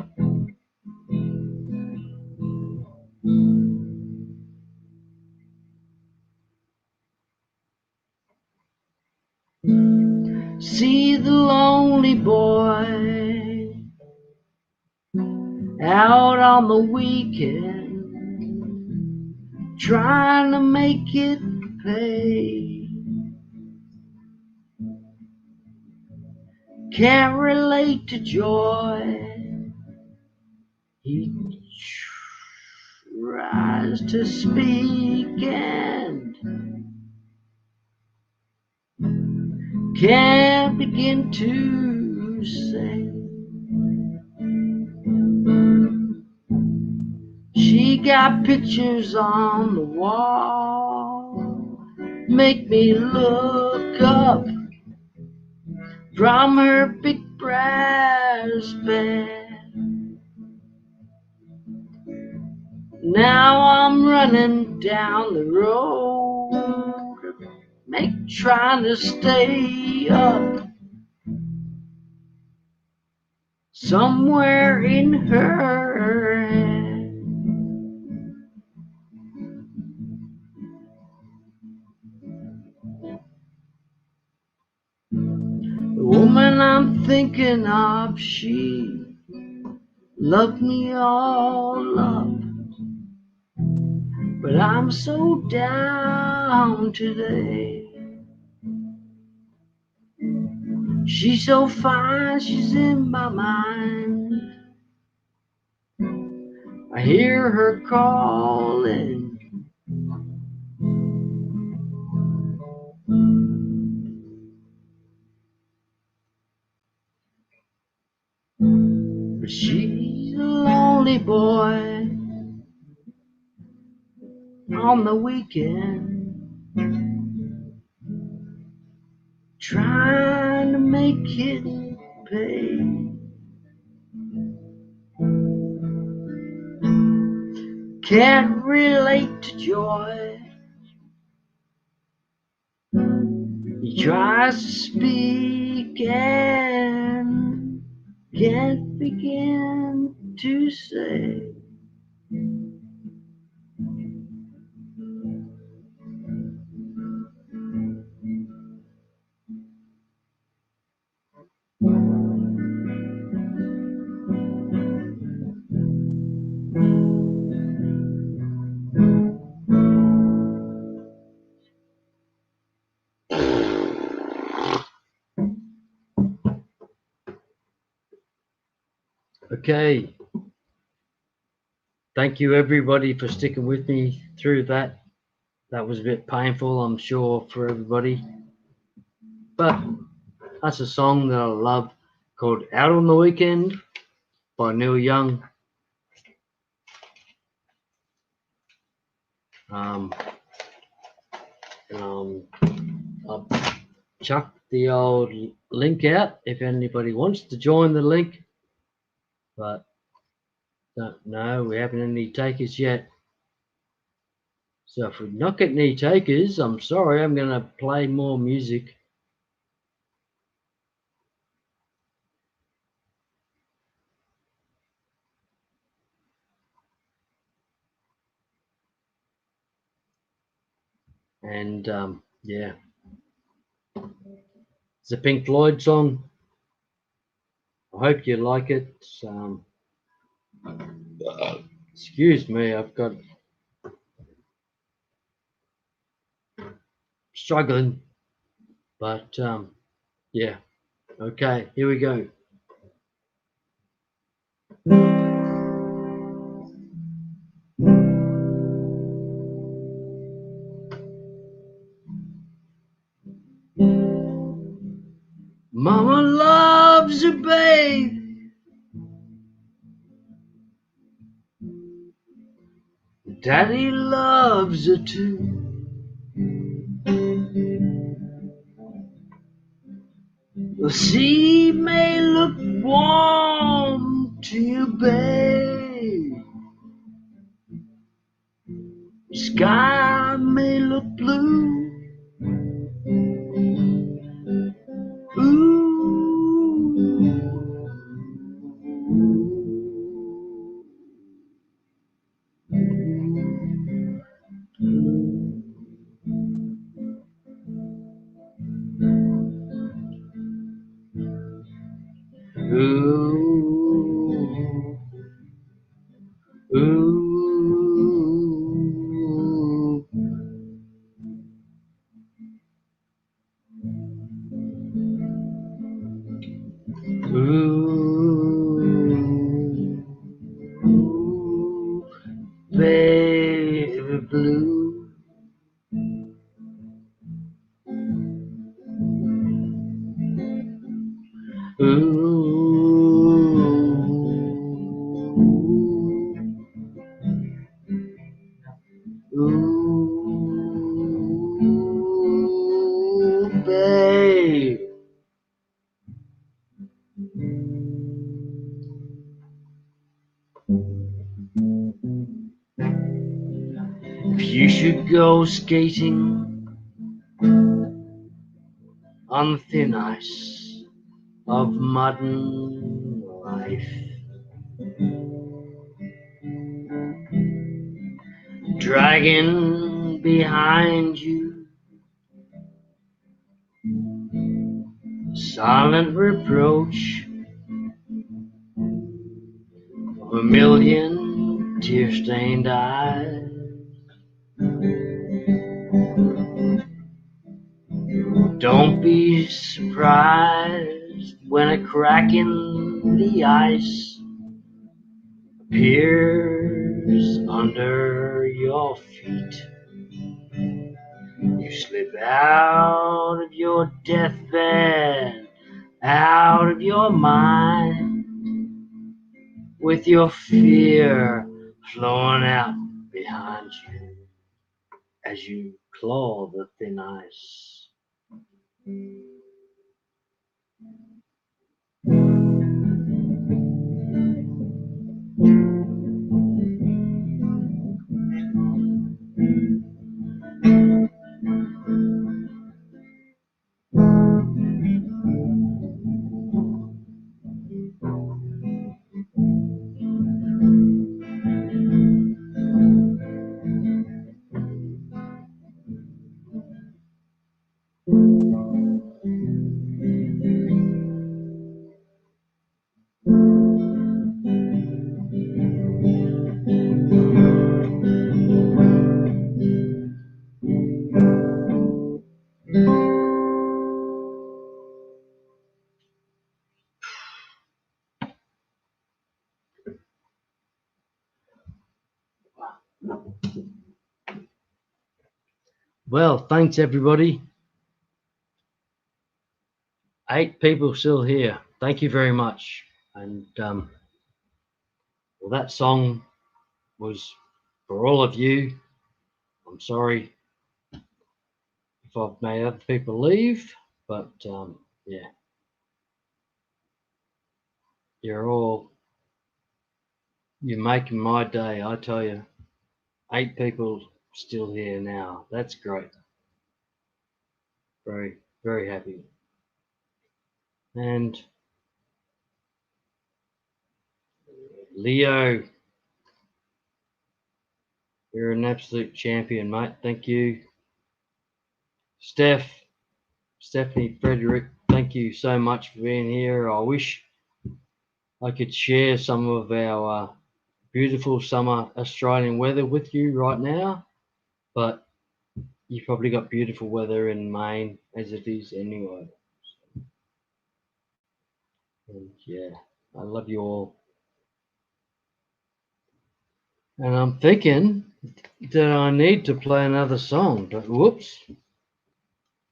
Speaker 1: See the lonely boy out on the weekend, trying to make it pay. Can't relate to joy. He tries to speak and can't begin to say. She got pictures on the wall, make me look up from her big brass bed. Now I'm running down the road, trying to stay up. Somewhere in her head, the woman I'm thinking of, she loved me all up, but I'm so down today. She's so fine, she's in my mind. I hear her calling. But she's a lonely boy on the weekend, trying to make it pay. Can't relate to joy. He tries to speak and can't begin to say. Okay. Thank you everybody for sticking with me through that. That was a bit painful, I'm sure, for everybody. But that's a song that I love called Out on the Weekend by Neil Young. I'll chuck the old link out if anybody wants to join the link, but don't know, we haven't any takers yet. So if we're not getting any takers, I'm sorry, I'm going to play more music. And yeah, it's a Pink Floyd song. I hope you like it. Excuse me, I've got struggling, but yeah. Okay, here we go. Mama loves her babe. Daddy loves her too. The sea may look warm, to you, babe. The sky may look blue. Baby blue. Ooh, babe. If you should go skating on the thin ice of modern life, dragging behind you silent reproach of a million tear-stained eyes. Don't be surprised when a crack in the ice appears under your feet. You slip out of your deathbed, out of your mind, with your fear flowing out behind you as you claw the thin ice. Well, thanks everybody. 8 people still here. Thank you very much. And well, that song was for all of you. I'm sorry if I've made other people leave, but yeah, you're making my day, I tell you. 8 people still here now. That's great. Very, very happy. And Leo, you're an absolute champion, mate. Thank you. Stephanie Frederick, thank you so much for being here. I wish I could share some of our beautiful summer Australian weather with you right now, but you've probably got beautiful weather in Maine as it is anyway. And yeah, I love you all. And I'm thinking that I need to play another song, but whoops.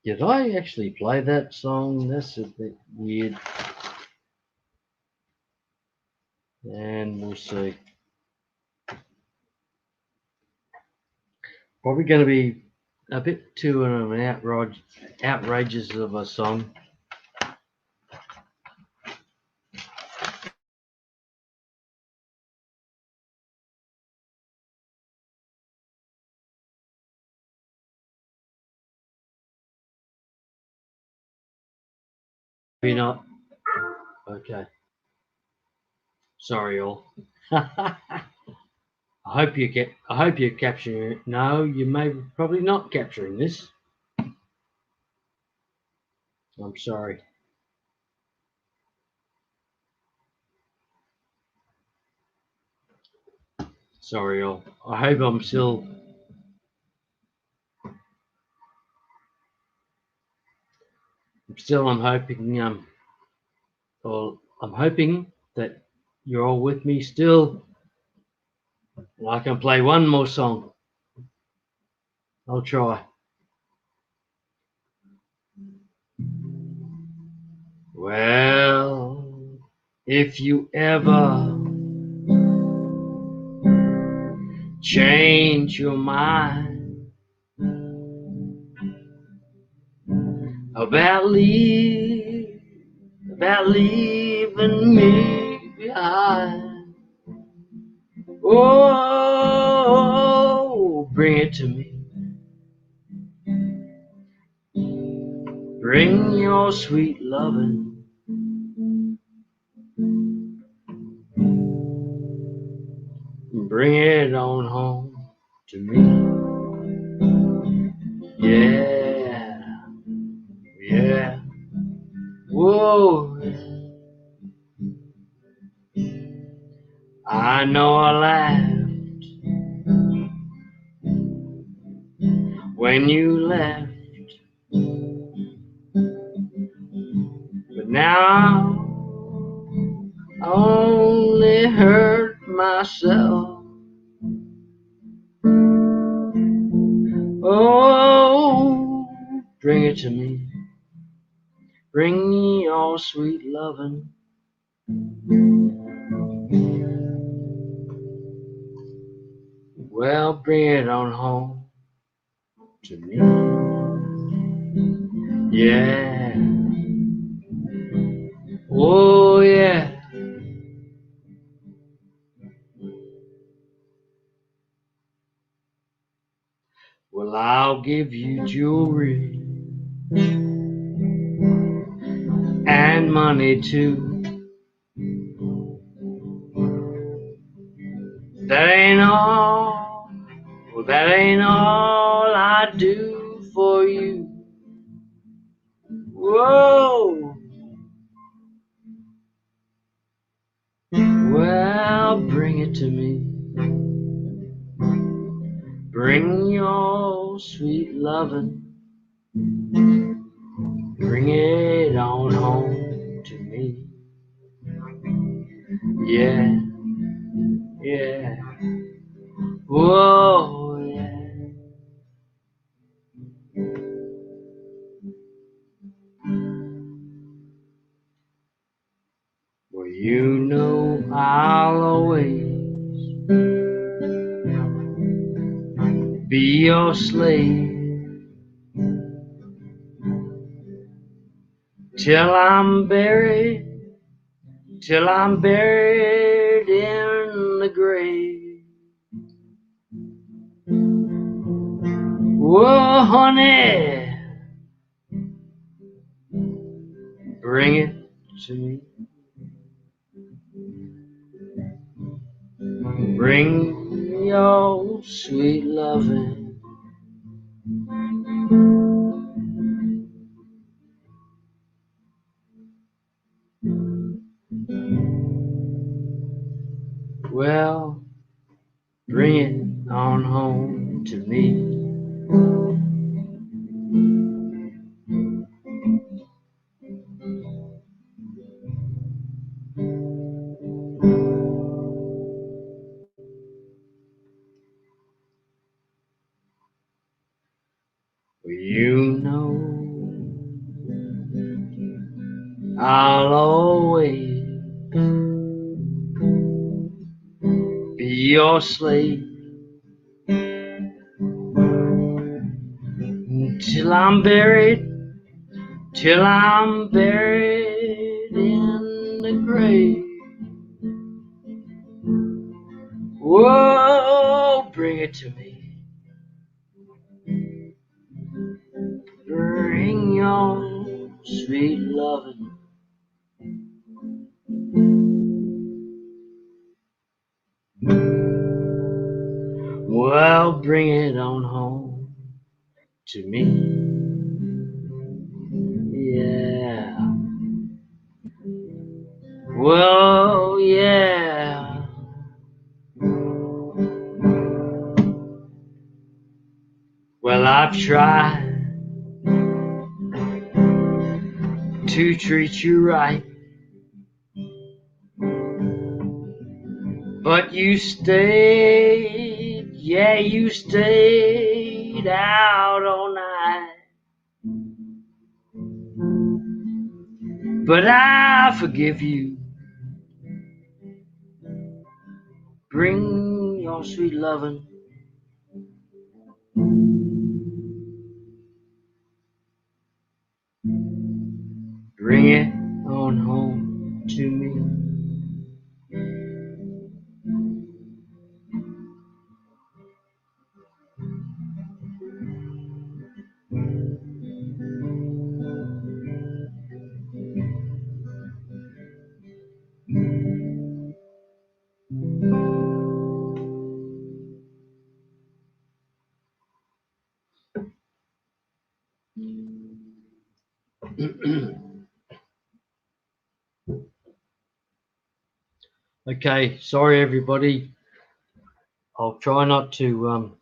Speaker 1: Did I actually play that song? That's a bit weird. And we'll see. Probably going to be a bit too outrageous of a song. Maybe not. Okay. Sorry, all. I hope you're capturing it. No, you may probably not capturing this. I'm sorry. Sorry, all. I hope I'm still. I'm hoping. Well, I'm hoping that you're all with me still. And I can play one more song. I'll try. Well, if you ever change your mind about leaving me behind, oh, bring it to me. Bring your sweet lovin'. Bring it on home to me. Yeah, yeah. Whoa. I know I laughed when you left, but now I only hurt myself. Oh, bring it to me. Bring me your sweet lovin'. Well, bring it on home to me. Yeah. Oh, yeah. Well, I'll give you jewelry and money too. That ain't all. Well, that ain't all I do for you. Whoa. Well, bring it to me. Bring your sweet lovin'. Bring it on home to me. Yeah, yeah. Whoa, yeah. Well, you know I'll always be your slave till I'm buried in the grave. Whoa, honey, bring it to me. Bring your sweet lovin'. Well, bring it on home to me. Well, you know I'll always be your slave till I'm buried in the grave. Whoa, bring it to me. Bring your sweet lovin'. Well, bring it on home to me. Yeah. Well, yeah. Well, I've tried to treat you right, but you stayed, yeah, you stayed out all night. But I forgive you. Bring your sweet lovin'. Bring it on home to me. Okay, sorry everybody. I'll try not to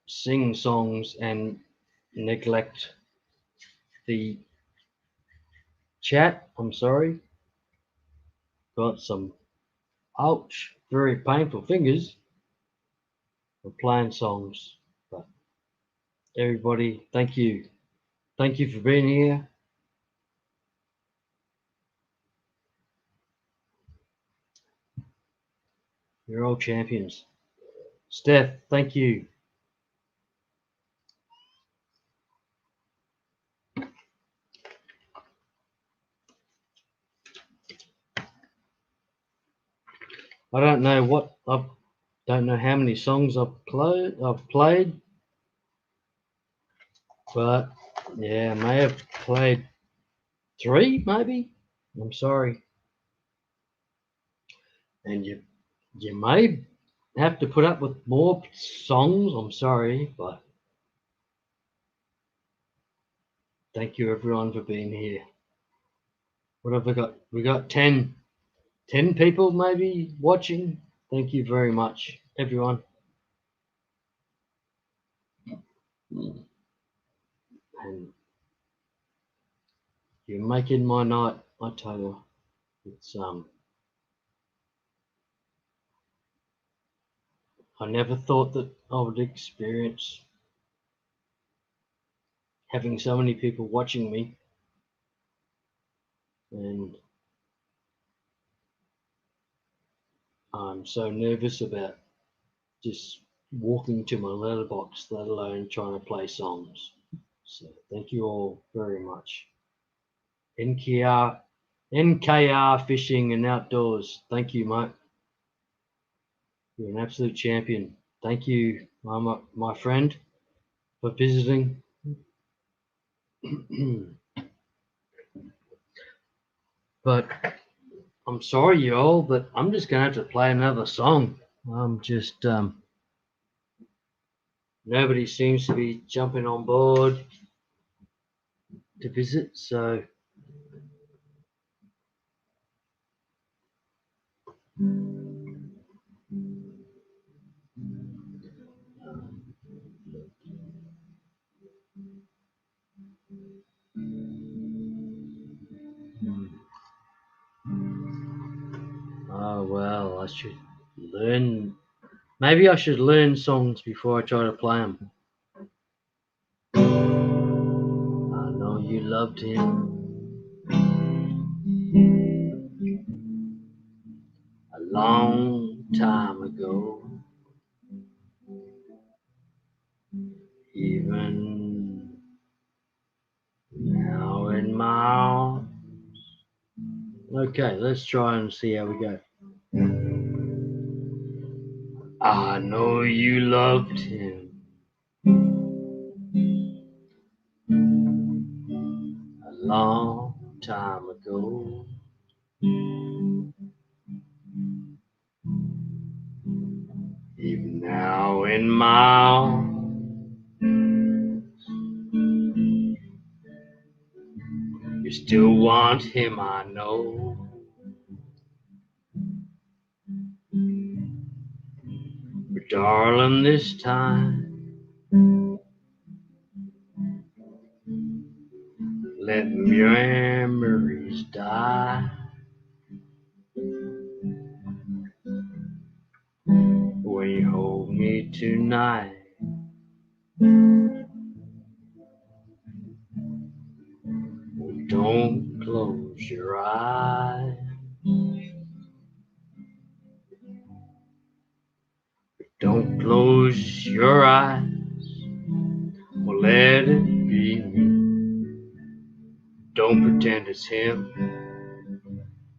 Speaker 1: sing songs and neglect the chat. I'm sorry. Got some ouch, very painful fingers for playing songs. But everybody, thank you. Thank you for being here. You're all champions. Steph, thank you. I don't know don't know how many songs I've played, but yeah, I may have played 3 maybe. I'm sorry. And you may have to put up with more songs. I'm sorry, but thank you everyone for being here. What have we got? We got 10 people maybe watching. Thank you very much, everyone. And you're making my night, I tell you. It's I never thought that I would experience having so many people watching me, and I'm so nervous about just walking to my letterbox, let alone trying to play songs. So thank you all very much. NKR Fishing and Outdoors. Thank you, mate. You're an absolute champion. Thank you, my friend, for visiting. But I'm sorry, you all, but I'm just going to have to play another song. I'm just, nobody seems to be jumping on board to visit, so. Oh, well, I should learn. Maybe I should learn songs before I try to play them. I know you loved him a long time ago. Even now in my arms. Okay, let's try and see how we go. I know you loved him a long time ago. Even now in my arms, you still want him, I know. But darling, this time, let your memories die. When you hold me tonight, don't close your eyes. Don't close your eyes. Well, let it be me. Don't pretend it's him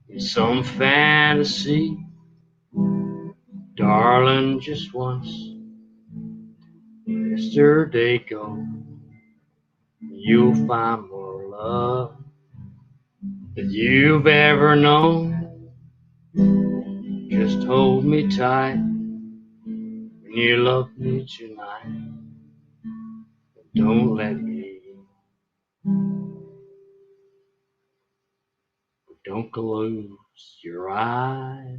Speaker 1: in some fantasy. Darling, just once, yesterday go, you'll find more love than you've ever known. Just hold me tight when you love me tonight. Don't let me, don't close your eyes.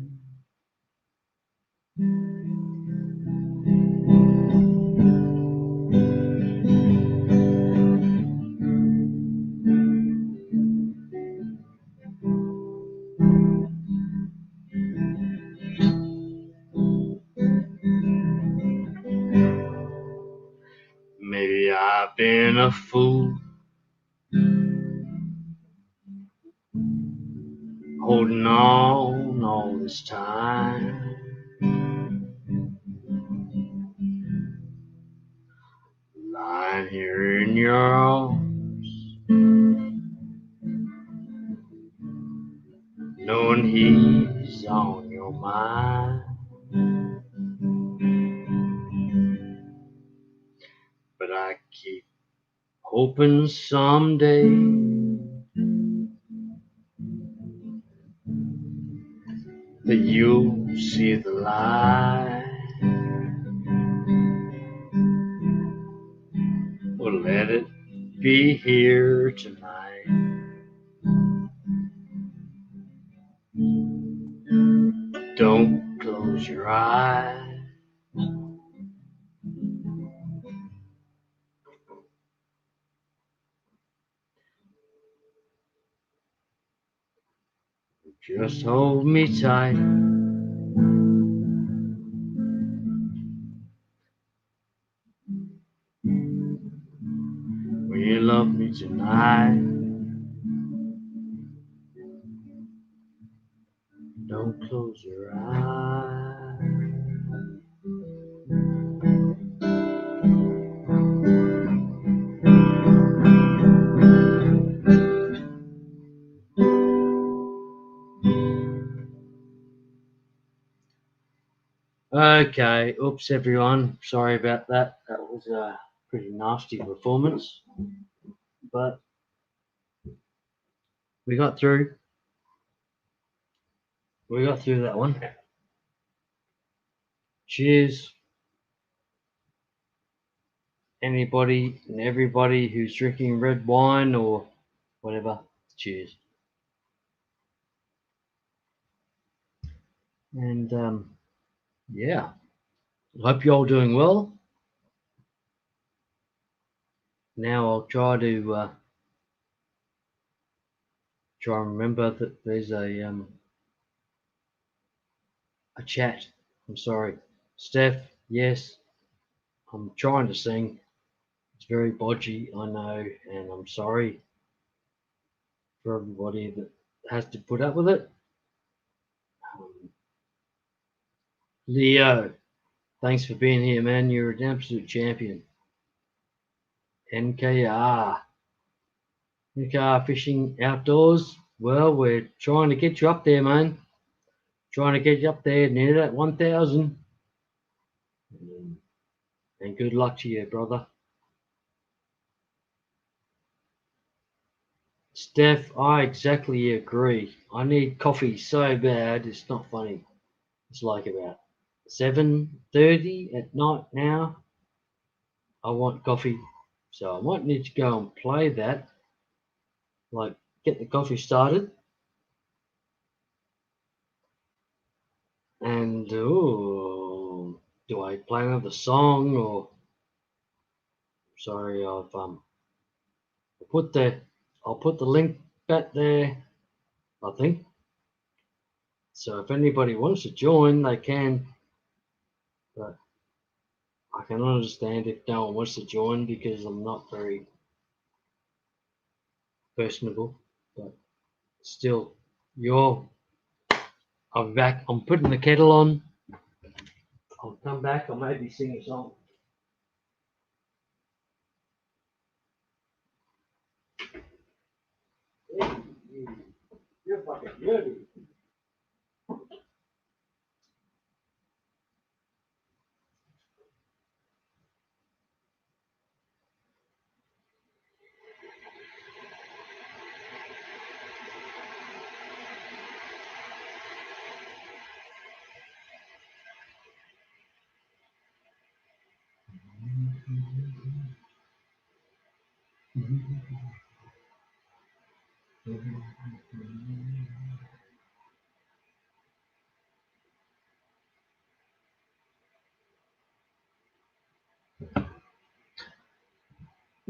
Speaker 1: Maybe I've been a fool, holding on all this time. Lying here in your arms, knowing he's on your mind. But I keep hoping someday that you'll see the light. Well, let it be here tonight. Don't close your eyes. Just hold me tight. Will you love me tonight? Don't close your eyes. Okay, oops everyone, sorry about that. That was a pretty nasty performance, but we got through. We got through that one. Cheers, anybody and everybody who's drinking red wine or whatever. Cheers. And yeah, I hope you're all doing well. Now I'll try to remember that there's a chat. I'm sorry, Steph. Yes, I'm trying to sing. It's very bodgy, I know, and I'm sorry for everybody that has to put up with it. Leo, thanks for being here, man. You're an absolute champion. NKR Fishing Outdoors. Well, we're trying to get you up there, man. Trying to get you up there near that 1,000. And good luck to you, brother. Steph, I exactly agree. I need coffee so bad, it's not funny. It's like about 7:30 at night now. I want coffee. So I might need to go and play that. Like, get the coffee started. And do I play another song or? Sorry, I'll put the link back there, I think. So if anybody wants to join, they can. But I can understand if no one wants to join because I'm not very personable. But still, I'm back. I'm putting the kettle on. I'll come back. I'll maybe sing a song. You're fucking nerdy.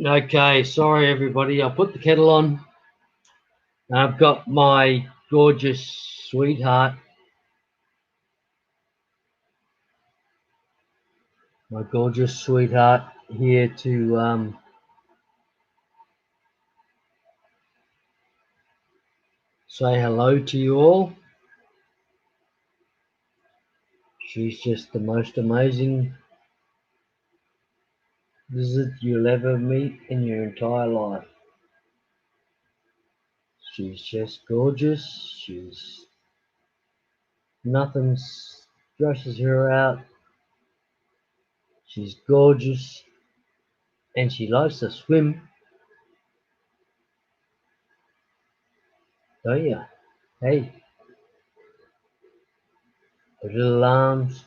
Speaker 1: Okay, sorry everybody. I'll put the kettle on. I've got my gorgeous sweetheart, here to say hello to you all. She's just the most amazing visit you'll ever meet in your entire life. She's just gorgeous. Nothing stresses her out. She's gorgeous and she likes to swim. Don't you? Hey, her little arms.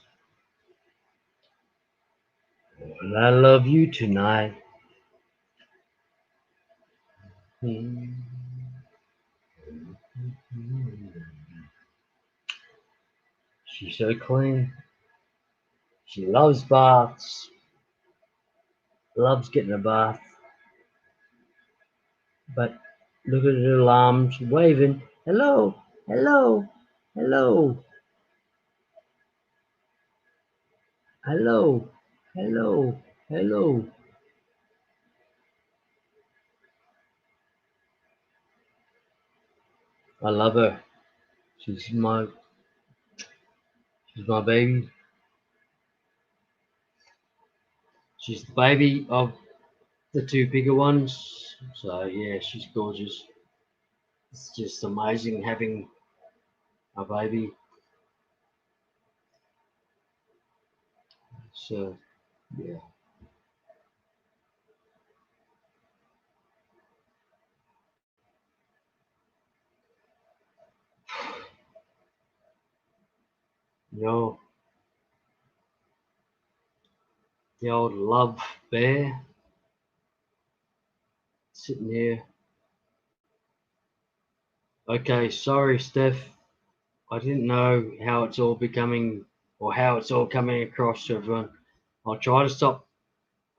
Speaker 1: And I love you tonight. She's so clean. She loves baths. Loves getting a bath. But look at her little arms waving. Hello, hello, hello, hello, hello, hello. I love her. She's my baby. She's the baby of the two bigger ones. So yeah, she's gorgeous. It's just amazing having a baby. So yeah. You the old love bear sitting here. Okay, sorry, Steph. I didn't know how it's all becoming or how it's all coming across to everyone. I'll try to stop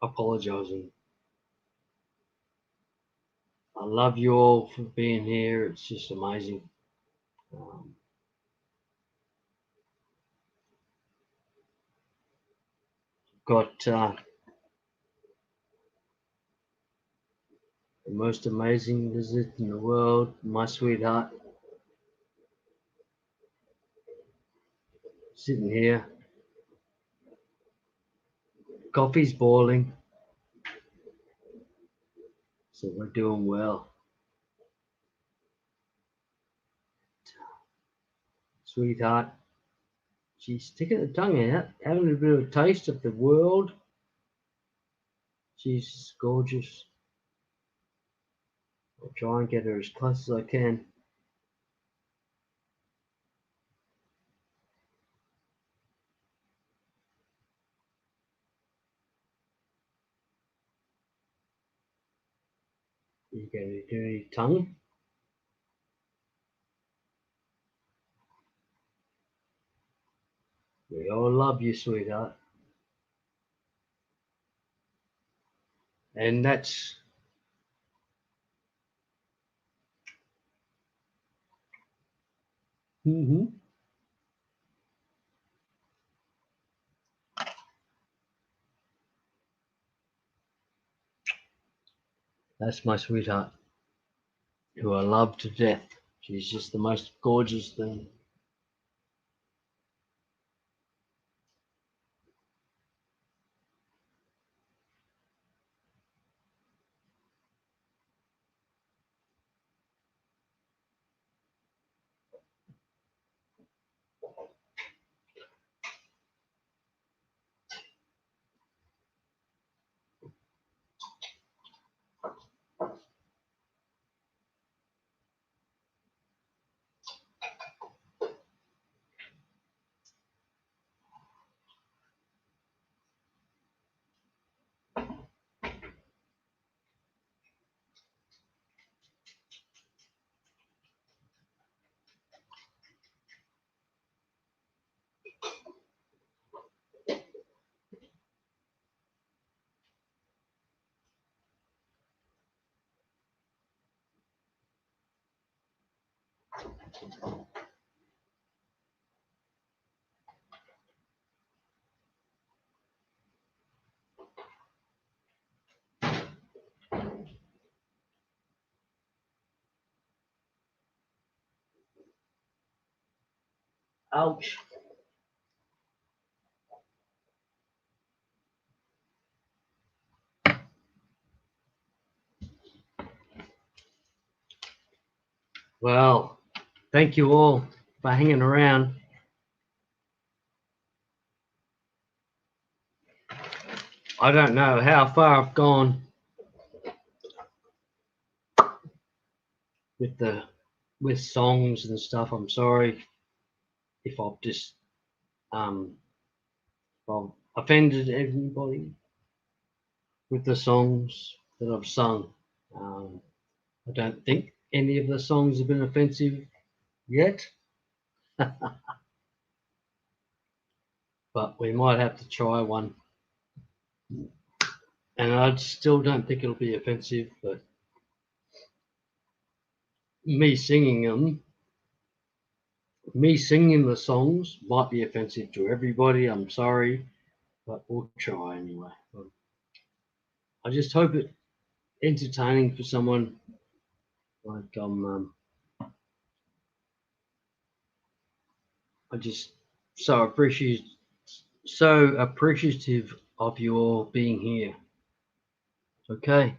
Speaker 1: apologizing. I love you all for being here. It's just amazing. Got the most amazing visit in the world, my sweetheart, sitting here. Coffee's boiling, so we're doing well. Sweetheart, she's sticking her tongue out, having a bit of a taste of the world. She's gorgeous. I'll try and get her as close as I can. You gonna do any tongue? We all love you, sweetheart. And that's that's my sweetheart, who I love to death. She's just the most gorgeous thing. Ouch. Well, thank you all for hanging around. I don't know how far I've gone with songs and stuff. I'm sorry if I've just if I've offended everybody with the songs that I've sung. I don't think any of the songs have been offensive yet, but we might have to try one. And I still don't think it'll be offensive, but me singing the songs might be offensive to everybody. I'm sorry, but we'll try anyway. I just hope it's entertaining for someone. Like I just so appreciative of you all being here. Okay.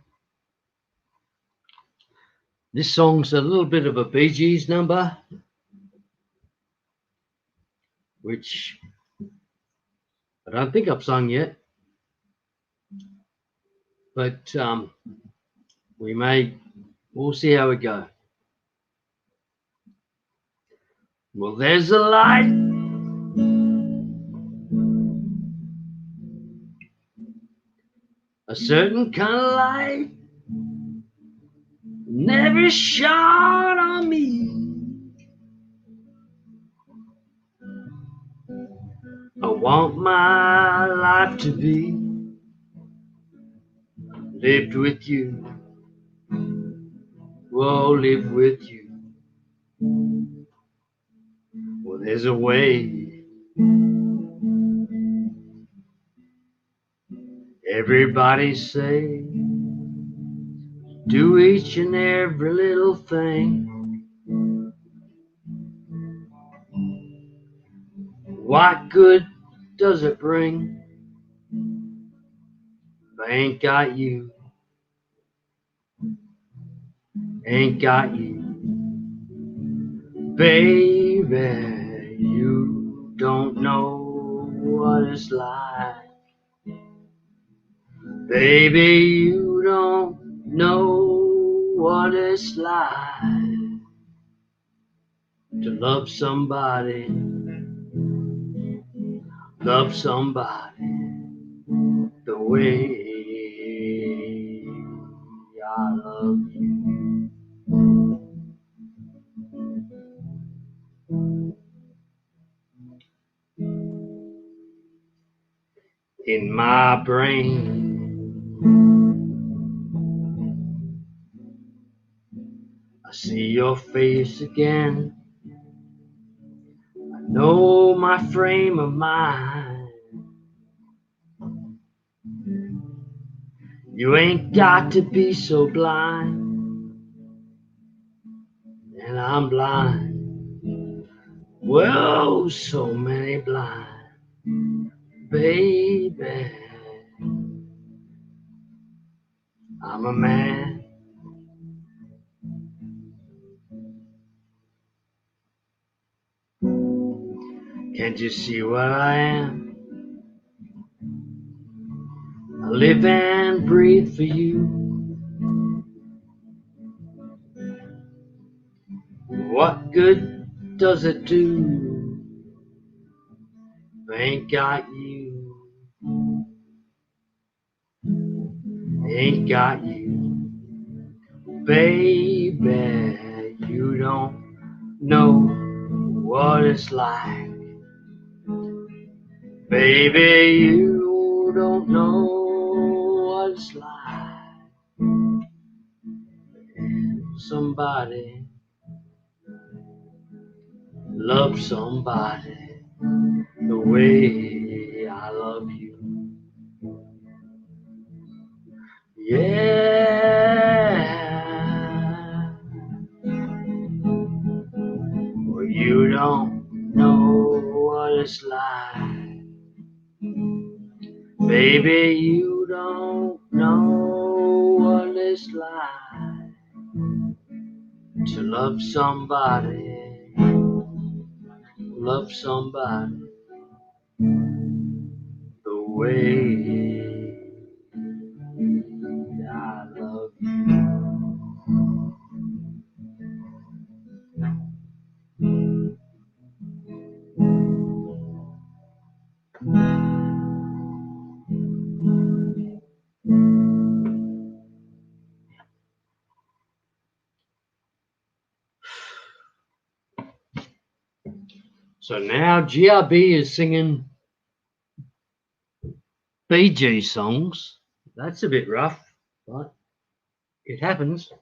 Speaker 1: This song's a little bit of a Bee Gees number, which I don't think I've sung yet, but we'll see how we go. Well, there's a light a certain kind of light never shone on me. I want my life to be lived with you. Whoa, live with you. Well, there's a way. Everybody say, do each and every little thing. What good does it bring if I ain't got you? Ain't got you. Baby, you don't know what it's like. Baby, you don't know what it's like to love somebody the way I love you. In my brain, I see your face again. I know my frame of mind. You ain't got to be so blind, and I'm blind. Well, so many blind, baby. I'm a man. Can't you see what I am? I live and breathe for you. What good does it do if I ain't got you? Ain't got you, baby. You don't know what it's like, baby. You don't know what it's like. Somebody love somebody the way I love you. Yeah. Well, you don't know what it's like, baby. You don't know what it's like to love somebody the way I love you. So now GRB is singing Bee Gees songs. That's a bit rough, but it happens.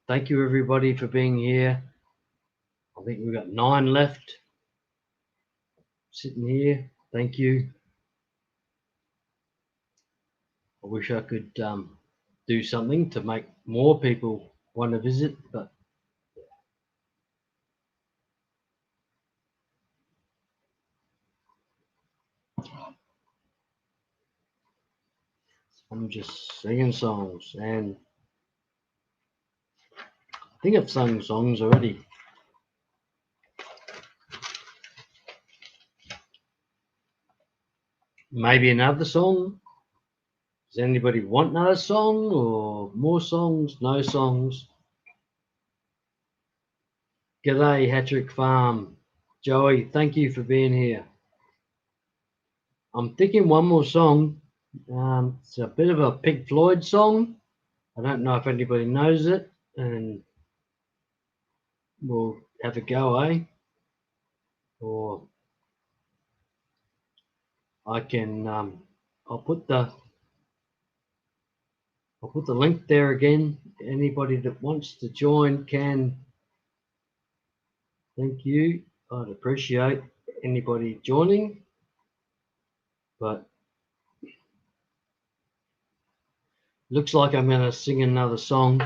Speaker 1: Thank you everybody for being here. I think we've got 9 left sitting here. Thank you. I wish I could do something to make more people want to visit, but I'm just singing songs, and I think I've sung songs already. Maybe another song. Does anybody want another song or more songs? No songs. G'day, Hattrick Farm. Joey, thank you for being here. I'm thinking one more song. It's a bit of a Pink Floyd song. I don't know if anybody knows it, and we'll have a go, eh? Or I can, I'll put the link there again. Anybody that wants to join can. Thank you. I'd appreciate anybody joining, but looks like I'm going to sing another song.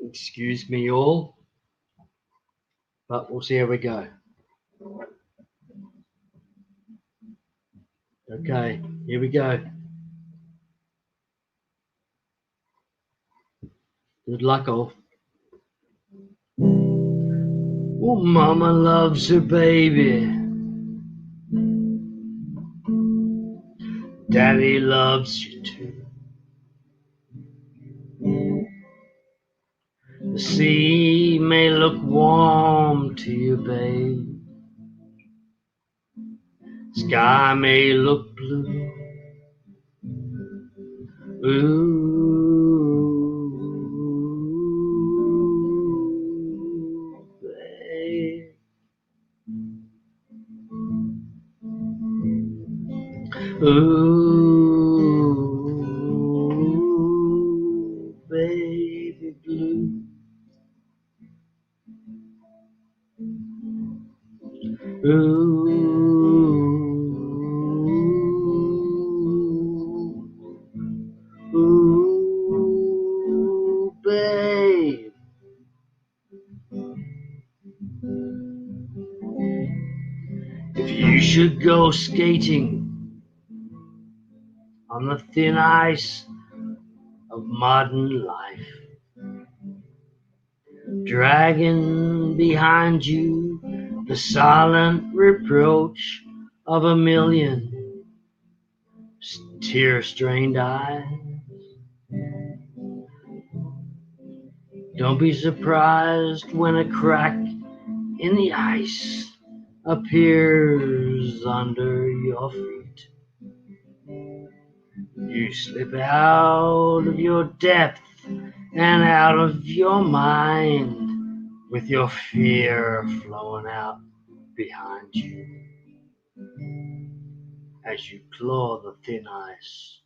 Speaker 1: Excuse me all, but we'll see how we go. Okay, here we go. Good luck all. Well, mama loves her baby. Daddy loves you too. The sea may look warm to you, babe. Sky may look blue. Ooh, babe. Ooh, baby blue. Ooh, ooh, babe. If you should go skating on the thin ice of modern life, dragging behind you the silent reproach of a million tear-strained eyes, don't be surprised when a crack in the ice appears under your feet. You slip out of your depth and out of your mind with your fear flowing out behind you as you claw the thin ice.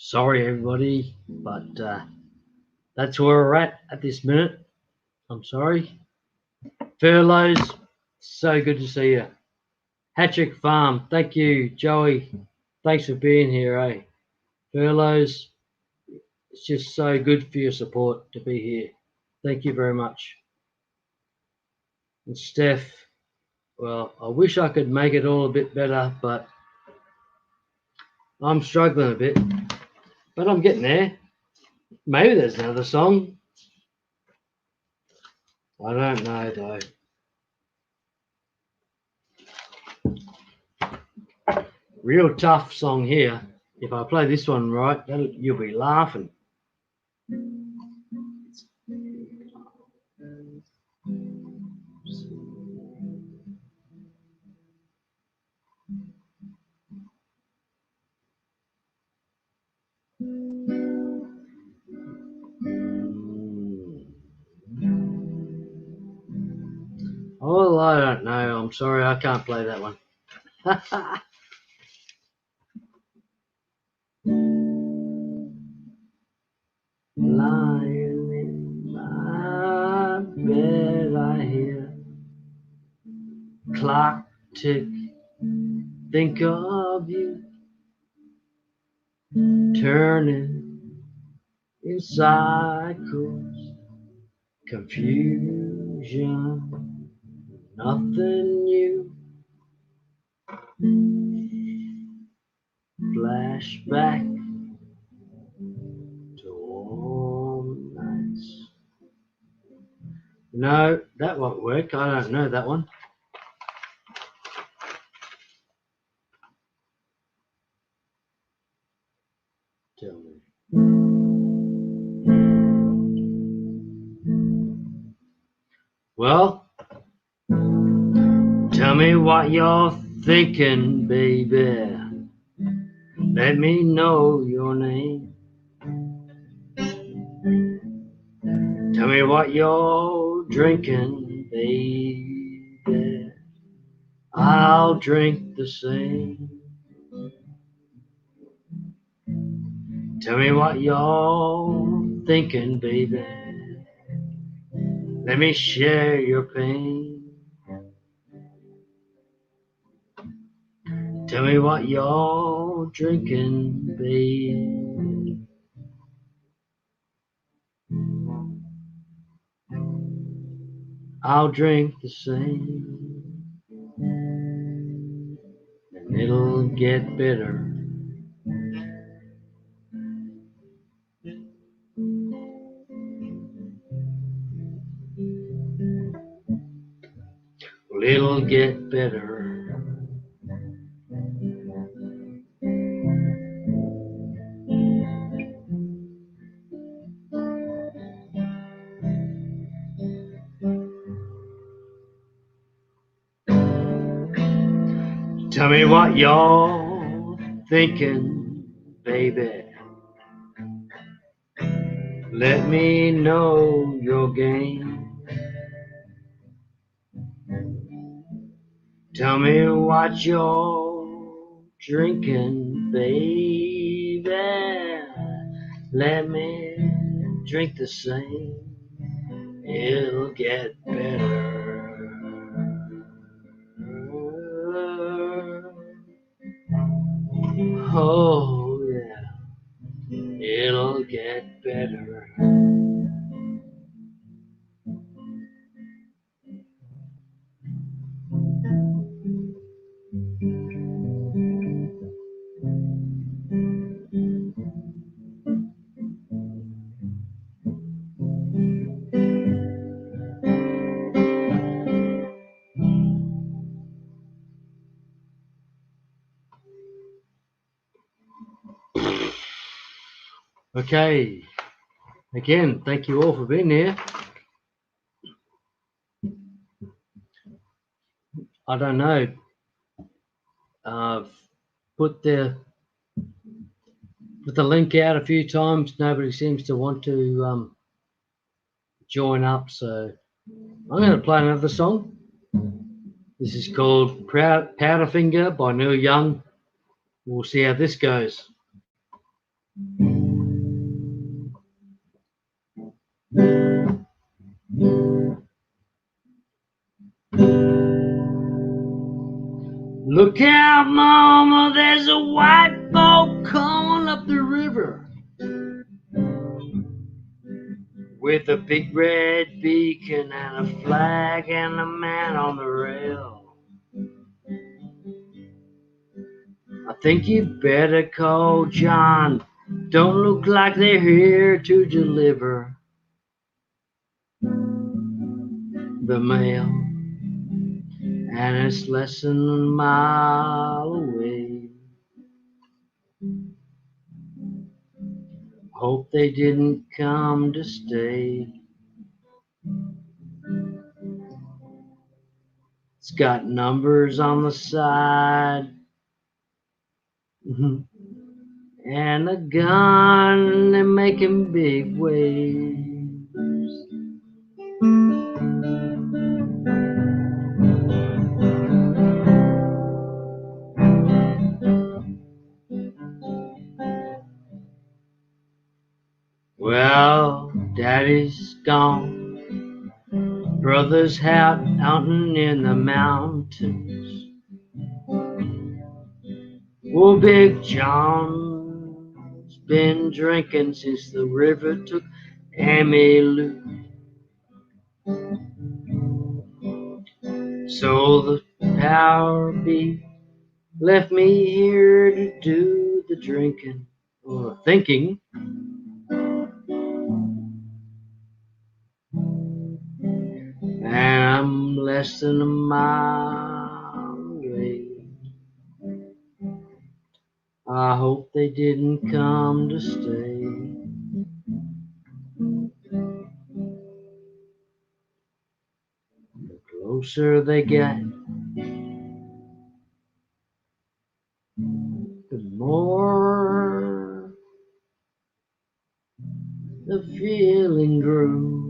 Speaker 1: Sorry everybody, but that's where we're at this minute. I'm sorry. Furloughs, so good to see you. Hattrick Farm, thank you. Joey, thanks for being here, eh? Furloughs, it's just so good for your support to be here. Thank you very much. And Steph, well, I wish I could make it all a bit better, but I'm struggling a bit. But I'm getting there. Maybe there's another song. I don't know though. Real tough song here. If I play this one right, you'll be laughing. Oh, I don't know. I'm sorry, I can't play that one. Lying in my bed, I hear clock tick. Think of you turning in cycles, confusion, nothing new. Flashback to warm nights. No, that won't work. I don't know that one. Tell me. Well, tell me what you're thinking, baby. Let me know your name. Tell me what you're drinking, baby. I'll drink the same. Tell me what you're thinking, baby. Let me share your pain. Tell me what you're drinking, baby. I'll drink the same, and it'll get better. Well, it'll get better. Tell me what you're thinking, baby. Let me know your game. Tell me what you're drinking, baby. Let me drink the same. It'll get better. Oh, yeah. It'll get better. Okay. Again, thank you all for being here. I don't know. I've put the link out a few times. Nobody seems to want to join up, so I'm going to play another song. This is called Powderfinger by Neil Young. We'll see how this goes. Look out, mama, there's a white boat coming up the river with a big red beacon and a flag and a man on the rail. I think you better call John. Don't look like they're here to deliver the mail, and it's less than a mile away. Hope they didn't come to stay. It's got numbers on the side and a gun, they're making big waves. Well, Daddy's gone, brother's out hunting in the mountains. Well, Big John's been drinking since the river took Emmylou. So the power beat left me here to do the drinking or thinking. And I'm less than a mile away. I hope they didn't come to stay. The closer they get, the more the feeling grew.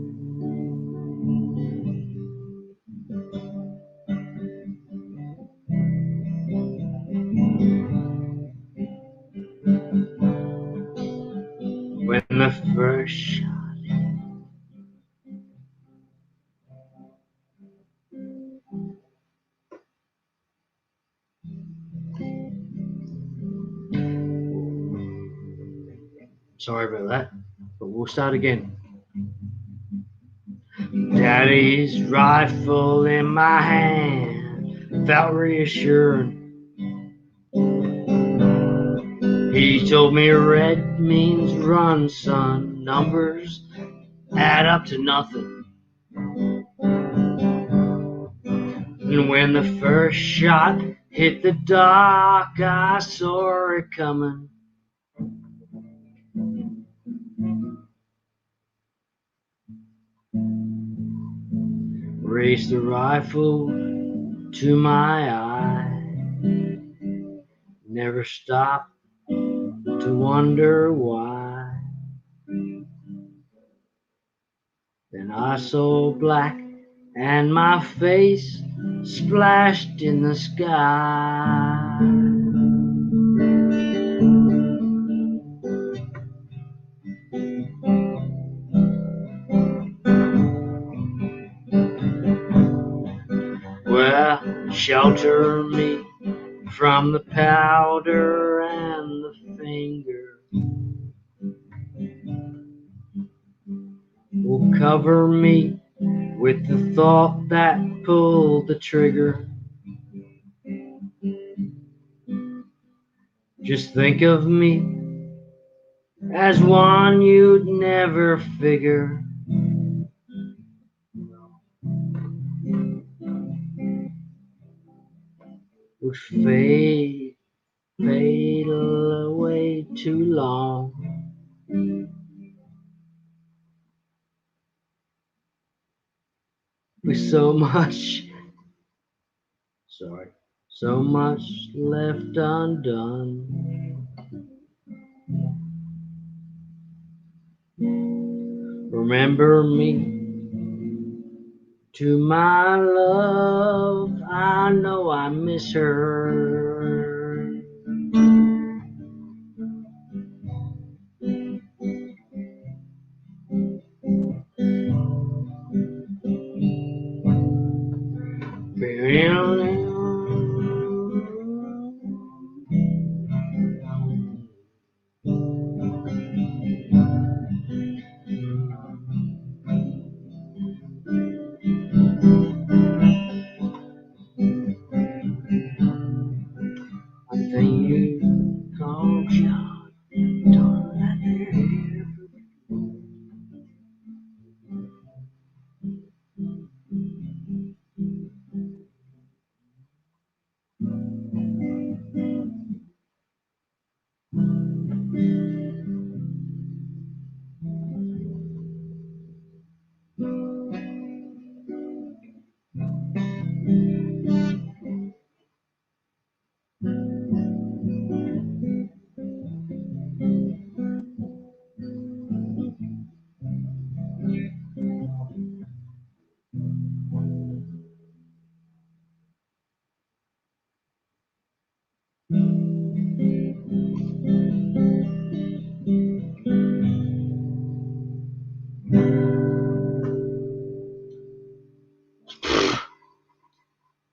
Speaker 1: When the first shot Sorry about that, but we'll start again. Daddy's rifle in my hand felt reassuring. He told me red means run, son. Numbers add up to nothing. And when the first shot hit the dark, I saw it coming. Raised the rifle to my eye. Never stopped to wonder why. Then I saw black and my face splashed in the sky. Well, shelter me from the powder and the finger. Will cover me with the thought that pulled the trigger. Just think of me as one you'd never figure. Would fade away too long. With so much left undone. Remember me to my love, I know I miss her.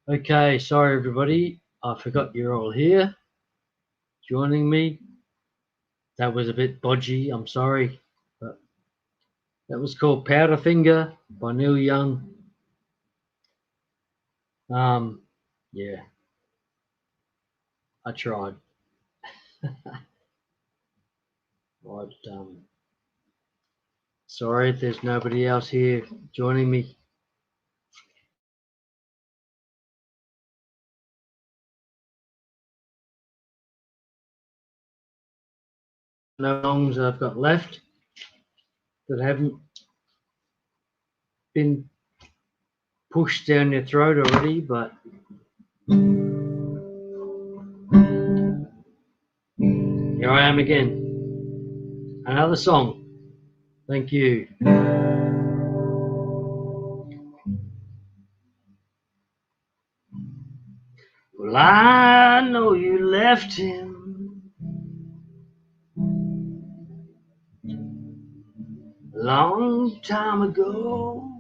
Speaker 1: Okay, sorry everybody, I forgot you're all here joining me. That was a bit bodgy, I'm sorry, but that was called Powderfinger by Neil Young. Yeah, I tried. Sorry if there's nobody else here joining me. No songs I've got left that haven't been pushed down your throat already, but here I am again. Another song. Thank you. Well, I know you left him a long time ago.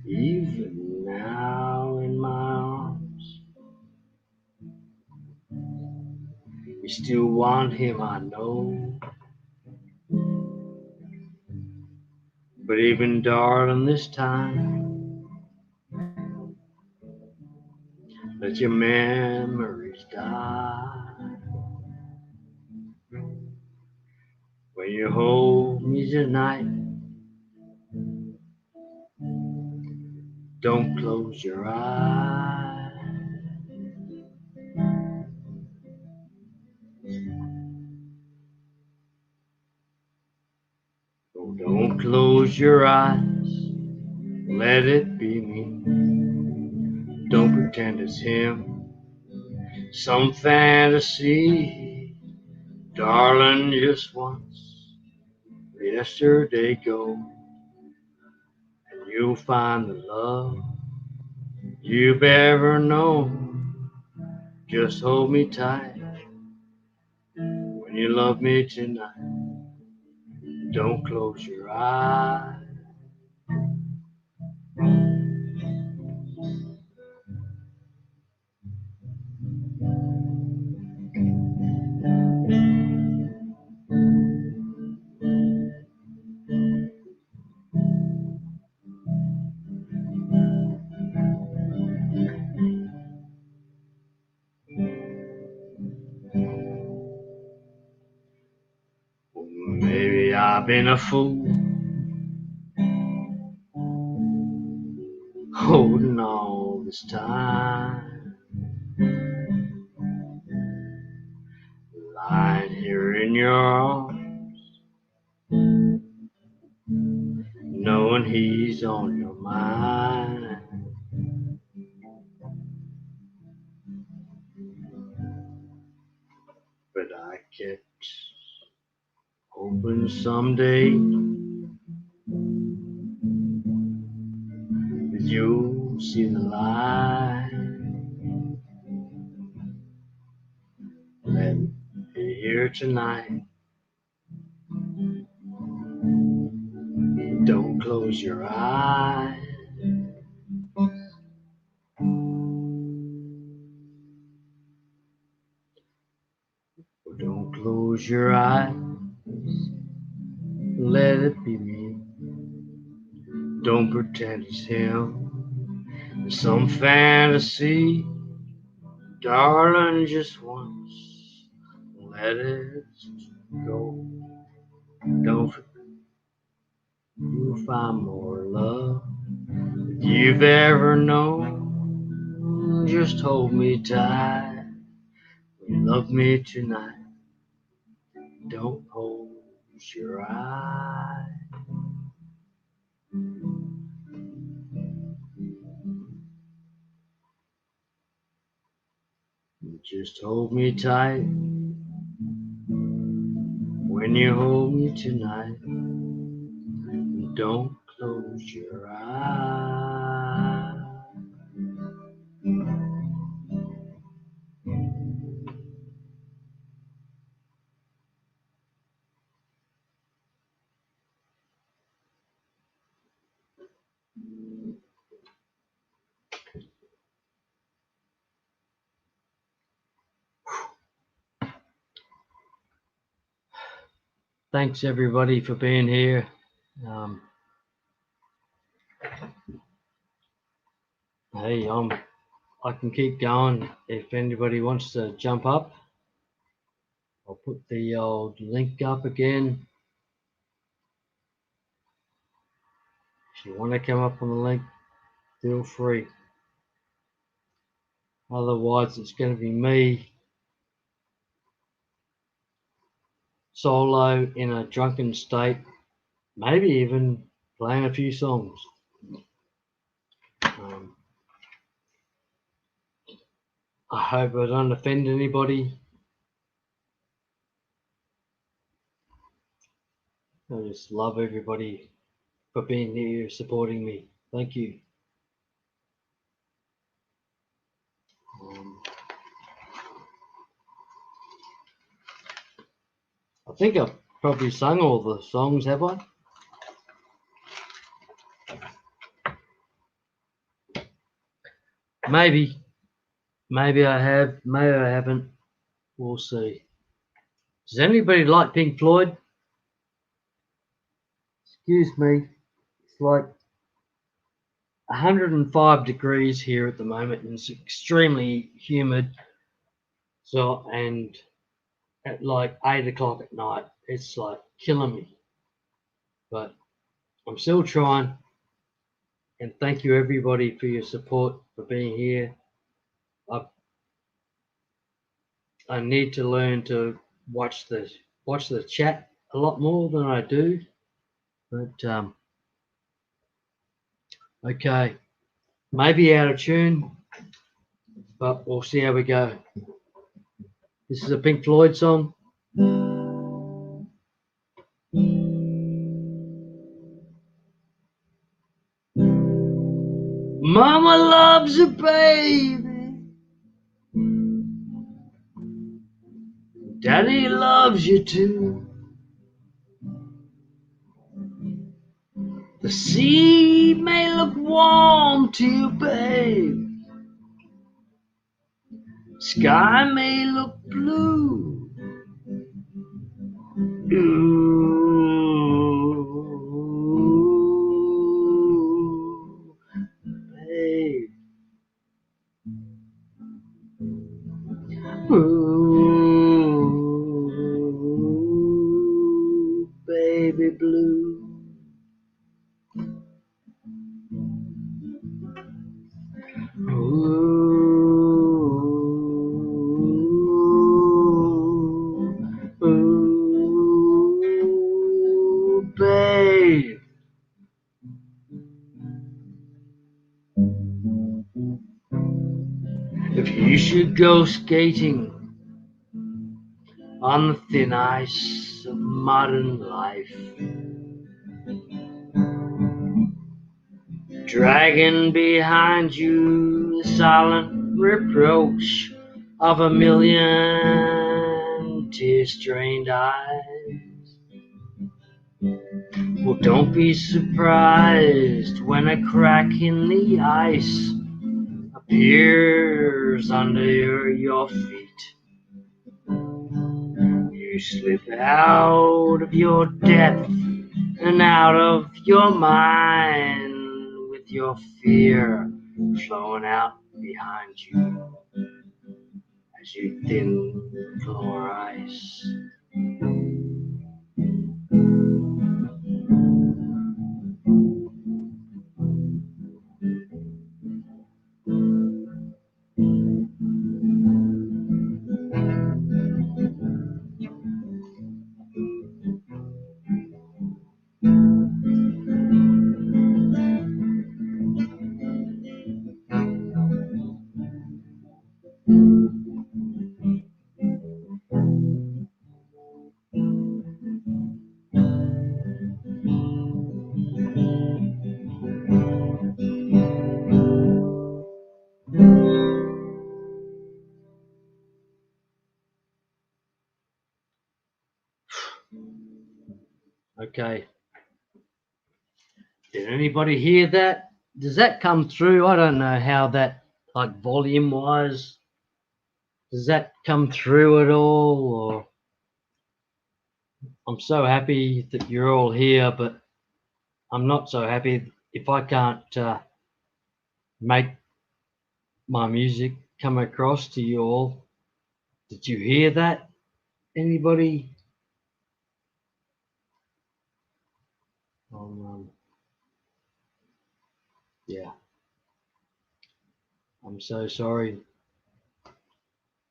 Speaker 1: Even now in my arms, you still want him, I know. But even, darling, this time, let your memories die. When you hold me tonight, don't close your eyes. Oh, don't close your eyes, let it be me. Don't pretend it's him, some fantasy. Darling, just once, let yesterday go, and you'll find the love you've ever known. Just hold me tight when you love me tonight. Don't close your eyes. Maybe I've been a fool, holding all this time, lying here in your arms, knowing he's on your mind. But I kept hoping someday that you'll see the light. Let me here tonight. Don't close your eyes. Don't close your eyes. Let it be me. Don't pretend it's him, some fantasy. Darling, just once, let it go. Don't you'll find more love than you've ever known. Just hold me tight. Love me tonight. Don't close your eyes. Just hold me tight when you hold me tonight. Don't close your eyes. Thanks everybody for being here. Hey, I can keep going if anybody wants to jump up. I'll put the old link up again. If you want to come up on the link, feel free. Otherwise, it's going to be me solo in a drunken state, maybe even playing a few songs. I hope I don't offend anybody. just love everybody for being here, supporting me. Thank you. I think I've probably sung all the songs, have I? Maybe. Maybe I have. Maybe I haven't. We'll see. Does anybody like Pink Floyd? Excuse me. It's like 105 degrees here at the moment, and it's extremely humid. So, and at like 8 o'clock at night, it's like killing me. But I'm still trying. And thank you everybody for your support, for being here. I need to learn to watch the chat a lot more than I do. But okay, maybe out of tune, but we'll see how we go. This is a Pink Floyd song. Mama loves a baby. Daddy loves you too. The sea may look warm to you, babe. Sky may look blue. Ooh, babe. Ooh, baby blue. Ooh, babe. If you should go skating on the thin ice of modern life, dragging behind you the silent reproach of a million tear-strained eyes. Well, don't be surprised when a crack in the ice appears under your feet. You slip out of your depth and out of your mind with your fear flowing out behind you as you thin floor ice. Okay. Did anybody hear that? Does that come through? I don't know how that, like volume wise, does that come through at all? Or I'm so happy that you're all here, but I'm not so happy if I can't make my music come across to you all. Did you hear that? Anybody? Yeah. I'm so sorry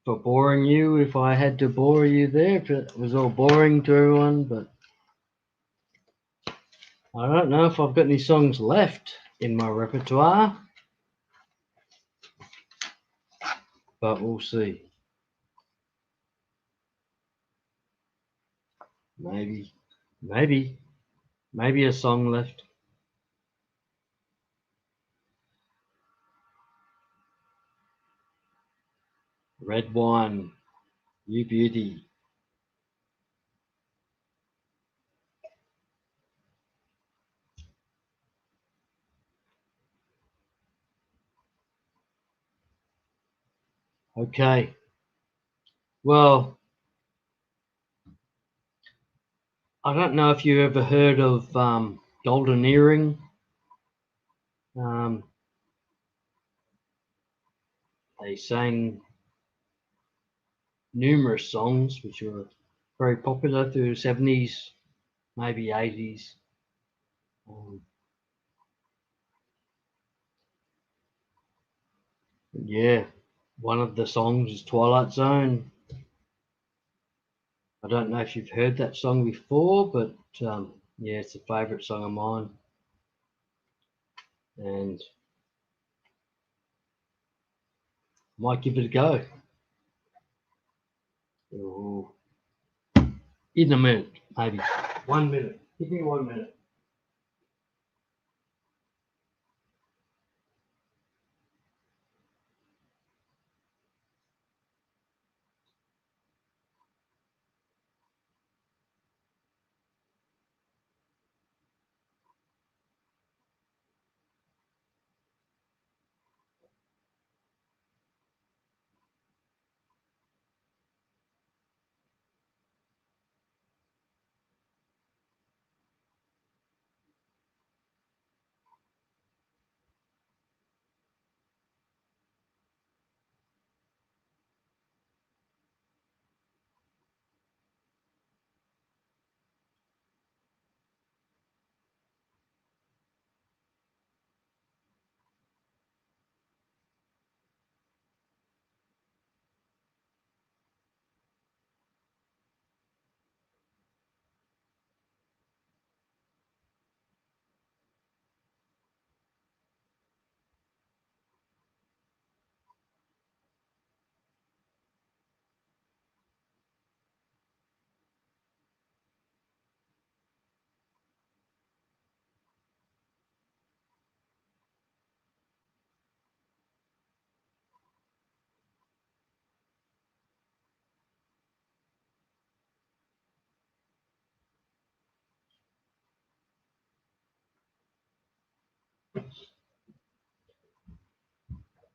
Speaker 1: for boring you if I had to bore you there, if it was all boring to everyone, but I don't know if I've got any songs left in my repertoire, but we'll see. Maybe. Maybe a song left. Red wine, you beauty. Okay. Well, I don't know if you ever heard of Golden Earring. They sang numerous songs which were very popular through the 70s, maybe 80s. Yeah, one of the songs is Twilight Zone. I don't know if you've heard that song before, but yeah, it's a favourite song of mine. And might give it a go. Ooh. In a minute, maybe. 1 minute. Give me 1 minute.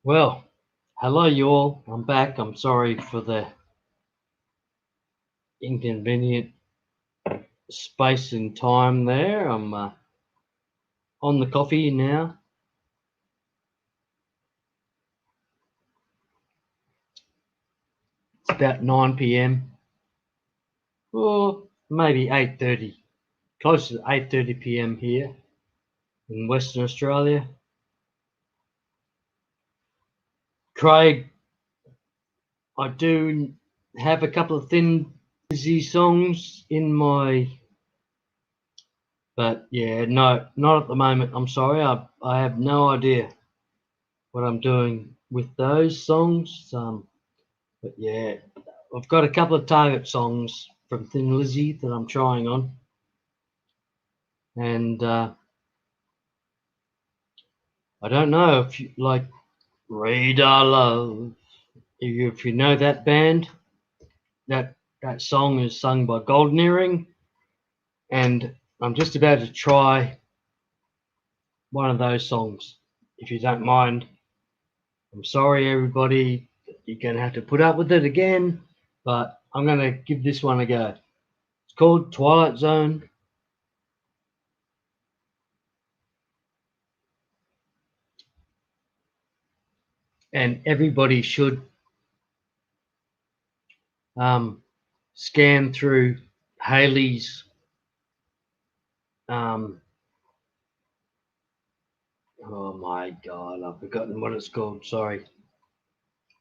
Speaker 1: Well, hello you all. I'm back. I'm sorry for the inconvenient space and time there. I'm on the coffee now. It's about 9 p.m. or maybe 8:30, close to 8:30 p.m. here in Western Australia. Craig, I do have a couple of Thin Lizzy songs in my, but yeah, no, not at the moment. I'm sorry. I have no idea what I'm doing with those songs. But yeah, I've got a couple of target songs from Thin Lizzy that I'm trying on. And I don't know if you like Radar Love. If you know that band, that song is sung by Golden Earring. And I'm just about to try one of those songs, if you don't mind. I'm sorry, everybody. You're going to have to put up with it again, but I'm going to give this one a go. It's called Twilight Zone. And everybody should scan through Haley's oh my god, I've forgotten what it's called. Sorry.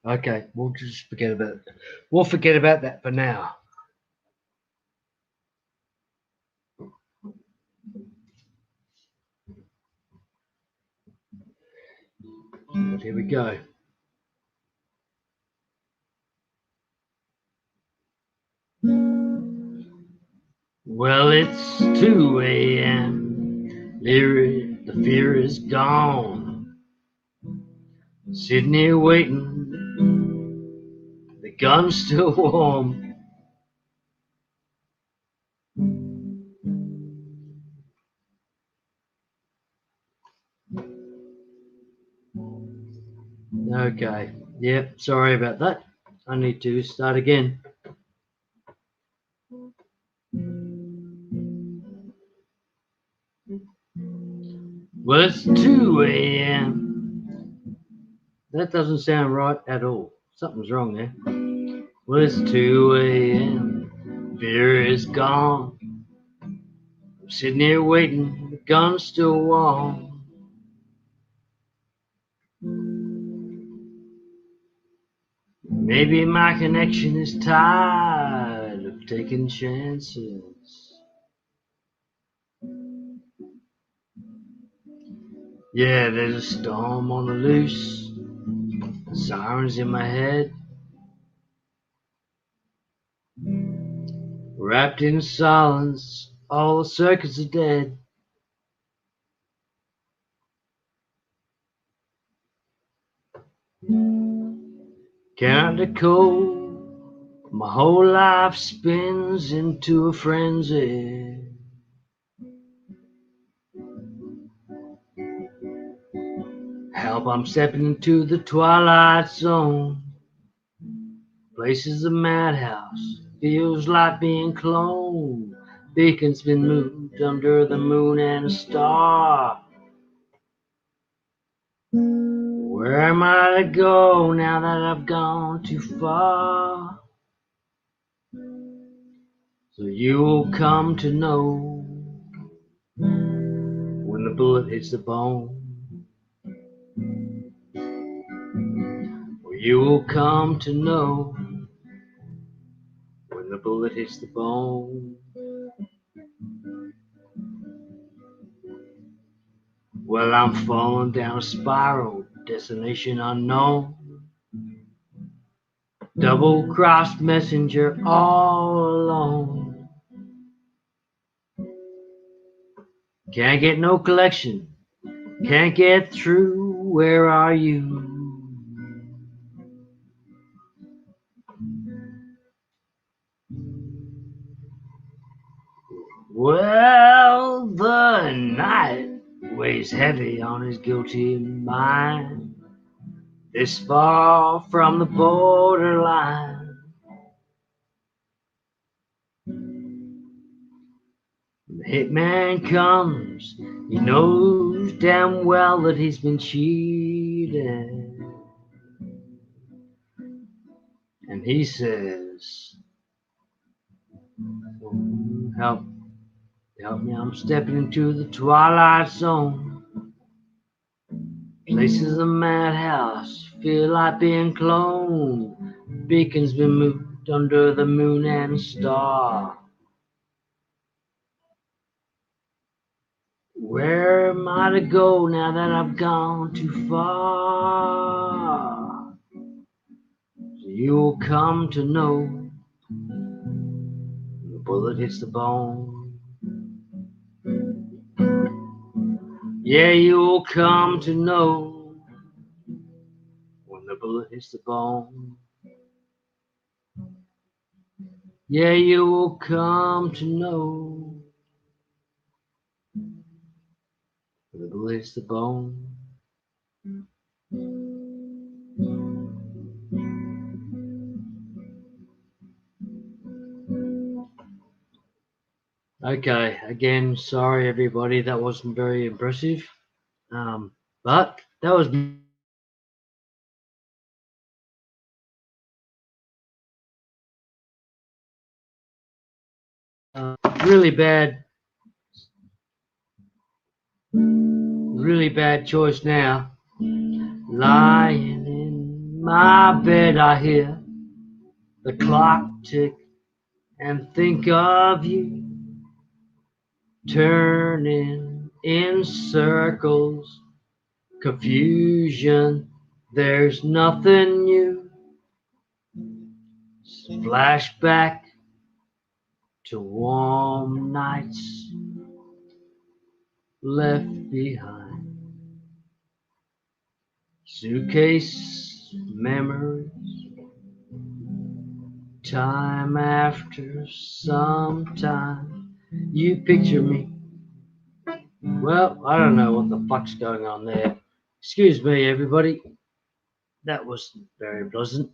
Speaker 1: Okay, we'll just forget about it. We'll forget about that for now. But here we go. Well, it's 2 a.m. The fear is gone. Sitting here waiting, the gun's still warm. Okay, yep, sorry about that. I need to start again. Well, it's 2 a.m. That doesn't sound right at all. Something's wrong there. Well, it's 2 a.m. Fear is gone. I'm sitting here waiting, the gun's still warm. Maybe my connection is tired of taking chances. Yeah, there's a storm on the loose, sirens in my head. Wrapped in silence, all the circuits are dead. Counter the code, my whole life spins into a frenzy. Help, I'm stepping into the twilight zone. Place is a madhouse, feels like being cloned. Beacon's been moved under the moon and a star. Where am I to go now that I've gone too far? So you will come to know when the bullet hits the bone. Or you will come to know when the bullet hits the bone. Well, I'm falling down a spiral, destination unknown. Double-crossed messenger all alone. Can't get no collection, can't get through, where are you? Well, the night weighs heavy on his guilty mind. This far from the borderline. The hitman comes, he knows damn well that he's been cheated. And he says, help me, I'm stepping into the twilight zone. Place is a madhouse, feel like being cloned. Beacon's been moved under the moon and a star. Where am I to go now that I've gone too far? So you'll come to know when the bullet hits the bone. Yeah, you'll come to know when the bullet hits the bone. Yeah, you'll come to know when the bullet hits the bone. Okay, again, sorry everybody, that wasn't very impressive, but that was really bad choice now. Lying in my bed, I hear the clock tick and think of you, turning in circles, confusion, there's nothing new. Flashback to warm nights left behind. Suitcase memories, time after some time. You picture me. Well, I don't know what the fuck's going on there. Excuse me, everybody. That was very pleasant.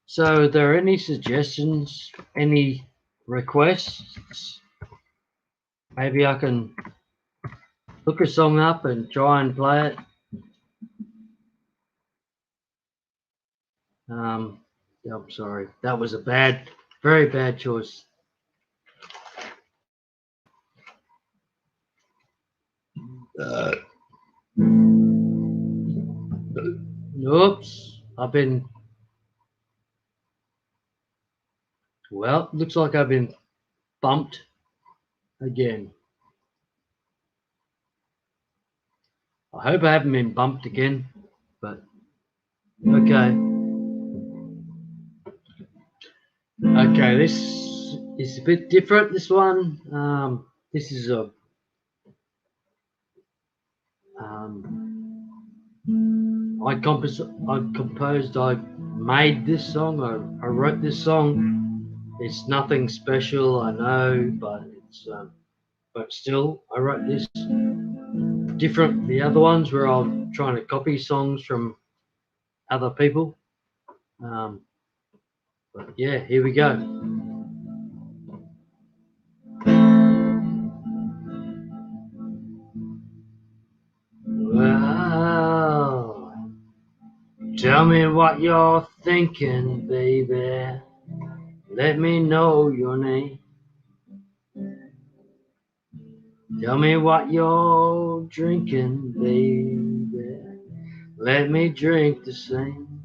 Speaker 1: So, are there any suggestions, any requests? Maybe I can look a song up and try and play it. Yeah, I'm sorry. That was a very bad choice. Oops. Well, looks like I've been bumped again. I hope I haven't been bumped again, but okay. Okay, this is a bit different, this one. This is a I made this song, I wrote this song. It's nothing special, I know, but still, I wrote this. Different the other ones where I'm trying to copy songs from other people. But yeah, here we go. Well, tell me what you're thinking, baby. Let me know your name. Tell me what you're drinking, baby. Let me drink the same.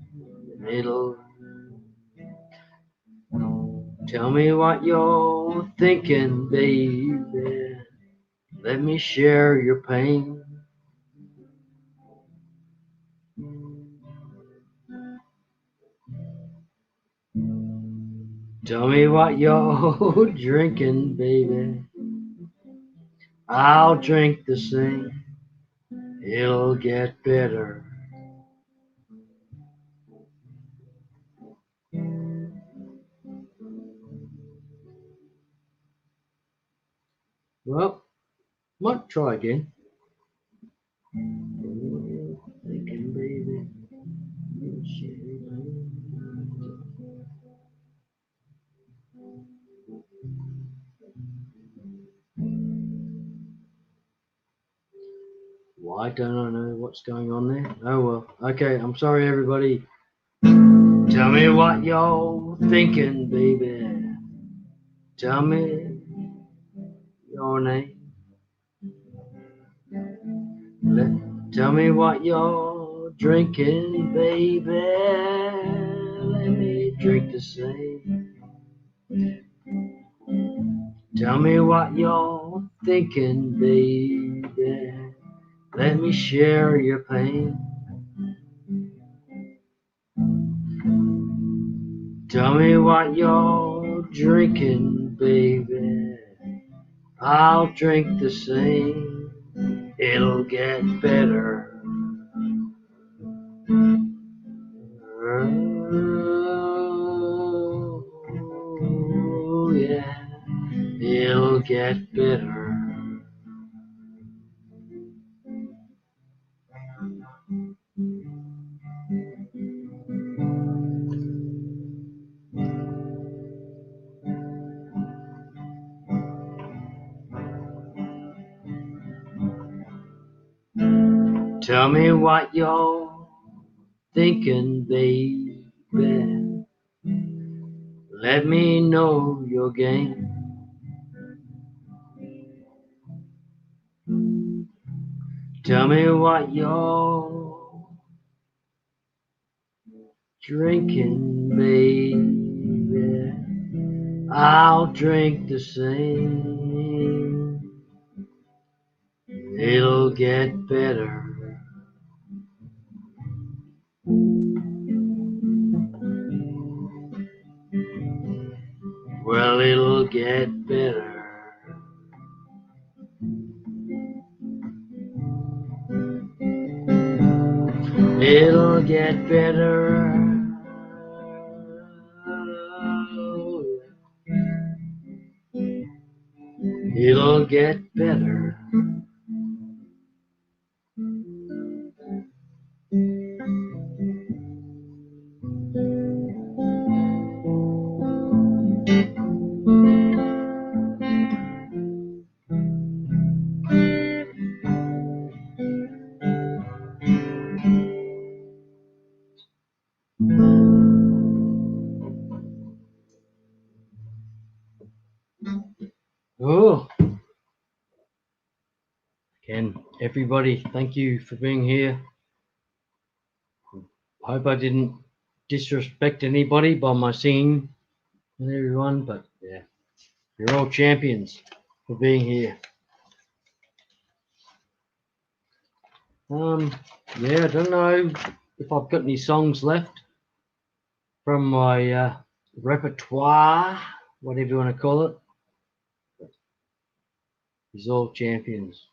Speaker 1: Tell me what you're thinking, baby. Let me share your pain. Tell me what you're drinking, baby. I'll drink the same. It'll get better. Well, might try again. Thinking, baby. Why don't I know what's going on there? Oh well. Okay, I'm sorry, everybody. Tell me what you're thinking, baby. Tell me your name. Tell me what you're drinking, baby. Let me drink the same. Tell me what you're thinking, baby. Let me share your pain. Tell me what you're drinking, baby. I'll drink the same. It'll get better. Oh, yeah, it'll get better. Tell me what you're thinking, baby. Let me know your game. Tell me what you're drinking, baby. I'll drink the same. It'll get better. It'll get better. It'll get better. Oh, again, everybody, thank you for being here. Hope I didn't disrespect anybody by my singing and everyone, but yeah, you're all champions for being here. Yeah, I don't know if I've got any songs left from my repertoire, whatever you want to call it. He's all champions.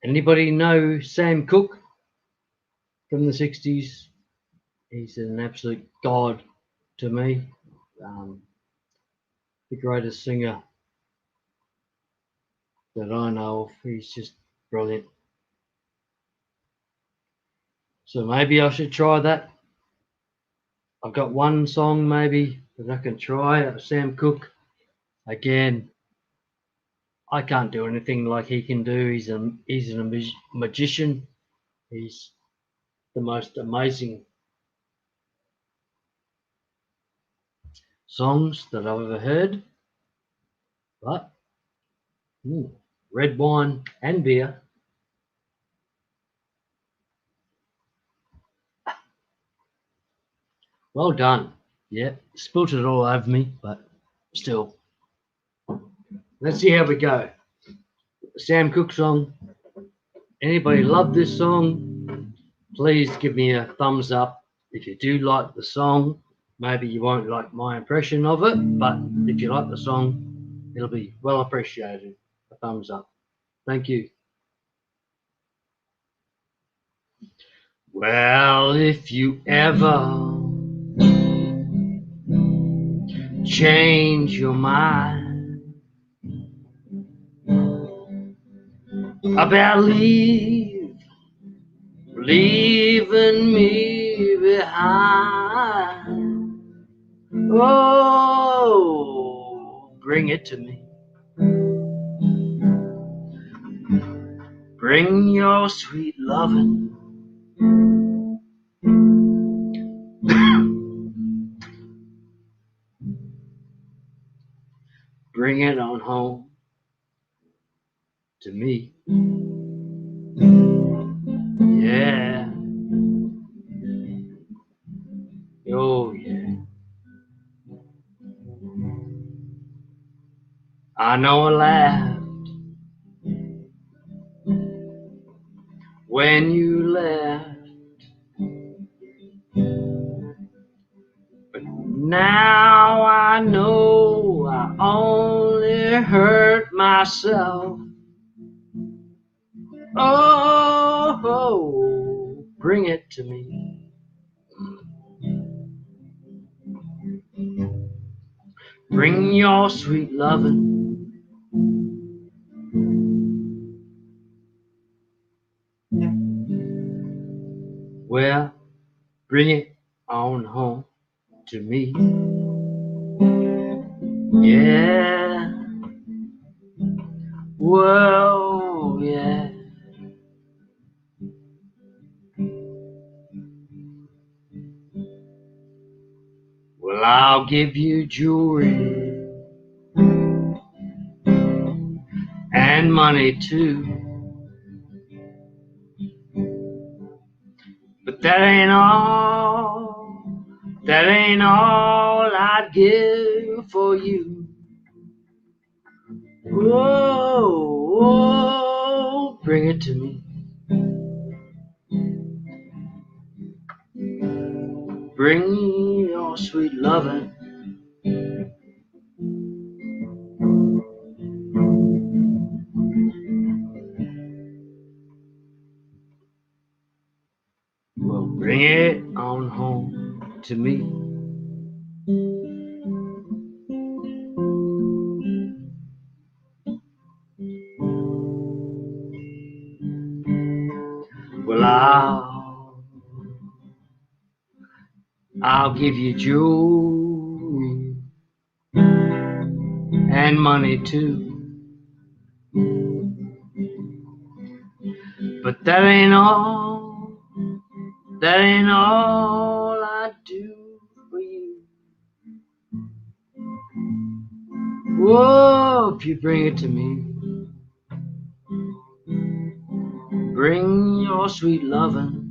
Speaker 1: Anybody know Sam Cooke from the 60s? He's an absolute god to me. The greatest singer that I know of. He's just brilliant. So maybe I should try that. I've got one song maybe that I can try. Sam Cooke. Again, I can't do anything like he can do. He's a magician. He's the most amazing songs that I've ever heard. But red wine and beer. Well done. Yeah, spilt it all over me, but still. Let's see how we go. Sam Cooke song. Anybody love this song? Please give me a thumbs up. If you do like the song, maybe you won't like my impression of it, but if you like the song, it'll be well appreciated. A thumbs up. Thank you. Well, if you ever change your mind about leaving me behind, oh, bring it to me. Bring your sweet lovin'. Bring it on home to me. Yeah. Oh, yeah. I know I laughed when you left, but now I know I only hurt myself. Oh, bring it to me. Bring your sweet lovin'. Well, bring it on home to me. Yeah. Whoa, yeah. Well, I'll give you jewelry and money too, but that ain't all. That ain't all I'd give for you. Whoa, whoa, bring it to me. Bring me your sweet lovin'. Bring it on home to me. Well, I'll give you jewelry and money too. But that ain't all I do for you. Whoa, if you bring it to me, bring your sweet lovin'.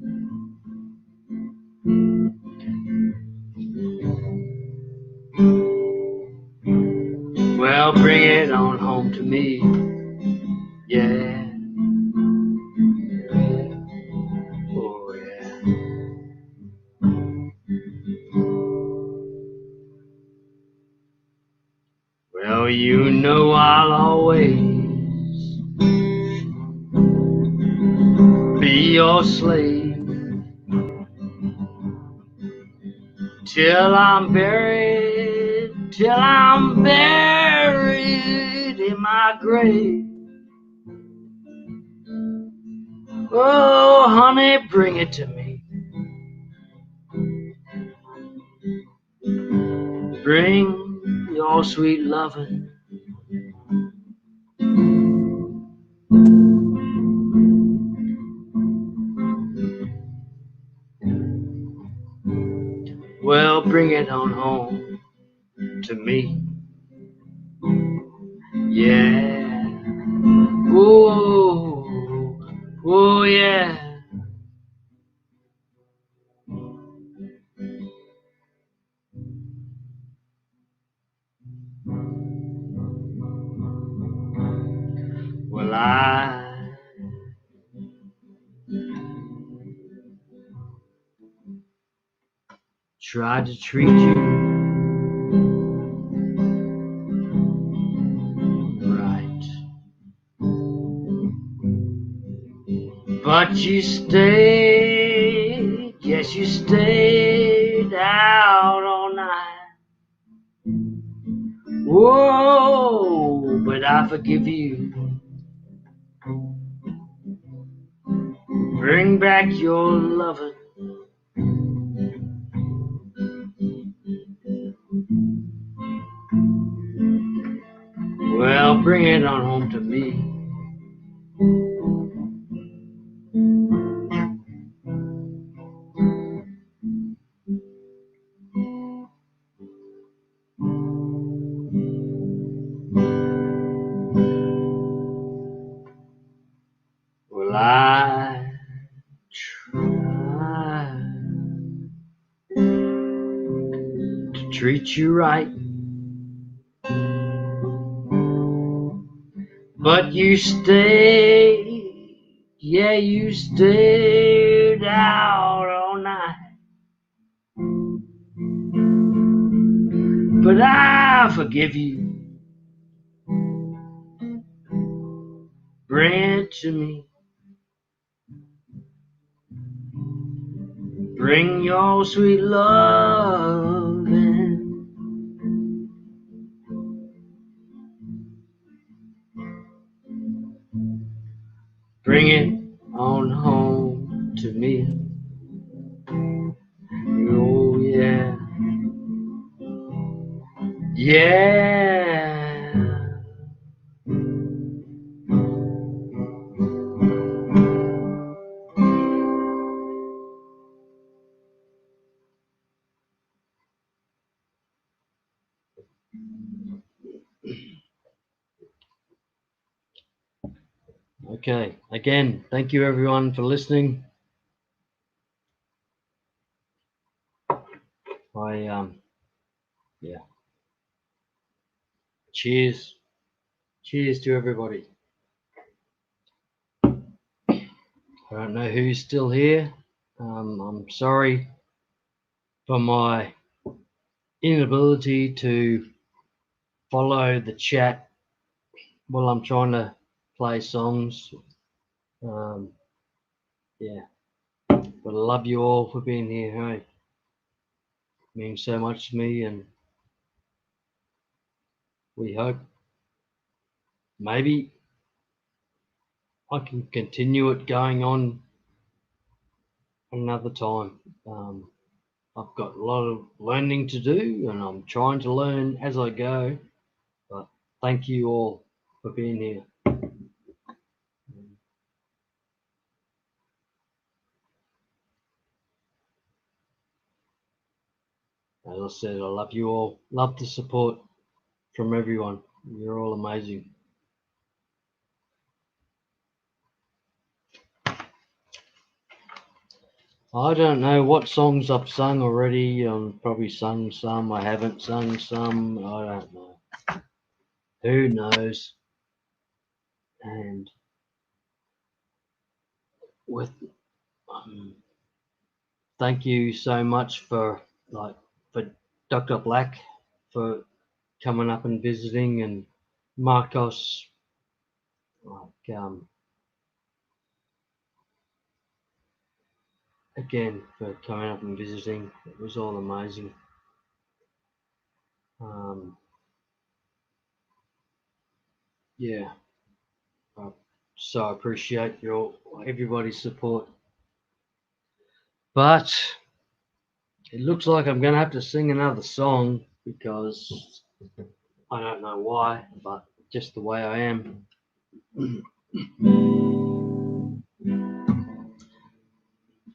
Speaker 1: Well, bring it on home to me, yeah. Oh, yeah. Well, you know I'll always be your slave till I'm buried in my grave. Oh, honey, bring it to me. Bring your sweet lovin'. Well, bring it on home to me. Yeah. Whoa. Oh, yeah. Well, I tried to treat you right, but you stayed, yes, you stayed out all night. Whoa, but I forgive you. Bring back your lovin'. Well, bring it on home to me. Well, I tried to treat you right, but you stayed, yeah, you stayed out all night. But I forgive you. Bring it to me. Bring your sweet love in. Bring it on home to me. Oh, yeah. Yeah. Okay, again, thank you everyone for listening. Yeah. Cheers. Cheers to everybody. I don't know who's still here. I'm sorry for my inability to follow the chat while I'm trying to play songs. Yeah. But I love you all for being here. Hey, it means so much to me, and we hope maybe I can continue it going on another time. I've got a lot of learning to do, and I'm trying to learn as I go. But thank you all for being here. As I said, I love you all. Love the support from everyone. You're all amazing. I don't know what songs I've sung already. Probably sung some. I haven't sung some. I don't know. Who knows? And with thank you so much for Dr. Black for coming up and visiting, and Marcos again for coming up and visiting. It was all amazing. Yeah, so I appreciate everybody's support. But it looks like I'm going to have to sing another song because I don't know why, but just the way I am.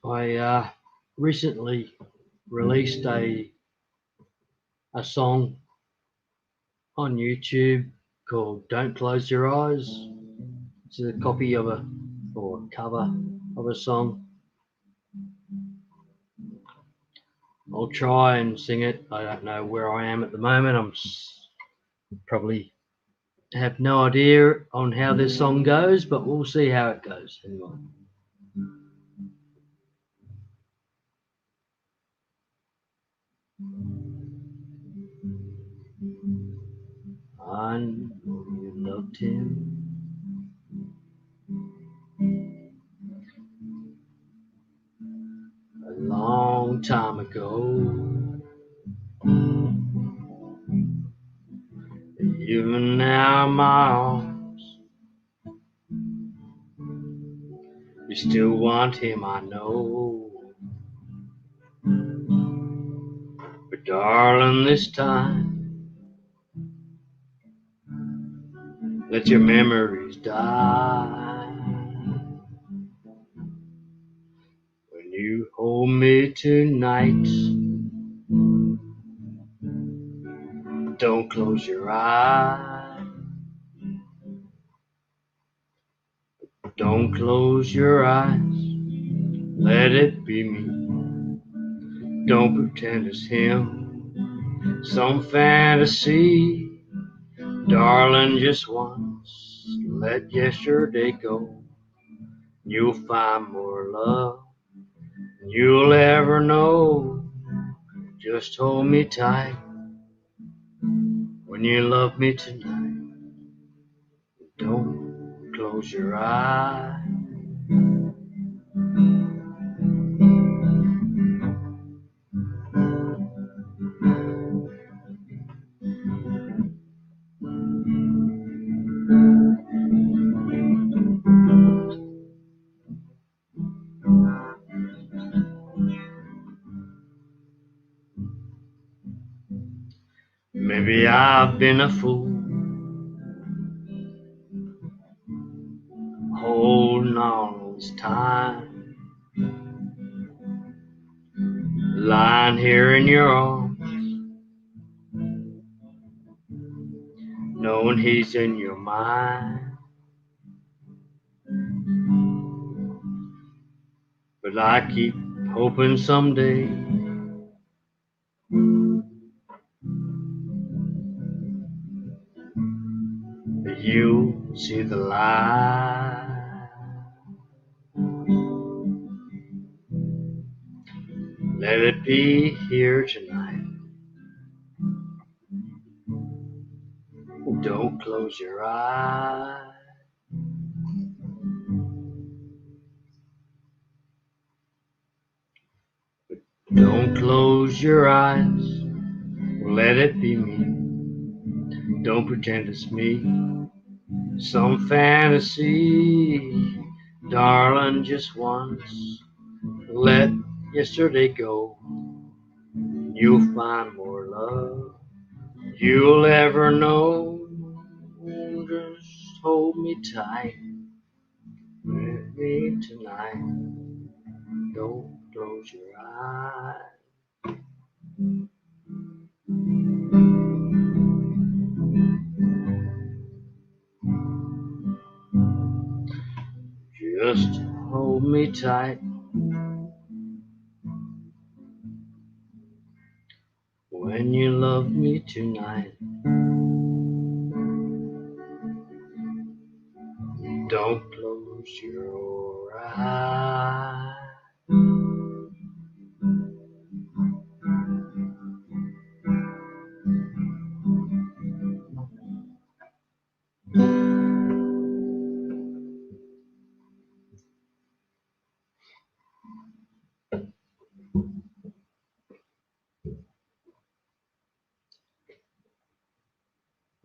Speaker 1: I recently released a song on YouTube called Don't Close Your Eyes. It's a copy of a cover of a song. I'll try and sing it. I don't know where I am at the moment. I'm probably have no idea on how this song goes, but we'll see how it goes anyway. I know you loved him a long time ago. Even now, my arms, you still want him, I know. But darling, this time, let your memories die. When you hold me tonight, don't close your eyes. Don't close your eyes. Let it be me. Don't pretend it's him. Some fantasy. Darling, just once. Let yesterday go. You'll find more love than you'll ever know. Just hold me tight when you love me tonight. Don't close your eyes. Maybe I've been a fool, holding on all this time, lying here in your arms, knowing he's in your mind. But I keep hoping someday that you'll see the light. Let it be here tonight. Don't close your eyes. Don't close your eyes, let it be me. Don't pretend it's me, some fantasy. Darling, just once, let yesterday go. You'll find more love you'll ever know. Just hold me tight with me tonight. Don't close your eyes. Just hold me tight when you love me tonight. Don't close your eyes.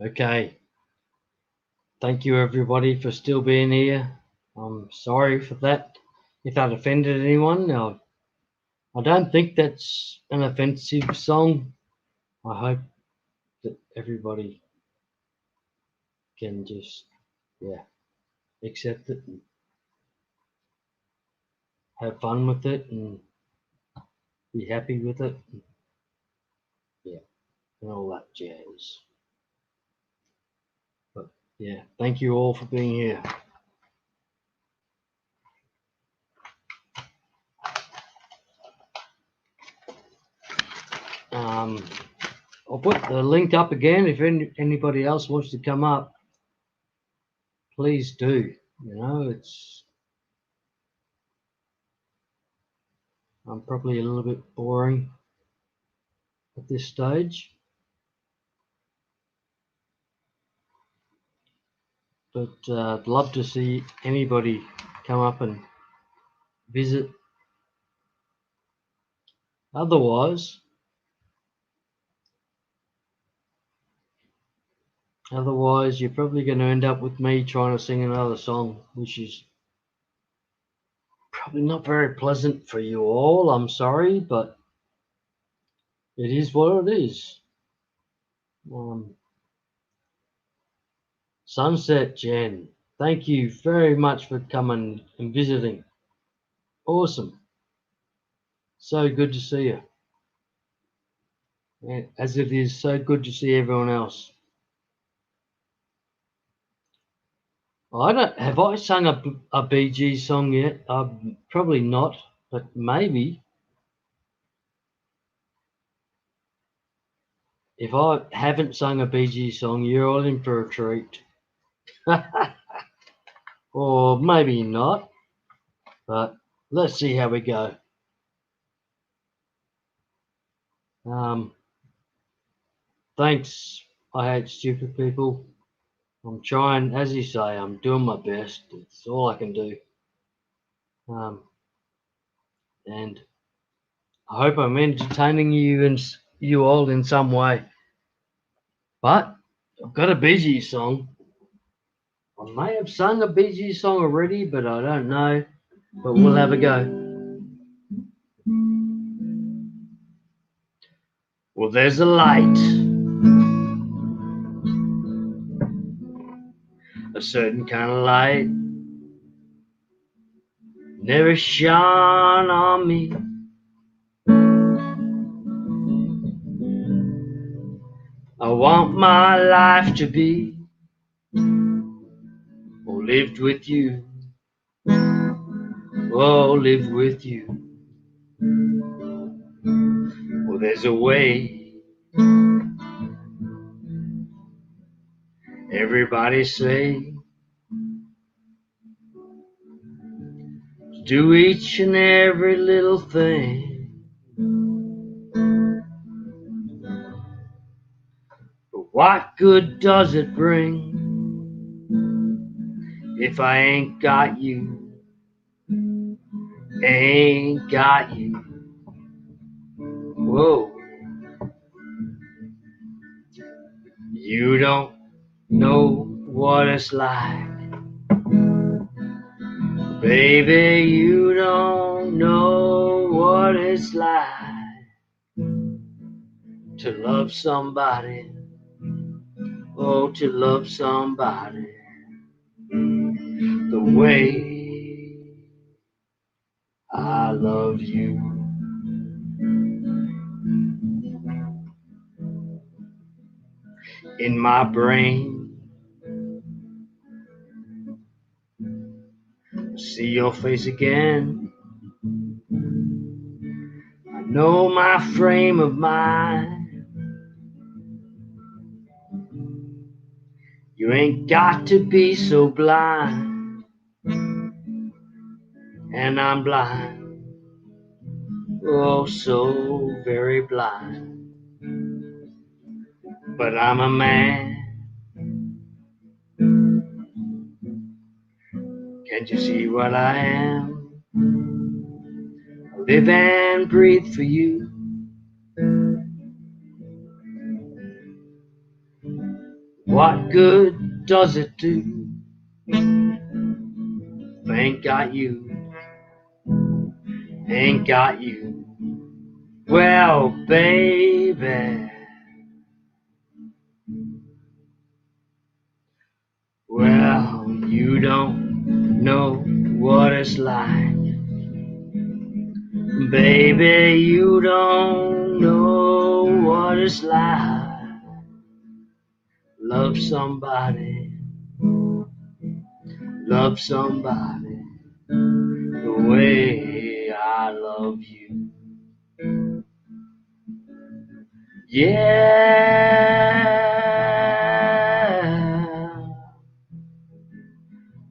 Speaker 1: Okay. Thank you everybody for still being here. I'm sorry for that. If that offended anyone, no, I don't think that's an offensive song. I hope that everybody can just, accept it and have fun with it and be happy with it. And all that jazz. But thank you all for being here. I'll put the link up again. If anybody else wants to come up, please do. I'm probably a little bit boring at this stage, but I'd love to see anybody come up and visit. Otherwise, you're probably going to end up with me trying to sing another song, which is probably not very pleasant for you all. I'm sorry, but it is what it is. Sunset Jen, thank you very much for coming and visiting. Awesome. So good to see you. As it is so good to see everyone else. Have I sung a Bee Gees song yet? Probably not, but maybe. If I haven't sung a Bee Gees song, you're all in for a treat. Or maybe not, but let's see how we go. Thanks, I Hate Stupid People. I'm trying, as you say, I'm doing my best. It's all I can do. And I hope I'm entertaining you and you all in some way. But I've got a Bee Gees song. I may have sung a Bee Gees song already, but I don't know. But we'll have a go. Well, there's a light, a certain kind of light, never shone on me. I want my life to be lived with you. Oh, live with you. Well, there's a way. Everybody say, do each and every little thing. But what good does it bring if I ain't got you? Ain't got you. Whoa. You don't know what it's like. Baby, you don't know what it's like to love somebody. Oh, to love somebody the way I love you. In my brain, see your face again. I know my frame of mind. You ain't got to be so blind. And I'm blind. Oh, so very blind. But I'm a man. Can't you see what I am? I live and breathe for you. What good does it do if I ain't got you? Ain't got you. Well, baby. Well, you don't know what it's like. Baby, you don't know what it's like. Love somebody. Love somebody the way I love you. Yeah.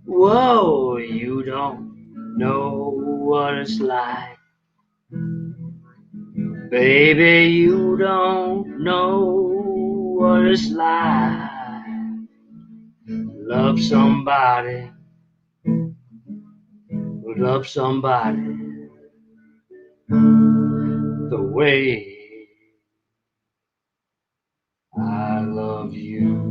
Speaker 1: Whoa, you don't know what it's like. Baby, you don't know what it's like. Love somebody. Love somebody the way I love you.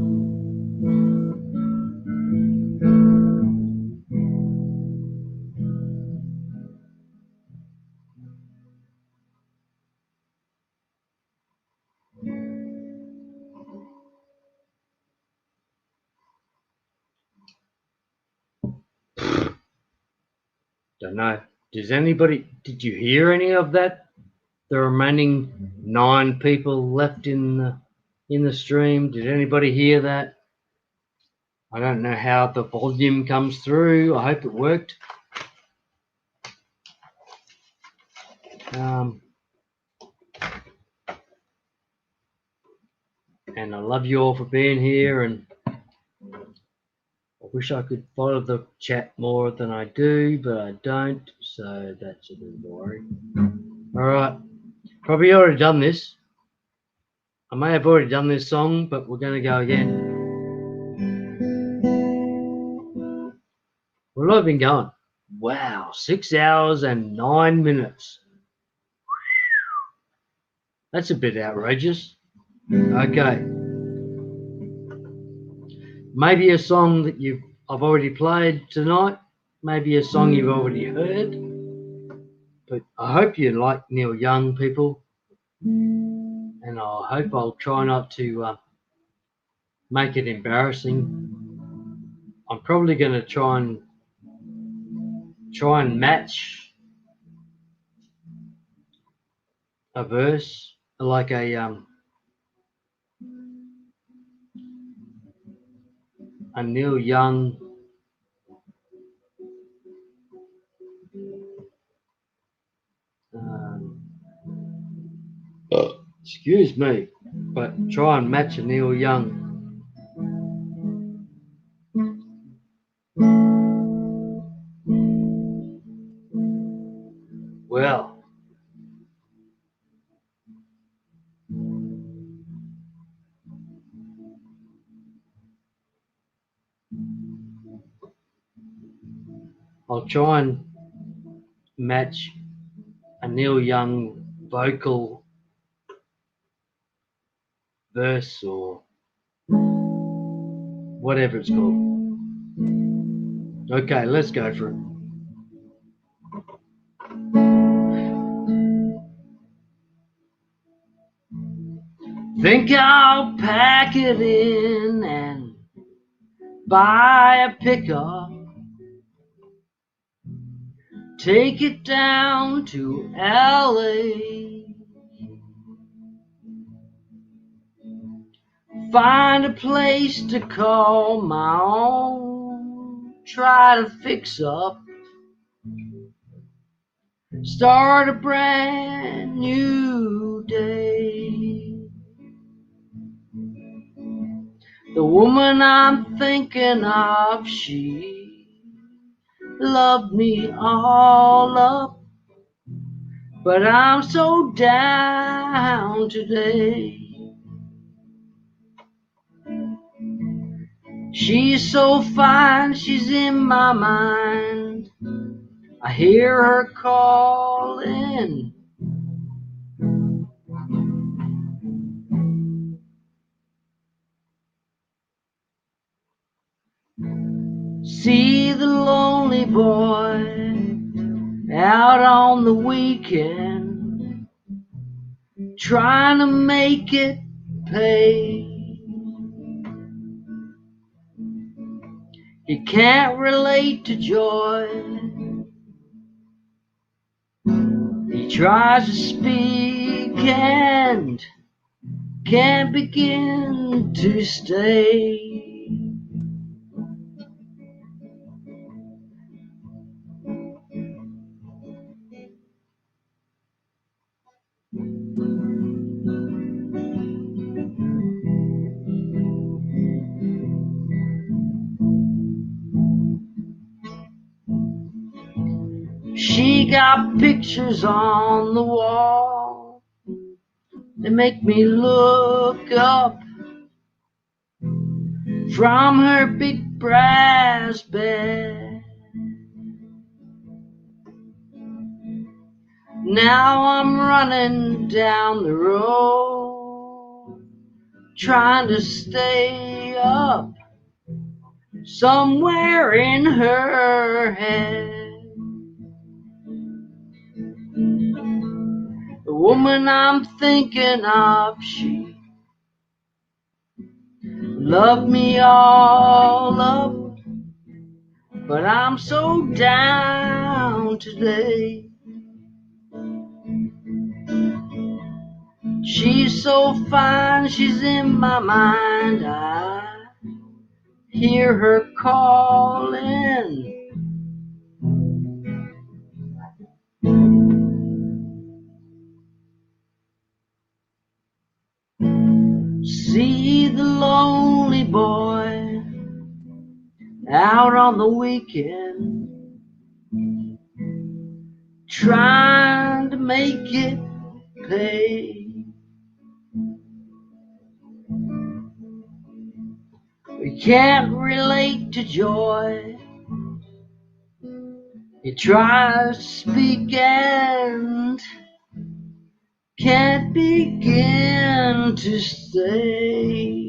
Speaker 1: Don't know. Did you hear any of that? The remaining 9 people left in the stream. Did anybody hear that? I don't know how the volume comes through. I hope it worked. And I love you all for being here, and I wish I could follow the chat more than I do, but I don't, so that's a little boring. All right, probably already done this. I may have already done this song, but we're going to go again. Where have I been going? Wow, 6 hours and 9 minutes. That's a bit outrageous. Okay. Maybe a song that I've already played tonight. Maybe a song you've already heard. But I hope you like Neil Young, people. And I hope I'll try not to make it embarrassing. I'm probably going to try and match a verse, like a Neil Young excuse me, but try and match a Neil Young. Well, I'll try and match a Neil Young vocal verse or whatever it's called. Okay, let's go for it. Think I'll pack it in and buy a pickup, take it down to LA, find a place to call my own, try to fix up, start a brand new day. The woman I'm thinking of, she loved me all up, but I'm so down today. She's so fine, she's in my mind. I hear her calling. See the lonely boy out on the weekend, trying to make it pay. He can't relate to joy. He tries to speak and can't begin to stay. She got pictures on the wall. They make me look up from her big brass bed. Now I'm running down the road, trying to stay up somewhere in her head. The woman I'm thinking of, she loved me all up, but I'm so down today. She's so fine, she's in my mind. I hear her calling. See the lonely boy out on the weekend, trying to make it pay. We can't relate to joy. He tries to speak and can't begin to stay.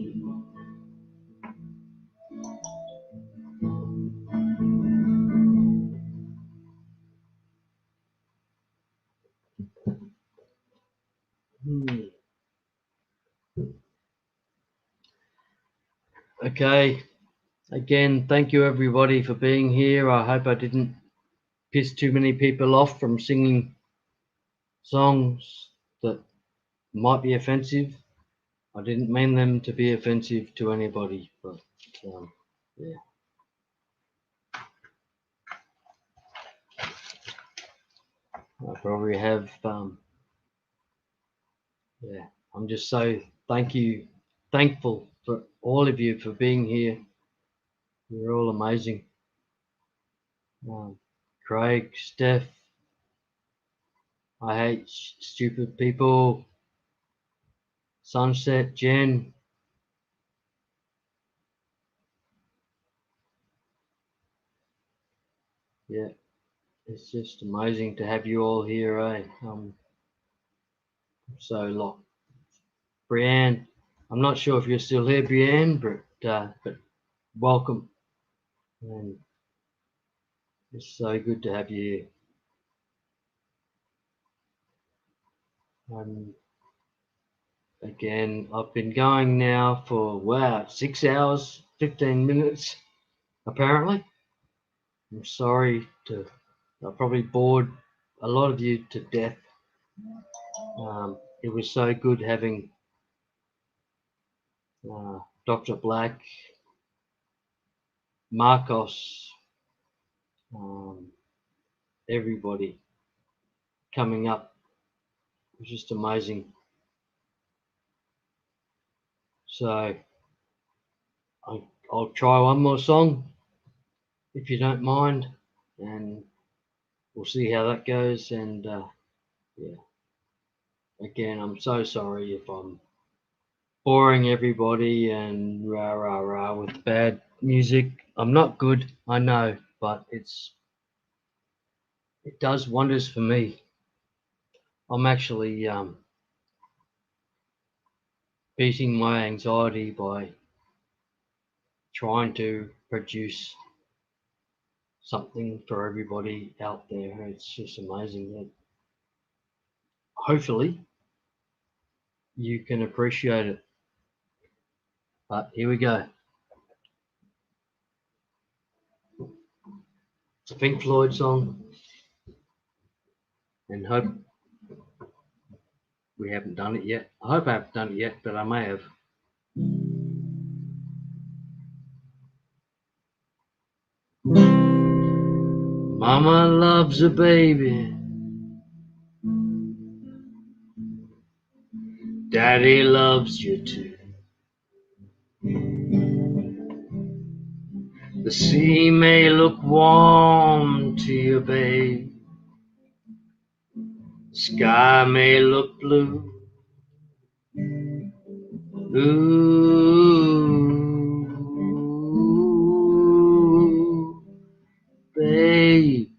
Speaker 1: Okay, again, thank you everybody for being here. I hope I didn't piss too many people off from singing songs that might be offensive. I didn't mean them to be offensive to anybody, but yeah. I probably have, yeah, I'm just so thankful for all of you for being here. You're all amazing. Craig, Steph, I hate stupid people, Sunset, Jen, yeah, it's just amazing to have you all here, eh? So locked. Brianne, I'm not sure if you're still here, Brienne, but welcome. And it's so good to have you here. Again, I've been going now for, wow, 6 hours, 15 minutes, apparently. I'm sorry I probably bored a lot of you to death. It was so good having Dr. Black, Marcos, everybody coming up. It was just amazing. So I'll try one more song, if you don't mind, and we'll see how that goes. And yeah, again, I'm so sorry if I'm boring everybody and rah rah rah with bad music. I'm not good, I know, but it does wonders for me. I'm actually beating my anxiety by trying to produce something for everybody out there. It's just amazing that hopefully you can appreciate it. But here we go. It's a Pink Floyd song, and hope we haven't done it yet. I hope I haven't done it yet, but I may have. Mama loves a baby, Daddy loves you too. The sea may look warm to you, babe. The sky may look blue. Ooh, babe.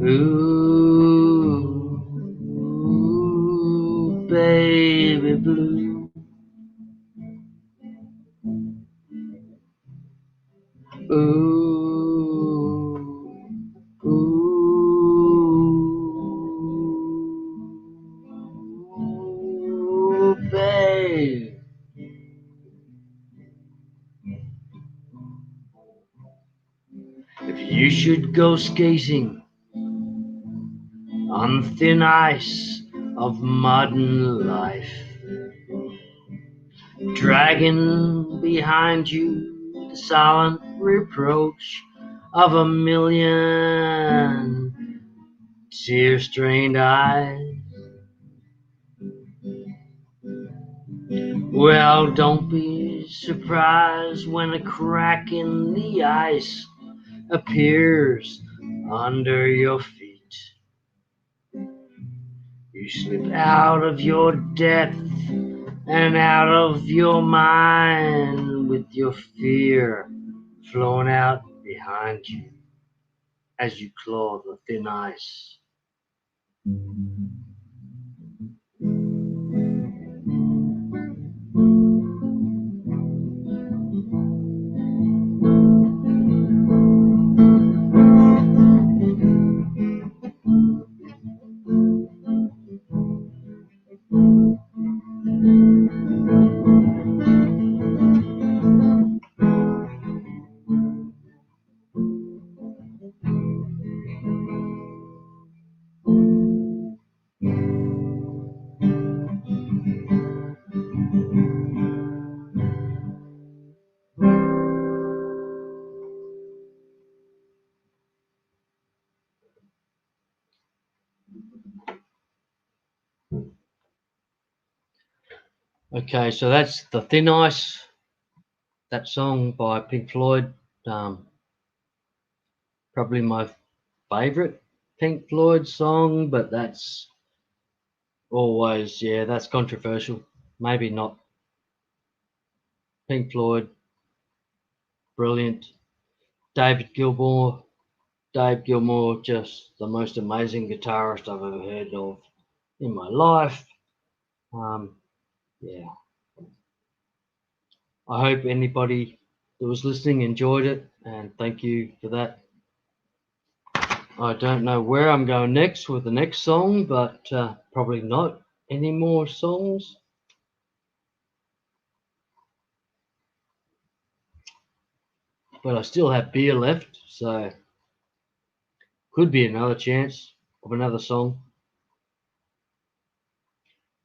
Speaker 1: Ooh, baby blue. Ooh, ooh, babe. If you should go skating on thin ice of modern life, dragging behind you the silent reproach of a million tear-stained eyes. Well, don't be surprised when a crack in the ice appears under your feet. You slip out of your depth and out of your mind with your fear flowing out behind you as you claw the thin ice. Okay, so that's The Thin Ice, that song by Pink Floyd. Probably my favorite Pink Floyd song, but that's always, yeah, that's controversial. Maybe not. Pink Floyd, brilliant. Dave Gilmour, just the most amazing guitarist I've ever heard of. in my life. Yeah. I hope anybody that was listening enjoyed it, and thank you for that. I don't know where I'm going next with the next song, but probably not any more songs. But I still have beer left, so could be another chance of another song.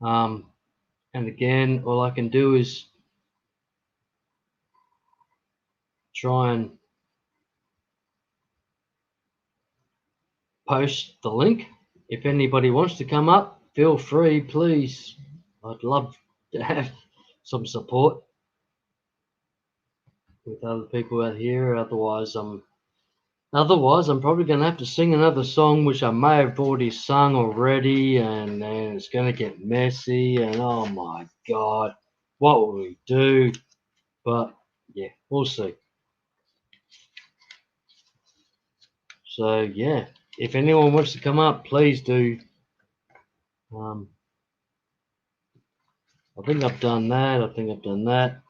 Speaker 1: And again, all I can do is try and post the link. If anybody wants to come up, feel free, please. I'd love to have some support with other people out here. Otherwise, I'm probably going to have to sing another song, which I may have already sung already, and then it's going to get messy. And oh my God, what will we do? But yeah, we'll see. So yeah, if anyone wants to come up, please do. I think I've done that.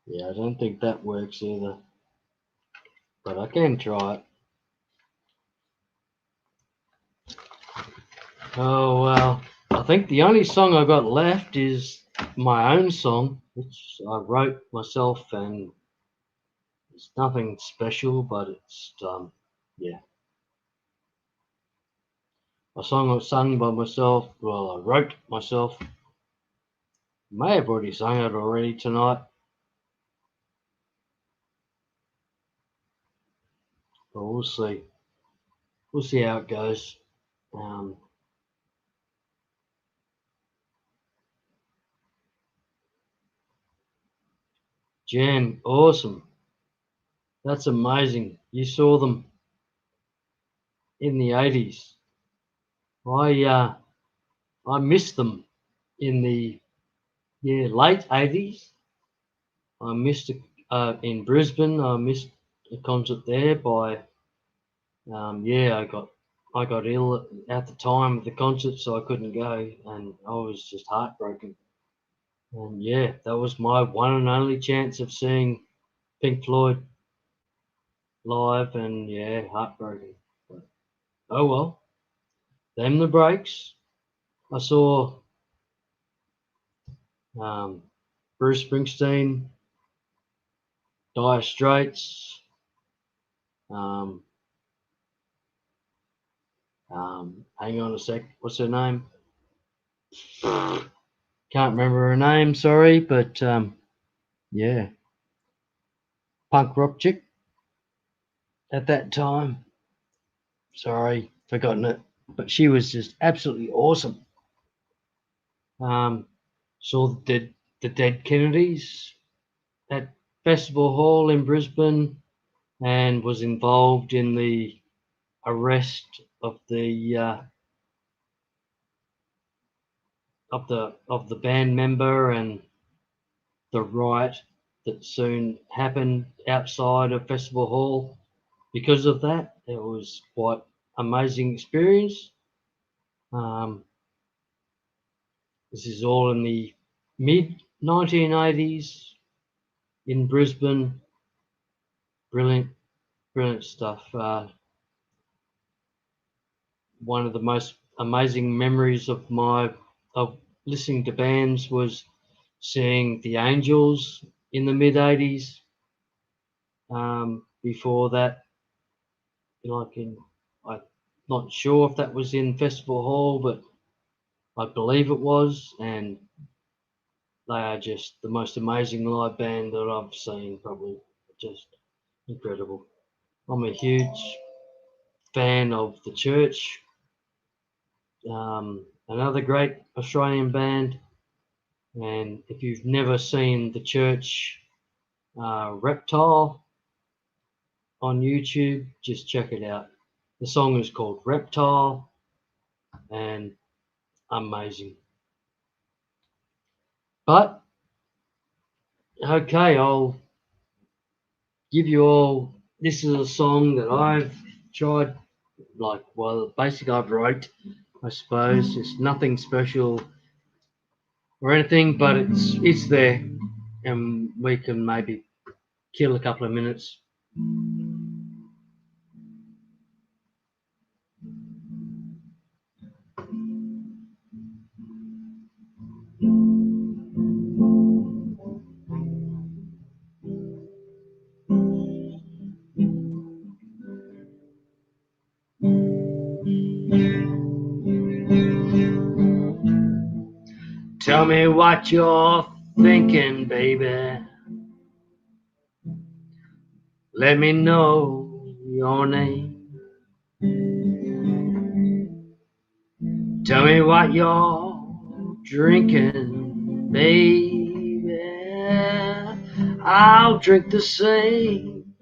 Speaker 1: Yeah, I don't think that works either, but I can try it. Oh well, I think the only song I got left is my own song, which I wrote myself, and it's nothing special, but it's yeah, a song I sung by myself. Well, I wrote myself. May have already sung it already tonight, but we'll see. We'll see how it goes. Jen, awesome. That's amazing. You saw them in the 80s. I missed them in the late 80s. I missed in Brisbane. I missed a concert there by I got ill at the time of the concert, so I couldn't go, and I was just heartbroken. And yeah, that was my one and only chance of seeing Pink Floyd live, and yeah, heartbroken. But, oh well, them the breaks. I saw Bruce Springsteen, Dire Straits, hang on a sec, what's her name? Can't remember her name, sorry, but yeah, punk rock chick at that time. Sorry, forgotten it, but she was just absolutely awesome. Saw the Dead Kennedys at Festival Hall in Brisbane, and was involved in the arrest of the band member and the riot that soon happened outside of Festival Hall. Because of that, it was quite amazing experience. This is all in the mid 1980s in Brisbane. Brilliant stuff. One of the most amazing memories of listening to bands was seeing the Angels in the mid 80s. Before that, I'm not sure if that was in Festival Hall, but I believe it was, and they are just the most amazing live band that I've seen, probably. Just incredible. I'm a huge fan of The Church, another great Australian band. And if you've never seen The Church Reptile on YouTube, just check it out. The song is called Reptile, and amazing. But okay, I'll give you all. This is a song that I've tried like, well, basically I've wrote, I suppose. It's nothing special or anything, but it's there, and we can maybe kill a couple of minutes. Tell me what you're thinking, baby. Let me know your name. Tell me what you're drinking, baby. I'll drink the same.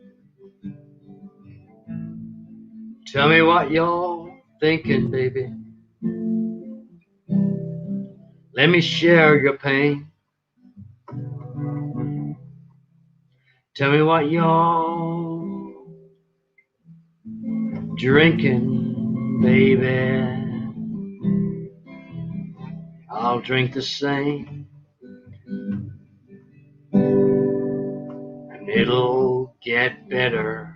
Speaker 1: Tell me what you're thinking, baby. Let me share your pain. Tell me what you're drinking, baby. I'll drink the same. And it'll get better.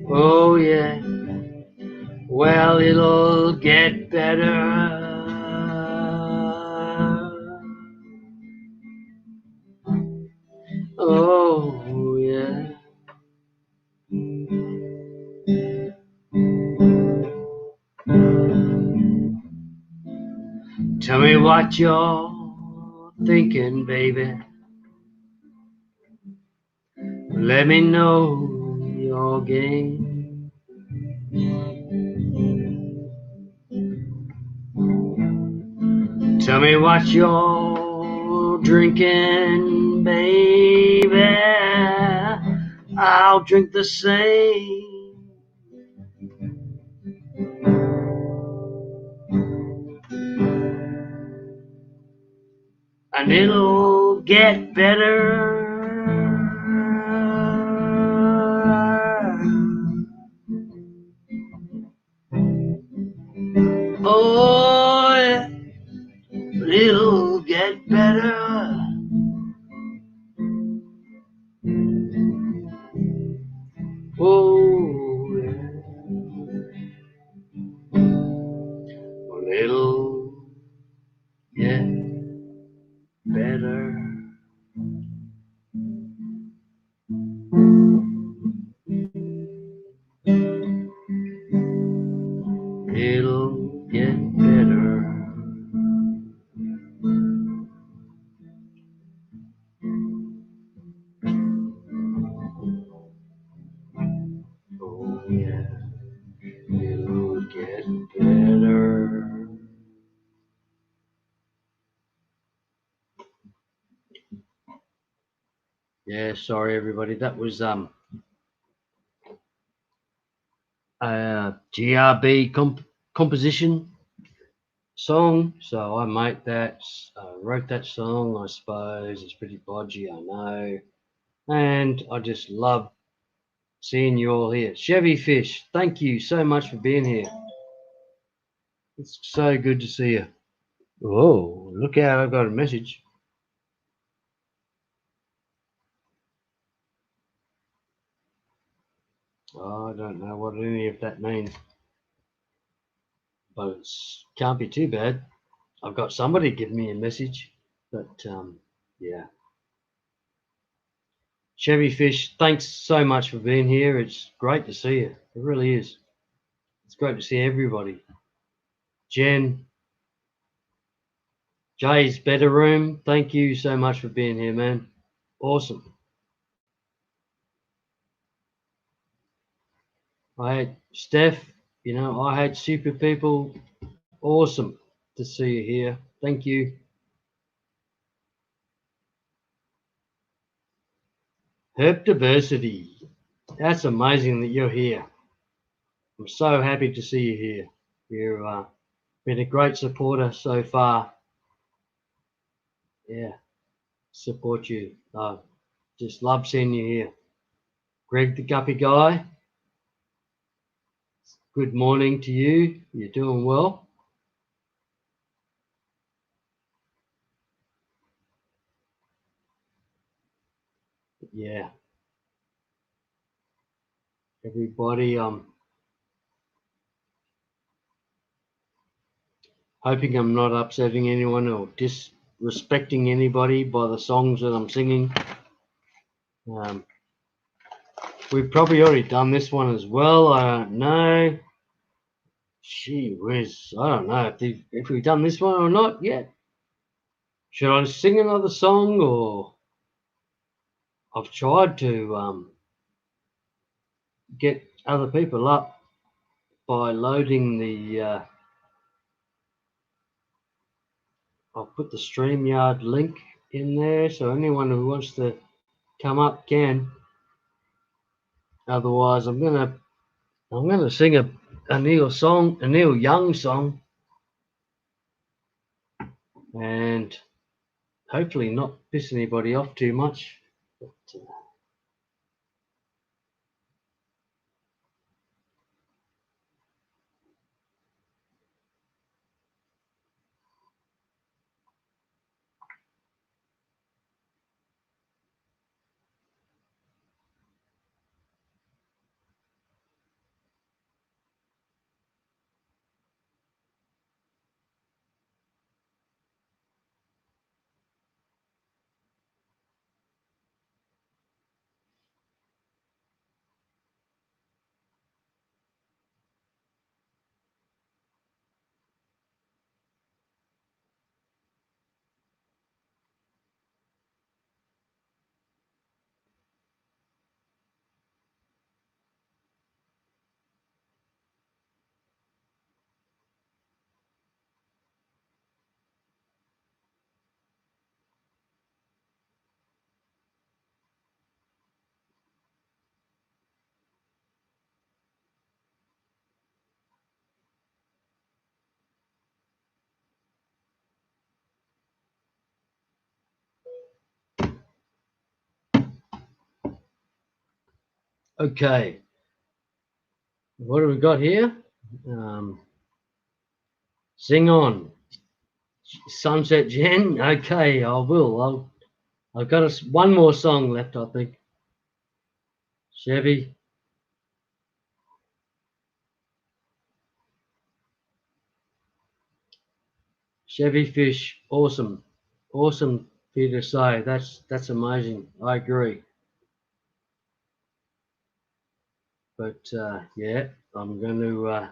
Speaker 1: Oh yeah, well it'll get better. Oh yeah. Tell me what you're thinking, baby. Let me know your game. Tell me what you're drinking, baby. I'll drink the same. And it'll get better. Oh, yeah. But it'll get better. Oh, yeah. Well, it'll get better. It'll get better. Oh, yeah. It'll get better. Yeah, sorry everybody. That was a GRB composition song. So I wrote that song. I suppose it's pretty bodgy, I know, and I just love seeing you all here. Chevy Fish, thank you so much for being here. It's so good to see you. Oh, look out! I've got a message. Oh, I don't know what any of that means, but it can't be too bad. I've got somebody give me a message, but yeah. Chevy Fish, thanks so much for being here. It's great to see you. It really is. It's great to see everybody. Jen, Jay's Better Room, thank you so much for being here, man. Awesome. I had Steph, I had super people. Awesome to see you here. Thank you. Herb Diversity, that's amazing that you're here. I'm so happy to see you here. You've been a great supporter so far. Yeah, support you. Just love seeing you here. Greg the Guppy Guy, good morning to you. You're doing well. Yeah. Everybody, hoping I'm not upsetting anyone or disrespecting anybody by the songs that I'm singing. We've probably already done this one as well. I don't know. Gee whiz. I don't know if we've done this one or not yet. Should I sing another song, or I've tried to get other people up by loading the I'll put the StreamYard link in there, so anyone who wants to come up can. Otherwise, I'm gonna sing a Neil Young song, and hopefully not piss anybody off too much. But, okay, what have we got here? Sing on, Sunset Jen. Okay, I will. I've got one more song left, I think. Chevy. Chevy Fish, awesome for you to say. That's amazing. I agree. But yeah, I'm going to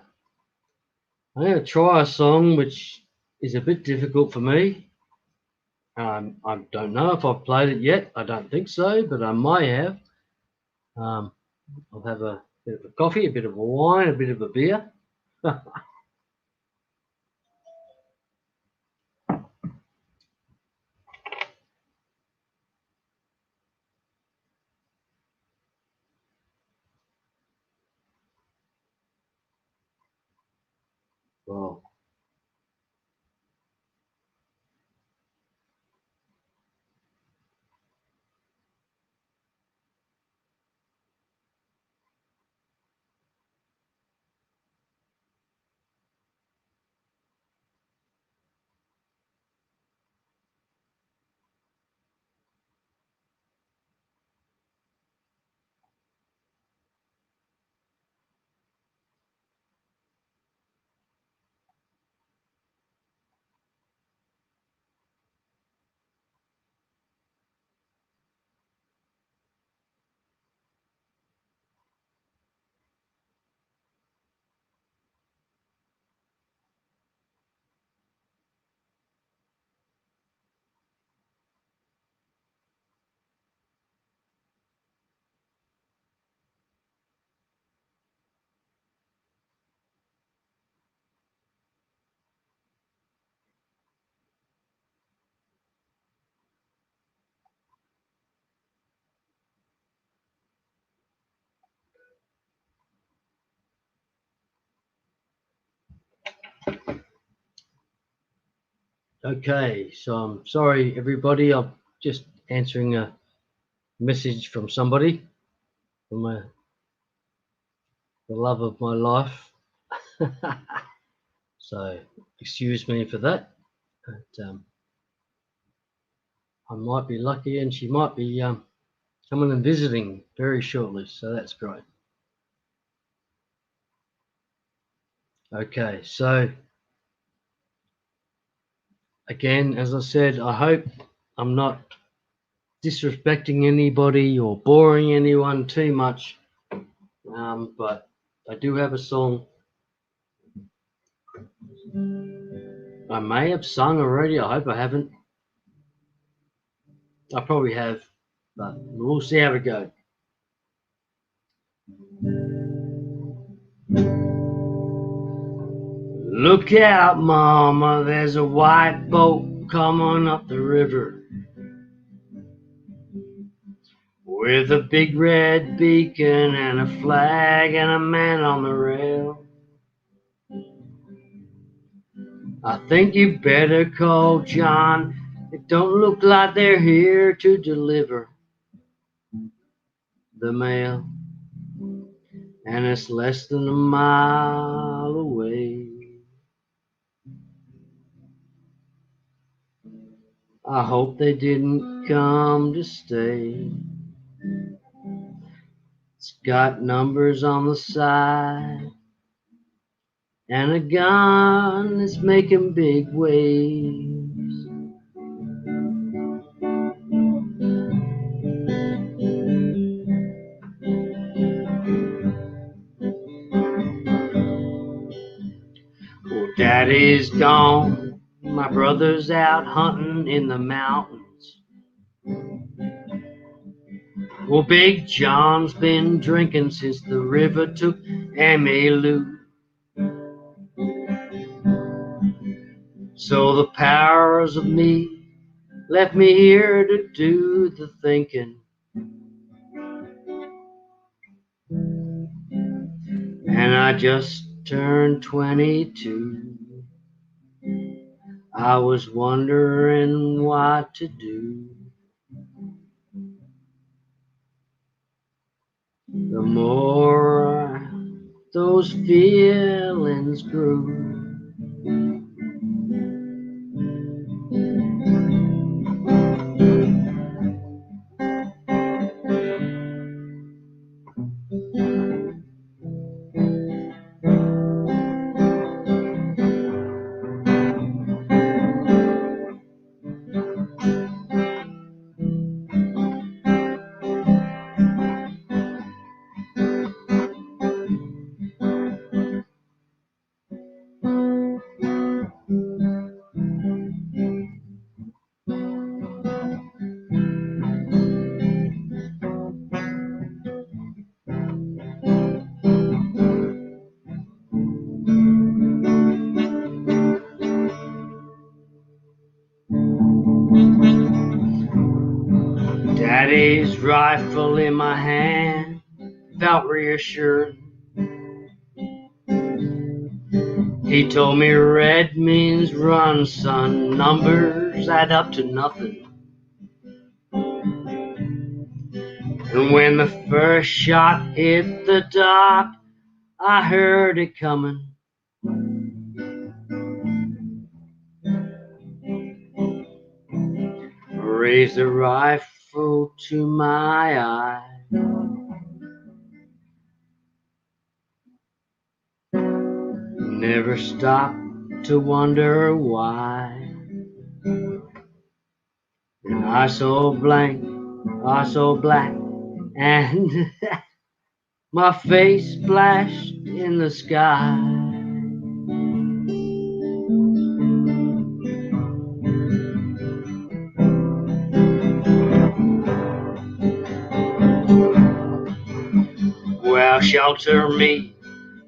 Speaker 1: try a song which is a bit difficult for me. I don't know if I've played it yet. I don't think so, but I might have. I'll have a bit of a coffee, a bit of a wine, a bit of a beer. Well, okay, so I'm sorry, everybody. I'm just answering a message from somebody, from the love of my life. So excuse me for that. But, I might be lucky, and she might be coming and visiting very shortly. So that's great. Okay, so again, as I said, I hope I'm not disrespecting anybody or boring anyone too much. But I do have a song I may have sung already. I hope I haven't. I probably have, but we'll see how it goes. Look out, mama, there's a white boat coming up the river with a big red beacon and a flag and a man on the rail. I think you better call John. It don't look like they're here to deliver the mail, and it's less than a mile away. I hope they didn't come to stay. It's got numbers on the side and a gun that's making big waves. Well, Daddy's gone, my brother's out hunting in the mountains. Well, Big John's been drinking since the river took Emmylou. So the powers of me left me here to do the thinking. And I just turned 22. I was wondering what to do. The more those feelings grew. Daddy's rifle in my hand felt reassured. He told me red means run, son. Numbers add up to nothing. And when the first shot hit the dock, I heard it coming. Raised the rifle to my eye. Never stopped to wonder why. And I so blank, I so black, and my face splashed in the sky. Well, shelter me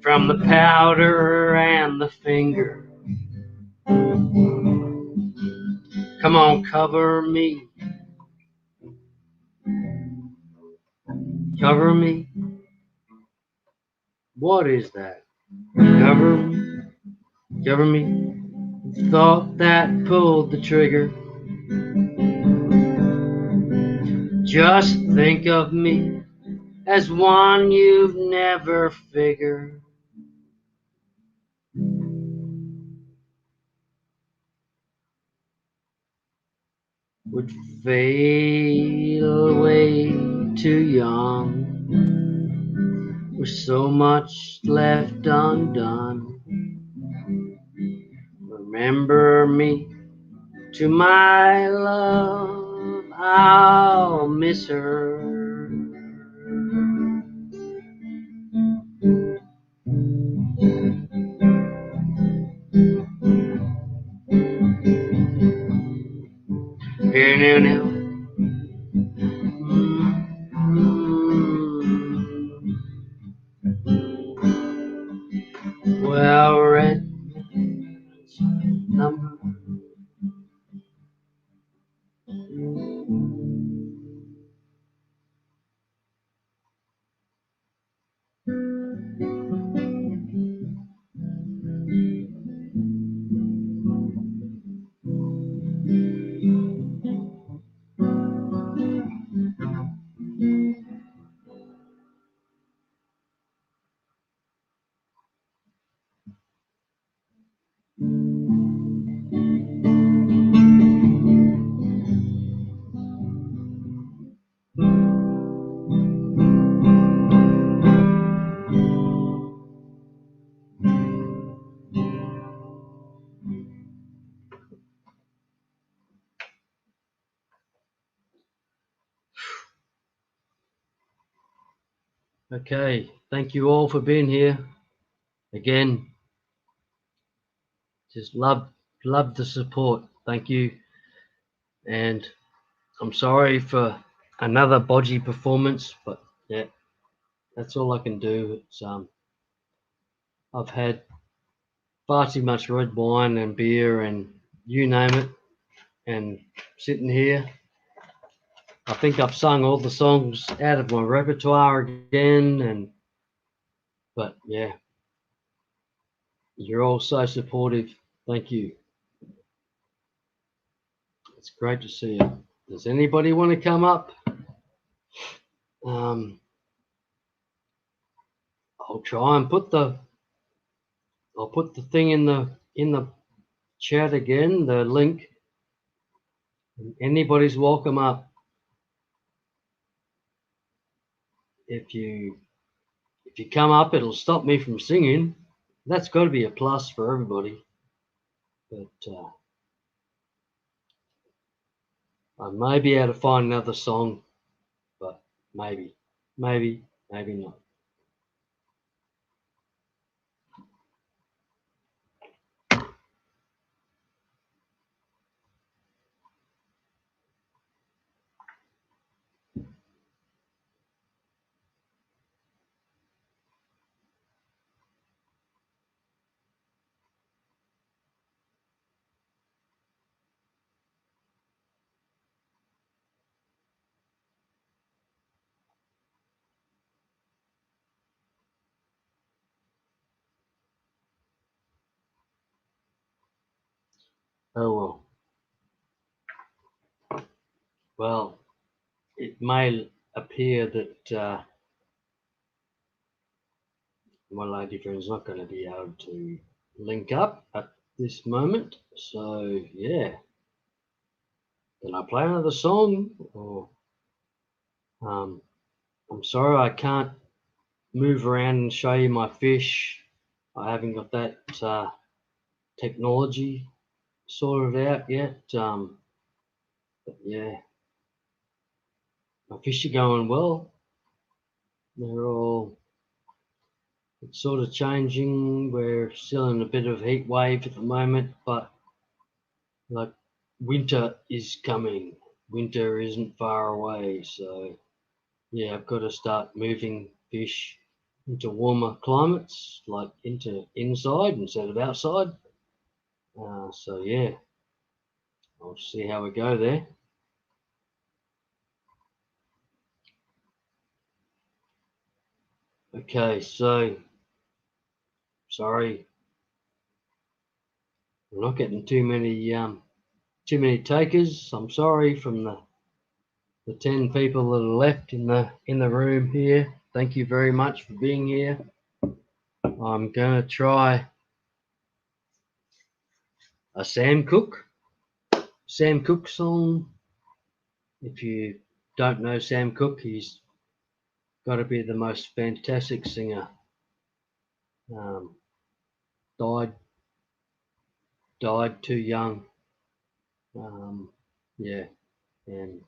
Speaker 1: from the powder and the finger. Come on, cover me. Cover me? What is that? Cover me? Cover me? Thought that pulled the trigger. Just think of me as one you've never figured. Would fade away too young, with so much left undone. Remember me to my love, I'll miss her. Here now. Well, red number. Okay, thank you all for being here. Again, just love the support. Thank you. And I'm sorry for another bodgy performance, but yeah, that's all I can do. It's I've had far too much red wine and beer and you name it, and sitting here, I think I've sung all the songs out of my repertoire again, but yeah, you're all so supportive. Thank you. It's great to see you. Does anybody want to come up? I'll try and put the thing in the chat again, the link. Anybody's welcome up. If you come up, it'll stop me from singing. That's got to be a plus for everybody. But I may be able to find another song, but maybe not. Oh well. Well, it may appear that my lady friend's not going to be able to link up at this moment. So yeah, can I play another song? Or I'm sorry I can't move around and show you my fish. I haven't got that technology sorted out yet. But yeah, my fish are going well. They're all, it's sort of changing. We're still in a bit of heat wave at the moment, but like winter is coming. Winter isn't far away, so yeah, I've got to start moving fish into warmer climates, like into inside instead of outside. So yeah, I'll see how we go there. Okay, so sorry, we're not getting too many takers. I'm sorry from the the 10 people that are left in the room here, thank you very much for being here. I'm going to try a Sam Cooke song. If you don't know Sam Cooke, he's got to be the most fantastic singer. Died too young. Yeah, and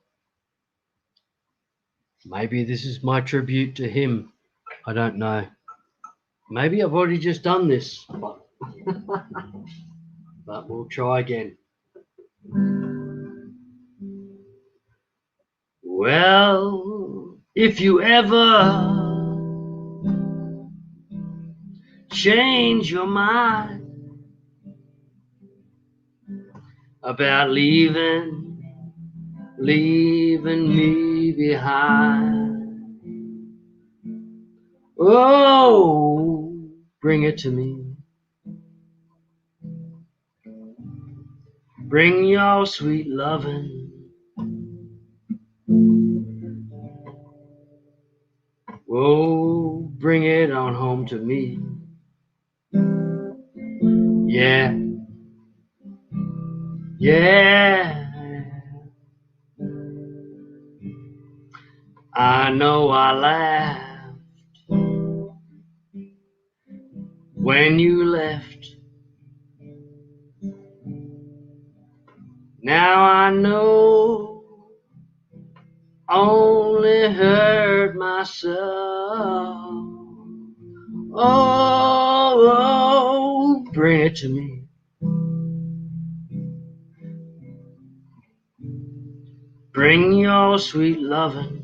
Speaker 1: maybe this is my tribute to him. I don't know. Maybe I've already just done this, but we'll try again. Well, if you ever change your mind about leaving me behind, oh, bring it to me. Bring your sweet lovin'. Oh, bring it on home to me. Yeah, yeah. I know I laughed when you left. Now I know only hurt myself. Oh, bring it to me. Bring your sweet lovin'.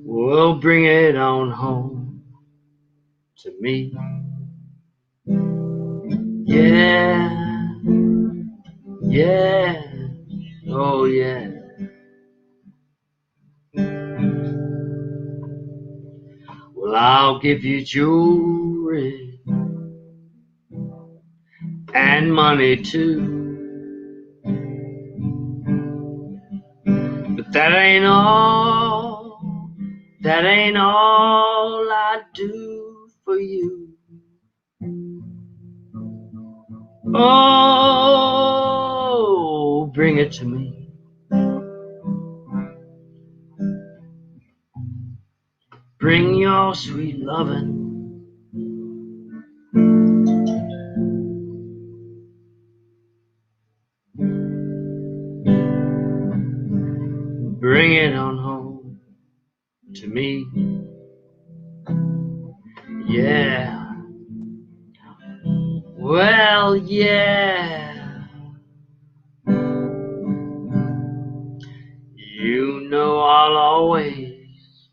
Speaker 1: Well, bring it on home to me. Yeah, yeah, oh yeah. Well, I'll give you jewelry and money too, but that ain't all I do for you. Oh, bring it to me. Bring your sweet lovin'. Bring it on home to me. Yeah. Well, yeah. You know I'll always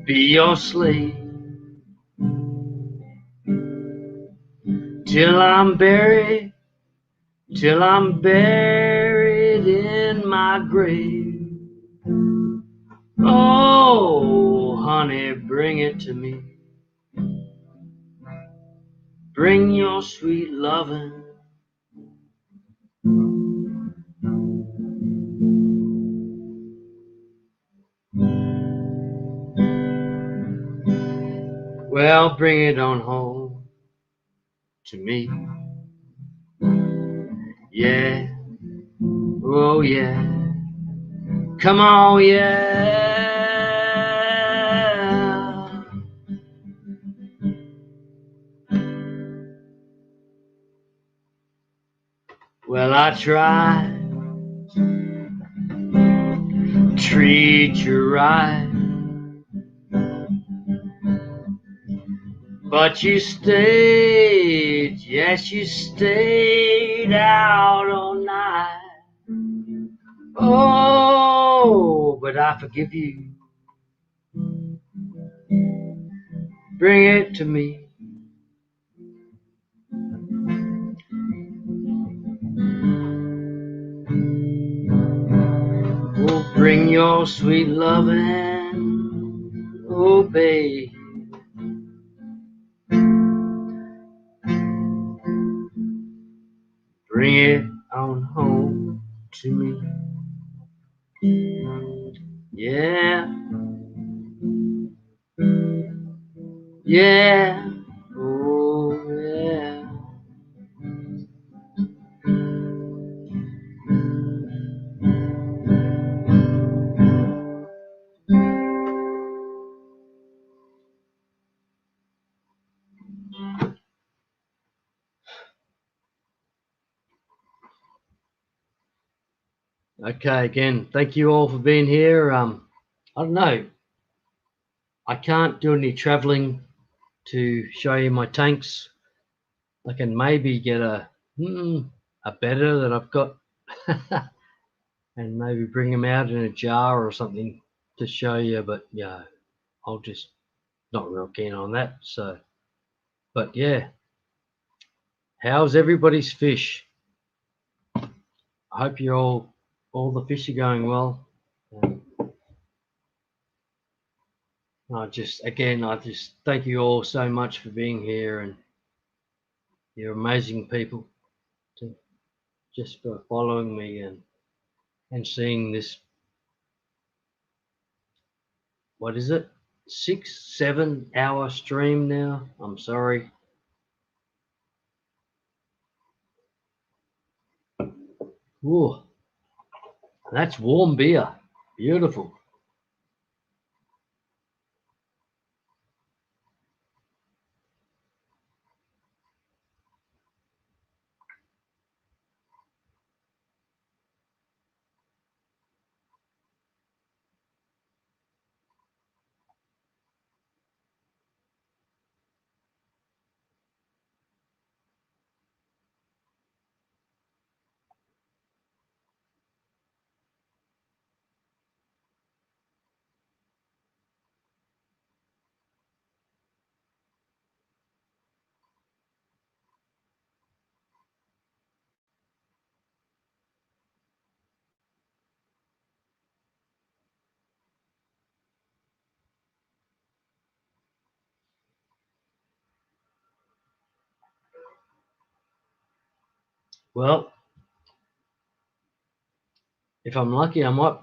Speaker 1: be your slave till I'm buried in my grave. Oh, honey, bring it to me. Bring your sweet lovin'. Well, bring it on home to me. Yeah, oh yeah. Come on, yeah. Well, I try treat you right, but you stayed, yes, you stayed out all night. Oh, but I forgive you. Bring it to me. Oh, bring your sweet lovin'. Oh, babe. Bring it on home to me. Yeah. Yeah. Oh, yeah. Okay, again, thank you all for being here. I don't know. I can't do any traveling to show you my tanks. I can maybe get a better that I've got and maybe bring them out in a jar or something to show you, but yeah, I'll just not real keen on that. So, but yeah, how's everybody's fish? I hope you're all the fish are going well. I just thank you all so much for being here, and you're amazing people just for following me and seeing this. What is it? 6-7 hour stream now. I'm sorry. Ooh, that's warm beer. Beautiful. Well, if I'm lucky, I might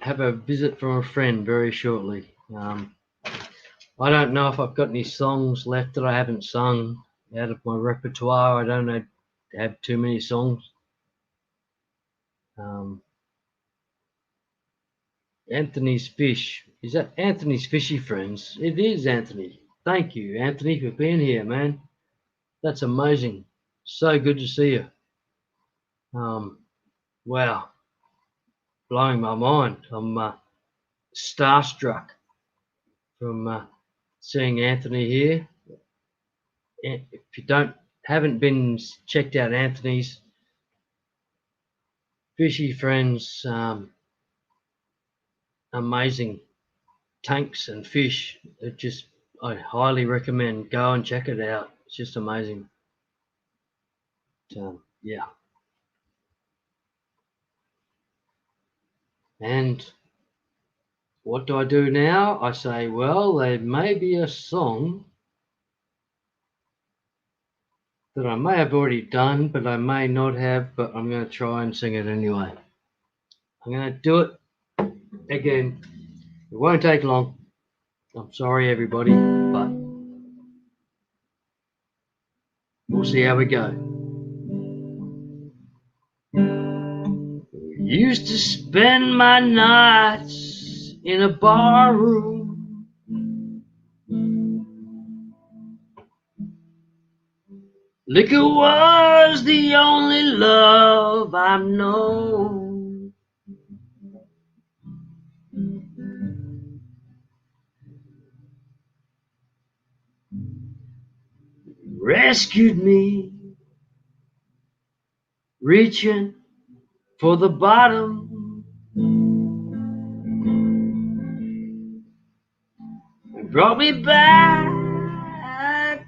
Speaker 1: have a visit from a friend very shortly. I don't know if I've got any songs left that I haven't sung out of my repertoire. I don't have too many songs. Anthony's Fish. Is that Anthony's Fishy Friends? It is, Anthony. Thank you, Anthony, for being here, man. That's amazing. So good to see you. Wow. Blowing my mind. I'm starstruck from seeing Anthony here. If you haven't been checked out Anthony's Fishy Friends, amazing tanks and fish. I highly recommend go and check it out. It's just amazing. Yeah. And what do I do now? I say, well, there may be a song that I may have already done, but I may not have, but I'm going to try and sing it anyway. I'm going to do it again. It won't take long. I'm sorry, everybody, but we'll see how we go. Used to spend my nights in a bar room. Liquor was the only love I've known. Rescued me, reaching for the bottom, and brought me back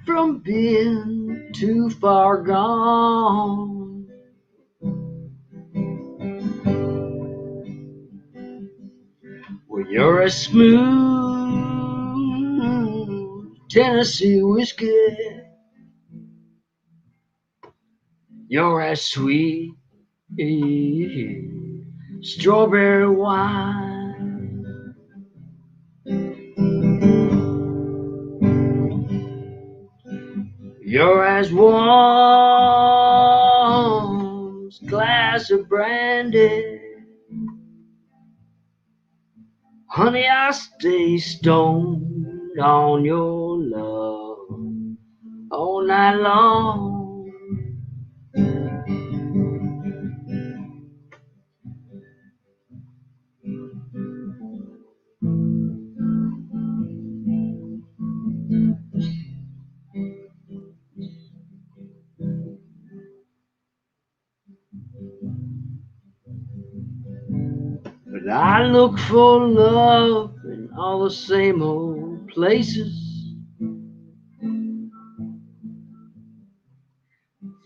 Speaker 1: from being too far gone. Well, you're as smooth Tennessee whiskey. You're as sweet strawberry wine. You're as warm as a glass of brandy. Honey, I stay stoned on your love all night long. But I look for love in all the same old places.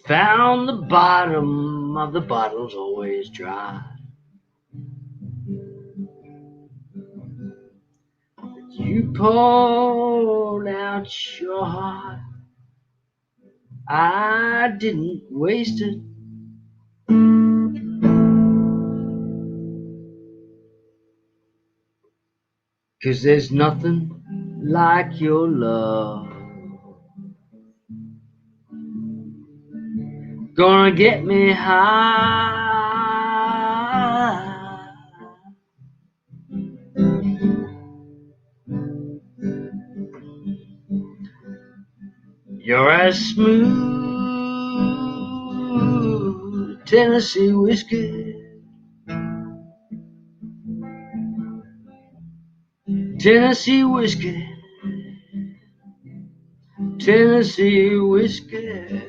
Speaker 1: Found the bottom of the bottle's always dry. But you poured out your heart. I didn't waste it. 'Cause there's nothing like your love. Gonna get me high. You're as smooth Tennessee whiskey. Tennessee whiskey. Tennessee whiskey.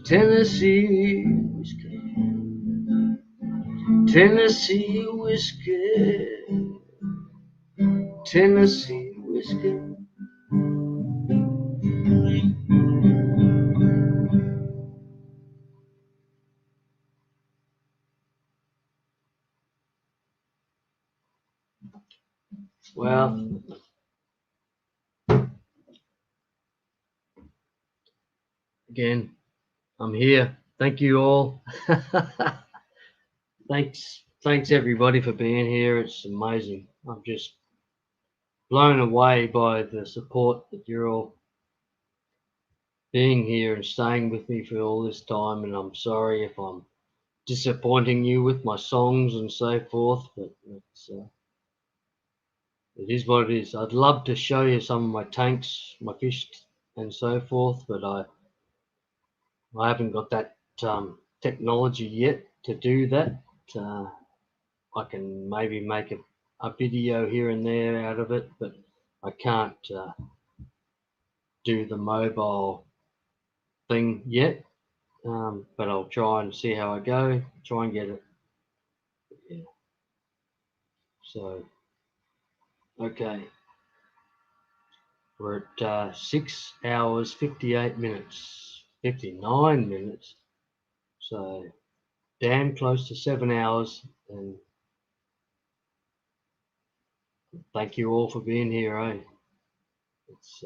Speaker 1: Tennessee whiskey. Tennessee whiskey. Tennessee whiskey. Well, again, I'm here. Thank you all. Thanks everybody for being here. It's amazing. I'm just blown away by the support that you're all being here and staying with me for all this time. And I'm sorry if I'm disappointing you with my songs and so forth, but it is what it is. I'd love to show you some of my tanks, my fish and so forth, but I haven't got that technology yet to do that. I can maybe make a video here and there out of it, but I can't do the mobile thing yet. But I'll try and see how I go, try and get it. Yeah. So, okay. We're at 6 hours, 58 minutes, 59 minutes. So, damn close to 7 hours. And thank you all for being here, eh? It's,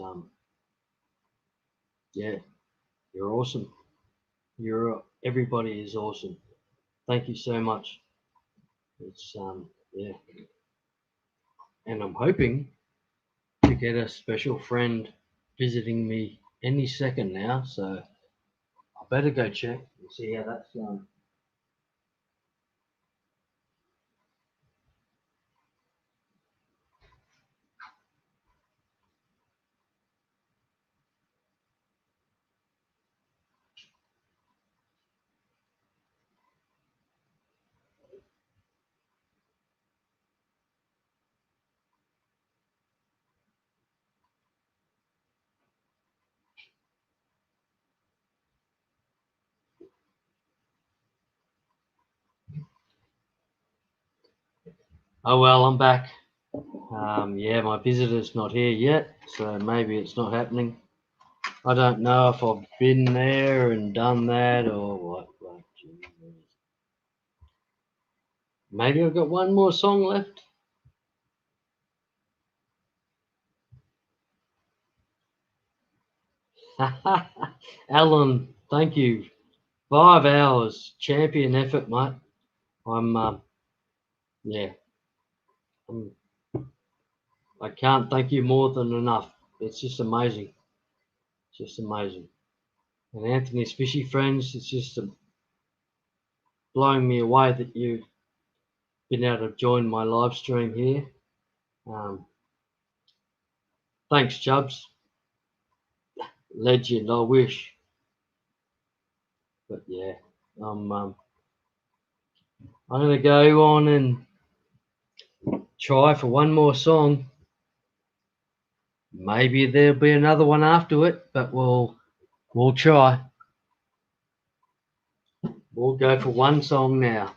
Speaker 1: yeah, you're awesome. Everybody is awesome. Thank you so much. It's, yeah. And I'm hoping to get a special friend visiting me any second now, so I better go check and see how that's going. Oh well, I'm back. Yeah, my visitor's not here yet, so maybe it's not happening. I don't know if I've been there and done that or what. Maybe I've got one more song left. Alan, thank you. 5 hours, champion effort, mate. I can't thank you more than enough. It's just amazing. Just amazing. And Anthony's fishy friends, it's just blowing me away that you've been able to join my live stream here. Thanks, Chubbs. Legend, I wish. But yeah, I'm going to go on and try for one more song. Maybe there'll be another one after it, but we'll try. We'll go for one song now.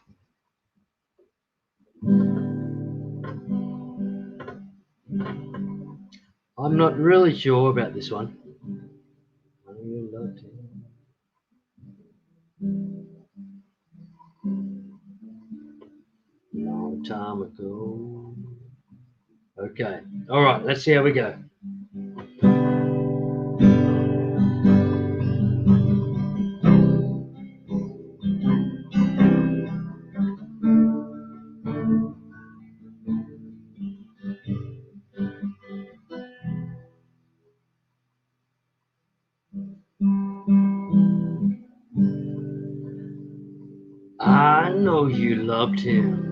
Speaker 1: I'm not really sure about this one. Long time ago. Okay. All right. Let's see how we go. I know you loved him.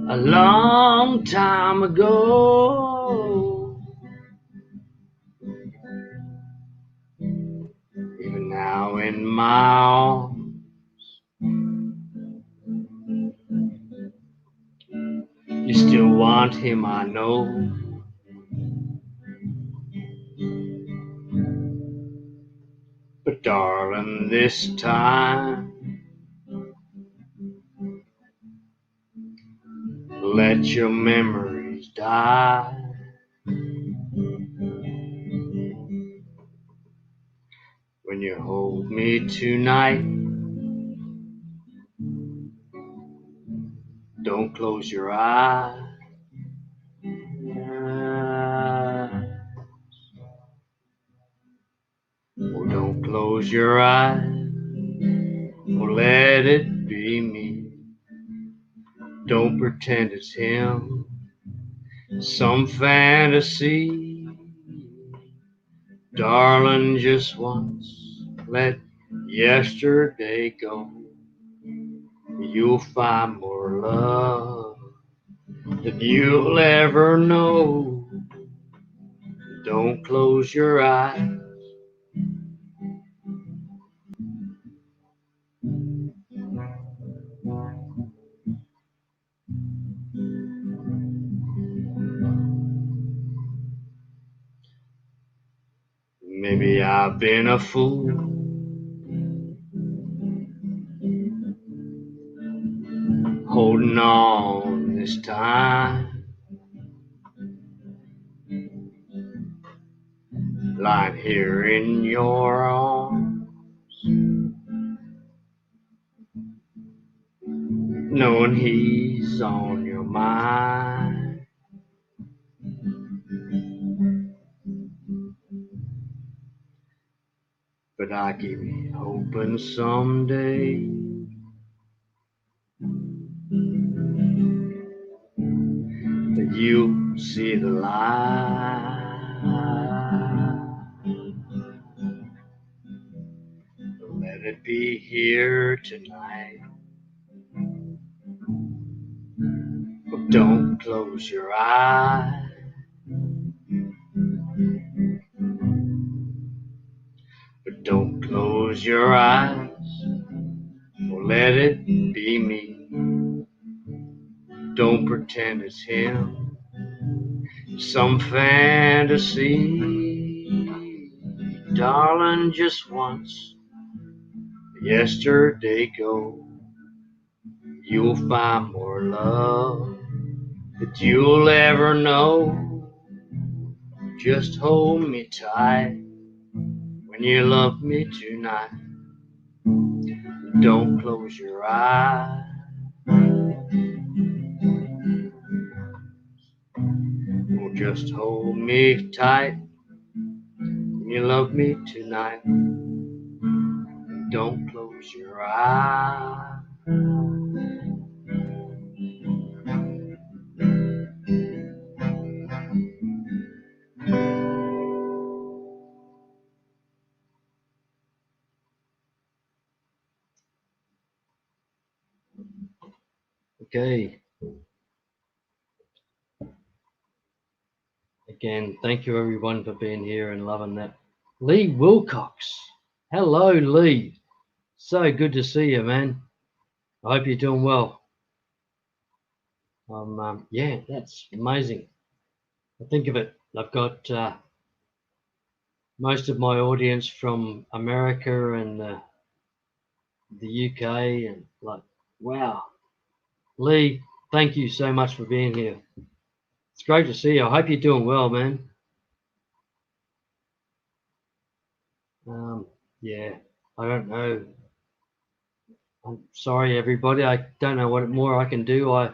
Speaker 1: A long time ago. Even now in my arms, you still want him, I know. But darling, this time, let your memories die. When you hold me tonight, don't close your eyes. Oh, don't close your eyes. Oh, let it be me. Don't pretend it's him. Some fantasy. Darling, just once, let yesterday go. You'll find more love than you'll ever know. Don't close your eyes. Maybe I've been a fool, holding on this time, lying here in your arms, knowing he's on your mind. But I keep hoping someday that you'll see the light. Let it be here tonight. But don't close your eyes. But don't close your eyes. Or let it be me. Don't pretend it's him. Some fantasy. Darling, just once. Yesterday go. You'll find more love that you'll ever know. Just hold me tight when you love me tonight. Don't close your eyes. Oh, just hold me tight. You love me tonight. Don't close your eyes. Okay. Again, thank you everyone for being here and loving that. Lee Wilcox. Hello, Lee. So good to see you, man. I hope you're doing well. Yeah, that's amazing. I think of it. I've got most of my audience from America and the UK, and like, wow. Lee, thank you so much for being here. It's great to see you. I hope you're doing well, man. Yeah, I don't know. I'm sorry, everybody. I don't know what more I can do. I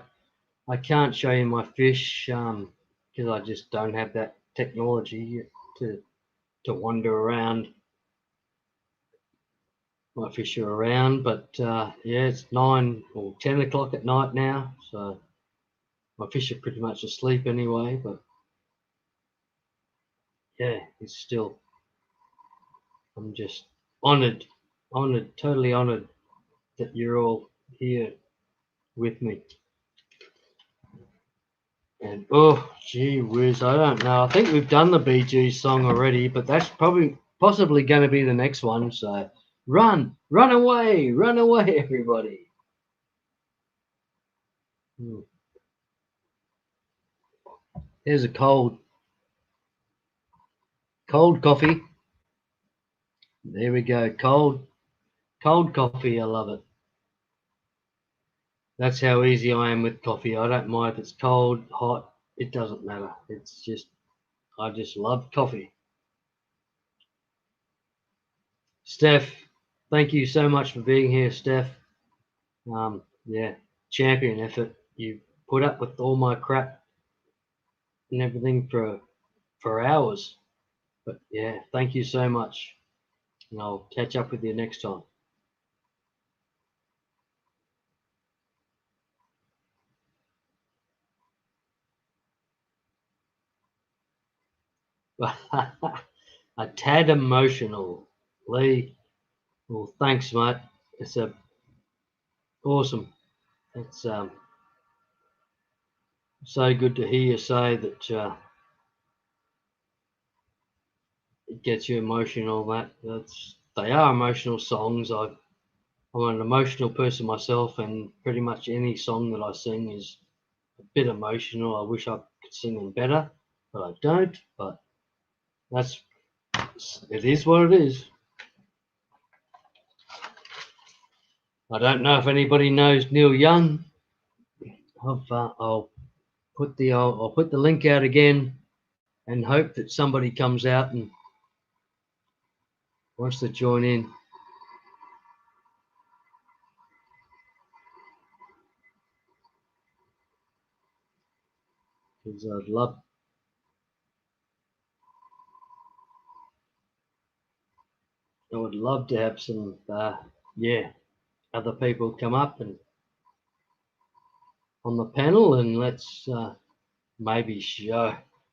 Speaker 1: can't show you my fish because I just don't have that technology to wander around. My fish are around, but yeah, it's 9 or 10 o'clock at night now, so my fish are pretty much asleep anyway. But yeah, it's still. I'm just honored, totally honored that you're all here with me. And oh, gee whiz, I don't know. I think we've done the Bee Gees song already, but that's possibly going to be the next one. So run away, everybody. Here's a cold coffee. There we go. Cold coffee. I love it. That's how easy I am with coffee. I don't mind if it's cold, hot. It doesn't matter. It's just, I just love coffee. Steph, thank you so much for being here, Steph. Yeah, champion effort. You put up with all my crap and everything for hours. But yeah, thank you so much. And I'll catch up with you next time. A tad emotional, Lee. Well, thanks, mate. It's awesome. It's so good to hear you say that it gets you emotional. They are emotional songs. I'm an emotional person myself, and pretty much any song that I sing is a bit emotional. I wish I could sing them better, but I don't. But it is what it is. I don't know if anybody knows Neil Young. I'll put the link out again, and hope that somebody comes out and wants to join in. Because I would love to have some other people come up and on the panel, and let's maybe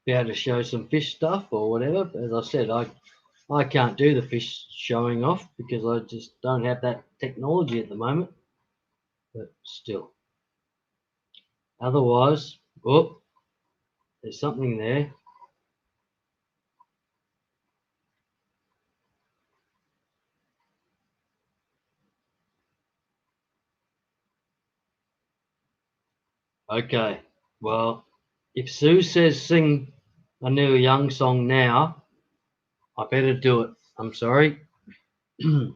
Speaker 1: be able to show some fish stuff or whatever. As I said, I can't do the fish showing off because I just don't have that technology at the moment. But still, otherwise, oh, there's something there. Okay, well, if Sue says sing a Neil Young song now, I better do it. I'm sorry. The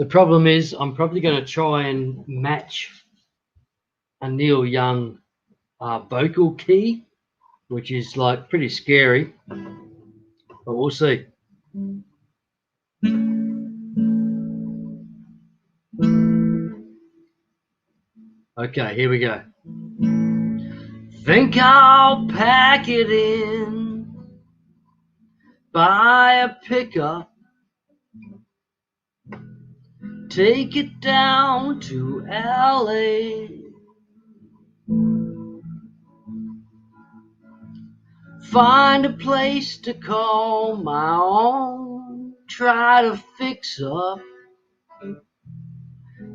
Speaker 1: problem is I'm probably going to try and match a Neil Young vocal key, which is like pretty scary, but we'll see. Okay, here we go. Think I'll pack it in, buy a pickup, take it down to LA. Find a place to call my own, try to fix up,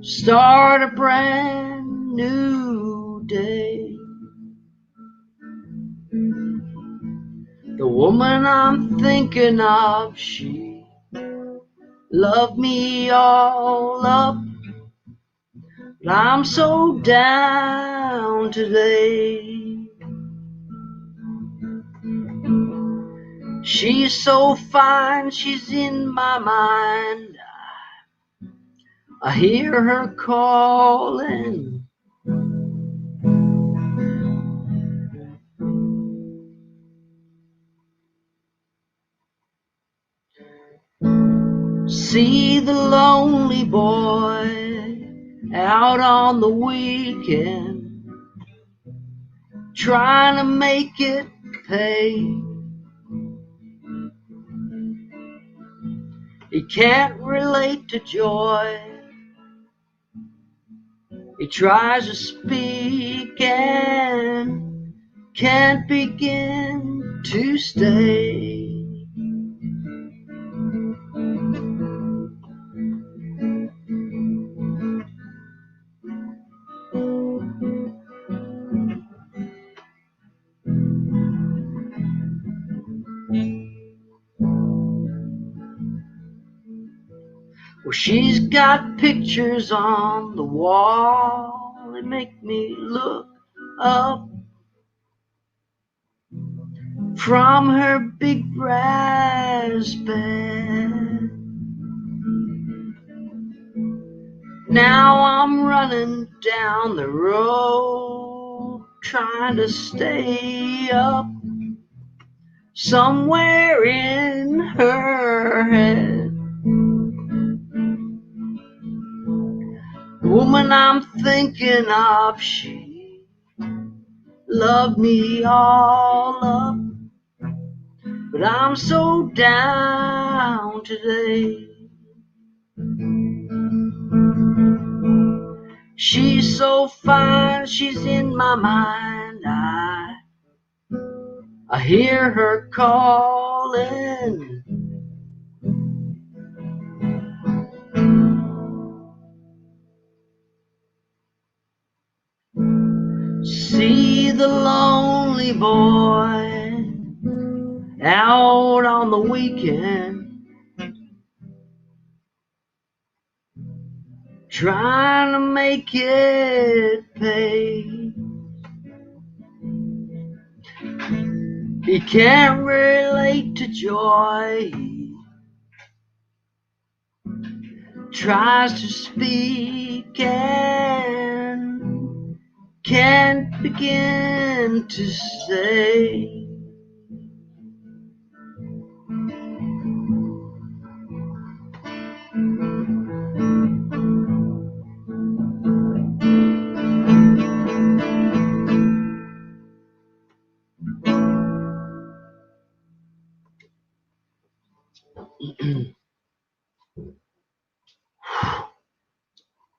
Speaker 1: start a brand new day. The woman I'm thinking of, she loved me all up, but I'm so down today. She's so fine, she's in my mind. I hear her calling. See the lonely boy out on the weekend, trying to make it pay. He can't relate to joy. He tries to speak and can't begin to stay. Well, she's got pictures on the wall that make me look up from her big brass bed. Now I'm running down the road, trying to stay up somewhere in her head. The woman I'm thinking of, she loved me all up, but I'm so down today. She's so fine, she's in my mind. I hear her calling. See the lonely boy out on the weekend, trying to make it pay. He can't relate to joy. He tries to speak and can't begin to say.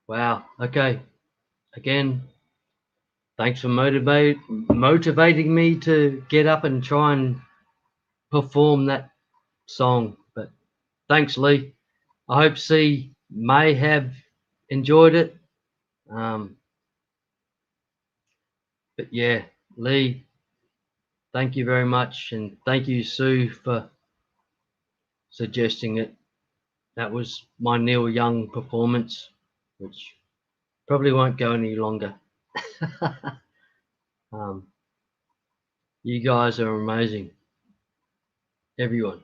Speaker 1: Wow. Okay. Again, thanks for motivating me to get up and try and perform that song. But thanks, Lee. I hope C may have enjoyed it. But yeah, Lee, thank you very much. And thank you, Sue, for suggesting it. That was my Neil Young performance, which probably won't go any longer. You guys are amazing. Everyone.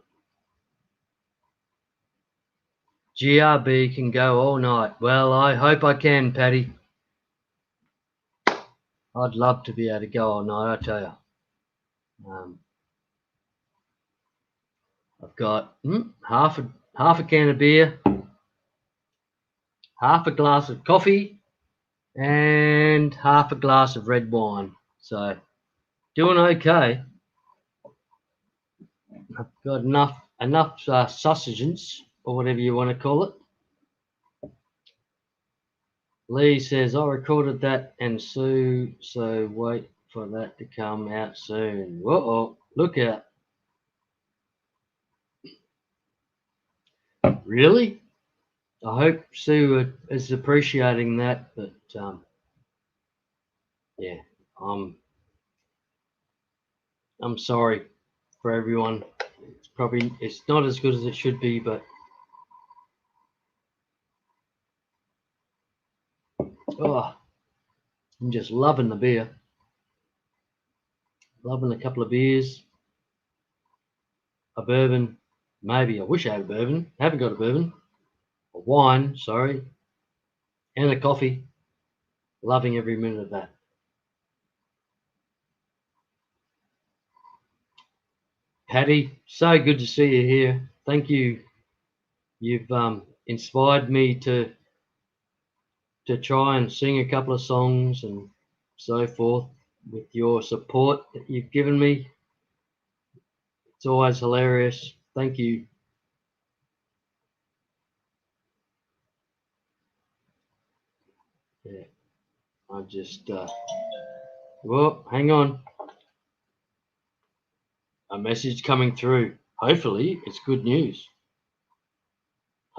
Speaker 1: GRB can go all night. Well, I hope I can, Patty. I'd love to be able to go all night, I tell you. I've got half a can of beer, half a glass of coffee, and half a glass of red wine. So doing okay. I've got enough sausages, or whatever you want to call it. Lee says, I recorded that and Sue, so wait for that to come out soon. Whoa, look out. Really? I hope Sue is appreciating that, but yeah, I'm sorry for everyone. It's not as good as it should be, but oh, I'm just loving the beer. Loving a couple of beers. A bourbon, maybe. I wish I had a bourbon. Haven't got a bourbon. A wine, sorry. And a coffee. Loving every minute of that. Patty, so good to see you here. Thank you. You've inspired me to try and sing a couple of songs and so forth with your support that you've given me. It's always hilarious. Thank you. Yeah, I just, well, hang on. A message coming through. Hopefully it's good news.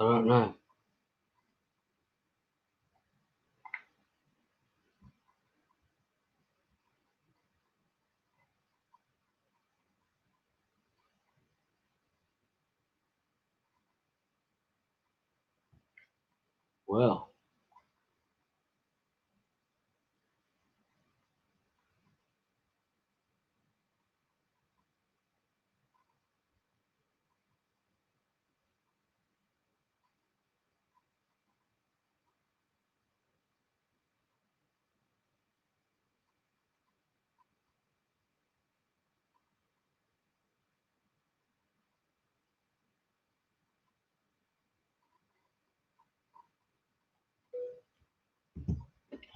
Speaker 1: I don't know. Well,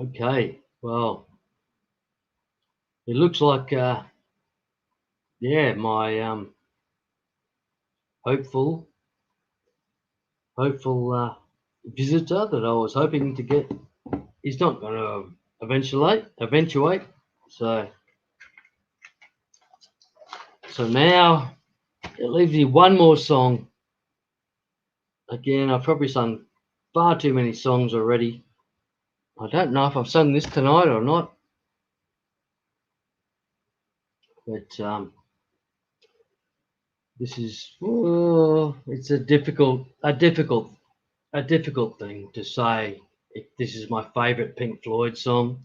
Speaker 1: okay. Well, it looks like, yeah, my hopeful visitor that I was hoping to get is not going to eventuate. So now it leaves me one more song. Again, I've probably sung far too many songs already. I don't know if I've sung this tonight or not, but this is it's a difficult thing to say if this is my favorite Pink Floyd song.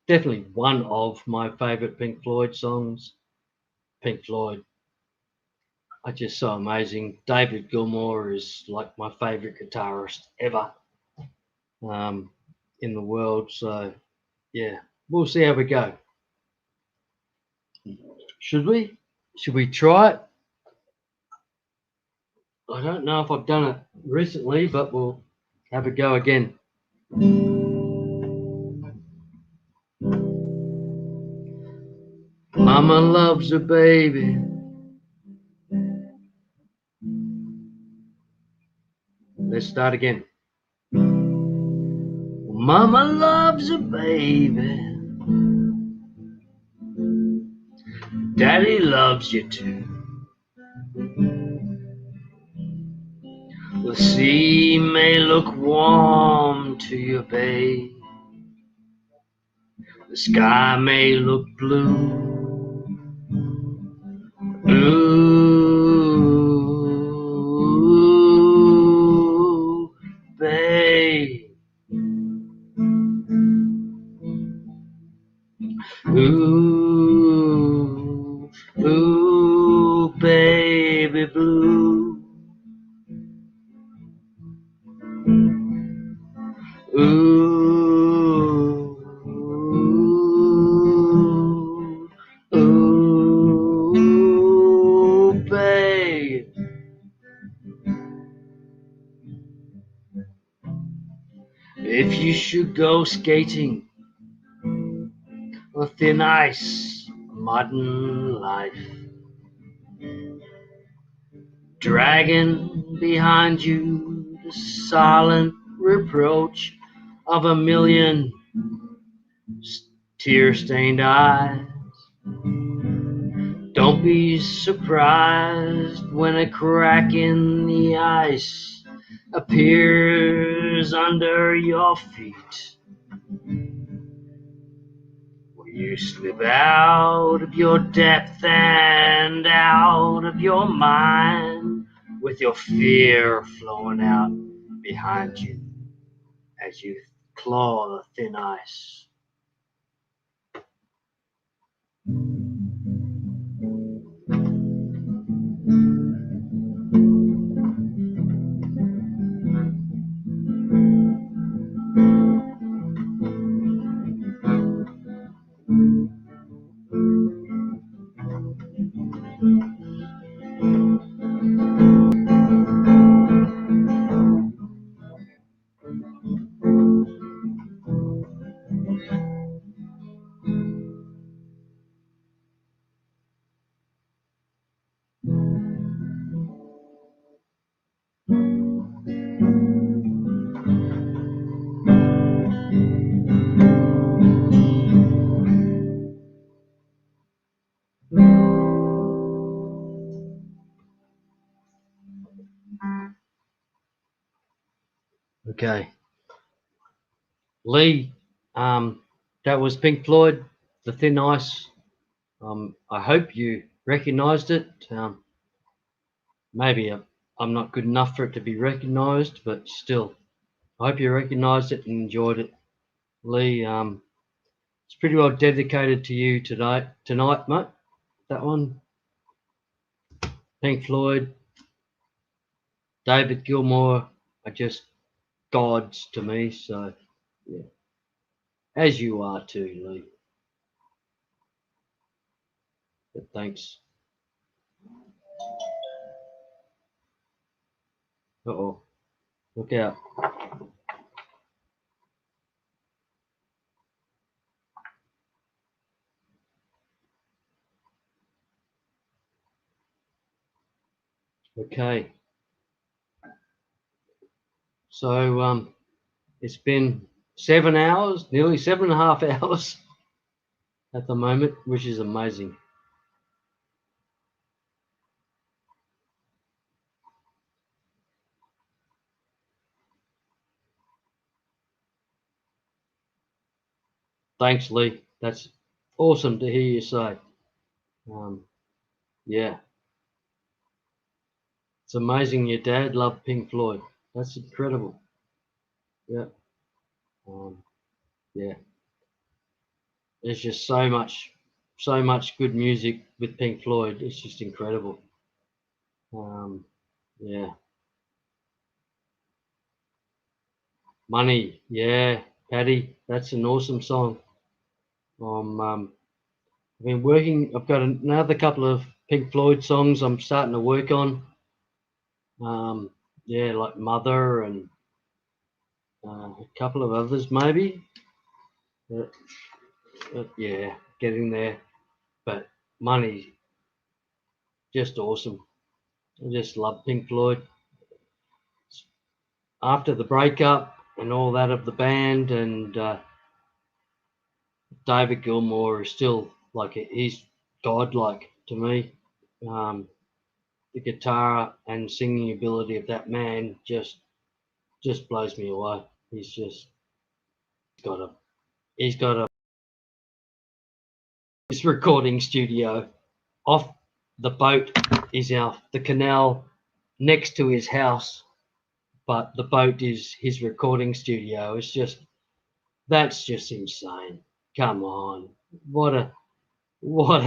Speaker 1: Definitely one of my favorite Pink Floyd songs. Pink Floyd are just so amazing. David Gilmour is like my favorite guitarist ever in the world. So yeah, we'll see how we go. Should we? Should we try it? I don't know if I've done it recently, but we'll have a go again. Mama loves her baby. Let's start again. Mama loves her baby. Daddy loves you too. The sea may look warm to you, babe. The sky may look blue. Ooh, babe. Ooh, ooh, baby blue. Ooh, ooh, babe. If you should go skating on thin ice, modern life, dragging behind you the silent reproach of a million tear-stained eyes. Don't be surprised when a crack in the ice appears under your feet. You slip out of your depth and out of your mind, with your fear flowing out behind you as you claw the thin ice. Okay. Lee, that was Pink Floyd, The Thin Ice. I hope you recognised it. Maybe I'm not good enough for it to be recognised, but still, I hope you recognised it and enjoyed it. Lee, it's pretty well dedicated to you tonight, mate. That one. Pink Floyd, David Gilmour are just gods to me, so yeah. As you are too, Lee. But thanks. Uh-oh. Look out. Okay. So it's been 7 hours, nearly 7.5 hours at the moment, which is amazing. Thanks, Lee. That's awesome to hear you say. Yeah. It's amazing your dad loved Pink Floyd. That's incredible. Yeah. Yeah. There's just so much good music with Pink Floyd. It's just incredible. Yeah. Money. Yeah. Paddy, that's an awesome song. I've been working, I've got another couple of Pink Floyd songs I'm starting to work on. Yeah, like Mother and a couple of others maybe. Yeah, getting there. But Money, just awesome. I just love Pink Floyd. After the breakup and all that of the band, and David Gilmour is still like, he's godlike to me. The guitar and singing ability of that man just blows me away. He's got a his recording studio off the boat is the canal next to his house, but the boat is his recording studio. That's just insane. Come on, what a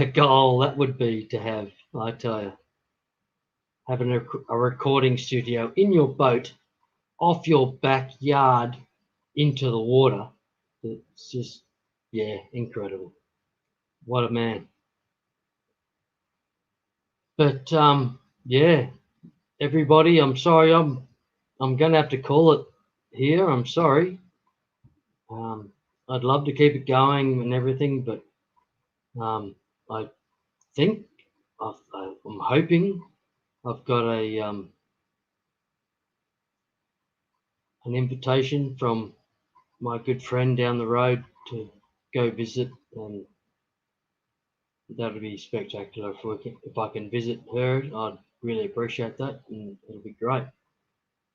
Speaker 1: goal that would be to have. I tell you, having a recording studio in your boat off your backyard into the water. It's just, yeah, incredible. What a man. But yeah, everybody, I'm sorry, I'm gonna have to call it here. I'm sorry. I'd love to keep it going and everything, but I think I'm hoping I've got an invitation from my good friend down the road to go visit, and that would be spectacular if I can visit her. I'd really appreciate that, and it'll be great.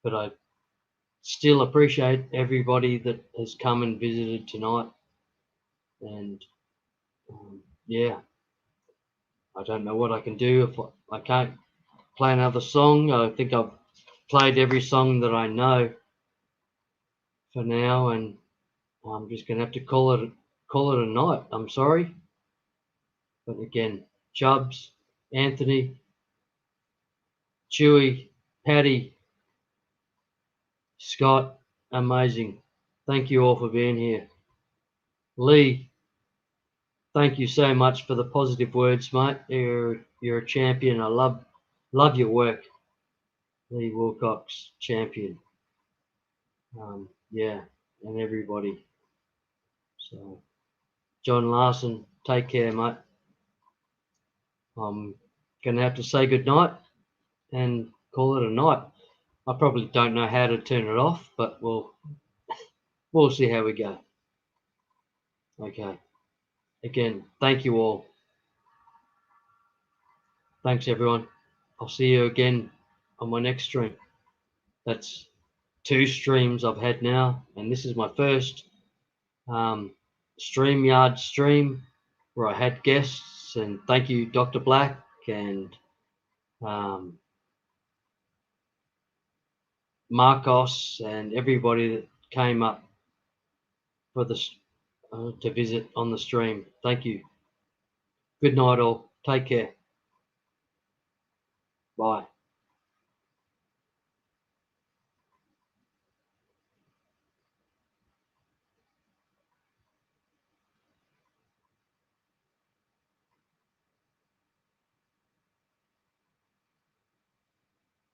Speaker 1: But I still appreciate everybody that has come and visited tonight, and yeah, I don't know what I can do if I can't play another song. I think I've played every song that I know for now, and I'm just gonna have to call it a night. I'm sorry, but again, Chubbs, Anthony, Chewy, Patty, Scott, amazing. Thank you all for being here. Lee, thank you so much for the positive words, mate. You're a champion. I love your work. Lee Wilcox, champion. Yeah, and everybody. So, John Larson, take care, mate. I'm gonna have to say goodnight and call it a night. I probably don't know how to turn it off, but we'll see how we go. Okay. Again, thank you all. Thanks, everyone. I'll see you again on my next stream. That's 2 streams I've had now, and this is my first StreamYard stream where I had guests. And thank you, Dr. Black and Marcos and everybody that came up for this to visit on the stream. Thank you. Good night, all. Take care. Bye.